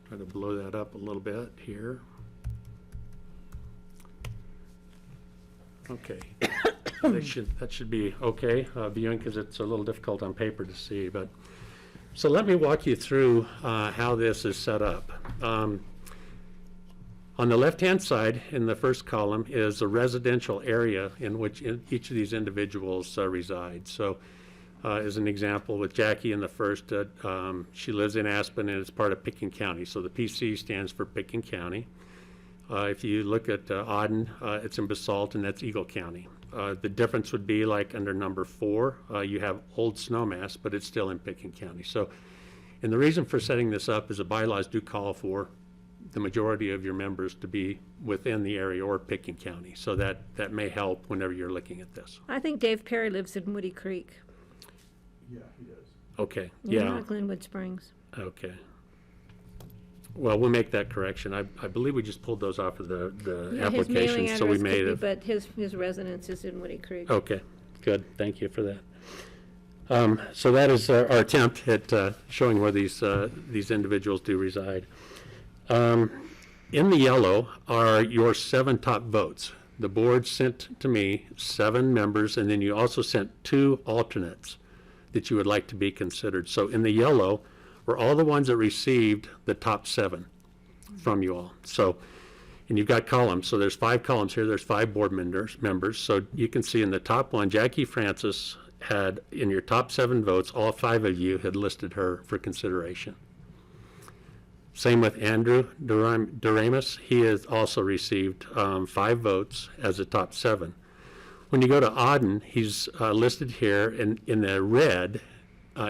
try to blow that up a little bit here. Okay. That should be okay, viewing, because it's a little difficult on paper to see. But so let me walk you through how this is set up. On the left-hand side, in the first column, is a residential area in which each of these individuals reside. So, as an example, with Jackie in the first, she lives in Aspen and it's part of Pickens County. So the PC stands for Pickens County. If you look at Auden, it's in Basalt, and that's Eagle County. The difference would be like under number 4, you have Old Snowmass, but it's still in Pickens County. So, and the reason for setting this up is the bylaws do call for the majority of your members to be within the area or Pickens County. So that may help whenever you're looking at this. I think Dave Perry lives in Woody Creek. Yeah, he does. Okay, Yeah. yeah, Not Glenwood Springs. okay. Well, we'll make that correction. I believe we just pulled those off of the Yeah, his mailing application, so we address made could be, it. but his residence is in Woody Creek. Okay, good, thank you for that. So that is our attempt at showing where these individuals do reside. In the yellow are your 7 top votes. The board sent to me 7 members, and then you also sent 2 alternates that you would like to be considered. So in the yellow were all the ones that received the top 7 from you all. So, and you've got columns, so there's 5 columns here, there's 5 board members. So you can see in the top one, Jackie Francis had, in your top 7 votes, all 5 of you had listed her for consideration. Same with Andrew Doremus. He has also received 5 votes as a top 7. When you go to Auden, he's listed here in the red,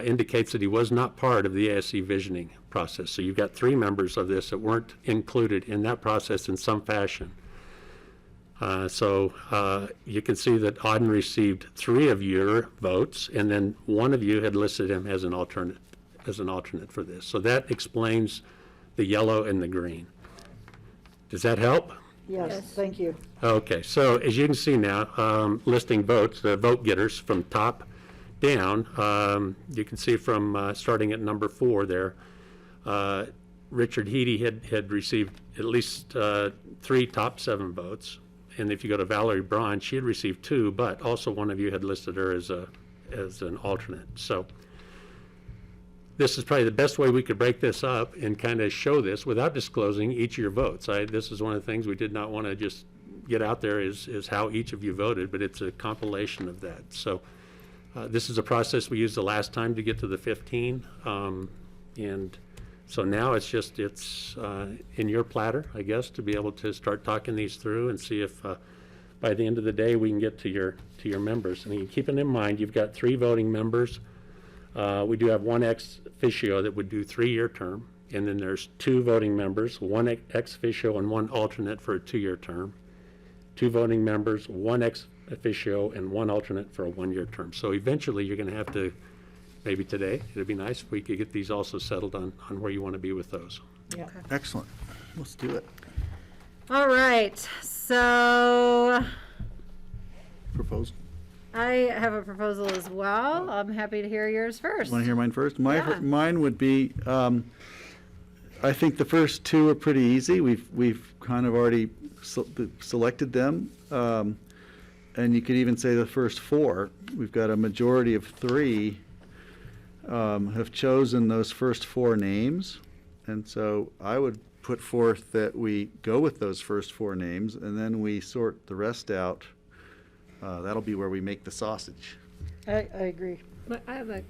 indicates that he was not part of the ASC visioning process. So you've got 3 members of this that weren't included in that process in some fashion. So you can see that Auden received 3 of your votes, and then 1 of you had listed him as an alternate for this. So that explains the yellow and the green. Does that help? Yes, thank you. Okay, so as you can see now, listing votes, the vote getters from top down, you can see from starting at number 4 there, Richard Heedy had received at least 3 top 7 votes. And if you go to Valerie Braun, she had received 2, but also 1 of you had listed her as an alternate. So this is probably the best way we could break this up and kind of show this without disclosing each of your votes. This is one of the things we did not want to just get out there is how each of you voted, but it's a compilation of that. So this is a process we used the last time to get to the 15. And so now it's in your platter, I guess, to be able to start talking these through and see if by the end of the day we can get to your members. And keeping in mind, you've got 3 voting members. We do have 1 ex officio that would do 3-year term, and then there's 2 voting members, 1 ex officio and 1 alternate for a 2-year term. 2 voting members, 1 ex officio and 1 alternate for a 1-year term. So eventually you're going to have to, maybe today, it'd be nice if we could get these also settled on where you want to be with those. Yeah. Excellent. Let's do it. All right, so Proposal. I have a proposal as well. I'm happy to hear yours first. Want to hear mine first? Yeah. Mine would be, I think the first 2 are pretty easy. We've kind of already selected them. And you could even say the first 4. We've got a majority of 3 have chosen those first 4 names. And so I would put forth that we go with those first 4 names, and then we sort the rest out. That'll be where we make the sausage. I agree. But I have a,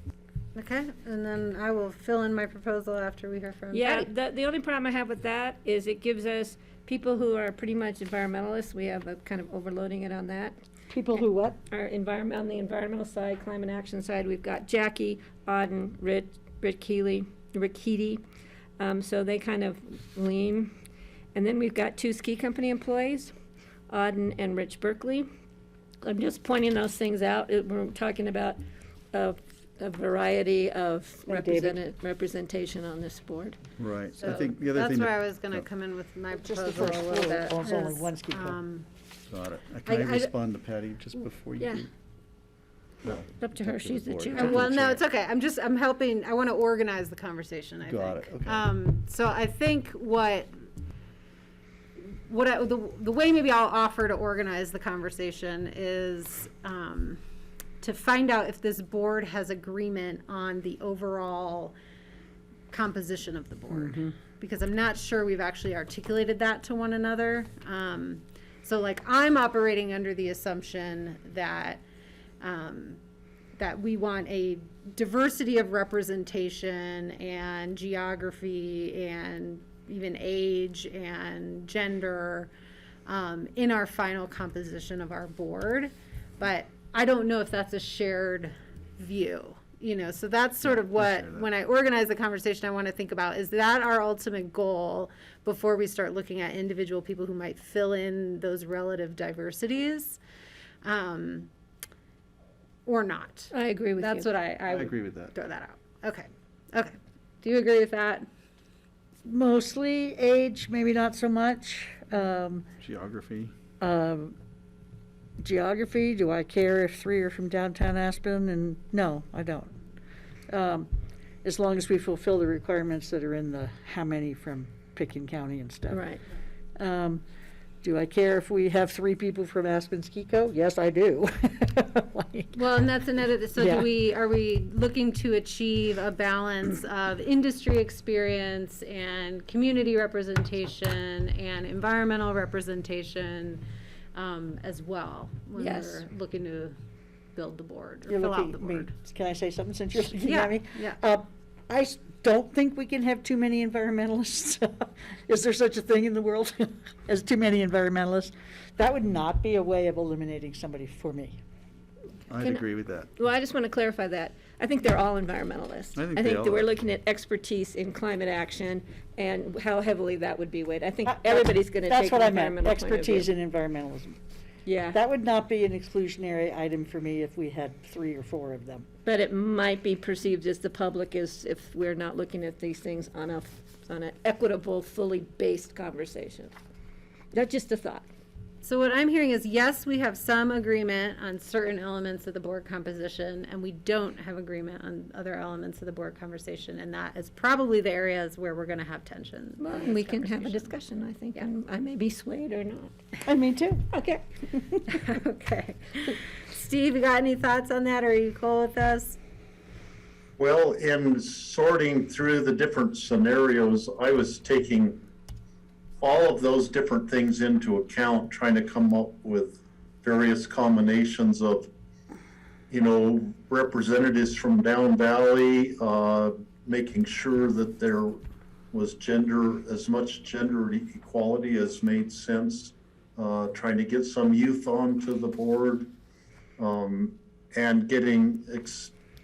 Okay, and then I will fill in my proposal after we hear from yeah, Patty. the only problem I have with that is it gives us people who are pretty much environmentalists. We have a kind of overloading it on that. People who what? Are on the environmental side, climate action side, we've got Jackie, Auden, Rick Heedy. So they kind of lean. And then we've got 2 ski company employees, Auden and Rich Berkeley. I'm just pointing those things out. We're talking about a variety of representation on this board. Right. So I think the other that's thing. where I was going to come in with my Just the proposal first a little 4. bit. Oh, it's only is, 1 ski club. Got it. Can I respond to Patty just before you Yeah. do? No, Up to her, up to she's the board. chair. Up to the Well, no, chair. it's okay. I'm helping. I want to organize the conversation, I Got think. it, okay. So I think what the way maybe I'll offer to organize the conversation is to find out if this board has agreement on the overall composition of the board. Because I'm not sure we've actually articulated that to one another. So like I'm operating under the assumption that that we want a diversity of representation and geography and even age and gender in our final composition of our board. But I don't know if that's a shared view. So that's sort of what, when I organize the conversation, I want to think about, is that our ultimate goal before we start looking at individual people who might fill in those relative diversities, or not? I agree with you. That's what I agree with that. Throw that out. Okay. Do you agree with that? Mostly age, maybe not so much. Geography. Geography, do I care if 3 are from downtown Aspen? And no, I don't. As long as we fulfill the requirements that are in the how many from Pickens County and stuff. Right. Do I care if we have 3 people from Aspen Ski-Co? Yes, I do. Well, and that's another, so Yeah. are we looking to achieve a balance of industry experience and community representation and environmental representation as well? When Yes. we're looking to build the board or You're fill looking out the at me. board. Can I say something since you're looking Yeah, at me? yeah. Don't think we can have too many environmentalists. Is there such a thing in the world as too many environmentalists? That would not be a way of eliminating somebody for me. I'd agree with that. Well, I just want to clarify that. I think they're all environmentalists. I think they all that we're are. looking at expertise in climate action and how heavily that would be weighed. I think everybody's going to take That's what an I meant, environmental point of view. expertise in environmentalism. Yeah. That would not be an exclusionary item for me if we had 3 or 4 of them. But it might be perceived as the public is if we're not looking at these things on an equitable, fully based conversation. That's just a thought. So what I'm hearing is, yes, we have some agreement on certain elements of the board composition, and we don't have agreement on other elements of the board conversation, and that is probably the areas where we're going to have tension. Well, in this we can have a conversation. discussion, I think, and I may be swayed or not. And me too. Okay. Okay. Steve, you got any thoughts on that? Are you cool with us? Well, in sorting through the different scenarios, I was taking all of those different things into account, trying to come up with various combinations of, representatives from down valley, making sure that there was as much gender equality as made sense, trying to get some youth onto the board, and getting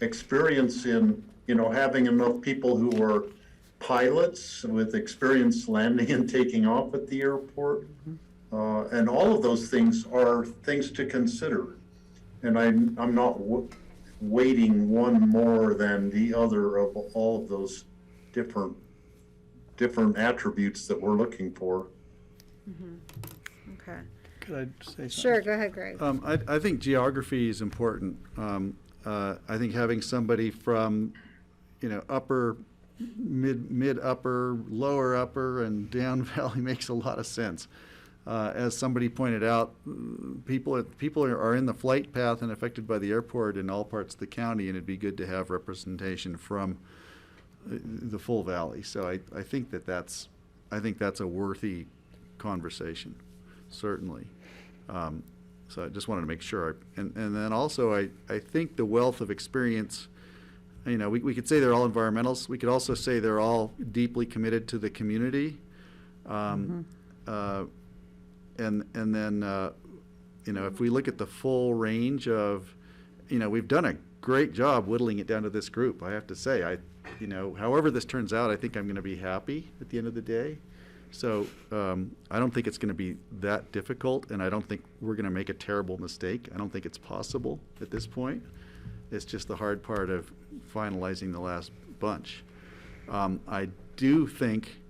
experience in, having enough people who are pilots with experience landing and taking off at the airport. And all of those things are things to consider. And I'm not weighting one more than the other of all of those different attributes that we're looking for. Okay. Could I say something? Sure, go ahead, Greg. I think geography is important. I think having somebody from, upper, mid upper, lower upper, and down valley makes a lot of sense. As somebody pointed out, people are in the flight path and affected by the airport in all parts of the county, and it'd be good to have representation from the full valley. So I think that's a worthy conversation, certainly. So I just wanted to make sure. And then also, I think the wealth of experience, we could say they're all environmentalists. We could also say they're all deeply committed to the community. And then, if we look at the full range of, we've done a great job whittling it down to this group. I have to say, however this turns out, I think I'm going to be happy at the end of the day. So I don't think it's going to be that difficult, and I don't think we're going to make a terrible mistake. I don't think it's possible at this point. It's just the hard part of finalizing the last bunch. I do think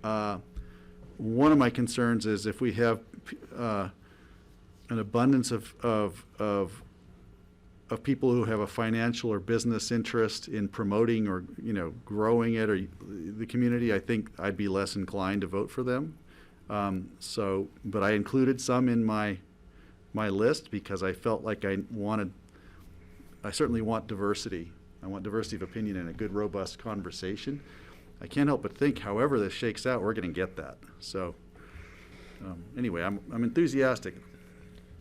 one of my concerns is if we have an abundance of people who have a financial or business interest in promoting or growing it or the community, I think I'd be less inclined to vote for them. But I included some in my list because I felt like I certainly want diversity. I want diversity of opinion and a good, robust conversation. I can't help but think, however this shakes out, we're going to get that. So anyway, I'm enthusiastic.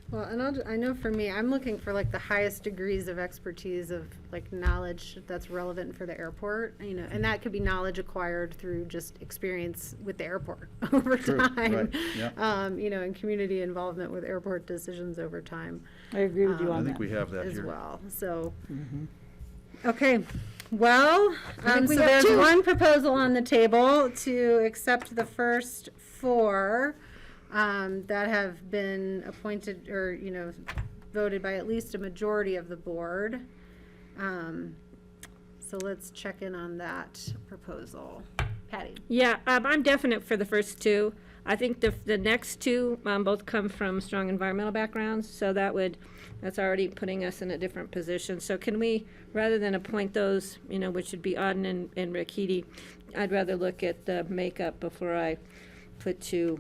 Well, and I know for me, I'm looking for like the highest degrees of expertise of like knowledge that's relevant for the airport, you know, and that could be knowledge acquired through just experience with the airport over True, time. right, yeah. You know, and community involvement with airport decisions over time. I agree with you I on think that. we have that as here. well. So, okay. Well, think we so have there's two. one proposal on the table to accept the first four that have been appointed or, you know, voted by at least a majority of the board. So let's check in on that proposal. Patty? Yeah, I'm definite for the first two. I think the next two both come from strong environmental backgrounds, so that's already putting us in a different position. So can we, rather than appoint those, you know, which would be Auden and Rakiti, I'd rather look at the makeup before I put two,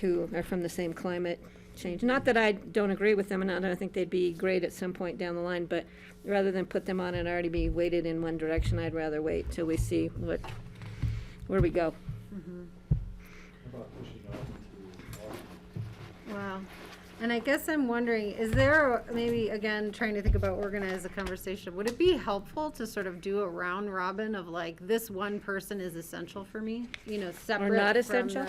who are from the same climate change. Not that I don't agree with them, and I don't think they'd be great at some point down the line, but rather than put them on and already be weighted in one direction, I'd rather wait till we see where we go. Wow. And I guess I'm wondering, is there, maybe, again, trying to think about organize the conversation, would it be helpful to sort of do a round robin of like, this one person is essential for me? You know, separate not from essential?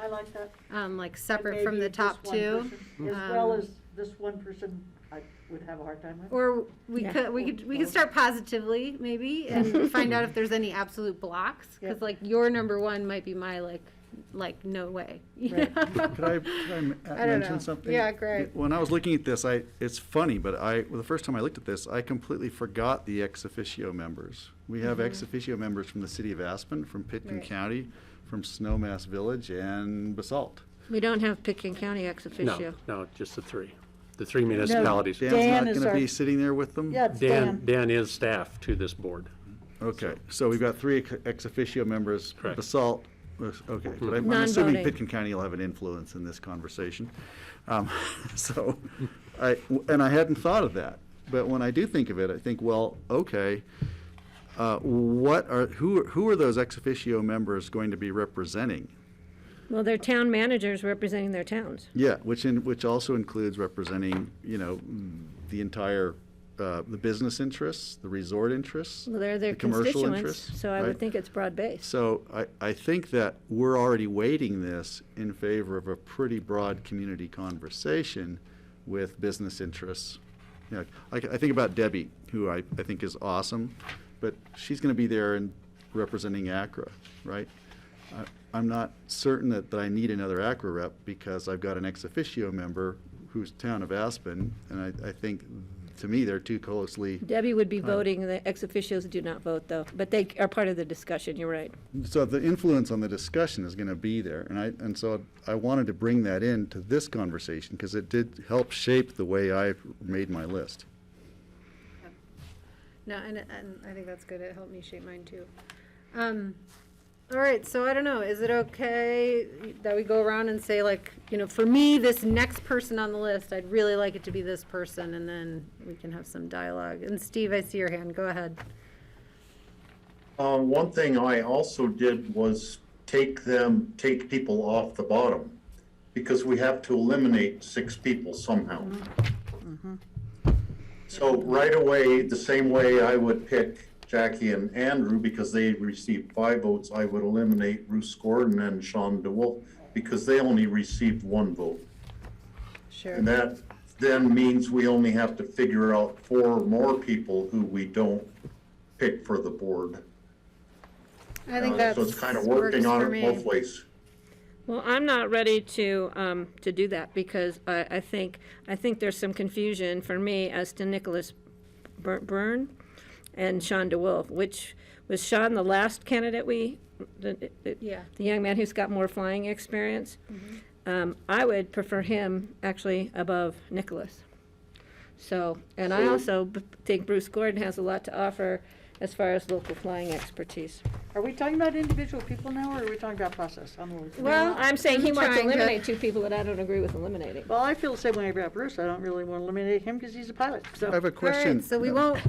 I like that. like separate And from the maybe top this one two. person, as well as this one person I would have a hard time with. Or we Yeah. could start positively maybe and find out if there's any absolute blocks, because Yep. like your number one might be my like no way. you Right. know? Could I I don't mention know. something? Yeah, great. When I was looking at this, it's funny, but the first time I looked at this, I completely forgot the ex officio members. We have ex officio members from the city of Aspen, from Pitkin Right. County, from Snowmass Village, and Basalt. We don't have Pitkin County ex officio. No, just the three municipalities. Dan's Dan not is going to our- be sitting there with them? Yeah, it's Dan. Dan is staff to this board. Okay, so we've got three ex officio members. Correct. Basalt, okay, but I'm assuming Non-voting. Pitkin County will have an influence in this conversation. So, and I hadn't thought of that, but when I do think of it, I think, well, okay, who are those ex officio members going to be representing? Well, they're town managers representing their towns. Yeah, which also includes representing, you know, the entire, the business interests, the resort interests, Well, they're their the commercial constituents, interests. so I right? would think it's broad-based. So I think that we're already weighting this in favor of a pretty broad community conversation with business interests. You know, I think about Debbie, who I think is awesome, but she's going to be there and representing ACRA, right? I'm not certain that I need another ACRA rep because I've got an ex officio member who's town of Aspen, and I think, to me, they're too closely. Debbie would be voting, the ex officios do not vote, though, but they are part of the discussion, you're right. So the influence on the discussion is going to be there, and so I wanted to bring that into this conversation because it did help shape the way I made my list. No, and I think that's good. It helped me shape mine too. All right, so I don't know, is it okay that we go around and say like, you know, for me, this next person on the list, I'd really like it to be this person, and then we can have some dialogue. And Steve, I see your hand, go ahead. One thing I also did was take people off the bottom, because we have to eliminate 6 people somehow. So right away, the same way I would pick Jackie and Andrew, because they received 5 votes, I would eliminate Bruce Gordon and Sean DeWolf, because they only received 1 vote. Sure. And that then means we only have to figure out 4 more people who we don't pick for the board. I think that's So it's kind of works working on for it me. both ways. Well, I'm not ready to do that because I think there's some confusion for me as to Nicholas Byrne and Sean DeWolf, which was Sean the last candidate the young man who's got more flying experience. I would prefer him actually above Nicholas. So, and I also think Bruce Gordon has a lot to offer as far as local flying expertise. Are we talking about individual people now, or are we talking about process? I'm a little- Well, I'm saying he wants to trying to- eliminate two people that I don't agree with eliminating. Well, I feel the same way about Bruce. I don't really want to eliminate him because he's a pilot, so. I have a All question. right, so we won't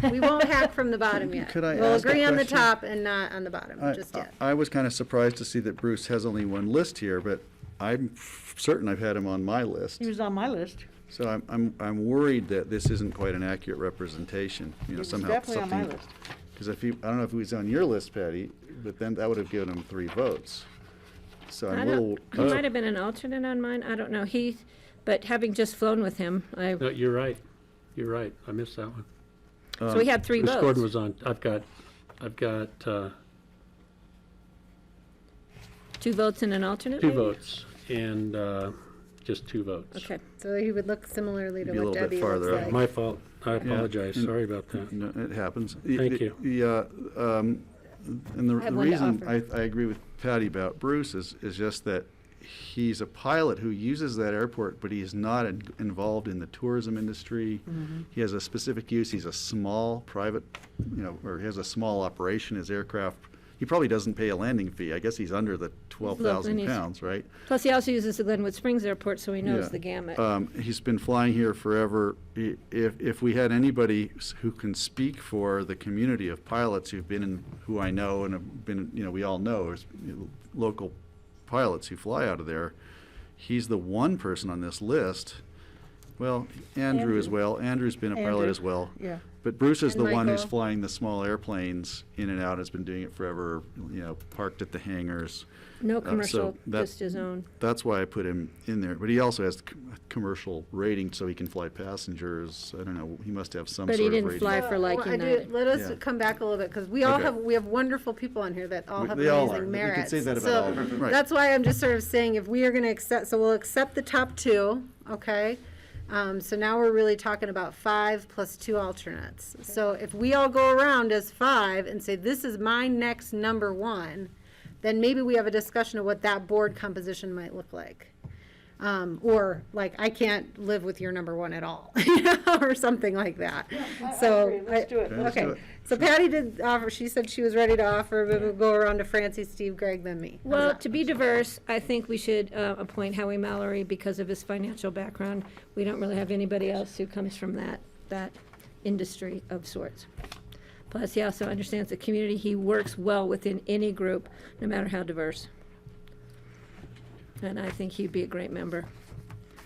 hack from the bottom yet. Could I We'll ask a agree on the question? top and not on the bottom, just yet. I was kind of surprised to see that Bruce has only one list here, but I'm certain I've had him on my list. He was on my list. So I'm worried that this isn't quite an accurate representation, you know, He was somehow definitely on my something. list. Because if he, I don't know if he was on your list, Patty, but then that would have given him 3 votes. So I'm a little. He might have been an alternate on mine, I don't know, but having just flown with him, No, you're right. You're right. I missed that one. so we had 3 Bruce votes. Gordon was on, I've got 2 votes and an alternate, 2 maybe? votes and just 2 votes. Okay. So he would look similarly to Be a what little bit Debbie looks farther up. like. My fault. I Yeah, apologize. and- Sorry about that. No, it happens. Thank you. And the I have the one to reason offer. I agree with Patty about Bruce is just that he's a pilot who uses that airport, but he is not involved in the tourism industry. He has a specific use. He's a small private, you know, or he has a small operation. His aircraft, he probably doesn't pay a landing fee. I guess he's under the 12,000 he's- pounds, right? Plus, he also uses the Glenwood Springs Airport, so he knows Yeah. the gamut. He's been flying here forever. If we had anybody who can speak for the community of pilots who've been in, who I know and have been, you know, we all know, is local pilots who fly out of there, he's the one person on this list. Well, Andrew as well. Andrew's been a pilot Andrew, as well. yeah. But Bruce is And the one who's Michael. flying the small airplanes in and out, has been doing it forever, you know, parked at the hangars. No so commercial, that- just his own. That's why I put him in there. But he also has commercial rating, so he can fly passengers. I don't know, he must have some But sort he of didn't rating. fly for like Well, I do, United. let us Yeah. come back a little bit, because we all Okay. we have wonderful people on here that all have They all are. amazing We could merits. say that about So all of them. Right. that's why I'm just sort of saying, if we are gonna accept, so we'll accept the top 2, okay? So now we're really talking about 5 plus 2 alternates. So if we all go around as 5 and say, this is my next number 1, then maybe we have a discussion of what that board composition might look like. Or like, I can't live with your number 1 at all, you know, or something like that. So, agree. Let's do it. Okay, let's do Okay, it. so Patty did offer, she said she was ready to offer, but we'll go around to Francie, Steve, Greg, then me. How's Well, that? to be diverse, I think we should appoint Howie Mallory because of his financial background. We don't really have anybody else who comes from that industry of sorts. Plus, he also understands the community. He works well within any group, no matter how diverse. And I think he'd be a great member.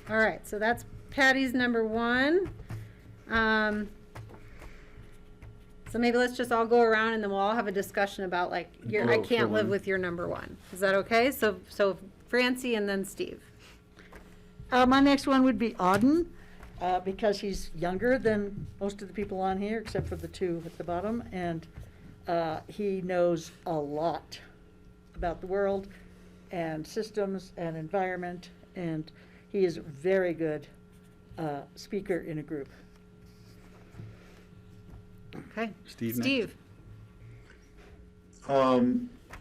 All right, so that's Patty's number 1. So maybe let's just all go around and then we'll all have a discussion about like, I Vote for can't live one. with your number 1. Is that okay? So Francie and then Steve. My next one would be Auden, because he's younger than most of the people on here, except for the 2 at the bottom, and he knows a lot about the world and systems and environment, and he is a very good speaker in a group. Okay. Steve next. Steve.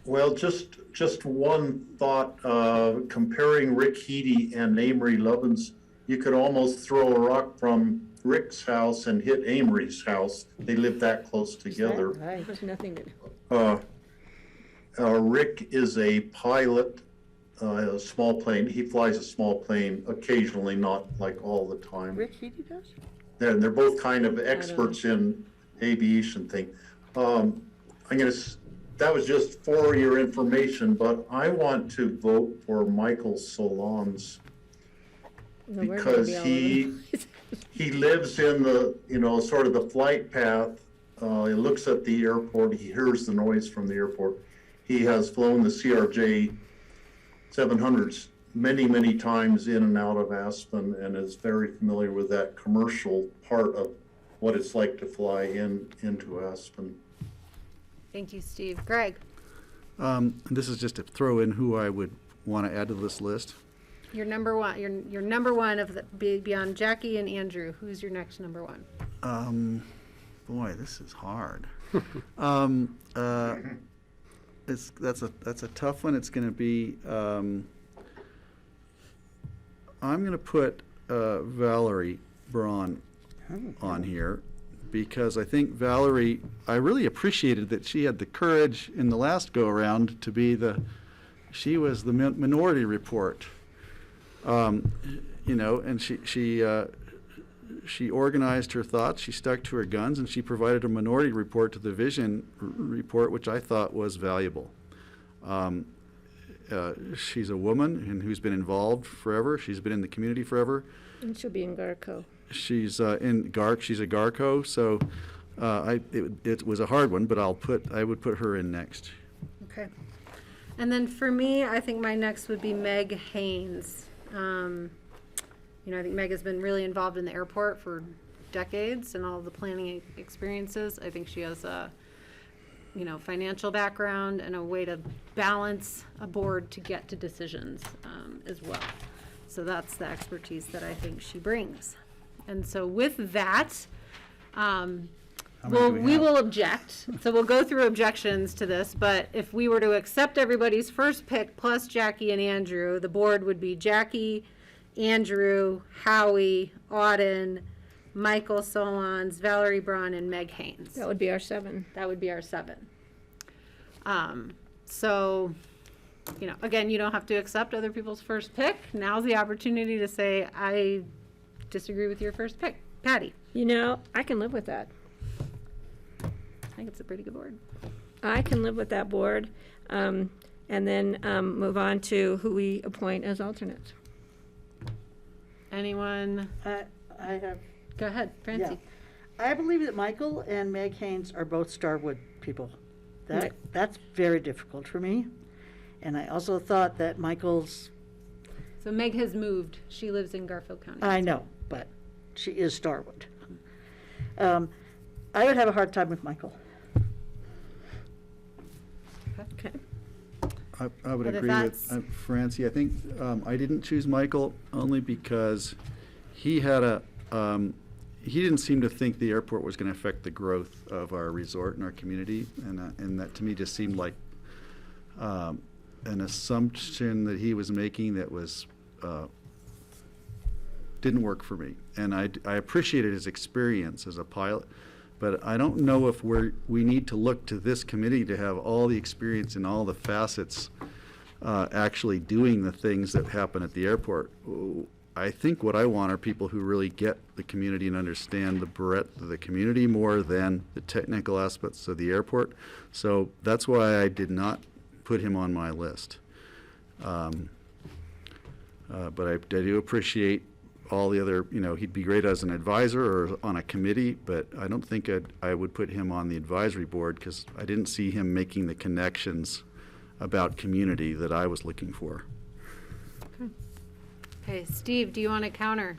Well, just one thought, comparing Rick Heady and Amory Lovins, you could almost throw a rock from Rick's house and hit Amory's house. They live that close together. Right. There's nothing to Rick is a pilot, a small plane. He flies a small plane occasionally, not like all the time. Rick Heady does? They're both kind of experts in aviation thing. That was just for your information, but I want to vote for Michael Solon's Well, we're gonna because be all he lives in the, you know, sort of the flight path. He looks at the airport, he hears the noise from the airport. He has flown the CRJ 700s many, many times in and out of Aspen and is very familiar with that commercial part of what it's like to fly into Aspen. Thank you, Steve. Greg. This is just to throw in who I would want to add to this list. Your number 1, your number 1 of beyond Jackie and Andrew. Who's your next number 1? Boy, this is hard. That's a tough one. It's going to be. I'm going to put Valerie Braun on here because I think Valerie, I really appreciated that she had the courage in the last go-around to be she was the minority report. You know, and she organized her thoughts, she stuck to her guns, and she provided a minority report to the vision report, which I thought was valuable. She's a woman and who's been involved forever. She's been in the community forever. And she'll be in Garco. She's in GARC. She's a Garco, so it was a hard one, but I would put her in next. Okay. And then for me, I think my next would be Meg Haynes. You know, I think Meg has been really involved in the airport for decades and all the planning experiences. I think she has a, you know, financial background and a way to balance a board to get to decisions as well. So that's the expertise that I think she brings. And so with that, we will object. So we'll go through objections to this, but if we were to accept everybody's first pick plus Jackie and Andrew, the board would be Jackie, Andrew, Howie, Auden, Michael Solons, Valerie Braun, and Meg Haynes. That would be our 7. That would be our 7. So, you know, again, you don't have to accept other people's first pick. Now's the opportunity to say, I disagree with your first pick. Patty. You know, I can live with that. I think it's a pretty good board. I can live with that board, and then move on to who we appoint as alternates. Anyone? I have. Go ahead, Francie. Yeah. I believe that Michael and Meg Haynes are both Starwood people. That's very difficult for me. And I also thought that Michael's. So Meg has moved. She lives in Garfield County. I know, but she is Starwood. I would have a hard time with Michael. Okay. I would But if agree that's- with Francie. I think I didn't choose Michael only because he had he didn't seem to think the airport was going to affect the growth of our resort and our community, and that to me just seemed like an assumption that he was making that was didn't work for me. And I appreciated his experience as a pilot, but I don't know if we need to look to this committee to have all the experience in all the facets actually doing the things that happen at the airport. I think what I want are people who really get the community and understand the breadth of the community more than the technical aspects of the airport. So that's why I did not put him on my list. But I do appreciate all the other, you know, he'd be great as an advisor or on a committee, but I don't think I would put him on the advisory board because I didn't see him making the connections about community that I was looking for. Okay, Steve, do you want to counter?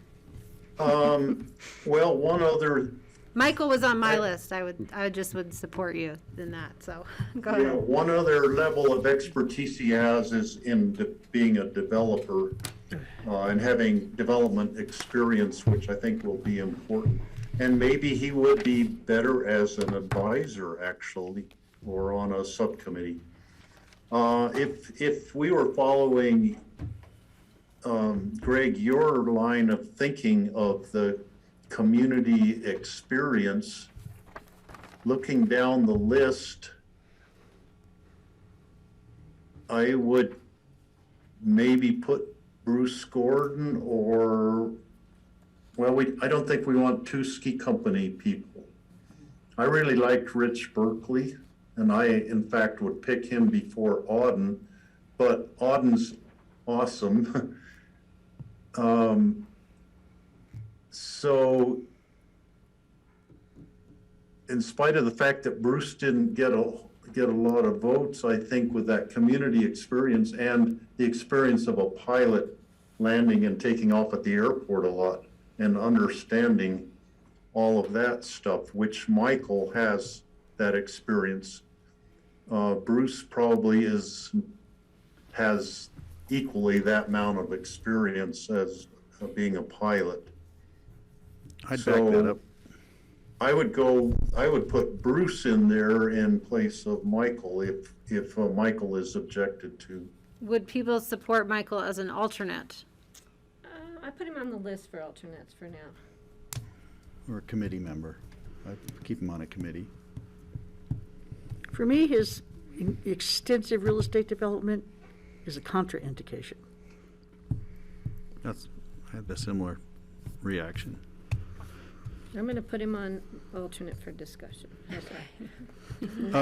Well, one other. Michael was on my list. I just would support you in that. So go Yeah, ahead. one other level of expertise he has is in being a developer and having development experience, which I think will be important. And maybe he would be better as an advisor, actually, or on a subcommittee. If we were following, Greg, your line of thinking of the community experience, looking down the list, I would maybe put Bruce Gordon or, well, I don't think we want 2 ski company people. I really liked Rich Berkeley, and I, in fact, would pick him before Auden, but Auden's awesome. So in spite of the fact that Bruce didn't get a lot of votes, I think with that community experience and the experience of a pilot landing and taking off at the airport a lot and understanding all of that stuff, which Michael has that experience. Bruce probably has equally that amount of experience as being a pilot. I'd back that up. I would put Bruce in there in place of Michael if Michael is objected to. Would people support Michael as an alternate? I put him on the list for alternates for now. Or a committee member. I'd keep him on a committee. For me, his extensive real estate development is a contraindication. I had a similar reaction. I'm gonna put him on alternate for discussion.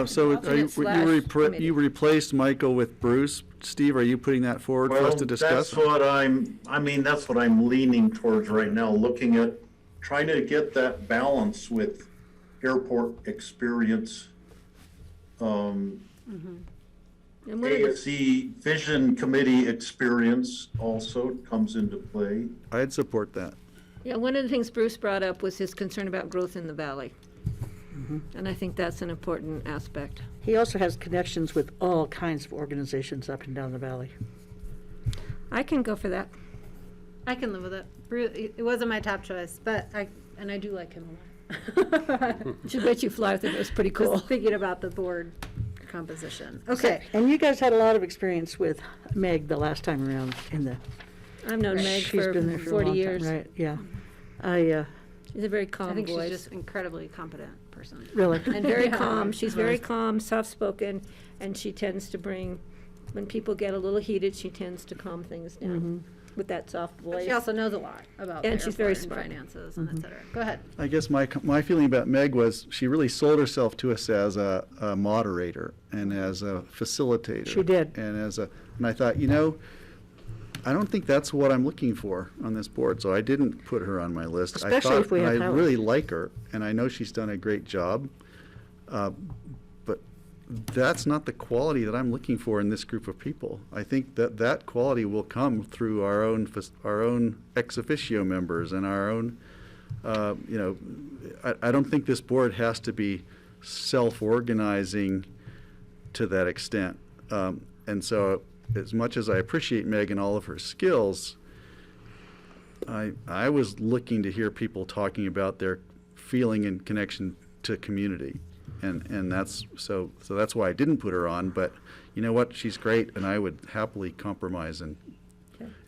So are you Alternate/committee. you replaced Michael with Bruce. Steve, are you putting that forward for us to discuss? That's what that's what I'm leaning towards right now, looking at trying to get that balance with airport experience. And what are the- AFC Vision Committee experience also comes into play. I'd support that. Yeah, one of the things Bruce brought up was his concern about growth in the valley. And I think that's an important aspect. He also has connections with all kinds of organizations up and down the valley. I can go for that. I can live with it. It wasn't my top choice, but I do like him a lot. Should let you fly with it. It was pretty cool. Just thinking about the board composition. Okay. And you guys had a lot of experience with Meg the last time around in the. I've known Meg She's for been there for a 40 long time, years. right, yeah. She's a very calm I think voice. she's just incredibly competent person. Really? And very Yeah. calm. She's very calm, soft-spoken, and she tends to bring, when people get a little heated, she tends to calm things down with that soft But voice. she also knows a lot about And the she's very airport smart. and finances and et cetera. Go ahead. I guess my feeling about Meg was she really sold herself to us as a moderator and as a facilitator. She did. And I thought, I don't think that's what I'm looking for on this board, so I didn't put her on my list. Especially if we have I Howard. really like her, and I know she's done a great job, but that's not the quality that I'm looking for in this group of people. I think that quality will come through our own ex officio members and our own, I don't think this board has to be self-organizing to that extent. And so as much as I appreciate Meg and all of her skills, I was looking to hear people talking about their feeling and connection to community. And that's that's why I didn't put her on, but you know what, she's great, and I would happily compromise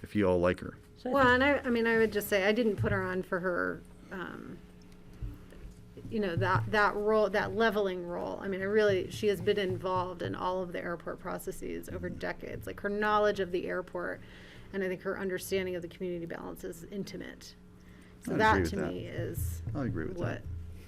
if you all like her. Well, and I would just say I didn't put her on for her, that role, that leveling role. She has been involved in all of the airport processes over decades. Like her knowledge of the airport, and I think her understanding of the community balance is intimate. So I that agree to with that. me is I agree with what that.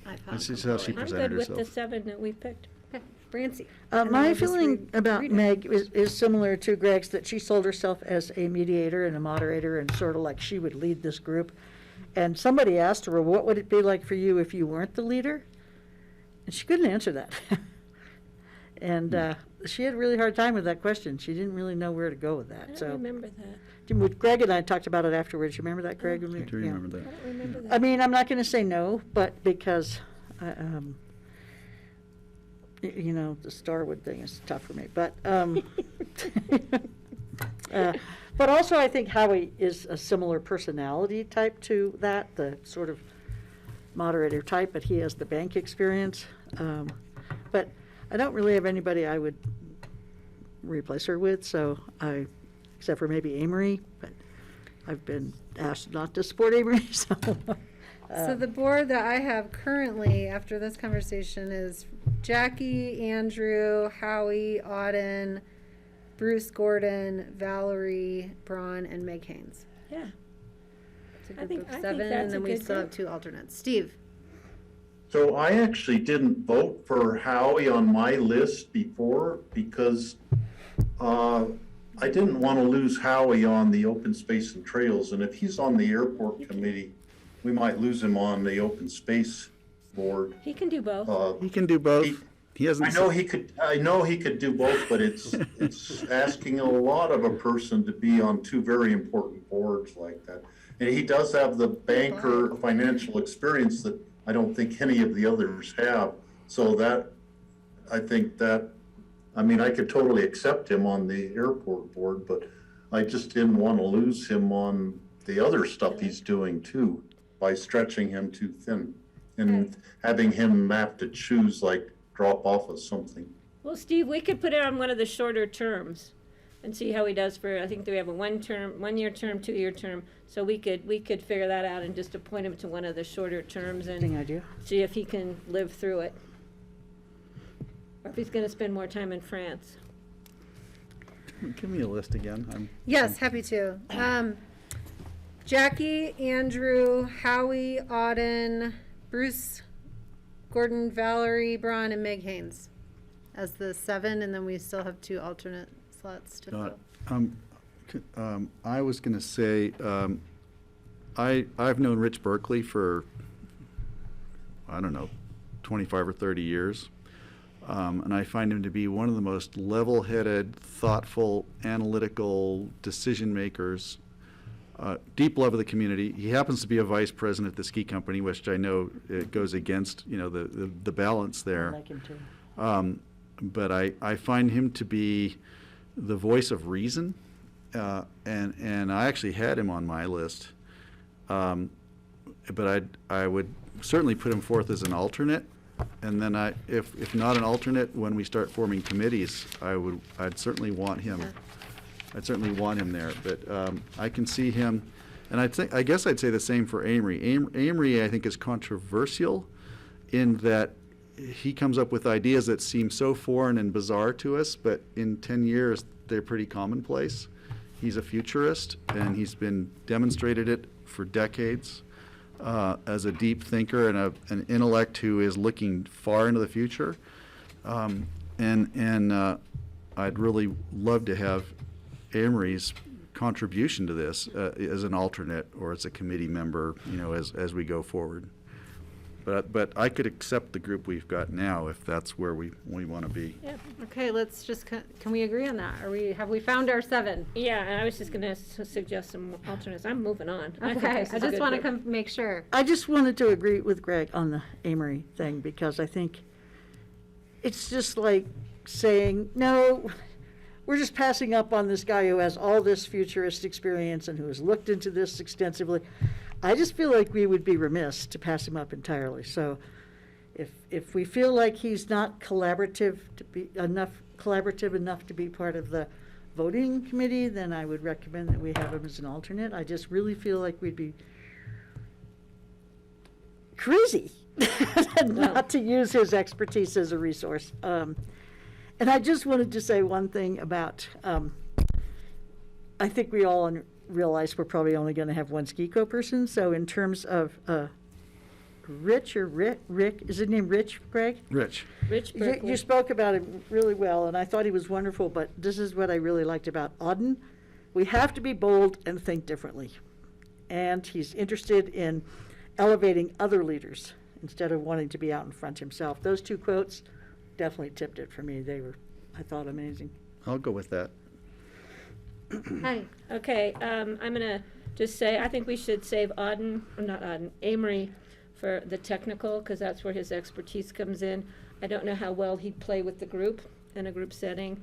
I found. That's just how she compelling. presented I'm good with the herself. 7 that we picked. Okay, Brancy. My feeling about Meg is similar to Greg's, that she sold herself as a mediator and a moderator, and sort of like she would lead this group. And somebody asked her, what would it be like for you if you weren't the leader? And she couldn't answer that. And she had a really hard time with that question. She didn't really know where to go with that. I don't So remember that. Greg and I talked about it afterwards. You remember that, Greg? I do remember that. I don't remember that. I'm not going to say no, but because, the Starwood thing is tough for me. But, but also I think Howie is a similar personality type to that, the sort of moderator type, but he has the bank experience. But I don't really have anybody I would replace her with, except for maybe Amory, but I've been asked not to support Amory, so. So the board that I have currently after this conversation is Jackie, Andrew, Howie, Auden, Bruce Gordon, Valerie Braun, and Meg Haynes. Yeah. It's a I group think- of I think 7, that's and then a we good still group. have 2 alternates. Steve. So I actually didn't vote for Howie on my list before because I didn't want to lose Howie on the open space and trails. And if he's on the airport committee, we might lose him on the open space board. He can do both. He can do both. He hasn't. I know he could do both, but it's asking a lot of a person to be on 2 very important boards like that. And he does have the banker financial experience that I don't think any of the others have. So I could totally accept him on the airport board, but I just didn't want to lose him on the other stuff he's doing too, by stretching him too thin and having him have to choose, like drop off of something. Well, Steve, we could put it on one of the shorter terms. and see how he does for, I think we have a 1-year term, 2-year term. So we could figure that out and just appoint him to one of the shorter terms Interesting and idea. see if he can live through it. Or if he's gonna spend more time in France. Give me a list again. Yes, happy to. Jackie, Andrew, Howie, Auden, Bruce, Gordon, Valerie, Braun, and Meg Haynes as the 7, and then we still have 2 alternate slots to Got fill. it. I was going to say, I've known Rich Berkeley for, I don't know, 25 or 30 years. And I find him to be one of the most level-headed, thoughtful, analytical decision makers. Deep love of the community. He happens to be a vice president at the ski company, which I know it goes against, the balance there. I like him too. But I find him to be the voice of reason, and I actually had him on my list. But I would certainly put him forth as an alternate. And then if not an alternate, when we start forming committees, I'd certainly want him. I'd certainly want him there. But I can see him, and I guess I'd say the same for Amory. Amory, I think, is controversial in that he comes up with ideas that seem so foreign and bizarre to us, but in 10 years they're pretty commonplace. He's a futurist, and he's been demonstrated it for decades. As a deep thinker and an intellect who is looking far into the future. I'd really love to have Amory's contribution to this as an alternate or as a committee member, as we go forward. But I could accept the group we've got now if that's where we want to be. Yeah. Okay, let's just, can we agree on that? Have we found our 7? Yeah, and I was just gonna suggest some alternates. I'm moving on. Okay, I just want to make sure. I just wanted to agree with Greg on the Amory thing, because I think it's just like saying, no, we're just passing up on this guy who has all this futurist experience and who has looked into this extensively. I just feel like we would be remiss to pass him up entirely. So if we feel like he's not collaborative enough to be part of the voting committee, then I would recommend that we have him as an alternate. I just really feel like we'd be crazy not to use his expertise as a resource. And I just wanted to say one thing about, I think we all realize we're probably only going to have one ski co-person. So in terms of Rick, is his name Rich, Greg? Rich. Rich Berkeley. You spoke about him really well, and I thought he was wonderful, but this is what I really liked about Auden. We have to be bold and think differently. And he's interested in elevating other leaders instead of wanting to be out in front himself. Those 2 quotes definitely tipped it for me. They were, I thought, amazing. I'll go with that. Hi. Okay, I'm gonna just say, I think we should save Amory for the technical, because that's where his expertise comes in. I don't know how well he'd play with the group in a group setting,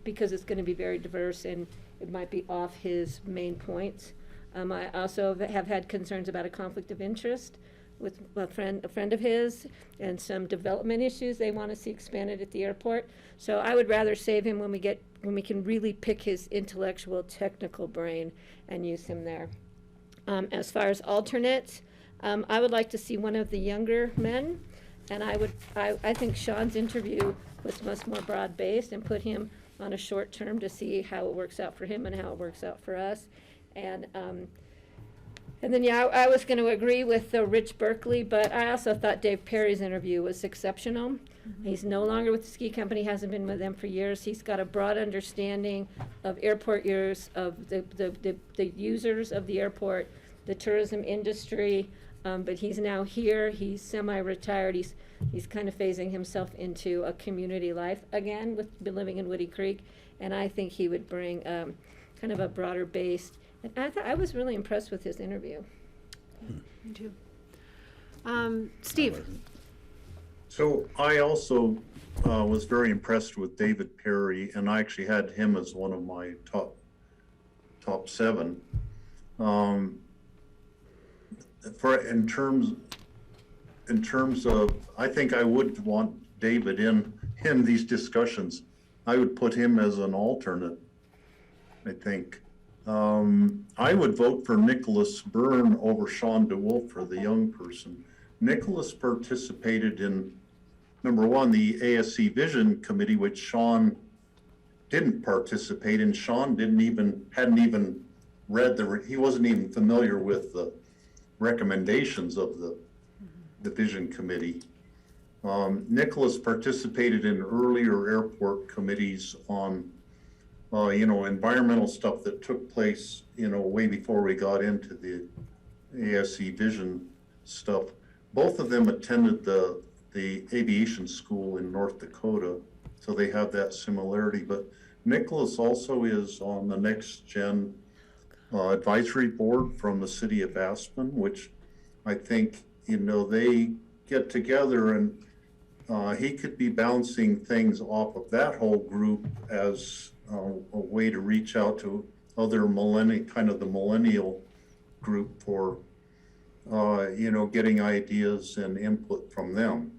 because it's gonna be very diverse and it might be off his main points. I also have had concerns about a conflict of interest with a friend of his, and some development issues they want to see expanded at the airport. So I would rather save him when we can really pick his intellectual, technical brain and use him there. As far as alternates, I would like to see one of the younger men, and I think Sean's interview was much more broad-based, and put him on a short term to see how it works out for him and how it works out for us. And then, I was going to agree with Rich Berkeley, but I also thought Dave Perry's interview was exceptional. Mm-hmm. He's no longer with the ski company, hasn't been with them for years. He's got a broad understanding of airport use, of the users of the airport, the tourism industry, but he's now here. He's semi-retired. He's kind of phasing himself into a community life again with living in Woody Creek, and I think he would bring kind of a broader based. And I was really impressed with his interview. Me too. Steve. So I also was very impressed with David Perry, and I actually had him as one of my top 7. In terms of, I think I would want David in these discussions I would put him as an alternate, I think. I would vote for Nicholas Byrne over Sean DeWolf for the young person. Nicholas participated in, number one, the ASC Vision Committee, which Sean didn't participate in. Sean hadn't even read he wasn't even familiar with the recommendations of the Vision Committee. Nicholas participated in earlier airport committees on environmental stuff that took place, way before we got into the ASC Vision stuff. Both of them attended the aviation school in North Dakota, so they have that similarity. But Nicholas also is on the Next Gen advisory board from the city of Aspen, which I think, they get together and he could be bouncing things off of that whole group as a way to reach out to other the millennial group for, getting ideas and input from them.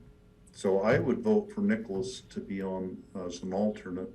So I would vote for Nicholas to be on as an alternate.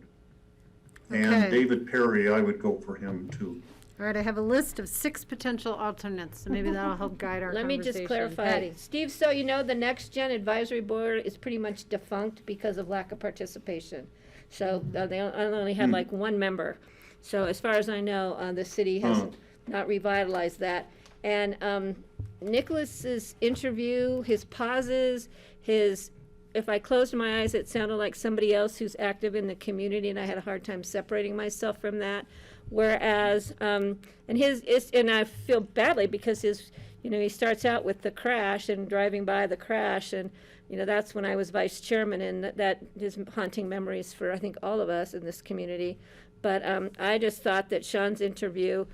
And Okay. David Perry, I would go for him too. All right, I have a list of 6 potential alternates, so maybe that'll help guide our Let me conversation. just clarify. Patty. Steve, so the Next Gen Advisory Board is pretty much defunct because of lack of participation. So they only have like one member. So as far as I know, the city has not revitalized that. And Nicholas's interview, his pauses, if I closed my eyes, it sounded like somebody else who's active in the community, and I had a hard time separating myself from that. Whereas, and I feel badly because he starts out with the crash and driving by the crash, and that's when I was vice chairman, and that is haunting memories for I think all of us in this community. But I just thought that Sean's interview,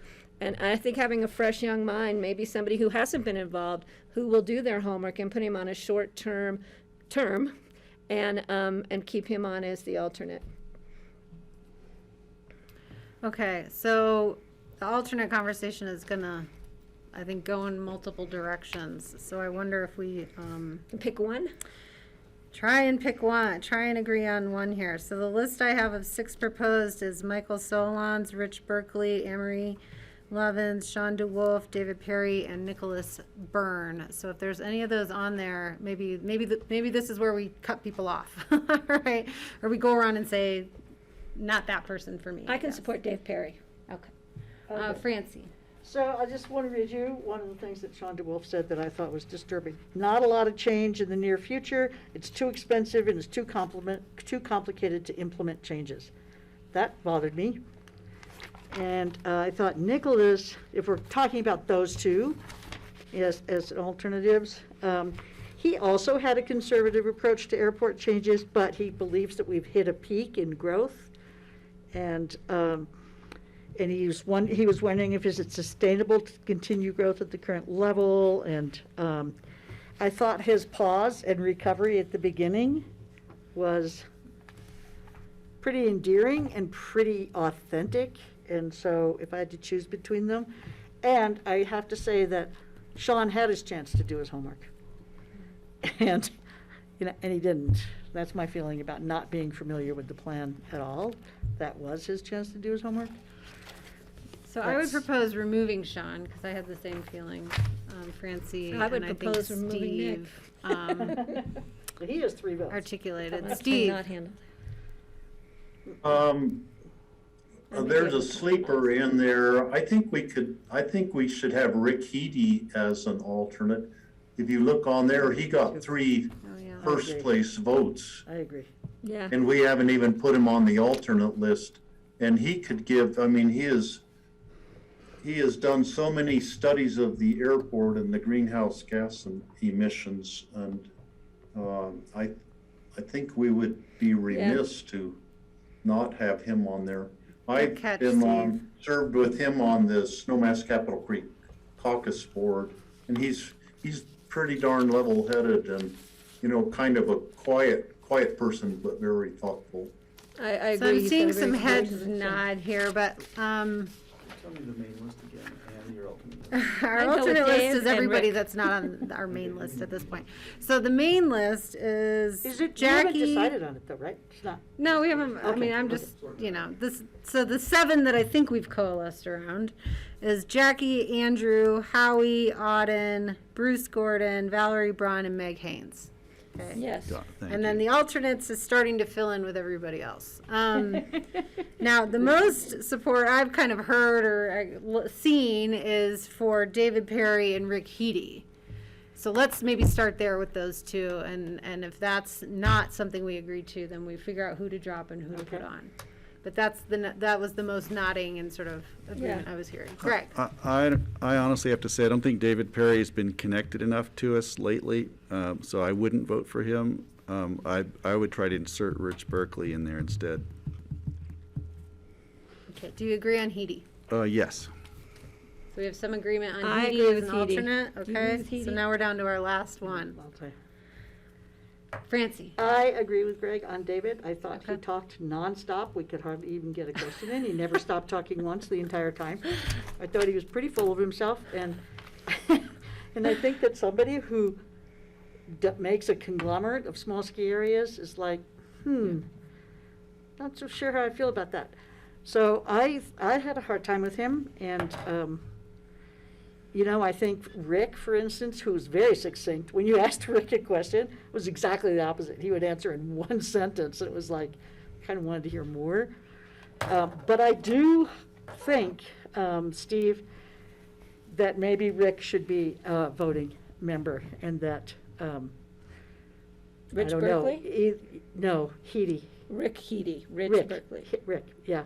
and I think having a fresh young mind, maybe somebody who hasn't been involved, who will do their homework and put him on a short term, and keep him on as the alternate. Okay, so the alternate conversation is gonna, I think, go in multiple directions. So I wonder if we pick one? Try and pick one. Try and agree on one here. So the list I have of 6 proposed is Michael Solons, Rich Berkeley, Amory Levins, Sean DeWolf, David Perry, and Nicholas Byrne. So if there's any of those on there, maybe this is where we cut people off, right? Or we go around and say, not that person for me. I can support Dave Perry. Okay. Francie. So I just want to read you one of the things that Sean DeWolf said that I thought was disturbing. Not a lot of change in the near future. It's too expensive and it's too complicated to implement changes. That bothered me. And I thought Nicholas, if we're talking about those two as alternatives, he also had a conservative approach to airport changes, but he believes that we've hit a peak in growth. And he was wondering if it's sustainable to continue growth at the current level. And I thought his pause and recovery at the beginning was pretty endearing and pretty authentic. And so if I had to choose between them, and I have to say that Sean had his chance to do his homework. And he didn't. That's my feeling about not being familiar with the plan at all. That was his chance to do his homework. So I would propose removing Sean, because I had the same feeling, Francie. I would and propose think removing Nick. Steve, He has 3 votes. articulated. I Steve. cannot handle There's a sleeper in there. I think we should have Rick Heady as an alternate. If you look on there, he got 3 first place votes. I agree. Yeah. And we haven't even put him on the alternate list. And he could give, he has done so many studies of the airport and the greenhouse gas emissions. And I think we would be remiss to not have him on there. I've been served with him on the Snowmass Capitol Creek Caucus Board, and he's pretty darn level-headed and, kind of a quiet person, but very thoughtful. I agree. So I'm He's seeing got a very some good heads position. nod here, but Tell me the main list again and your alternate. Our I'd go with alternate list Dave is and everybody Rick. that's not on our main list at this point. So the main list is Is it, you Jackie. haven't decided on it though, right? It's not. No, we haven't. I Okay, mean, I'm okay. just, this. So the 7 that I think we've coalesced around is Jackie, Andrew, Howie, Auden, Bruce Gordon, Valerie Braun, and Meg Haynes. Okay. Yes. Thank And then you. the alternates is starting to fill in with everybody else. Now, the most support I've kind of heard or seen is for David Perry and Rick Heady. So let's maybe start there with those two, and if that's not something we agree to, then we figure out who to drop and who to put on. But that was the most nodding and sort of agreement I was hearing. Greg? I honestly have to say, I don't think David Perry has been connected enough to us lately, so I wouldn't vote for him. I would try to insert Rich Berkeley in there instead. Okay, do you agree on Heady? Yes. So we have some agreement on I Heady agree as with an Heady. alternate, Do you agree okay? with So Heady? now we're down to our last one. Okay. Francie? I agree with Greg on David. I thought he Okay. talked nonstop. We could hardly even get a question in. He never stopped talking once the entire time. I thought he was pretty full of himself, and and I think that somebody who makes a conglomerate of small ski areas is like, not so sure how I feel about that. So I had a hard time with him, and I think Rick, for instance, who was very succinct, when you asked Rick a question, was exactly the opposite. He would answer in one sentence. It was like, kind of wanted to hear more. But I do think, Steve, that maybe Rick should be a voting member, and that, Rich I don't know. Berkeley? No, Heady. Rick Heady, Rich Berkeley. Rick, yeah.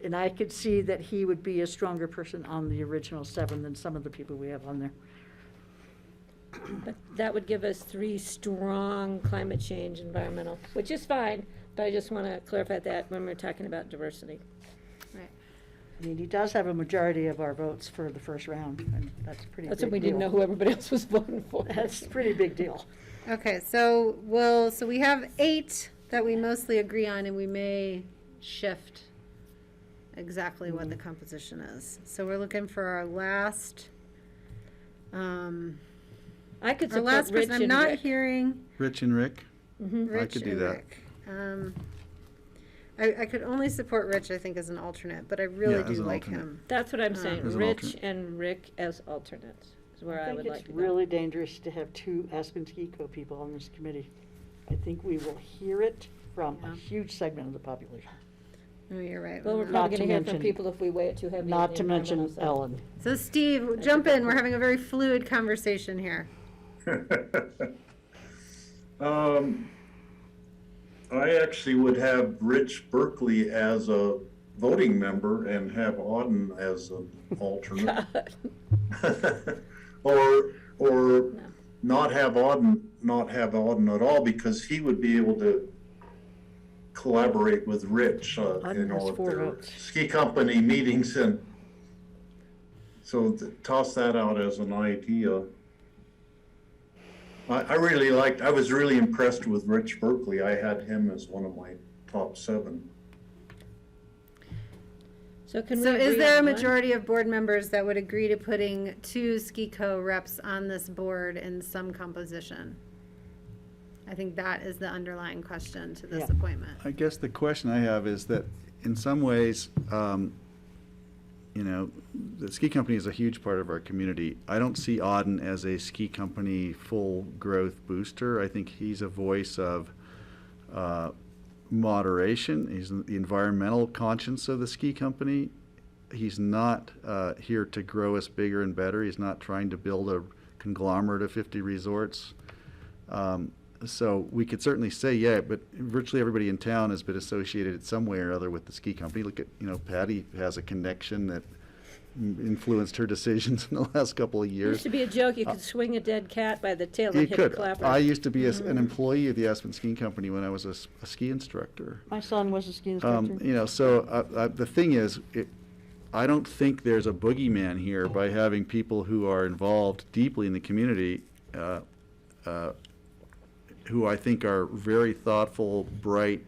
And I could see that he would be a stronger person on the original 7 than some of the people we have on there. But that would give us 3 strong climate change environmental, which is fine, but I just want to clarify that when we're talking about diversity. Right. I mean, he does have a majority of our votes for the first round, and that's a pretty big That's deal. what we didn't know who everybody else was voting for. That's a pretty big deal. Okay, so we have 8 that we mostly agree on, and we may shift exactly what the composition is. So we're looking for our last, I could our support last Rich person. I'm and not Rick. hearing Rich and Rick? Rich I could do and that. Rick. I could only support Rich, I think, as an alternate, but I really Yeah, as do an like alternate. him. That's what I'm saying, As an Rich alternate. and Rick as alternates is where I I would think like it's to go. really dangerous to have 2 Aspen Ski Co people on this committee. I think we will hear it from a huge segment of the population. Oh, you're right. Well, we're on that. Not probably to gonna hear from mention- people if we weigh it too heavy. on Not the to mention environmental side. Ellen. So Steve, jump in. We're having a very fluid conversation here. I actually would have Rich Berkeley as a voting member and have Auden as an alternate. Or not have Auden at all, because he would be able to collaborate with Rich, Auden has at 4 their votes. ski company meetings, and so toss that out as an idea. I was really impressed with Rich Berkeley. I had him as one of my top 7. So can we So is agree there a on one? majority of board members that would agree to putting 2 ski co reps on this board in some composition? I think that is the underlying question to this Yeah. appointment. I guess the question I have is that in some ways, the ski company is a huge part of our community. I don't see Auden as a ski company full growth booster. I think he's a voice of moderation. He's the environmental conscience of the ski company. He's not here to grow us bigger and better. He's not trying to build a conglomerate of 50 resorts. So we could certainly say, yeah, but virtually everybody in town has been associated in some way or other with the ski company. Look at, Patty has a connection that influenced her decisions in the last couple of It years. used to be a joke, you could swing a dead cat by the tail You and hit a could. clapper. I used to be an employee of the Aspen Skiing Company when I was a ski instructor. My son was a ski instructor. So the thing is, I don't think there's a boogeyman here by having people who are involved deeply in the community, who I think are very thoughtful, bright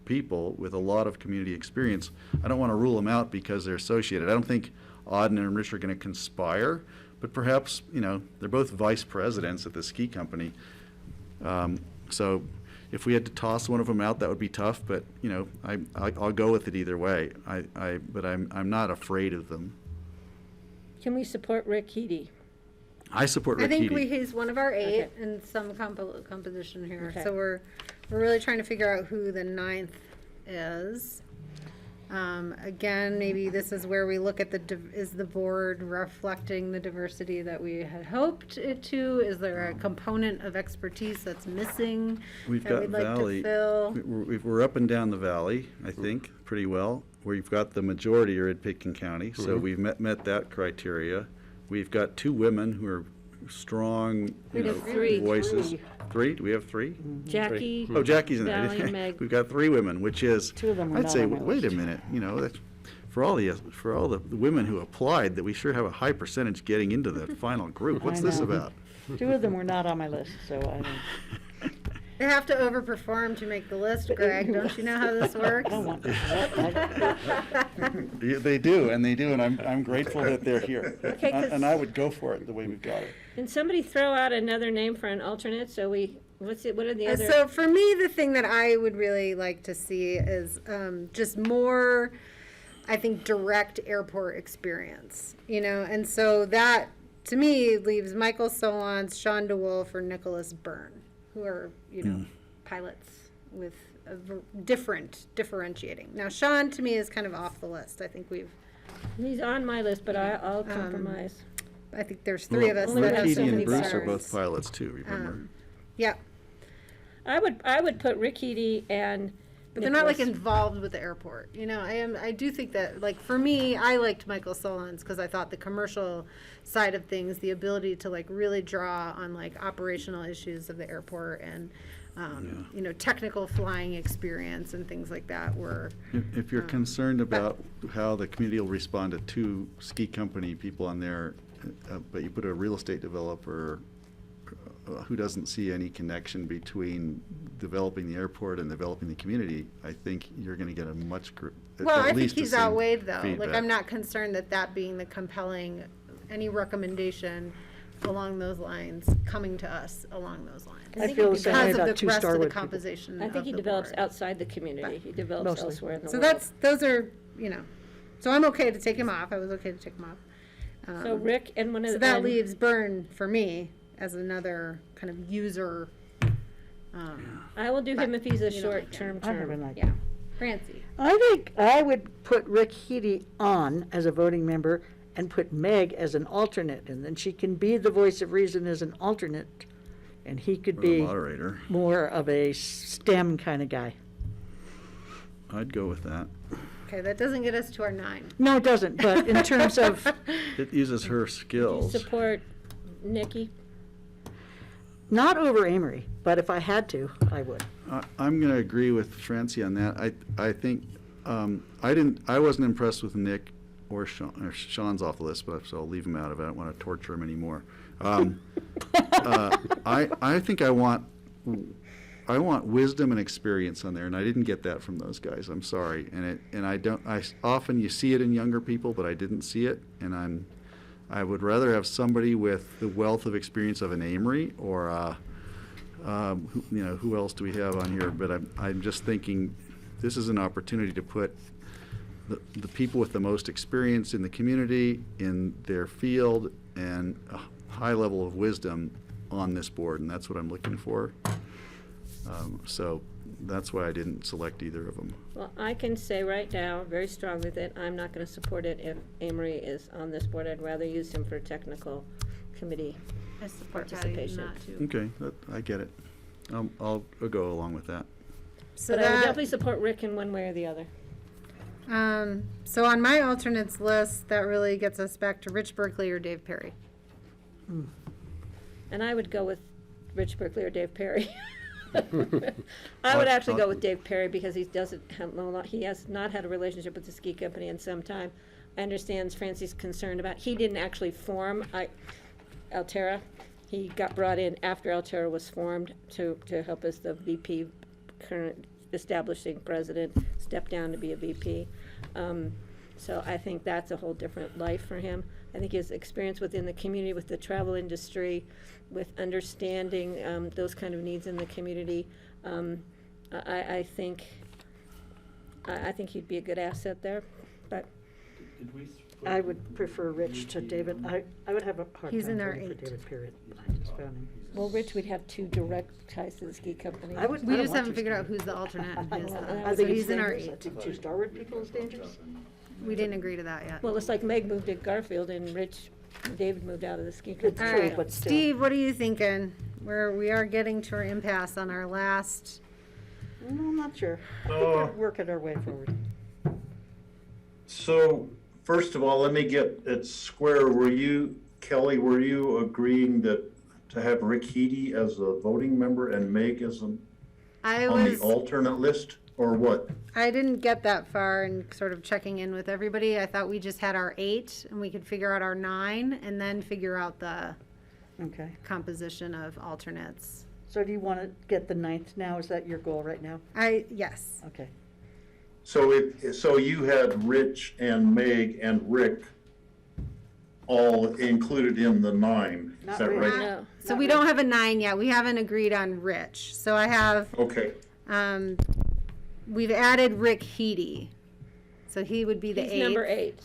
people with a lot of community experience. I don't want to rule them out because they're associated. I don't think Auden and Rich are going to conspire, but perhaps, they're both vice presidents at the ski company. So if we had to toss one of them out, that would be tough, but, I'll go with it either way. But I'm not afraid of them. Can we support Rick Heady? I support Rick I think Heady. he's one of our 8 Okay. in some composition here. Okay. So we're really trying to figure out who the 9th is. Again, maybe this is where we look at is the board reflecting the diversity that we had hoped it to? Is there a component of expertise that's missing We've that got we'd like Valley. to fill? We're up and down the valley, I think, pretty well. We've got the majority are in Pitkin County, so we've met that criteria. We've got 2 women who are strong, We have 3. voices. 3? Do we have 3? Jackie. Oh, Jackie's in Valley, it. Meg. We've got 3 women, which is, 2 of them were I'd not say, on my wait a list. minute, that's, for all the women who applied, that we sure have a high percentage getting into the final group. What's I this know. about? 2 of them were not on my list, so I don't. They have to overperform to make the list, Greg. Don't you know how this works? I don't want Yeah, they do, and I'm grateful that they're here. Okay, 'cause- And I would go for it the way we've got it. Can somebody throw out another name for an alternate, so what are the other? So for me, the thing that I would really like to see is just more, I think, direct airport experience, and so that, to me, leaves Michael Solons, Sean DeWolf, or Nicholas Byrne, who are, pilots with a differentiating. Now, Sean, to me, is kind of off the list. I think He's on my list, but I'll compromise. I think there's 3 of us Well, that have Rick so Heady many and Bruce are concerns. both pilots too, remember? Yeah, I would put Rick Heady and. but they're not like Nicholas. involved with the airport. I do think that, like, for me, I liked Michael Solons because I thought the commercial side of things, the ability to like really draw on like operational issues of the airport and technical flying experience and things like that were. If you're concerned about how the community will respond to 2 ski company people on there, but you put a real estate developer who doesn't see any connection between developing the airport and developing the community, I think you're going to get a much, Well, I at think least the he's same outweighed though. Like, feedback. I'm not concerned that being the compelling, any recommendation along those lines, coming to us along those lines. I feel the same way Because of about the 2 rest of the Starwood people. composition I think of he the develops board. outside the community. He develops Mostly. elsewhere in the So world. those are, so I'm okay to take him off. I was okay to take him off. So Rick and one of So the. that and- leaves Byrne for me as another kind of user. I will do him but if he's a you don't like short-term I have term. an idea. Yeah, Francie. I think I would put Rick Heady on as a voting member and put Meg as an alternate, and then she can be the voice of reason as an alternate, and he could Or the be moderator. more of a STEM kind of guy. I'd go with that. Okay, that doesn't get us to our 9. No, it doesn't, but in terms of, It uses her Do you skills. support Nikki? not over Amory, but if I had to, I would. I'm going to agree with Francie on that. I think, I wasn't impressed with Nick or Sean. Or Sean's off the list, but so I'll leave him out of it. I don't want to torture him anymore. I think I want wisdom and experience on there, and I didn't get that from those guys. I'm sorry, often you see it in younger people, but I didn't see it, and I would rather have somebody with the wealth of experience of an Amory or who else do we have on here? But I'm just thinking this is an opportunity to put the people with the most experience in the community, in their field, and a high level of wisdom on this board, and that's what I'm looking for. So that's why I didn't select either of them. Well, I can say right now, very strongly, that I'm not going to support it if Amory is on this board. I'd rather use him for technical committee I support Patty participation. not to. Okay, I get it. I'll go along with that. So But I would that, definitely support Rick in one way or the other. so on my alternates list, that really gets us back to Rich Berkeley or Dave Perry. And I would go with Rich Berkeley or Dave Perry. I would actually go with Dave Perry because he has not had a relationship with the ski company in some time. I understand Francie's concerned about, he didn't actually form Alterra. He got brought in after Alterra was formed to help as the VP, current establishing president, stepped down to be a VP. So I think that's a whole different life for him. I think his experience within the community, with the travel industry, with understanding those kind of needs in the community, I think he'd be a good asset there. But I would prefer Rich to David. I would have a hard He's time in our voting for 8. David, period. I just found him. well, Rich, we'd have 2 direct ties to the ski company. We just haven't figured out who's the alternate in his. I So think it's he's in our dangerous. I 8. think 2 Starwood people is dangerous. We didn't agree to that yet. Well, it's like Meg moved to Garfield and David moved out of the ski company. All right, Steve, what are you thinking? We are getting to our impasse on our last. No, I'm not sure. I think we're working our way forward. So, first of all, let me get it square. Kelly, were you agreeing that to have Rick Heedy as a voting member and Meg as on the alternate list, or what? I didn't get that far in sort of checking in with everybody. I thought we just had our 8 and we could figure out our 9 and then figure out the composition of alternates. So do you want to get the 9th now? Is that your goal right now? Yes. Okay. So you had Rich and Meg and Rick all included in the 9, is that right? No. So we don't have a 9 yet. We haven't agreed on Rich. So I have. Okay. We've added Rick Heedy. So he would be the 8th. He's number 8.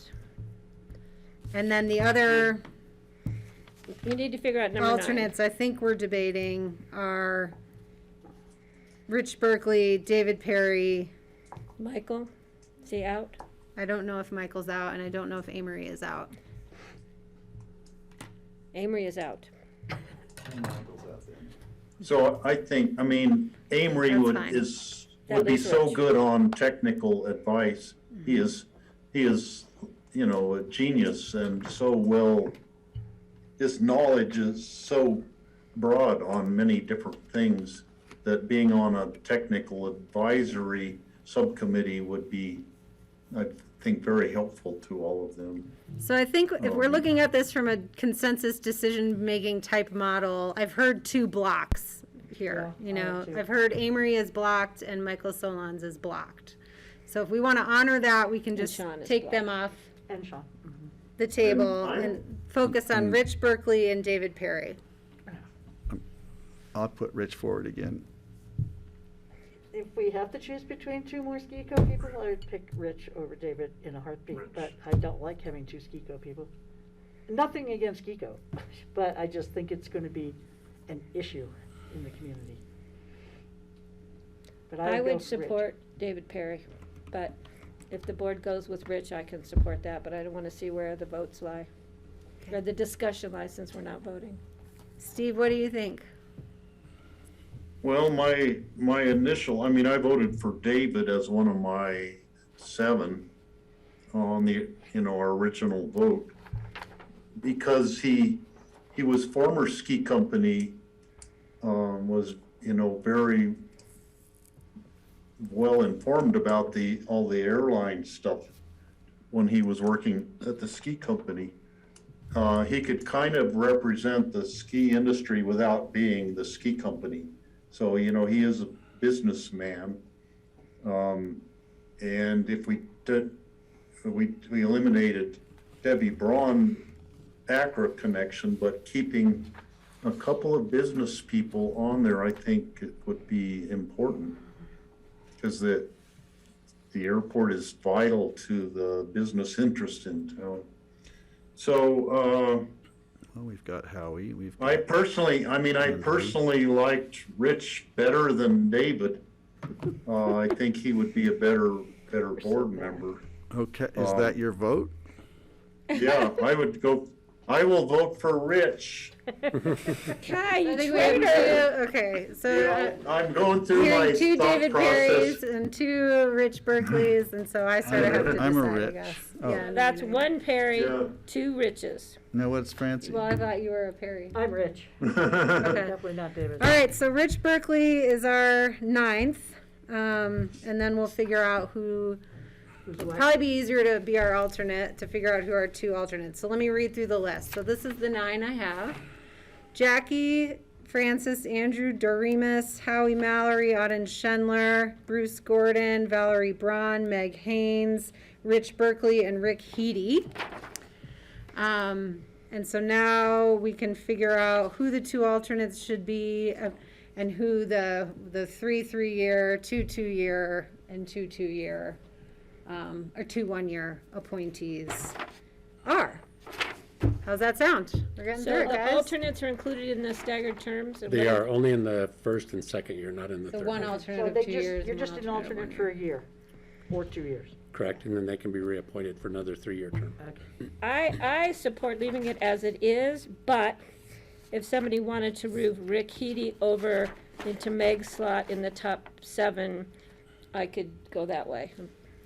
And then the other You need to figure out number 9. alternates I think we're debating are Rich Berkeley, David Perry. Michael, is he out? I don't know if Michael's out, and I don't know if Amory is out. Amory is out. So I think, Amory That's would fine. would be leaves so Rich. good on technical advice. He is, a genius and so well, his knowledge is so broad on many different things that being on a technical advisory subcommittee would be, I think, very helpful to all of them. So I think if we're looking at this from a consensus decision-making type model, I've heard 2 blocks here. I've heard Amory is blocked and Michael Solons is blocked. So if we want to honor that, we can just Sean is take them off And Sean. the table and focus on Rich Berkeley and David Perry. I'll put Rich forward again. If we have to choose between 2 more SKICO people, I would pick Rich over David in a heartbeat, but I don't like having 2 SKICO people. Nothing against SKICO, but I just think it's going to be an issue in the community. But I go would for Rich. support David Perry, but if the board goes with Rich, I can support that, but I don't want to see where the votes lie. Or the discussion lies, since we're not voting. Steve, what do you think? Well, my initial, I voted for David as one of my 7 on the, our original vote, because he was former ski company, was, very well informed about all the airline stuff when he was working at the ski company. He could kind of represent the ski industry without being the ski company. So, he is a businessman. And if we eliminated Debbie Braun Acra connection, but keeping a couple of business people on there, I think it would be important. Because the airport is vital to the business interest in town. So, Well, we've got Howie, I personally liked Rich better than David. I think he would be a better board member. Okay, is that your vote? Yeah, I will vote for Rich. Kai, you I think we have traitor! okay, so I'm going through my hearing 2 thought David process. Perrys and 2 Rich Berkeleys, and so I sort of have to I'm a decide, I Rich. guess. Oh. Yeah, That's 1 Perry, Yeah. 2 Riches. Now what's Francie? Well, I thought you were a Perry. I'm Rich. Okay. Definitely not David. All right, so Rich Berkeley is our 9th, and then we'll figure out who. It'd probably be easier to be our alternate, to figure out who our 2 alternates. So let me read through the list. So this is the 9 I have. Jackie, Francis, Andrew Doremus, Howie Mallory, Auden Schendler, Bruce Gordon, Valerie Braun, Meg Haynes, Rich Berkeley and Rick Heedy. And so now we can figure out who the two alternates should be, and who the 3-3-year, 2-2-year, and 2-2-year, or 2 1-year appointees are. How's that sound? We're getting through So it, the guys. alternates are included in the staggered terms? They are only in the first and second year, not in the The third. one So alternate of they 2 just, years. you're and just one an of alternate 1 for year. a year, or 2 years. Correct, and then they can be reappointed for another 3-year term. I support leaving it as it is, but if somebody wanted to move Rick Heedy over into Meg's slot in the top 7, I could go that way.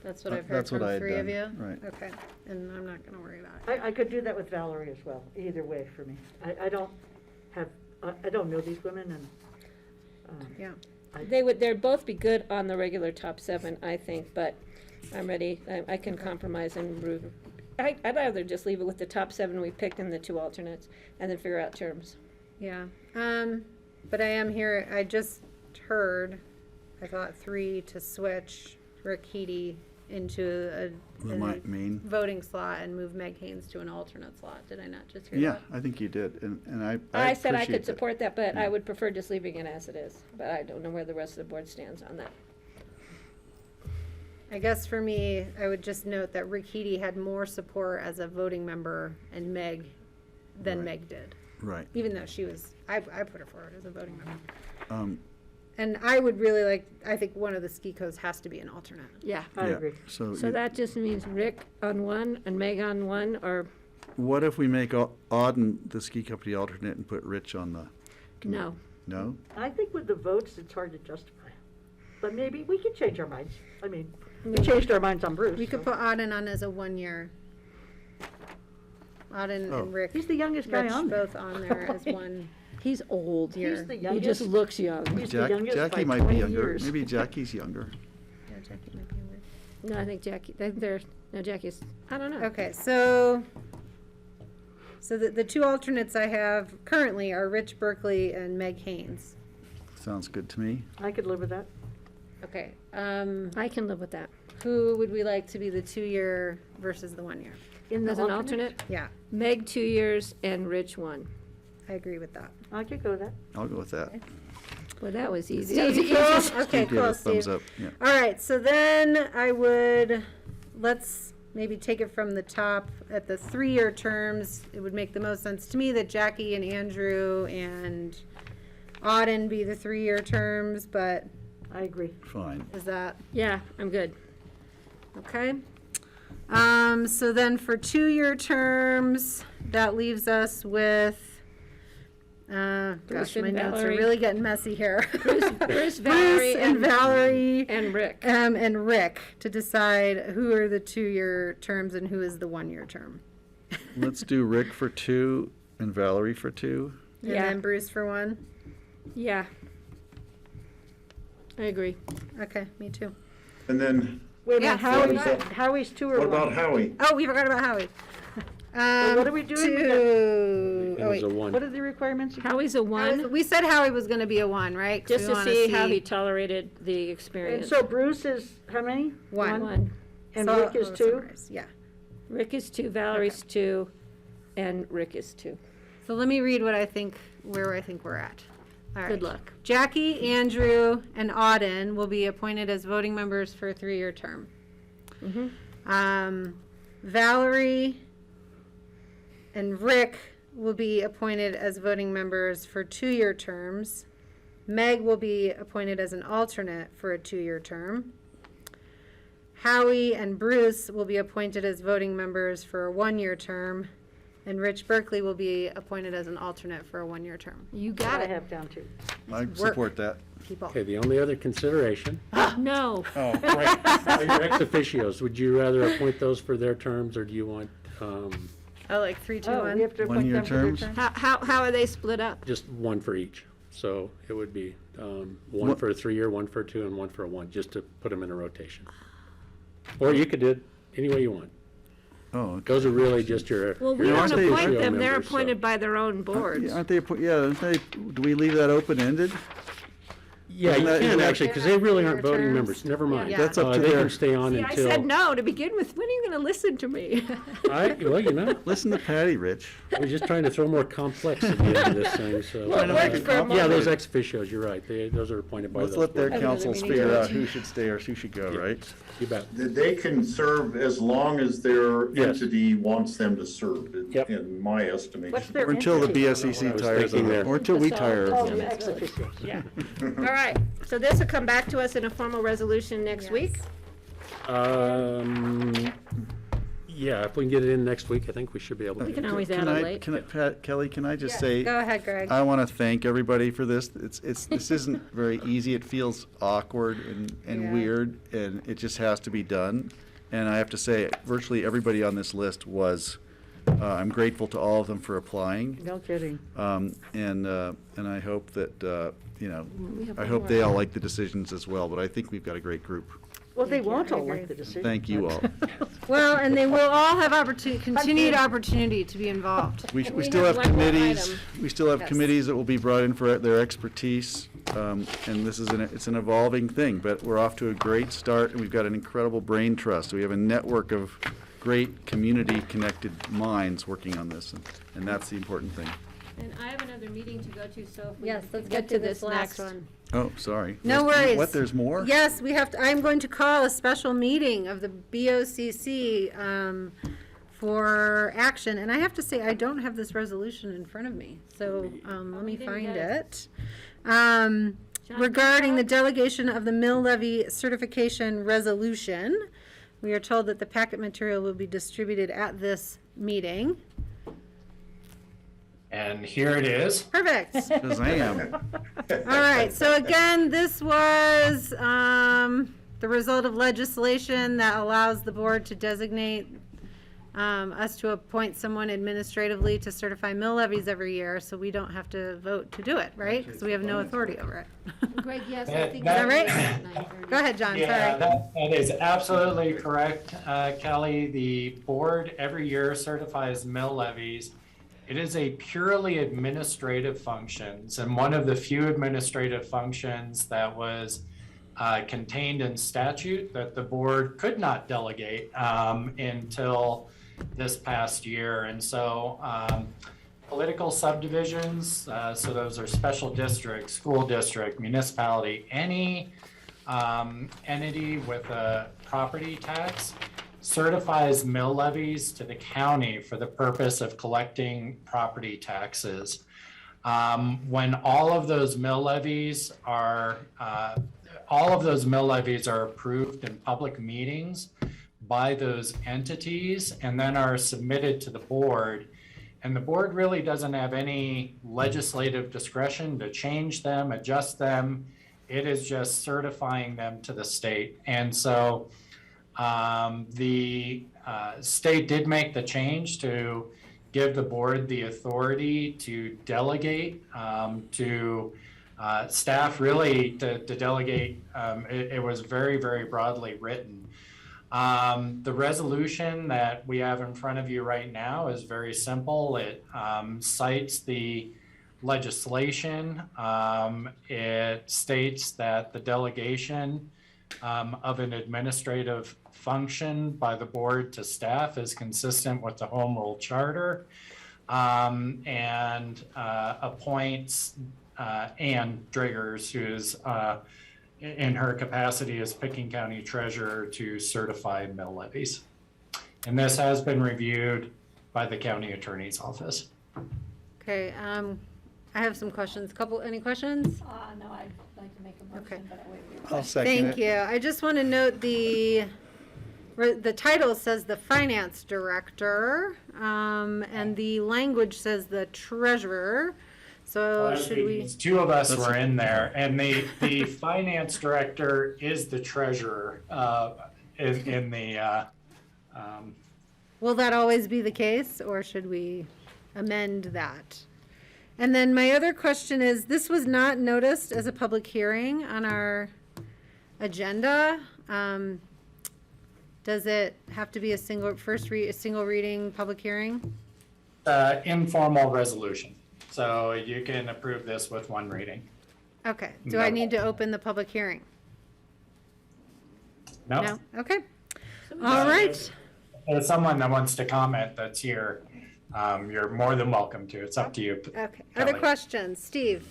That's what I've heard That's what from I had 3 of you? done, right. Okay, and I'm not gonna worry about it. I could do that with Valerie as well, either way for me. I don't have, I don't know these women, and, Yeah. They'd both be good on the regular top 7, I think, but I'm ready, I can compromise and move. I'd rather just leave it with the top 7 we picked and the 2 alternates, and then figure out terms. Yeah, but I am here, I just heard, I thought 3 to switch Rick Heedy into The main. voting slot and move Meg Haynes to an alternate slot. Did I not just hear Yeah, that? I think you did, and I I said I appreciate could that. support that, but I Yeah. would prefer just leaving it as it is, but I don't know where the rest of the board stands on that. I guess for me, I would just note that Rick Heedy had more support as a voting member and Meg than Right. Meg did. Right. Even though she was, I put her forward as a voting member. Um, And I would really like, I think one of the ski codes has to be an alternate. Yeah. I yeah, agree. So So that just means Rick on 1 and Meg on 1, or what if we make Auden the ski company alternate and put Rich on the? no? No? I think with the votes, it's hard to justify. But maybe we can change our minds. I mean, we Yeah. changed our minds on Bruce. We could so. put Auden on as a 1-year. Auden Oh. and Rick. He's the youngest guy Rich on there. both on there as one He's old. year. He's the He youngest. just looks young. He's the youngest Jackie by might be 20 younger. years. Maybe Jackie's younger. Yeah, Jackie might be younger. No, I think Jackie, no, Jackie's, I don't know. Okay, so the 2 alternates I have currently are Rich Berkeley and Meg Haynes. Sounds good to me. I could live with that. Okay, I can live with that. who would we like to be the 2-year versus the 1-year? In the As an alternate, Yeah, Meg 2 years and Rich 1. I agree with that. I could go with that. I'll go with that. Well, that was easy. Steve, That was cool? Okay, Steve gave cool, a thumbs Steve. up, yeah. All right, so then I would, let's maybe take it from the top. At the 3-year terms, it would make the most sense to me that Jackie and Andrew and Auden be the 3-year terms, but I agree. Fine. is that, Yeah, I'm good. okay? So then for 2-year terms, that leaves us with, gosh, Bruce my and notes are Valerie. really getting messy here. Bruce, Valerie, and Valerie. and Rick. And Rick, to decide who are the 2-year terms and who is the 1-year term. Let's do Rick for 2 and Valerie for 2. And Yeah. then Bruce for 1. Yeah. I agree. Okay, me too. And then, Wait a Yeah, minute, so Howie's 2 or what 1? about Howie? Oh, we forgot about Howie. what are we doing? We got- 2. It Oh, was wait. a 1. What are the requirements? Howie's a 1, We said Howie was gonna be a 1, right? 'Cause just we to wanna see how he tolerated the And experience. so Bruce is how many? 1. 1. And So- Rick is oh, 2? summarize, Yeah. Rick is 2, Valerie's 2, and Rick is 2. So let me read where I think we're at. All right. Good luck. Jackie, Andrew, and Auden will be appointed as voting members for a 3-year term. Valerie and Rick will be appointed as voting members for 2-year terms. Meg will be appointed as an alternate for a 2-year term. Howie and Bruce will be appointed as voting members for a 1-year term. And Rich Berkeley will be appointed as an alternate for a 1-year term. You got I it, have down 2. I support that. people. Okay, the only other consideration, No. oh, right, are your ex officios. Would you rather appoint those for their terms, or do you want Oh, like 3, 2, Oh, 1. we have to appoint 1-year them for their terms? term? How are they split up? just 1 for each? So it would be 1 What- for a 3-year, 1 for a 2, and 1 for a 1, just to put them in a rotation. Or you could do it any way you want. Oh, okay. Those are really just your. Well, we your don't aren't they- appoint ex officio them, they're members, so- appointed by their own boards. Aren't they, do we leave that open-ended? Yeah, Isn't you that- can isn't that- actually, because they really aren't voting Terms. members, never mind. Yeah. That's up to They their- can stay on See, I until. said no to begin with. When are you gonna listen to me? Well, you know, Listen to Patty, Rich. we're just trying to throw more complexity into this thing, so. Well, it worked for a Yeah, moment. those ex officios, you're right, those are appointed by those. Let's let their board council councils meeting figure to- out who should stay or who should go, right? You bet. They can serve as long as their Yes. entity wants them to serve, Yep. in my estimation. What's their Or until the entity? BSCC I was tires thinking them, there. or until we So- tire oh, them. yeah. Ex officio, yeah. All right, so this will come back to us in a formal resolution next week? Yeah, if we can get it in next week, I think we should be able to. We can do it. always add Can a I, late. can I, Pat, Kelly, can I just say? Go ahead, Greg. I want to thank everybody for this. This isn't very easy. It feels awkward and Yeah. weird, and it just has to be done. And I have to say, virtually everybody on this list was, I'm grateful to all of them for applying. No kidding. And I hope that, you know, We have I one hope more. they all like the decisions as well, but I think we've got a great group. Well, they Thank you. won't I all agree. like the decision. Thank you all. Well, and they will all have continued opportunity to be involved. We We still have have one more committees, item. we still have Yes. committees that will be brought in for their expertise. And this is it's an evolving thing, but we're off to a great start, and we've got an incredible brain trust. We have a network of great community-connected minds working on this, and that's the important thing. And I have another meeting to go to, so if we Yes, can let's get to this next. last one. Oh, sorry. No There's- worries. What, there's more? Yes, we have to, I'm going to call a special meeting of the BOCC for action. And I have to say, I don't have this resolution in front of me, so let me didn't find get it. Regarding the delegation of the mill levy certification resolution, we are told that the packet material will be distributed at this meeting. And here it is. Perfect. Shazam. All right, so again, this was the result of legislation that allows the board to designate us to appoint someone administratively to certify mill levies every year, so we don't have to vote to do it, right? Because we have no authority over it. Greg, yes, I That- think. Is that that- right? Go ahead, John, Yeah, sorry. that is absolutely correct, Kelly. The board every year certifies mill levies. It is a purely administrative functions, and one of the few administrative functions that was contained in statute that the board could not delegate until this past year. And so political subdivisions, so those are special districts, school district, municipality, any entity with a property tax certifies mill levies to the county for the purpose of collecting property taxes. When all of those mill levies are approved in public meetings by those entities and then are submitted to the board. And the board really doesn't have any legislative discretion to change them, adjust them. It is just certifying them to the state. And so the state did make the change to give the board the authority to delegate to staff, really to delegate. It was very, very broadly written. The resolution that we have in front of you right now is very simple. It cites the legislation. It states that the delegation of an administrative function by the board to staff is consistent with the Home Rule Charter, and appoints Ann Driggers, who's in her capacity as Pickens County Treasurer, to certify mill levies. And this has been reviewed by the County Attorney's Office. Okay, I have some questions. Any questions? No, I'd like to make a Okay. motion, but I'll wait for your I'll second it. Thank you. I just want to note the title says the finance director, and the language says the treasurer. So Well, should we? Two of us were in there, and the finance director is the treasurer in the. Will that always be the case, or should we amend that? And then my other question is, this was not noticed as a public hearing on our agenda. Does it have to be a single reading public hearing? Informal resolution, so you can approve this with one reading. Okay, do I No. need to open the public hearing? No? No? Okay. All right. If there's someone that wants to comment that's here, you're more than welcome to. It's up to you. Okay. Other Kelly. questions? Steve?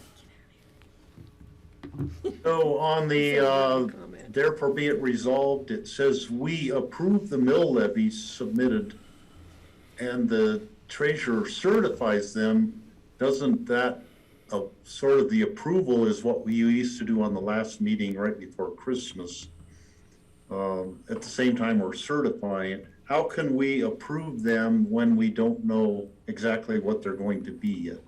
So on the, therefore be it resolved, it says we approve the mill levies submitted and the treasurer certifies them. Doesn't that, sort of the approval is what we used to do on the last meeting right before Christmas? At the same time, we're certifying. How can we approve them when we don't know exactly what they're going to be yet?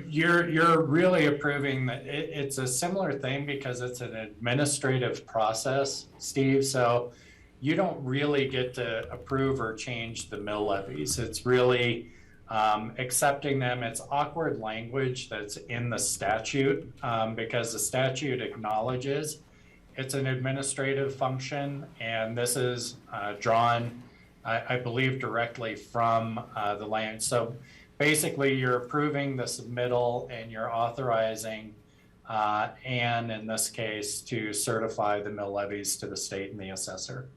You're really approving that it's a similar thing because it's an administrative process, Steve. So you don't really get to approve or change the mill levies. It's really accepting them. It's awkward language that's in the statute because the statute acknowledges it's an administrative function, and this is drawn, I believe, directly from the land. So basically, you're approving the submittal and you're authorizing Anne, in this case, to certify the mill levies to the state and the assessor.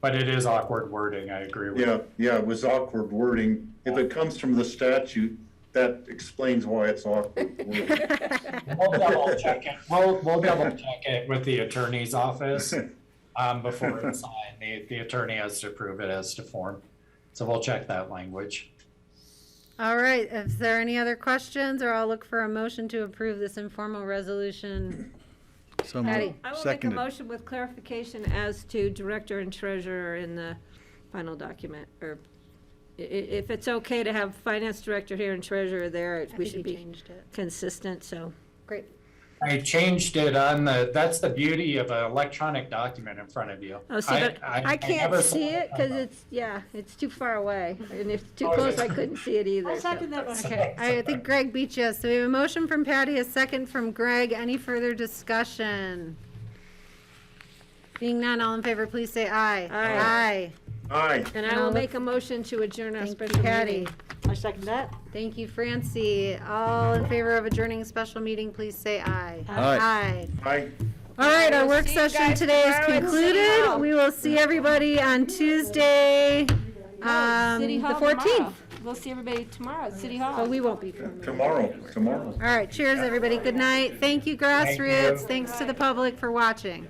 But it is awkward wording, I agree with you. Yeah, it was awkward wording. If it comes from the statute, that explains why it's awkward wording. We'll double check it. We'll double check it with the attorney's office before it's signed. The attorney has to approve it as to form. So we'll check that language. All right. Is there any other questions, or I'll look for a motion to approve this informal resolution? So Patty? I will make a seconded. motion with clarification as to director and treasurer in the final document, or if it's okay to have finance director here and treasurer there, we should be consistent, so. Great. I changed it on that's the beauty of an electronic document in front of you. Oh, see, but I can't never see saw it because it's too far away. And if it's too close, I couldn't see it either. I'll second that motion. Okay. I think Greg beat you. So we have a motion from Patty, a second from Greg. Any further discussion? Being none, all in favor, please say aye. Aye. Aye. And I will make a motion to adjourn our Thank you, special Patty. meeting. I second that. Thank you, Francie. All in favor of adjourning a special meeting, please say aye. Aye. Aye. All right, our We'll work see you session guys today is tomorrow at City concluded. Hall. We will see everybody on Tuesday, City the Hall 14th. tomorrow. We'll see everybody tomorrow at City Hall. Oh, we won't be filming. Tomorrow. All right, cheers, everybody. Good night. Thank you, Grassroots. Thanks to the public for watching.